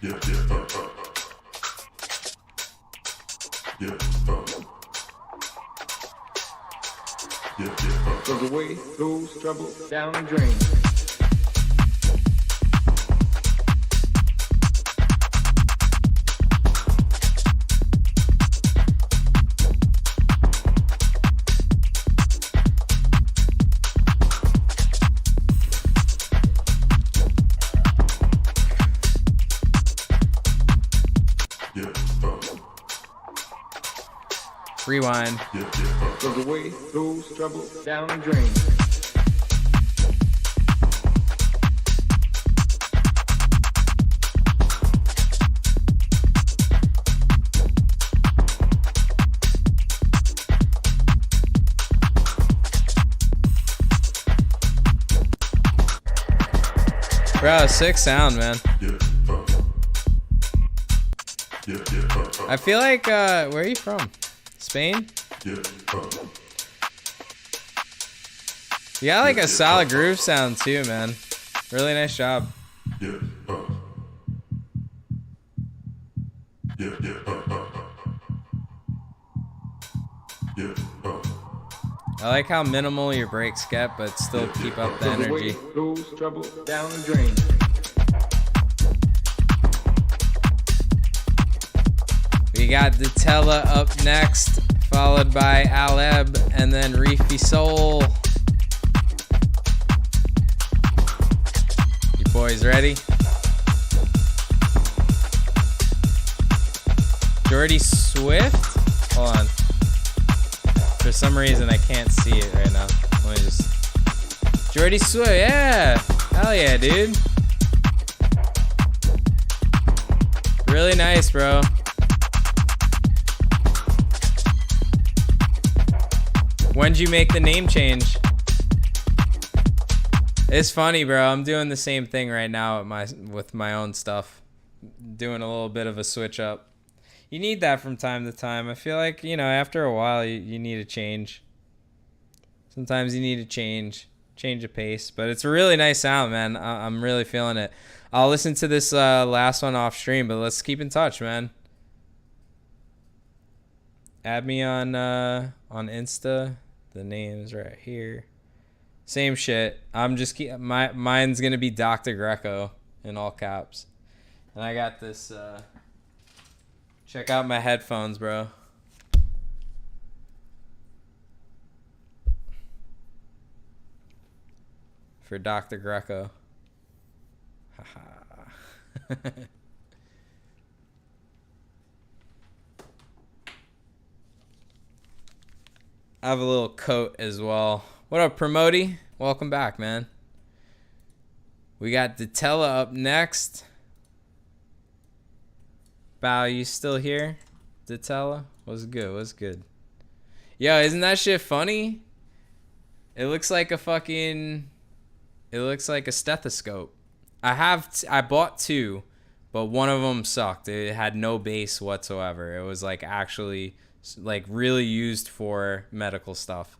Speaker 16: Cause away goes trouble down the drain.
Speaker 1: Rewind.
Speaker 16: Cause away goes trouble down the drain.
Speaker 1: Bro, sick sound, man. I feel like, where are you from? Spain? You got like a solid groove sound too, man. Really nice job. I like how minimal your breaks get, but still keep up the energy.
Speaker 16: Goes trouble down the drain.
Speaker 1: We got Ditella up next, followed by Aleb, and then Reefy Soul. You boys ready? Jordy Swift? Hold on. For some reason, I can't see it right now. Let me just... Jordy Swift, yeah! Hell yeah, dude. Really nice, bro. When'd you make the name change? It's funny, bro. I'm doing the same thing right now with my own stuff. Doing a little bit of a switch up. You need that from time to time. I feel like, you know, after a while, you need a change. Sometimes you need a change of pace. But it's a really nice sound, man. I'm really feeling it. I'll listen to this last one off stream, but let's keep in touch, man. Add me on Insta. The name's right here. Same shit. I'm just mine's gonna be Dr. Greco in all caps. And I got this. Check out my headphones, bro. For Dr. Greco. Haha. I have a little coat as well. What up, Promoti? Welcome back, man. We got Ditella up next. Bow, you still here? Ditella? What's good? What's good? Yo, isn't that shit funny? It looks like a fucking... It looks like a stethoscope. I bought two, but one of them sucked. It had no bass whatsoever. It was like actually... like really used for medical stuff.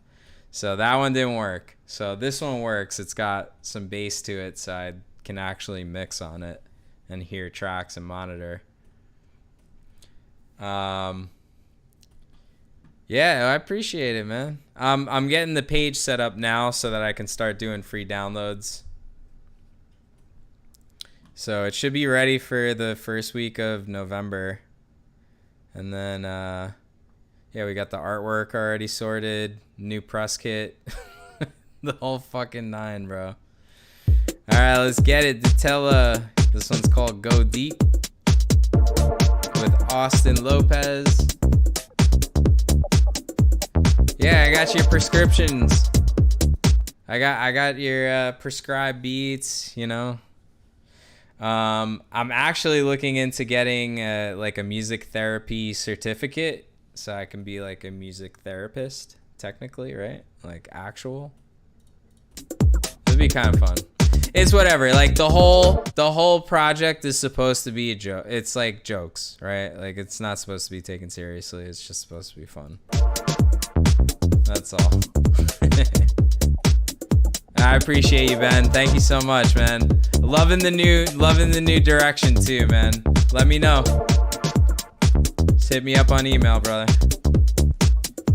Speaker 1: So that one didn't work. So this one works. It's got some bass to it, so I can actually mix on it and hear tracks and monitor. Yeah, I appreciate it, man. I'm getting the page set up now so that I can start doing free downloads. So it should be ready for the first week of November. And then yeah, we got the artwork already sorted, new press kit, the whole fucking nine, bro. All right, let's get it. Ditella. This one's called Go Deep with Austin Lopez. Yeah, I got your prescriptions. I got your prescribed beats, you know. I'm actually looking into getting like a music therapy certificate. So I can be like a music therapist, technically, right? Like actual. It'd be kind of fun. It's whatever. Like the whole project is supposed to be a joke. It's like jokes, right? Like it's not supposed to be taken seriously. It's just supposed to be fun. That's all. I appreciate you, Ben. Thank you so much, man. Loving the new direction too, man. let me know. Just hit me up on email, brother.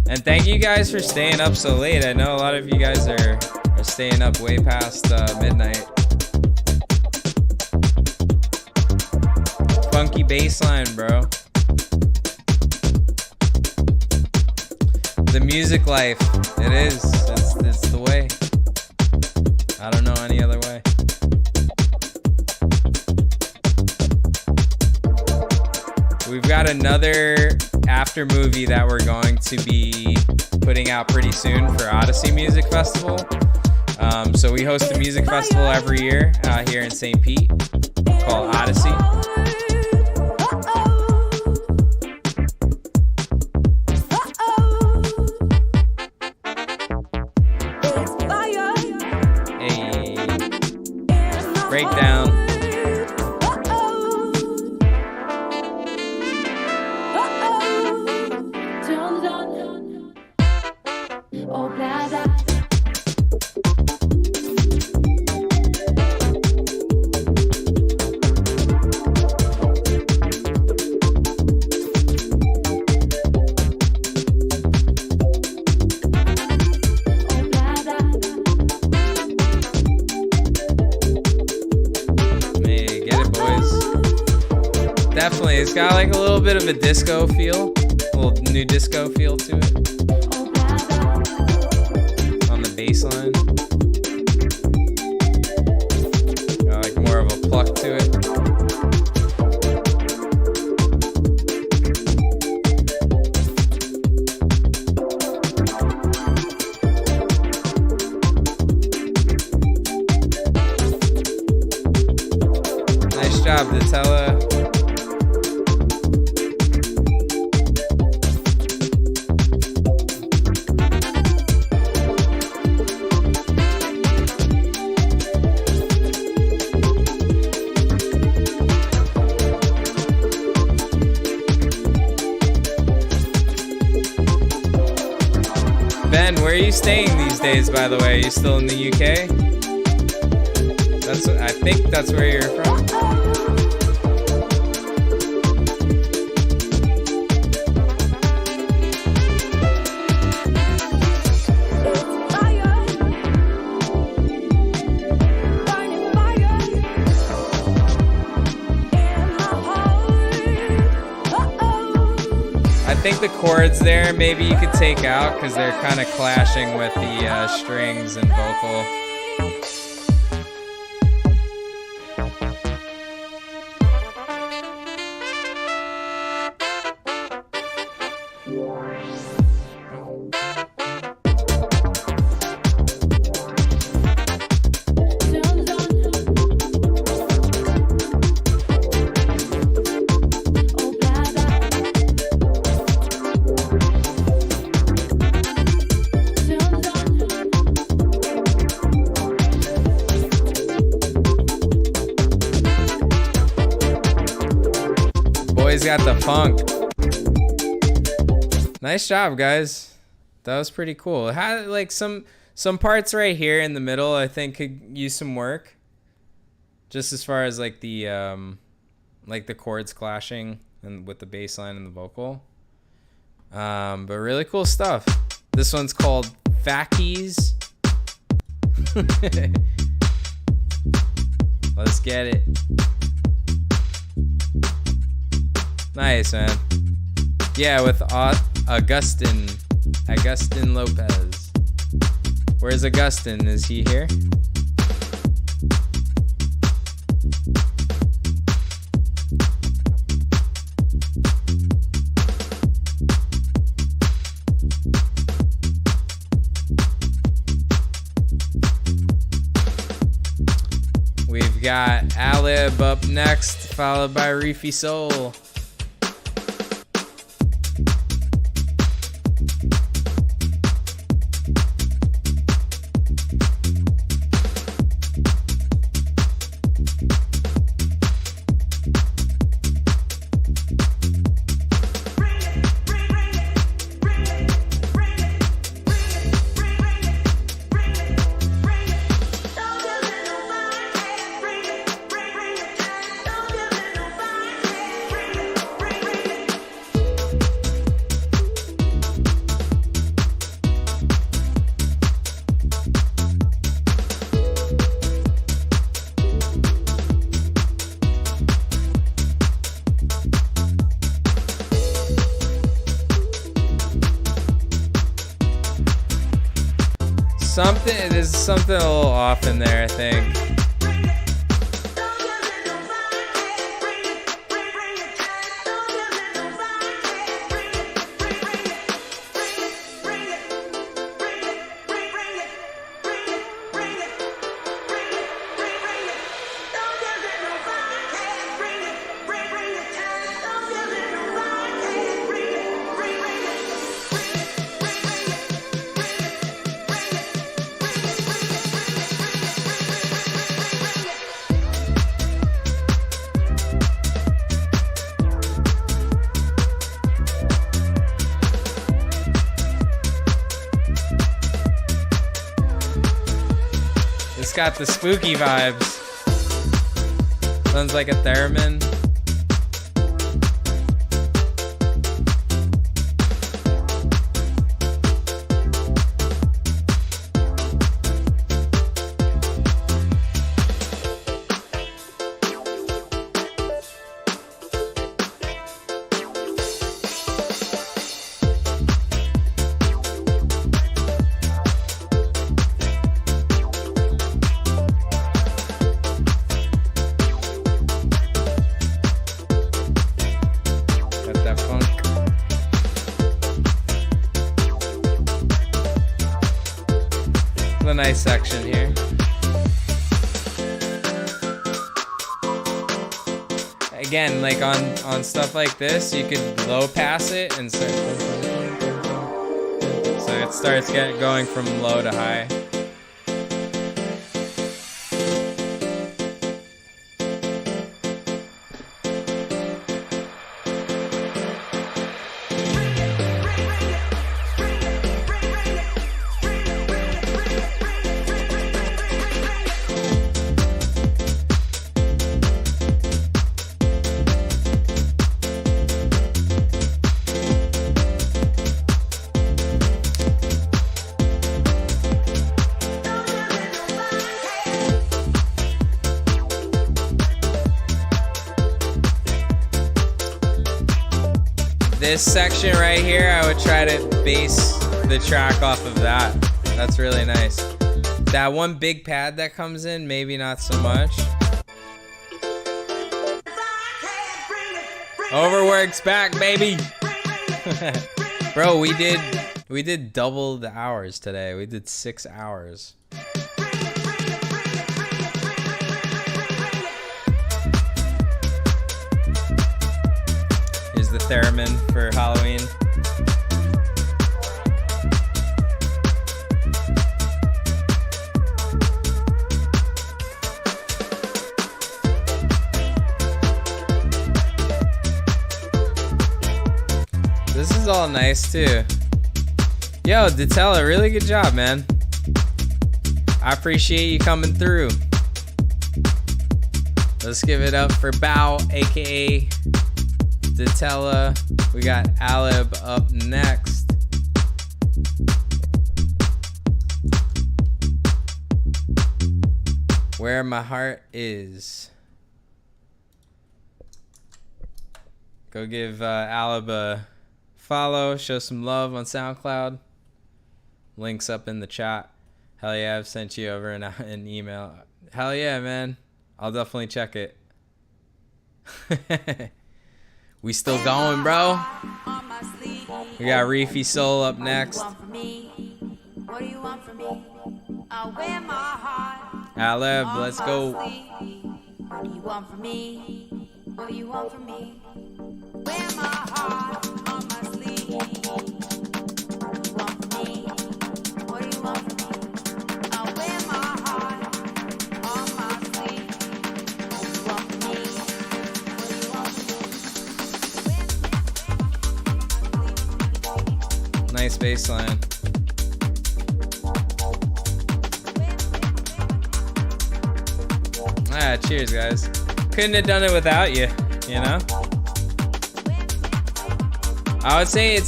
Speaker 1: And thank you guys for staying up so late. I know a lot of you guys are staying up way past midnight. Funky bassline, bro. The music life. It is. It's the way. I don't know any other way. We've got another after movie that we're going to be putting out pretty soon for Odyssey Music Festival. So we host a music festival every year here in St. Pete called Odyssey. Breakdown. Definitely, it's got like a little bit of a disco feel, a little new disco feel to it on the bass line. Got like more of a pluck to it. Nice job, Datella. Ben, where are you staying these days, by the way? Are you still in the UK? I think that's where you're from. I think the chords there maybe you could take out because they're kind of clashing with the strings and vocal. Got the funk. Nice job, guys. That was pretty cool. It had like some parts right here in the middle I think could use some work. Just as far as like the chords clashing and with the bass line and the vocal. But really cool stuff. This one's called Fackies. Let's get it. Nice, man. Yeah, with Augustin Lopez. Where's Augustin? Is he here? We've got Alib up next, followed by Reefy Soul. There's something a little off in there, I think. It's got the spooky vibes. Sounds like a theremin. A nice section here. Again, like on stuff like this, you could low pass it and start. So it starts going from low to high. This section right here, I would try to base the track off of that. That's really nice. That one big pad that comes in, maybe not so much. Overworks back, baby. Bro, we did double the hours today. We did 6 hours. Here's the theremin for Halloween. This is all nice too. Yo, Datella, really good job, man. I appreciate you coming through. Let's give it up for Bao, aka Datella. We got Alib up next. Where My Heart Is. Go give Alib a follow, show some love on SoundCloud. Links up in the chat. Hell yeah, I've sent you over an email. Hell yeah, man. I'll definitely check it. We still going, bro. We got Reefy Soul up next. Aleb, let's go.
Speaker 11: What do you want from me? What do you want from me? Wear my heart on my sleeve. What do you want from me? What do you want from me? I'll wear my heart on my sleeve. What do you want from me? What do you want from me?
Speaker 1: Nice bass line. Ah, cheers, guys. Couldn't have done it without you, you know? I would say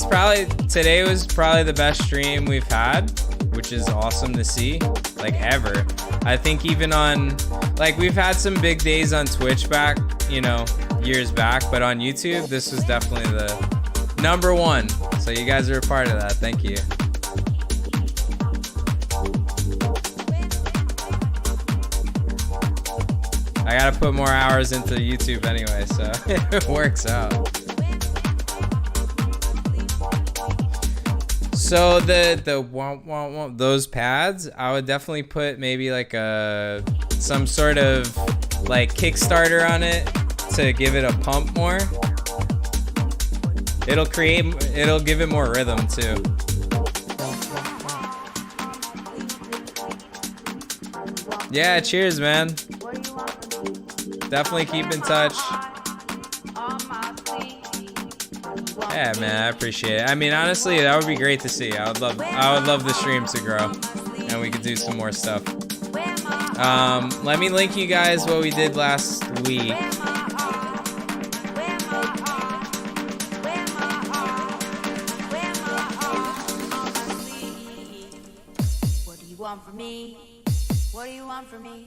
Speaker 1: today was probably the best stream we've had, which is awesome to see, like ever. I think even on, like we've had some big days on Twitch back, you know, years back, but on YouTube, this was definitely the #1. So you guys are a part of that, thank you. I gotta put more hours into YouTube anyway, so it works out. So those pads, I would definitely put maybe like some sort of like Kickstarter on it to give it a pump more. It'll give it more rhythm too. Yeah, cheers, man. Definitely keep in touch. Yeah, man, I appreciate it. I mean, honestly, that would be great to see. I would love the stream to grow, and we could do some more stuff. Let me link you guys what we did last week.
Speaker 11: What do you want from me? What do you want from me?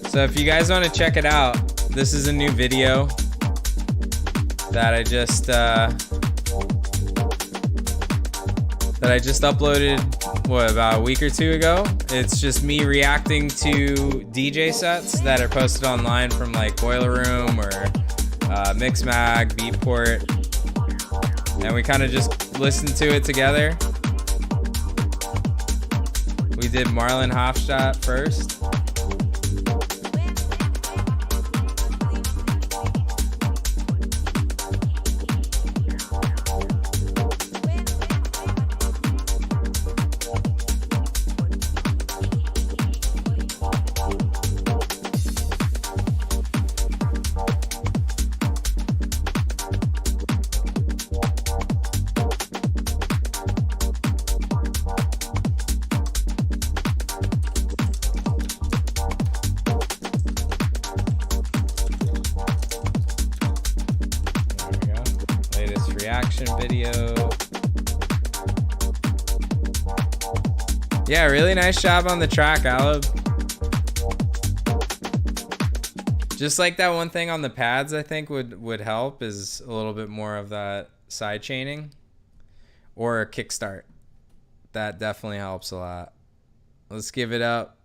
Speaker 1: So if you guys want to check it out, this is a new video that I just uploaded, what, about a week or two ago. It's just me reacting to DJ sets that are posted online from like Boiler Room or Mixmag, Beatport, and we kind of just listened to it together. We did Marlon Hofstadt first. Video. Yeah, really nice job on the track, Aleb. Just like that one thing on the pads, I think would help is a little bit more of that side chaining or a kickstart. That definitely helps a lot. Let's give it up.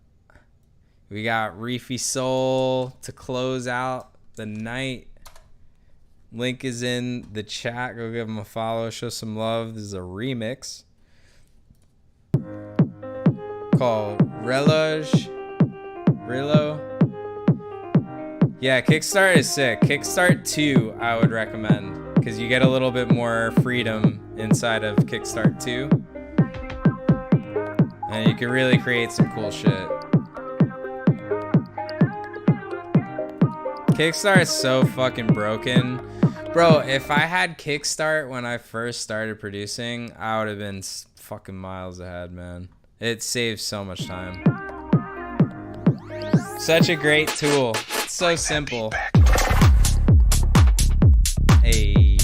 Speaker 1: We got Reefy Soul to close out the night. Link is in the chat. Go give him a follow. Show some love. This is a remix called Relo. Yeah, Kickstart is sick. Kickstart 2 I would recommend because you get a little bit more freedom inside of Kickstart 2. And you can really create some cool shit. Kickstart is so fucking broken. Bro, if I had Kickstart when I first started producing, I would have been fucking miles ahead, man. It saves so much time. Such a great tool. It's so simple. Hey.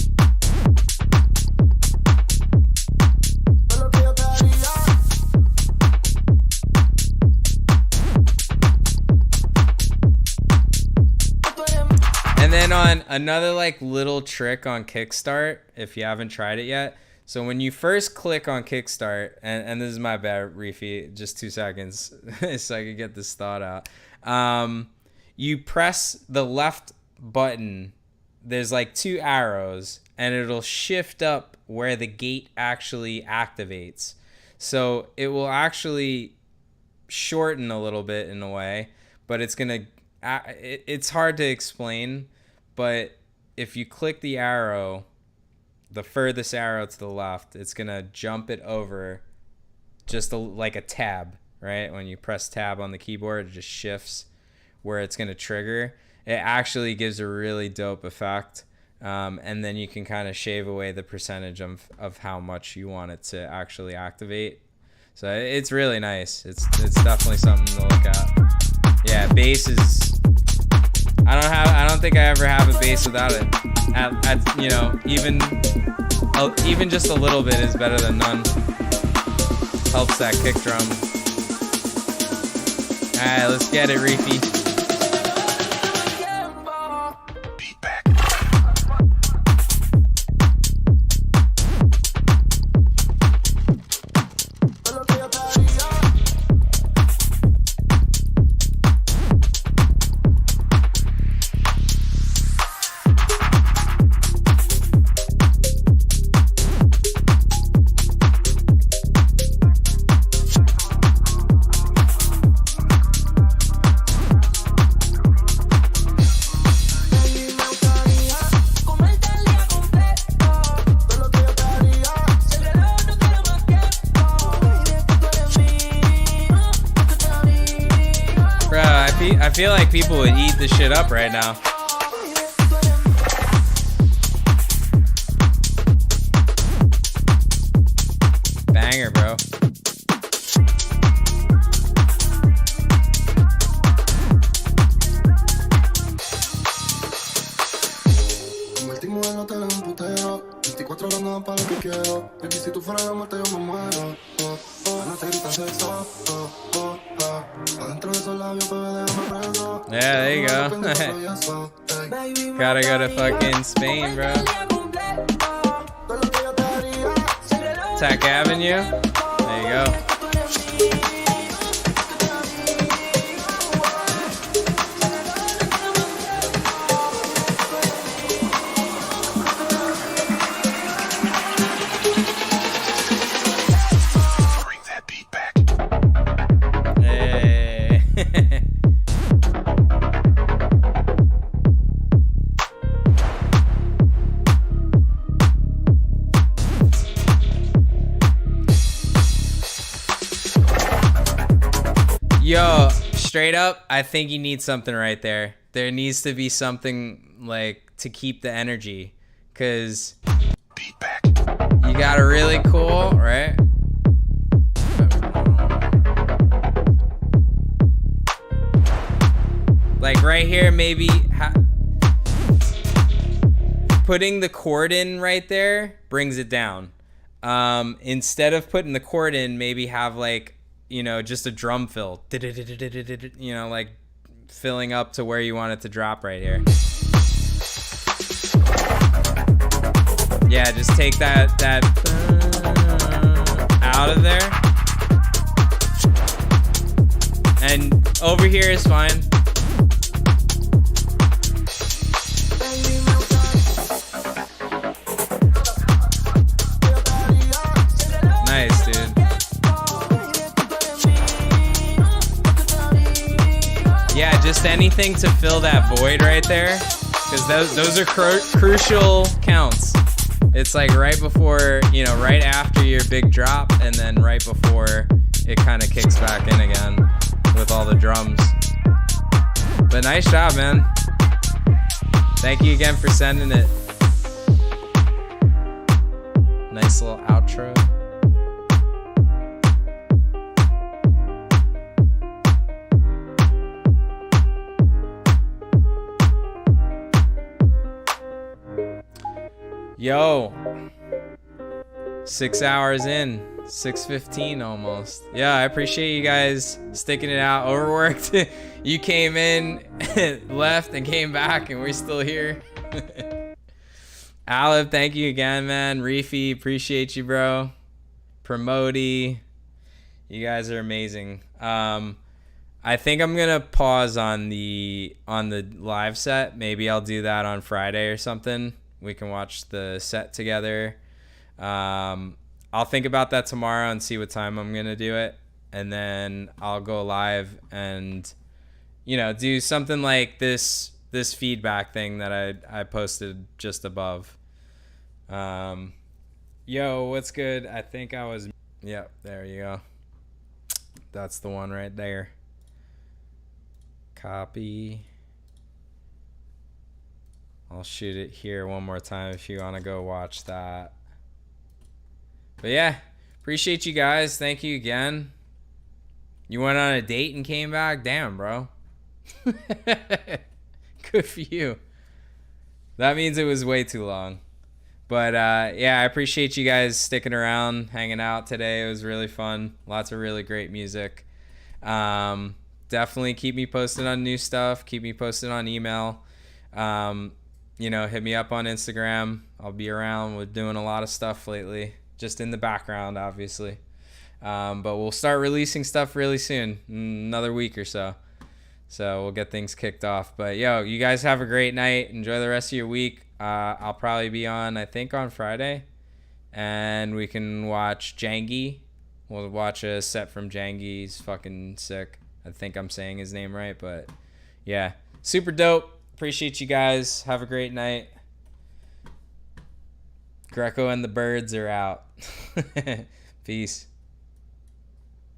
Speaker 1: And then on another like little trick on Kickstart, if you haven't tried it yet. So when you first click on Kickstart, and this is my bad, Reefy, just 2 seconds so I could get this thought out. You press the left button. There's like 2 arrows and it'll shift up where the gate actually activates. So it will actually shorten a little bit in a way, but it's gonna, it's hard to explain, but if you click the arrow, the furthest arrow to the left, it's gonna jump it over just like a tab, right? When you press tab on the keyboard, it just shifts where it's gonna trigger. It actually gives a really dope effect. And then you can kind of shave away the percentage of how much you want it to actually activate. So it's really nice. It's definitely something to look at. Yeah, bass is, I don't think I ever have a bass without it. At you know, even just a little bit is better than none. Helps that kick drum. All right, let's get it, Reefy. feel like people would eat this shit up right now. Banger, bro.
Speaker 17: Convertimos el hotel en un putero. 24 horas nada para lo que quiero. Baby, si tú fueras la muerte yo me muero. No te gritan sexo. Adentro de esos labios, bebé, déjame preso.
Speaker 1: Yeah, there you go. Gotta go to fucking Spain, bro. Tech Avenue. There you go. Yo, straight up, I think you need something right there. There needs to be something like to keep the energy, cause you got a really cool, right? Like right here, maybe putting the chord in right there brings it down. Instead of putting the chord in, maybe have like, you know, just a drum fill, you know, like filling up to where you want it to drop right here. Yeah, just take that out of there. And over here is fine. Nice, dude. Yeah, just anything to fill that void right there, because those are crucial counts. It's like right before, you know, right after your big drop, and then right before it kind of kicks back in again with all the drums. But nice job, man. Thank you again for sending it. Nice little outro. Yo, 6 hours in, 6:15 almost. Yeah, I appreciate you guys sticking it out. Overworked. You came in, left, and came back, and we're still here. Alib, thank you again, man. Reefy, appreciate you, bro. Promoti, you guys are amazing. I think I'm gonna pause on the live set. Maybe I'll do that on Friday or something. We can watch the set together. I'll think about that tomorrow and see what time I'm gonna do it, and then I'll go live and, you know, do something like this feedback thing that I posted just above. Yo, what's good? I think I was. Yep, there you go. That's the one right there. Copy. I'll shoot it here one more time if you want to go watch that. But yeah, appreciate you guys. Thank you again. You went on a date and came back? Damn, bro. Good for you. That means it was way too long. But yeah, I appreciate you guys sticking around, hanging out today. It was really fun. Lots of really great music. Definitely keep me posted on new stuff. Keep me posted on email. You know, hit me up on Instagram. I'll be around. We're doing a lot of stuff lately, just in the background, obviously. But we'll start releasing stuff really soon, another week or so. So we'll get things kicked off. But yo, you guys have a great night. Enjoy the rest of your week. I'll probably be on, I think, on Friday, and we can watch Jangy. We'll watch a set from Jangy. He's fucking sick. I think I'm saying his name right, but yeah, super dope. Appreciate you guys. Have a great night. Greco and the birds are out. Peace.